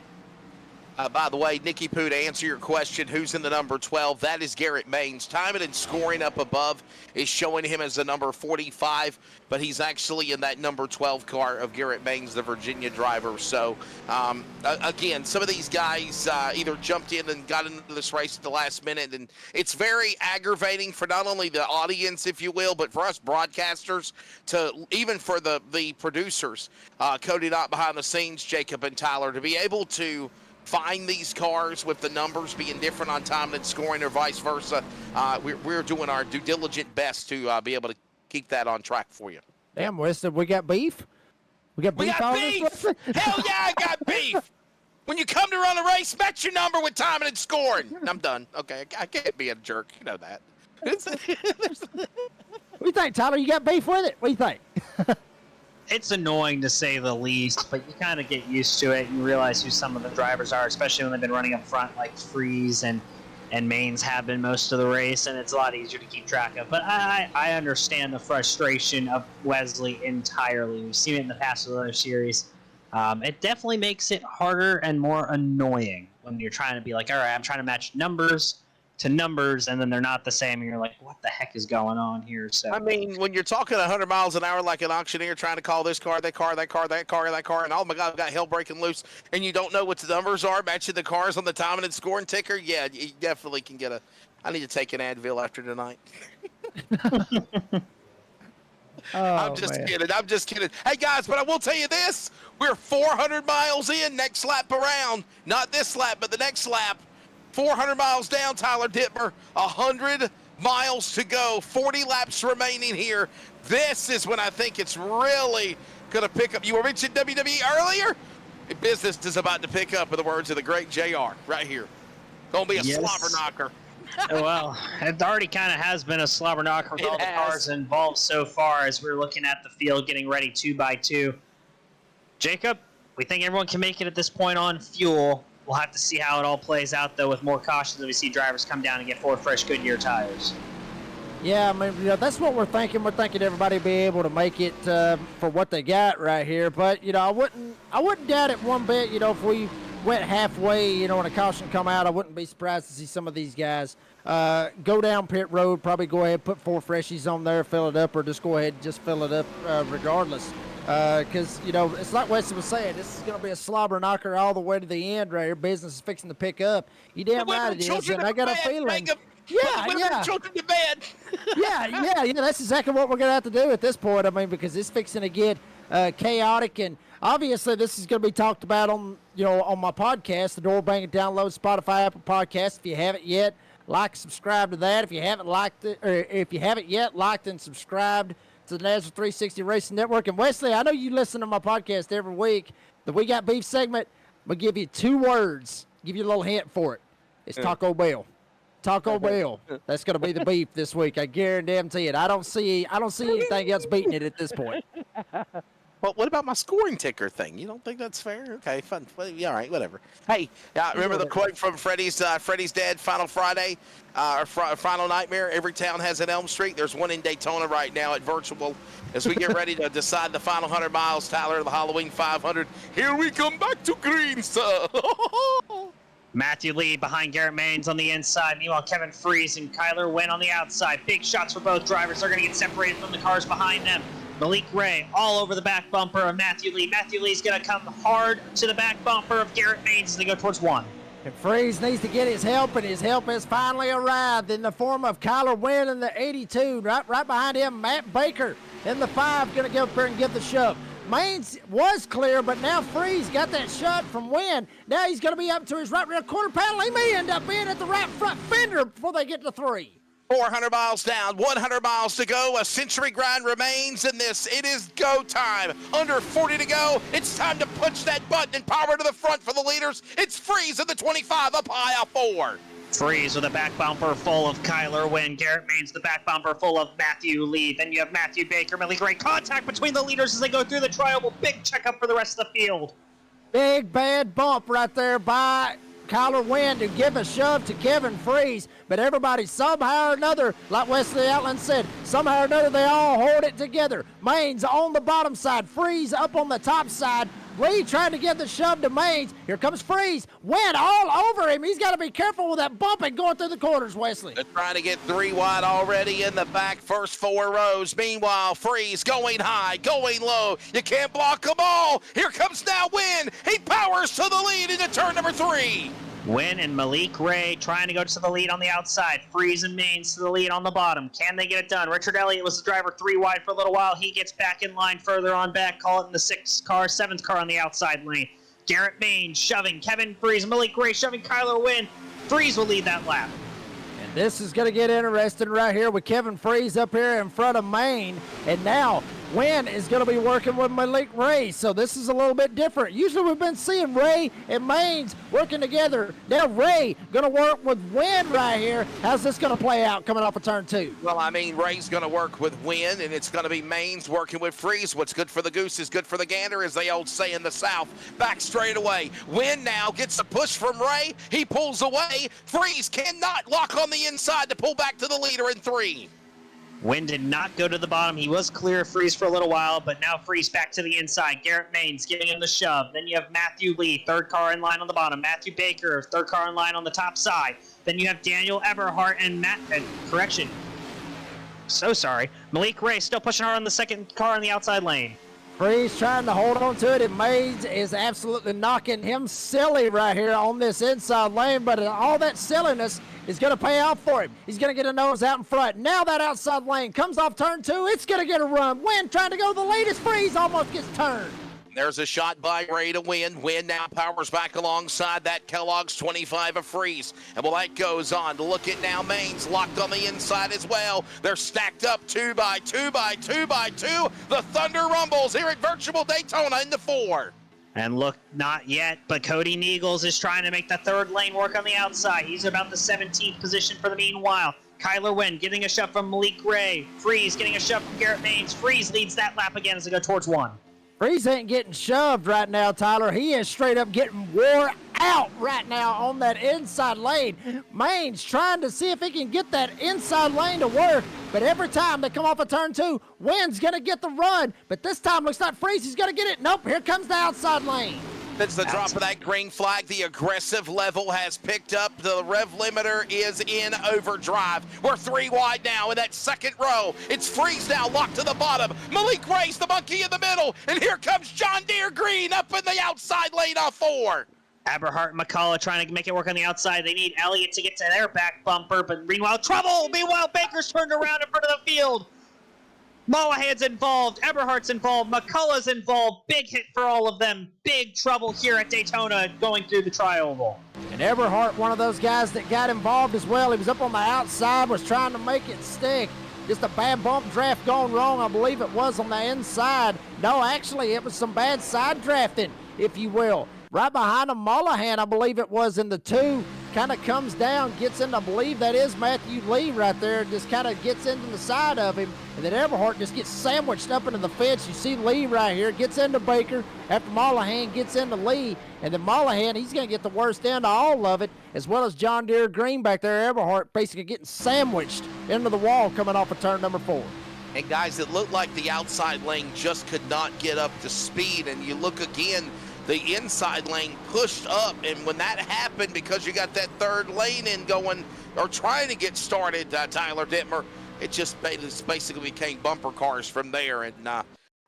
By the way, Nicky Poo, to answer your question, who's in the number 12? That is Garrett Maines. Timing and scoring up above is showing him as the number 45, but he's actually in that number 12 car of Garrett Maines, the Virginia driver. So, again, some of these guys either jumped in and got into this race at the last minute, and it's very aggravating for not only the audience, if you will, but for us broadcasters, to even for the producers, Cody Knott behind the scenes, Jacob and Tyler, to be able to find these cars with the numbers being different on time and scoring or vice versa. We're doing our due diligent best to be able to keep that on track for you. Damn, Weston, we got beef? We got beef? Hell yeah, I got beef! When you come to run a race, match your number with timing and scoring. I'm done. Okay, I can't be a jerk. You know that. What do you think, Tyler? You got beef with it? What do you think? It's annoying to say the least, but you kind of get used to it and you realize who some of the drivers are, especially when they've been running up front like Freeze and Maines have been most of the race, and it's a lot easier to keep track of. But I understand the frustration of Wesley entirely. We've seen it in the past with other series. It definitely makes it harder and more annoying when you're trying to be like, all right, I'm trying to match numbers to numbers, and then they're not the same, and you're like, what the heck is going on here? So I mean, when you're talking 100 miles an hour like an auctioneer trying to call this car, that car, that car, that car, that car, and oh my God, I've got hell breaking loose, and you don't know what the numbers are, matching the cars on the timing and scoring ticker, yeah, you definitely can get I need to take an Advil after tonight. I'm just kidding. Hey, guys, but I will tell you this. We're 400 miles in, next lap around. Not this lap, but the next lap. 400 miles down, Tyler Dittmer. 100 miles to go. 40 laps remaining here. This is when I think it's really going to pick up. You were mentioning WWE earlier? Business is about to pick up, in the words of the great JR, right here. Going to be a slobber knocker. Well, it already kind of has been a slobber knocker with all the cars involved so far as we're looking at the field getting ready 2 by 2. Jacob, we think everyone can make it at this point on fuel. We'll have to see how it all plays out, though, with more cautions as we see drivers come down and get 4 fresh Goodyear tires. Yeah, I mean, that's what we're thinking. We're thinking everybody be able to make it for what they got right here. But, I wouldn't doubt it one bit. If we went halfway, and a caution come out, I wouldn't be surprised to see some of these guys go down pit road, probably go ahead, put 4 freshies on there, fill it up, or just go ahead and just fill it up regardless. Because, it's like Wesley was saying, this is going to be a slobber knocker all the way to the end right here. Business is fixing to pick up. You damn right it is, and I got a feeling. Yeah. Children to bed. yeah. That's exactly what we're going to have to do at this point. I mean, because it's fixing to get chaotic, and obviously this is going to be talked about on my podcast, the Door Banging Download, Spotify, Apple Podcast. If you haven't yet, like, subscribe to that. If you haven't liked it, or if you haven't yet liked and subscribed to the NASCAR 360 Racing Network. And Wesley, I know you listen to my podcast every week. The We Got Beef segment, I'm going to give you 2 words, give you a little hint for it. It's Taco Bell. Taco Bell. That's going to be the beef this week. I guarantee it. I don't see anything else beating it at this point. Well, what about my scoring ticker thing? You don't think that's fair? Okay, fun. Well, yeah, all right, whatever. Hey, remember the quote from Freddy's Dead Final Friday, Final Nightmare? Every town has an Elm Street. There's one in Daytona right now at Virtual. As we get ready to decide the final 100 miles, Tyler, the Halloween 500. Here we come back to green, sir. Matthew Lee behind Garrett Maines on the inside. Meanwhile, Kevin Freeze and Kyler Wynn on the outside. Big shots for both drivers. They're going to get separated from the cars behind them. Malik Ray all over the back bumper of Matthew Lee. Matthew Lee's going to come hard to the back bumper of Garrett Maines as they go towards one. And Freeze needs to get his help, and his help has finally arrived in the form of Kyler Wynn in the 82. Right behind him, Matt Baker in the 5, going to go up there and give the shove. Maines was clear, but now Freeze got that shot from Wynn. Now he's going to be up to his right rear quarter panel. He may end up being at the right front fender before they get to 3. 400 miles down, 100 miles to go. A century grind remains in this. It is go time. Under 40 to go. It's time to push that button and power to the front for the leaders. It's Freeze at the 25, up high out 4. Freeze with a back bumper full of Kyler Wynn. Garrett Maines the back bumper full of Matthew Lee. Then you have Matthew Baker. Really great contact between the leaders as they go through the tri-oval. Big checkup for the rest of the field. Big bad bump right there by Kyler Wynn to give a shove to Kevin Freeze, but everybody somehow or another, like Wesley Outland said, somehow or another they all hold it together. Maines on the bottom side, Freeze up on the top side. Lee trying to get the shove to Maines. Here comes Freeze. Wynn all over him. He's got to be careful with that bumping going through the corners, Wesley. They're trying to get 3 wide already in the back, first 4 rows. Meanwhile, Freeze going high, going low. You can't block them all. Here comes now Wynn. He powers to the lead into turn number 3. Wynn and Malik Ray trying to go to the lead on the outside. Freeze and Maines to the lead on the bottom. Can they get it done? Richard Elliott was the driver 3 wide for a little while. He gets back in line further on back. Call it in the 6th car, 7th car on the outside lane. Garrett Maines shoving Kevin Freeze. Malik Ray shoving Kyler Wynn. Freeze will lead that lap. And this is going to get interesting right here with Kevin Freeze up here in front of Maine. And now Wynn is going to be working with Malik Ray, so this is a little bit different. Usually we've been seeing Ray and Maines working together. Now Ray going to work with Wynn right here. How's this going to play out coming off of turn 2? Well, I mean, Ray's going to work with Wynn, and it's going to be Maines working with Freeze. What's good for the goose is good for the gander, as they old say in the South. Back straight away. Wynn now gets a push from Ray. He pulls away. Freeze cannot lock on the inside to pull back to the leader in 3. Wynn did not go to the bottom. He was clear of Freeze for a little while, but now Freeze back to the inside. Garrett Maines giving him the shove. Then you have Matthew Lee, 3rd car in line on the bottom. Matthew Baker, 3rd car in line on the top side. Then you have Daniel Everhart and Malik Ray still pushing hard on the 2nd car in the outside lane. Freeze trying to hold on to it, and Maines is absolutely knocking him silly right here on this inside lane, but all that silliness is going to pay off for him. He's going to get a nose out in front. Now that outside lane comes off turn 2. It's going to get a run. Wynn trying to go the latest. Freeze almost gets turned. There's a shot by Ray to Wynn. Wynn now powers back alongside that Kellogg's 25 of Freeze. And while that goes on, look at now Maines locked on the inside as well. They're stacked up 2 by 2 by 2 by 2. The Thunder rumbles here at Virtual Daytona in the 4. And look, not yet, but Cody Neagles is trying to make the 3rd lane work on the outside. He's about the 17th position for the meanwhile. Kyler Wynn getting a shove from Malik Ray. Freeze getting a shove from Garrett Maines. Freeze leads that lap again as they go towards 1. Freeze ain't getting shoved right now, Tyler. He is straight up getting wore out right now on that inside lane. Maines trying to see if he can get that inside lane to work, but every time they come off of turn 2, Wynn's going to get the run, but this time looks like Freeze is going to get it. Nope, here comes the outside lane. That's the drop of that green flag. The aggressive level has picked up. The rev limiter is in overdrive. We're 3 wide now in that 2nd row. It's Freeze now locked to the bottom. Malik Ray's the monkey in the middle. And here comes John Deere Green up in the outside lane off 4. Aberhart and McCullough trying to make it work on the outside. They need Elliott to get to their back bumper, but meanwhile, trouble! Meanwhile, Baker's turned around in front of the field. Mollahan's involved, Eberhardt's involved, McCullough's involved. Big hit for all of them. Big trouble here at Daytona going through the tri-oval. And Eberhardt, one of those guys that got involved as well. He was up on the outside, was trying to make it stick. Just a bad bump draft gone wrong, I believe it was on the inside. No, actually, it was some bad side drafting, if you will. Right behind him, Mollahan, I believe it was in the 2. kind of comes down, gets into, I believe that is Matthew Lee right there, just kind of gets into the side of him, and then Everhart just gets sandwiched up into the fence. You see Lee right here, gets into Baker after Mollahan gets into Lee, and then Mollahan, he's going to get the worst end of all of it, as well as John Deere Green back there, Everhart basically getting sandwiched into the wall coming off of turn number 4. And guys, it looked like the outside lane just could not get up to speed, and you look again, the inside lane pushed up, and when that happened, because you got that third lane in going or trying to get started, Tyler Dittmer, it just basically became bumper cars from there, and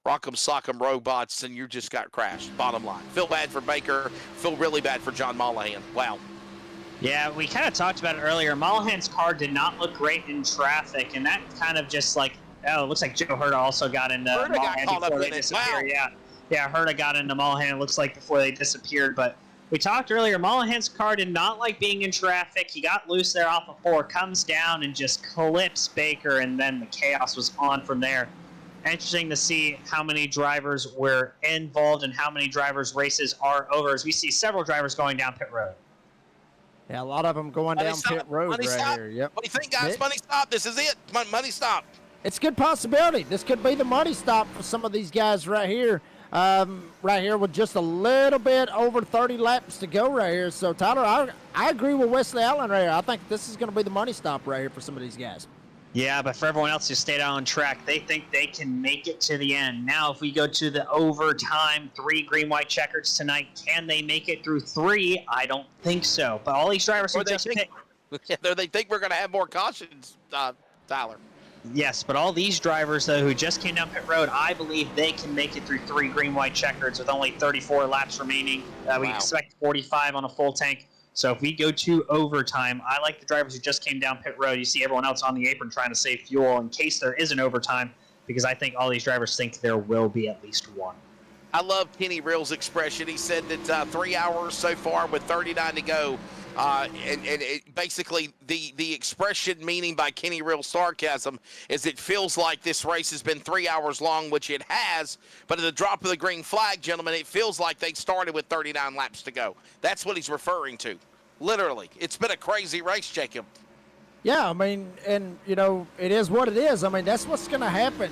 rock'em sock'em robots, and you just got crashed. Bottom line, feel bad for Baker, feel really bad for John Mollahan. Wow. Yeah, we kind of talked about it earlier. Mollahan's car did not look great in traffic, and that kind of just like, oh, it looks like Joe Herta also got into Mollahan before they disappeared. Wow. Yeah, Herta got into Mollahan, it looks like, before they disappeared. But we talked earlier, Mollahan's car did not like being in traffic. He got loose there off of 4, comes down and just clips Baker, and then the chaos was on from there. Interesting to see how many drivers were involved and how many drivers' races are over, as we see several drivers going down pit road. Yeah, a lot of them going down pit road right here. Yep. What do you think, guys? Money stop. This is it. Money stop. It's a good possibility. This could be the money stop for some of these guys right here. Right here with just a little bit over 30 laps to go right here. So, Tyler, I agree with Wesley Allen right here. I think this is going to be the money stop right here for some of these guys. Yeah, but for everyone else who stayed on track, they think they can make it to the end. Now, if we go to the overtime, 3 green-white checkers tonight, can they make it through 3? I don't think so. But all these drivers who just picked... They think we're going to have more cautions, Tyler. Yes, but all these drivers, though, who just came down pit road, I believe they can make it through 3 green-white checkers with only 34 laps remaining. We expect 45 on a full tank. So if we go to overtime, I like the drivers who just came down pit road. You see everyone else on the apron trying to save fuel in case there is an overtime, because I think all these drivers think there will be at least one. I love Kenny Reel's expression. He said that 3 hours so far with 39 to go. Basically, the expression meaning by Kenny Reel's sarcasm is it feels like this race has been 3 hours long, which it has, but at the drop of the green flag, gentlemen, it feels like they started with 39 laps to go. That's what he's referring to. Literally. It's been a crazy race, Jacob. Yeah, I mean, and, you know, it is what it is. I mean, that's what's going to happen,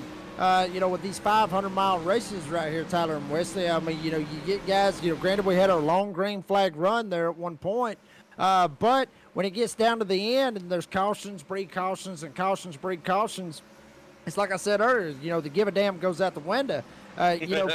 you know, with these 500-mile races right here, Tyler and Wesley. I mean, you know, you get guys, you know, granted we had a long green flag run there at one point, but when it gets down to the end and there's cautions, breed cautions, and cautions, breed cautions, it's like I said earlier, you know, the give a damn goes out the window. You know,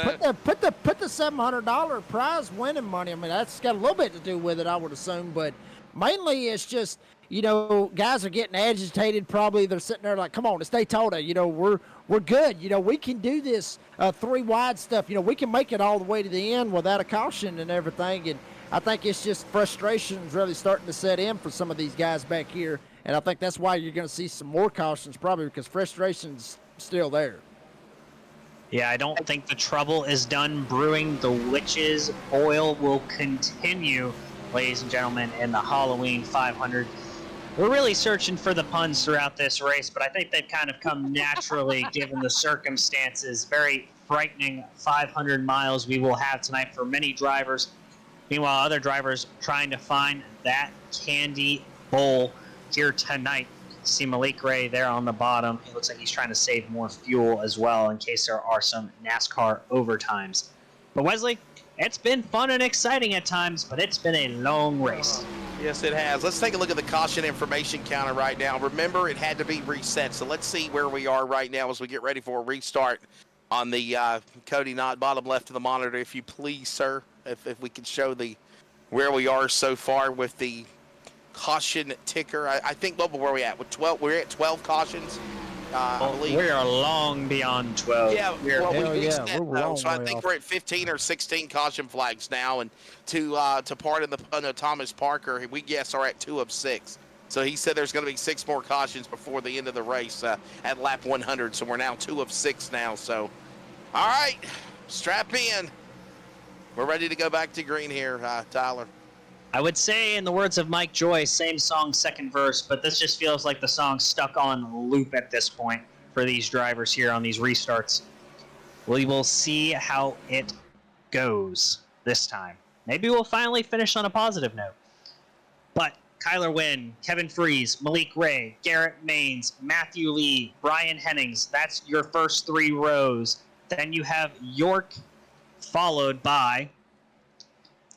put the $700 prize winning money. I mean, that's got a little bit to do with it, I would assume, but mainly it's just, you know, guys are getting agitated. Probably they're sitting there like, come on, it's Daytona. You know, we're good. You know, we can do this 3 wide stuff. You know, we can make it all the way to the end without a caution and everything. And I think it's just frustration's really starting to set in for some of these guys back here. And I think that's why you're going to see some more cautions, probably because frustration's still there. Yeah, I don't think the trouble is done brewing. The witch's oil will continue, ladies and gentlemen, in the Halloween 500. We're really searching for the puns throughout this race, but I think they've kind of come naturally given the circumstances. Very frightening 500 miles we will have tonight for many drivers. Meanwhile, other drivers trying to find that candy bowl here tonight. See Malik Ray there on the bottom. It looks like he's trying to save more fuel as well in case there are some NASCAR overtimes. But Wesley, it's been fun and exciting at times, but it's been a long race. Yes, it has. Let's take a look at the caution information counter right now. Remember, it had to be reset, so let's see where we are right now as we get ready for a restart on the Cody Knott bottom left of the monitor, if you please, sir. If we could show where we are so far with the caution ticker. I think, what were we at? With 12, we're at 12 cautions. I believe we are long beyond 12. Yeah, we're so I think we're at 15 or 16 caution flags now, and to pardon the pun, Thomas Parker, we are at 2 of 6. So he said there's going to be 6 more cautions before the end of the race at lap 100. So we're now 2 of 6 now. So, all right, strap in. We're ready to go back to green here, Tyler. I would say, in the words of Mike Joy, same song, second verse, but this just feels like the song's stuck on loop at this point for these drivers here on these restarts. We will see how it goes this time. Maybe we'll finally finish on a positive note. But Kyler Wynn, Kevin Freeze, Malik Ray, Garrett Maines, Matthew Lee, Brian Hennings. That's your first 3 rows. Then you have York, followed by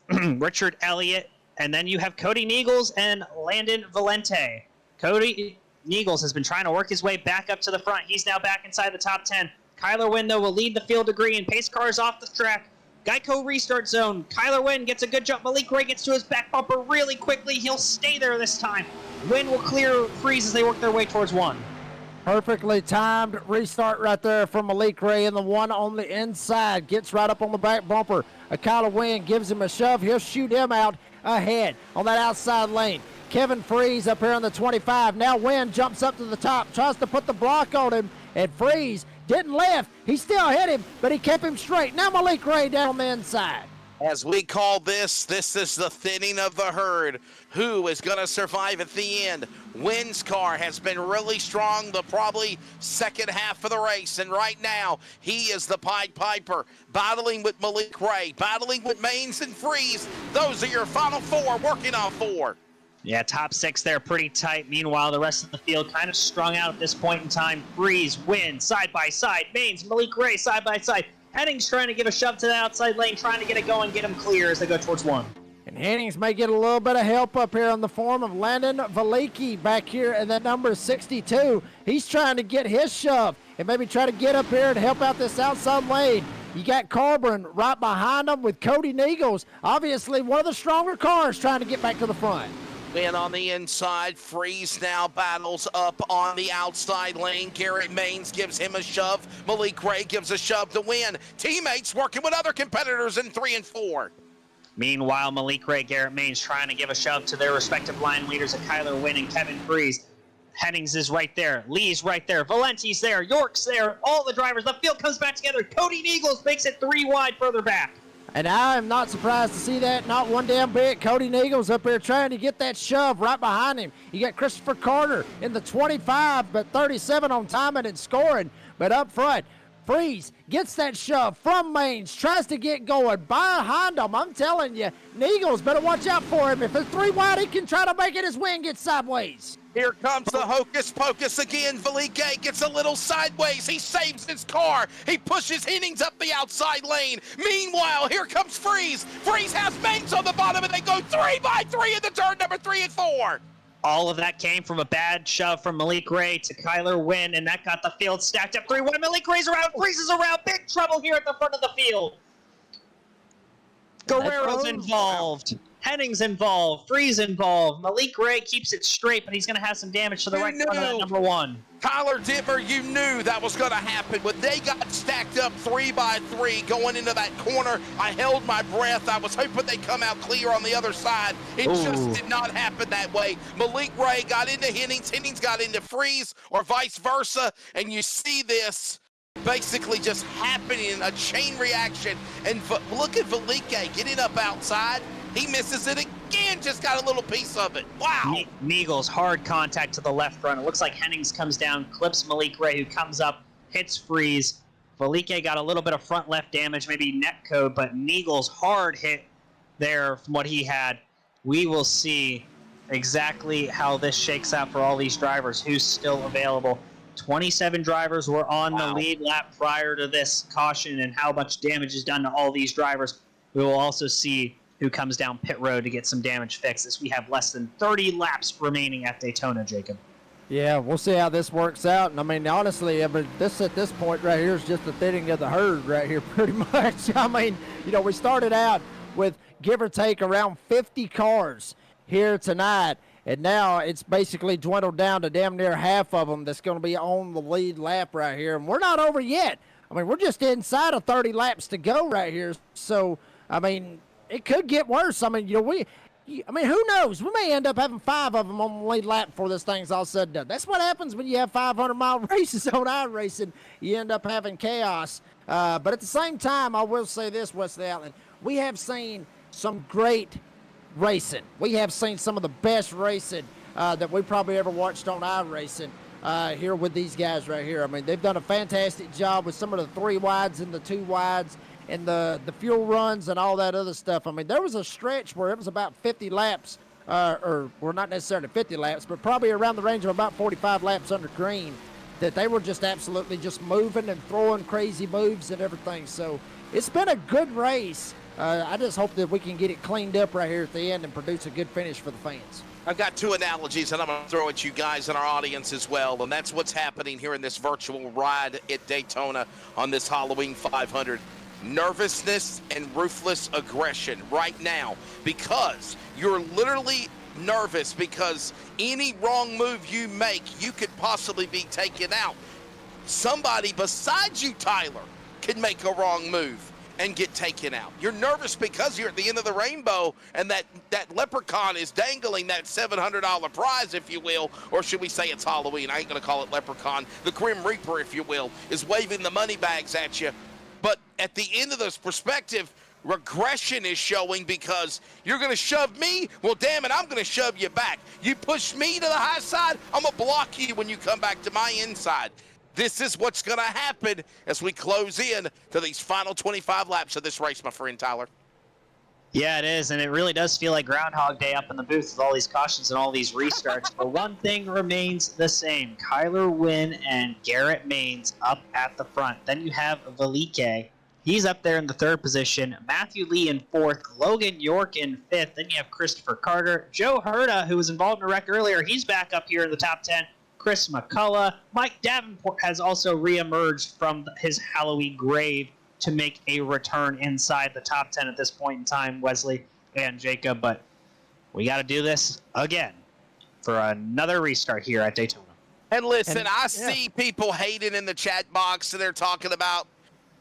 Richard Elliott, and then you have Cody Niegels and Landon Valente. Cody Niegels has been trying to work his way back up to the front. He's now back inside the top 10. Kyler Wynn, though, will lead the field to green. Pace cars off the track. Geico restart zone. Kyler Wynn gets a good jump. Malik Ray gets to his back bumper really quickly. He'll stay there this time. Wynn will clear Freeze as they work their way towards 1. Perfectly timed restart right there from Malik Ray, and the one on the inside gets right up on the back bumper. Kyler Wynn gives him a shove. He'll shoot him out ahead on that outside lane. Kevin Freeze up here on the 25. Now Wynn jumps up to the top, tries to put the block on him, and Freeze didn't lift. He still hit him, but he kept him straight. Now Malik Ray down on the inside. As we call this is the thinning of the herd. Who is going to survive at the end? Wynn's car has been really strong the probably second half of the race, and right now he is the Pied Piper, battling with Malik Ray, battling with Maines and Freeze. Those are your final 4, working on 4. Yeah, top 6 there, pretty tight. Meanwhile, the rest of the field kind of strung out at this point in time. Freeze, Wynn, side by side. Maines, Malik Ray, side by side. Hennings trying to give a shove to the outside lane, trying to get it going, get him clear as they go towards 1. And Hennings may get a little bit of help up here in the form of Landon Valiki back here in that number 62. He's trying to get his shove and maybe try to get up here and help out this outside lane. You got Coburn right behind him with Cody Niegels, obviously one of the stronger cars, trying to get back to the front. Wynn on the inside. Freeze now battles up on the outside lane. Garrett Maines gives him a shove. Malik Ray gives a shove to Wynn. Teammates working with other competitors in 3 and 4. Meanwhile, Malik Ray, Garrett Maines trying to give a shove to their respective line leaders of Kyler Wynn and Kevin Freeze. Hennings is right there. Lee's right there. Valenti's there. York's there. All the drivers. The field comes back together. Cody Niegels makes it 3 wide further back. And I am not surprised to see that, not one damn bit. Cody Niegels up there trying to get that shove right behind him. You got Christopher Carter in the 25, but 37 on timing and scoring. But up front, Freeze gets that shove from Maines, tries to get going behind him. I'm telling you, Niegels better watch out for him. If it's 3 wide, he can try to make it. His wing gets sideways. Here comes the hocus pocus again. Valike gets a little sideways. He saves his car. He pushes Hennings up the outside lane. Meanwhile, here comes Freeze. Freeze has Maines on the bottom, and they go 3 by 3 in the turn number 3 and 4. All of that came from a bad shove from Malik Ray to Kyler Wynn, and that got the field stacked up 3-1. Malik Ray's around, Freeze is around. Big trouble here at the front of the field. Guerrero's involved. Hennings involved. Freeze involved. Malik Ray keeps it straight, but he's going to have some damage to the right front of that number 1. Tyler Dittmer, you knew that was going to happen. When they got stacked up 3 by 3 going into that corner, I held my breath. I was hoping they'd come out clear on the other side. It just did not happen that way. Malik Ray got into Hennings. Hennings got into Freeze, or vice versa. And you see this basically just happening, a chain reaction. And look at Valike getting up outside. He misses it again, just got a little piece of it. Wow. Niegels, hard contact to the left front. It looks like Hennings comes down, clips Malik Ray, who comes up, hits Freeze. Valike got a little bit of front left damage, maybe net code, but Niegels hard hit there from what he had. We will see exactly how this shakes out for all these drivers, who's still available. 27 drivers were on the lead lap prior to this caution, and how much damage is done to all these drivers. We will also see who comes down pit road to get some damage fixed, as we have less than 30 laps remaining at Daytona, Jacob. Yeah, we'll see how this works out. And I mean, honestly, this at this point right here is just the thinning of the herd right here, pretty much. I mean, you know, we started out with give or take around 50 cars here tonight, and now it's basically dwindled down to damn near half of them that's going to be on the lead lap right here. And we're not over yet. I mean, we're just inside of 30 laps to go right here. So, I mean, it could get worse. I mean, you know, who knows? We may end up having 5 of them on the lead lap before this thing's all said and done. That's what happens when you have 500-mile races on iRacing. You end up having chaos. But at the same time, I will say this, Wesley Allen, we have seen some great racing. We have seen some of the best racing that we probably ever watched on iRacing here with these guys right here. I mean, they've done a fantastic job with some of the 3 wides and the 2 wides. And the fuel runs and all that other stuff. I mean, there was a stretch where it was about 50 laps or well, not necessarily 50 laps, but probably around the range of about 45 laps under green, that they were just absolutely just moving and throwing crazy moves and everything. So it's been a good race. I just hope that we can get it cleaned up right here at the end and produce a good finish for the fans. I've got two analogies, and I'm going to throw at you guys and our audience as well, and that's what's happening here in this virtual ride at Daytona on this Halloween 500. Nervousness and ruthless aggression right now, because you're literally nervous because any wrong move you make, you could possibly be taken out. Somebody besides you, Tyler, can make a wrong move and get taken out. You're nervous because you're at the end of the rainbow and that leprechaun is dangling that $700 prize, if you will, or should we say it's Halloween? I ain't gonna call it leprechaun. The Grim Reaper, if you will, is waving the money bags at you. But at the end of this perspective, regression is showing because you're gonna shove me, well damn it, I'm gonna shove you back. You push me to the high side, I'm gonna block you when you come back to my inside. This is what's going to happen as we close in to these final 25 laps of this race, my friend Tyler. Yeah, it is, and it really does feel like Groundhog Day up in the booth with all these cautions and all these restarts. But one thing remains the same. Kyler Wynn and Garrett Maines up at the front. Then you have Velike. He's up there in the third position. Matthew Lee in fourth. Logan York in fifth. Then you have Christopher Carter. Joe Herta, who was involved in a wreck earlier, he's back up here in the top 10. Chris McCullough. Mike Davenport has also reemerged from his Halloween grave to make a return inside the top 10 at this point in time, Wesley and Jacob. But we got to do this again for another restart here at Daytona. And listen, I see people hating in the chat box, and they're talking about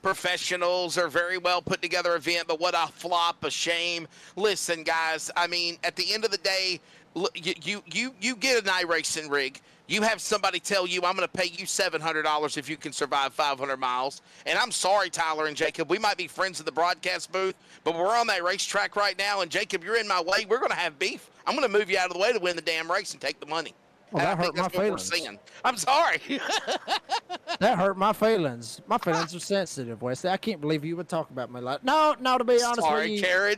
professionals or very well put together event, but what a flop, a shame. Listen, guys, I mean, at the end of the day, you get an iRacing rig. You have somebody tell you, I'm going to pay you $700 if you can survive 500 miles. And I'm sorry, Tyler and Jacob, we might be friends in the broadcast booth, but we're on that racetrack right now, and Jacob, you're in my way. We're going to have beef. I'm going to move you out of the way to win the damn race and take the money. Well, that hurt my feelings. I'm sorry. That hurt my feelings. My feelings are sensitive, Wesley. I can't believe you would talk about me like no, to be honest with you. Sorry, Karen.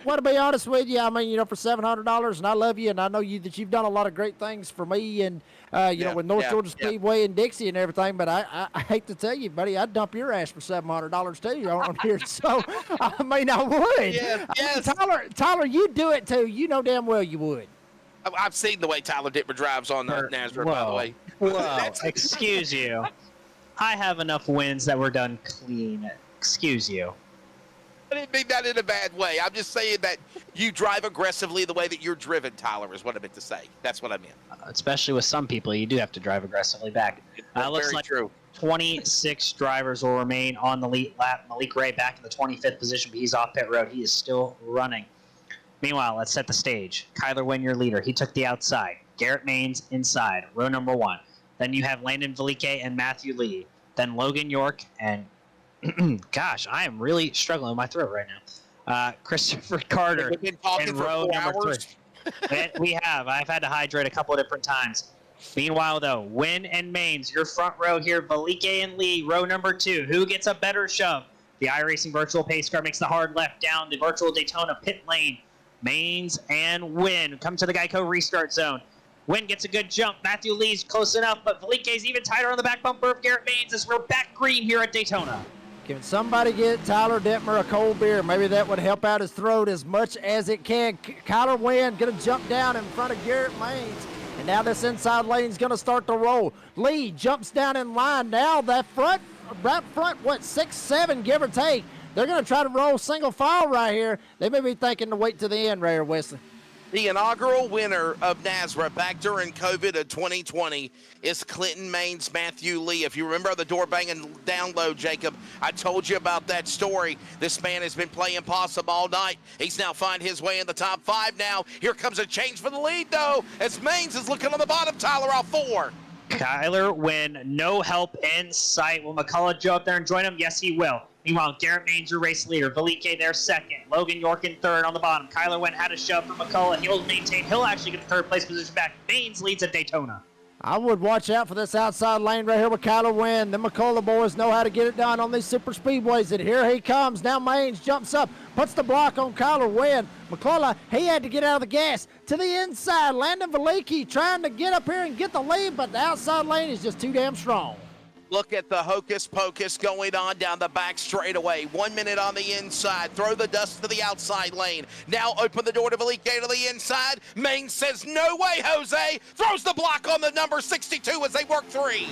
Well, to be honest with you, I mean, for $700, and I love you, and I know that you've done a lot of great things for me, and with North Georgia Speedway and Dixie and everything. But I hate to tell you, buddy, I'd dump your ass for $700 too on here. So I mean, I would. Yes. Tyler, you do it too. You know damn well you would. I've seen the way Tyler Dittmer drives on NASCAR, by the way. Whoa, excuse you. I have enough wins that were done clean. Excuse you. I didn't mean that in a bad way. I'm just saying that you drive aggressively the way that you're driven, Tyler, is what I meant to say. That's what I meant. Especially with some people, you do have to drive aggressively back. Looks Very like true. 26 drivers will remain on the lead lap. Malik Ray back in the 25th position, but he's off pit road. He is still running. Meanwhile, let's set the stage. Kyler Wynn, your leader. He took the outside. Garrett Maines inside, row number 1. Then you have Landon Velike and Matthew Lee. Then Logan York and, gosh, I am really struggling with my throat right now. Christopher Carter We've been talking in for row 4 number hours. 3. We have. I've had to hydrate a couple of different times. Meanwhile, though, Wynn and Maines, your front row here, Velike and Lee, row number 2. Who gets a better shove? The iRacing virtual pace car makes the hard left down the virtual Daytona pit lane. Maines and Wynn come to the Geico restart zone. Wynn gets a good jump. Matthew Lee's close enough, but Velike's even tighter on the back bumper of Garrett Maines as we're back green here at Daytona. Can somebody get Tyler Dittmer a cold beer? Maybe that would help out his throat as much as it can. Kyler Wynn going to jump down in front of Garrett Maines. And now this inside lane's going to start to roll. Lee jumps down in line. Now that front, 6-7, give or take. They're going to try to roll single file right here. They may be thinking to wait to the end right here, Wesley. The inaugural winner of NASRA back during COVID of 2020 is Clinton Maines Matthew Lee. If you remember the door banging download, Jacob, I told you about that story. This man has been playing possum all night. He's now found his way in the top 5 now. Here comes a change for the lead, though, as Maines is looking on the bottom. Tyler off 4. Kyler Wynn, no help in sight. Will McCullough go up there and join him? Yes, he will. Meanwhile, Garrett Maines, your race leader. Velike there second. Logan York in third on the bottom. Kyler Wynn had a shove for McCullough. He'll maintain. He'll actually get the third place position back. Maines leads at Daytona. I would watch out for this outside lane right here with Kyler Wynn. The McCullough boys know how to get it done on these super speedways. And here he comes. Now Maines jumps up, puts the block on Kyler Wynn. McCullough, he had to get out of the gas to the inside. Landon Veliki trying to get up here and get the lead, but the outside lane is just too damn strong. Look at the hocus pocus going on down the back straightaway. 1 minute on the inside. Throw the dust to the outside lane. Now open the door to Velike to the inside. Maine says, no way, Jose. Throws the block on the number 62 as they work three.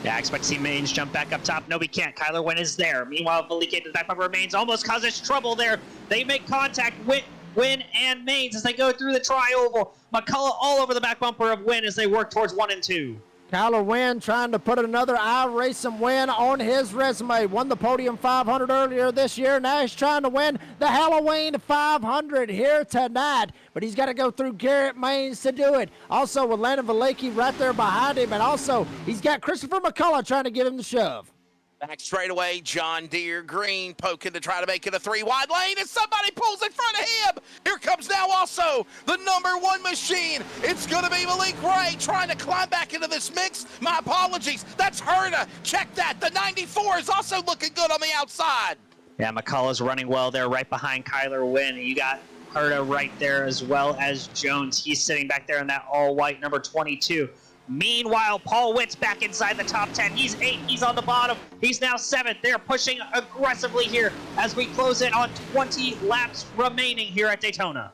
Yeah, I expect to see Maines jump back up top. No, we can't. Kyler Wynn is there. Meanwhile, Velike to the back bumper. Maines almost causes trouble there. They make contact with Wynn and Maines as they go through the tri-oval. McCullough all over the back bumper of Wynn as they work towards 1 and 2. Kyler Wynn trying to put another iRacing win on his resume. Won the Podium 500 earlier this year. Now he's trying to win the Halloween 500 here tonight. But he's got to go through Garrett Maines to do it. Also with Landon Veliki right there behind him. And also he's got Christopher McCullough trying to give him the shove. Back straightaway, John Deere Green poking to try to make it a 3-wide lane, and somebody pulls in front of him. Here comes now also the number 1 machine. It's going to be Malik Ray trying to climb back into this mix. My apologies. That's Herta. Check that. The 94 is also looking good on the outside. Yeah, McCullough's running well there right behind Kyler Wynn. You got Herta right there as well as Jones. He's sitting back there in that all-white number 22. Meanwhile, Paul Witt's back inside the top 10. He's 8th. He's on the bottom. He's now 7th. They're pushing aggressively here as we close in on 20 laps remaining here at Daytona.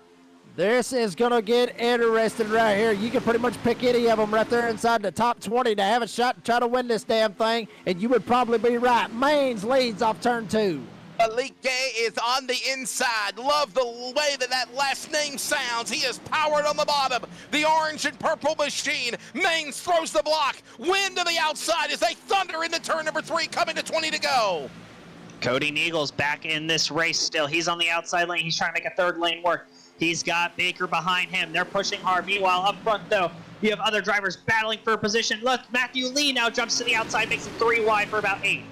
This is going to get interesting right here. You can pretty much pick any of them right there inside the top 20 to have a shot to try to win this damn thing, and you would probably be right. Maines leads off turn 2. Alike is on the inside. Love the way that last name sounds. He is powered on the bottom. The orange and purple machine. Maines throws the block. Win to the outside as they thunder into turn number 3, coming to 20 to go. Cody Neagle's back in this race still. He's on the outside lane. He's trying to make a third lane work. He's got Baker behind him. They're pushing hard. Meanwhile, up front, though, you have other drivers battling for position. Look, Matthew Lee now jumps to the outside, makes it 3 wide for about 8.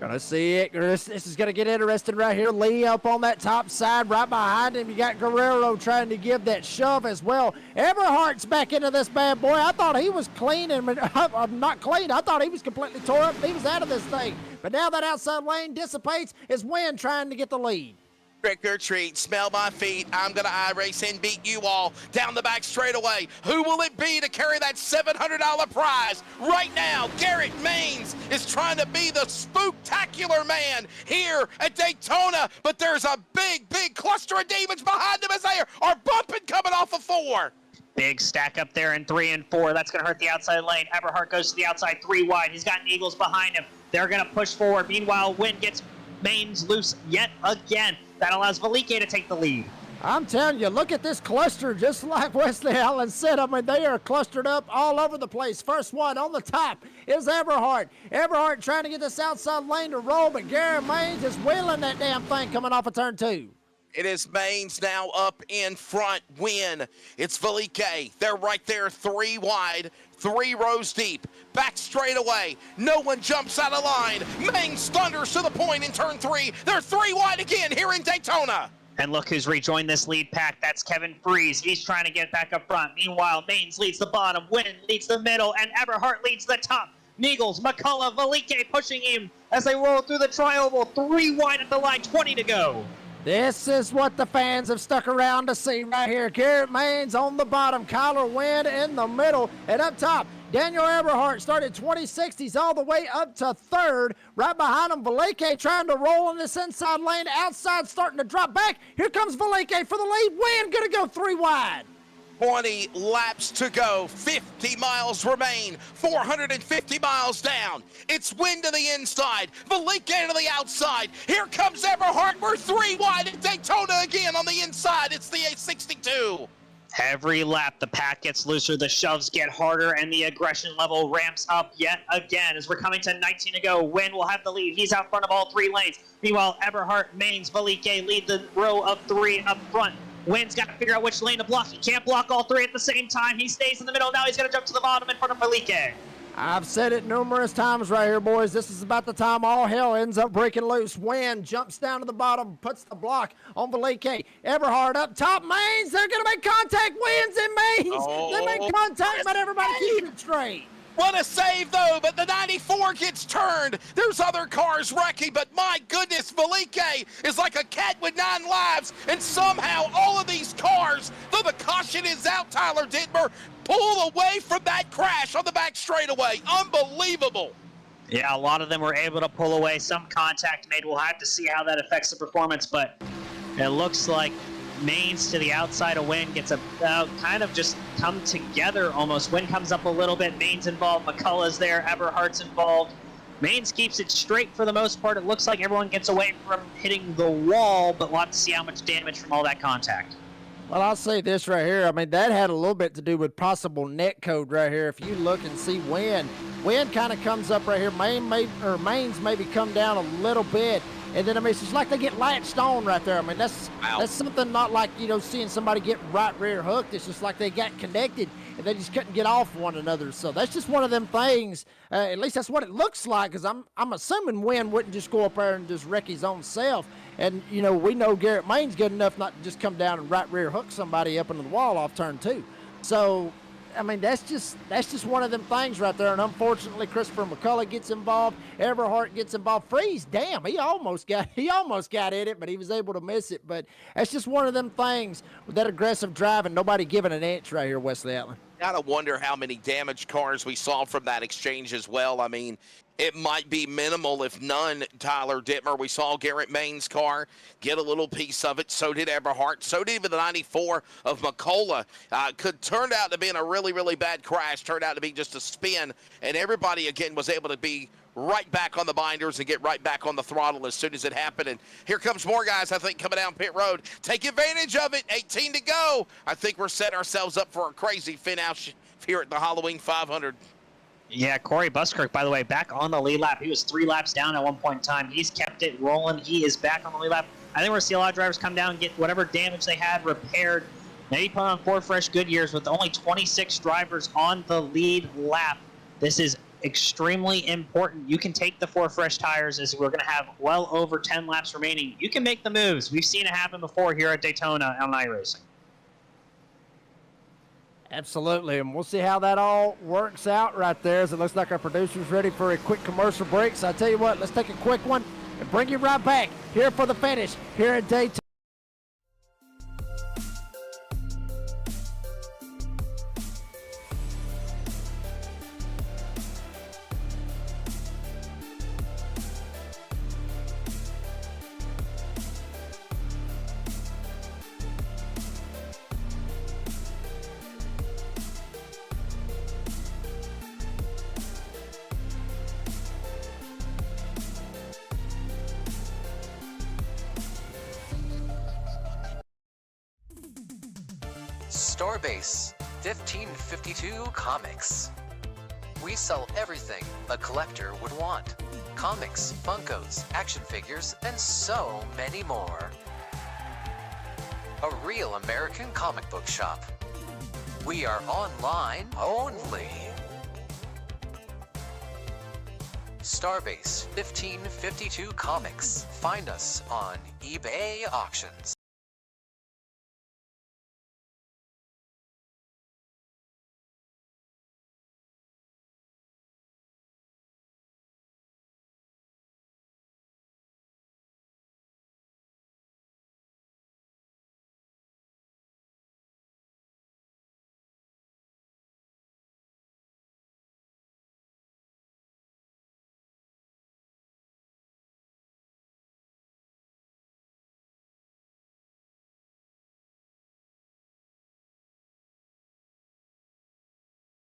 Gonna see it. This is gonna get interesting right here. Lee up on that top side. Right behind him, you got Guerrero trying to give that shove as well. Everhart's back into this bad boy. I thought he was clean and not clean. I thought he was completely tore up. He was out of this thing. But now that outside lane dissipates, is Wynn trying to get the lead. Trick or treat, smell my feet. I'm going to iRace and beat you all down the back straightaway. Who will it be to carry that $700 prize? Right now, Garrett Maines is trying to be the spooktacular man here at Daytona, but there's a big, big cluster of demons behind him as they are bumping coming off of 4. Big stack up there in 3 and 4. That's going to hurt the outside lane. Eberhart goes to the outside 3 wide. He's got Eagles behind him. They're going to push forward. Meanwhile, Wynn gets Maines loose yet again. That allows Velike to take the lead. I'm telling you, look at this cluster, just like Wesley Allen said. I mean, they are clustered up all over the place. First one on the top is Eberhart. Eberhart trying to get this outside lane to roll, but Garrett Maines is wheeling that damn thing coming off of turn 2. It is Maines now up in front. Win. It's Velike. They're right there, 3 wide, 3 rows deep. Back straight away. No one jumps out of line. Maines thunders to the point in turn 3. They're 3 wide again here in Daytona. And look who's rejoined this lead pack. That's Kevin Freeze. He's trying to get back up front. Meanwhile, Maines leads the bottom. Wynn leads the middle. And Eberhart leads the top. Neagles, McCullough, Velike pushing him as they roll through the tri-oval. 3 wide at the line, 20 to go. This is what the fans have stuck around to see right here. Garrett Maines on the bottom, Kyler Wynn in the middle, and up top, Daniel Eberhart started 26th. He's all the way up to 3rd. Right behind him, Velike trying to roll in this inside lane. Outside starting to drop back. Here comes Velike for the lead. Wynn going to go 3 wide. 20 laps to go, 50 miles remain, 450 miles down. It's Wynn to the inside, Velike to the outside. Here comes Eberhart. We're 3 wide at Daytona again on the inside. It's the A62. Every lap, the pack gets looser, the shoves get harder, and the aggression level ramps up yet again. As we're coming to 19 to go, Wynn will have the lead. He's out front of all 3 lanes. Meanwhile, Eberhart, Maines, Velike lead the row of 3 up front. Wynn's got to figure out which lane to block. He can't block all 3 at the same time. He stays in the middle. Now he's going to jump to the bottom in front of Velike. I've said it numerous times right here, boys. This is about the time all hell ends up breaking loose. Wynn jumps down to the bottom, puts the block on Velike. Eberhart up top. Maines, they're going to make contact. Wynn's and Maines. They make contact, but everybody keeps straight. What a save, though, but the 94 gets turned. There's other cars wrecking, but my goodness, Velike is like a cat with 9 lives, and somehow all of these cars, though the caution is out, Tyler Dittmer, pull away from that crash on the back straightaway. Unbelievable. Yeah, a lot of them were able to pull away. Some contact made. We'll have to see how that affects the performance, but it looks like Mains to the outside of Wynn gets kind of just come together almost. Wynn comes up a little bit. Mains involved. McCullough's there. Eberhardt's involved. Mains keeps it straight for the most part. It looks like everyone gets away from hitting the wall, but we'll have to see how much damage from all that contact. Well, I'll say this right here. I mean, that had a little bit to do with possible net code right here. If you look and see Wynn kind of comes up right here. Mains maybe come down a little bit. And then, I mean, it's just like they get latched on right there. I mean, that's something not like, you know, seeing somebody get right rear hooked. It's just like they got connected and they just couldn't get off one another. So that's just one of them things. At least that's what it looks like, because I'm assuming Wynn wouldn't just go up there and just wreck his own self. And, you know, we know Garrett Main's good enough not to just come down and right rear hook somebody up into the wall off turn 2. So, I mean, that's just one of them things right there. And unfortunately, Christopher McCullough gets involved. Eberhardt gets involved. Freeze, damn, he almost got in it, but he was able to miss it. But that's just one of them things with that aggressive driving. Nobody giving an inch right here, Wesley Allen. Gotta wonder how many damaged cars we saw from that exchange as well. I mean, it might be minimal, if none, Tyler Dittmer. We saw Garrett Main's car get a little piece of it. So did Eberhardt. So did even the 94 of McCullough. Could turn out to be in a really, really bad crash. Turned out to be just a spin. And everybody, again, was able to be right back on the binders and get right back on the throttle as soon as it happened. And here comes more guys, I think, coming down pit road. Take advantage of it. 18 to go. I think we're setting ourselves up for a crazy finish here at the Halloween 500. Yeah, Corey Buskirk, by the way, back on the lead lap. He was 3 laps down at one point in time. He's kept it rolling. He is back on the lead lap. I think we're going to see a lot of drivers come down and get whatever damage they had repaired. Maybe put on 4 fresh Goodyears with only 26 drivers on the lead lap. This is extremely important. You can take the 4 fresh tires, as we're going to have well over 10 laps remaining. You can make the moves. We've seen it happen before here at Daytona on iRacing. Absolutely, and we'll see how that all works out right there, as it looks like our producer's ready for a quick commercial break. So I tell you what, let's take a quick one and bring you right back here for the finish here at Daytona. Starbase 1552 Comics. We sell everything a collector would want. Comics, Funkos, action figures, and so many more. A real American comic book shop. We are online only. Starbase 1552 Comics. Find us on eBay Auctions.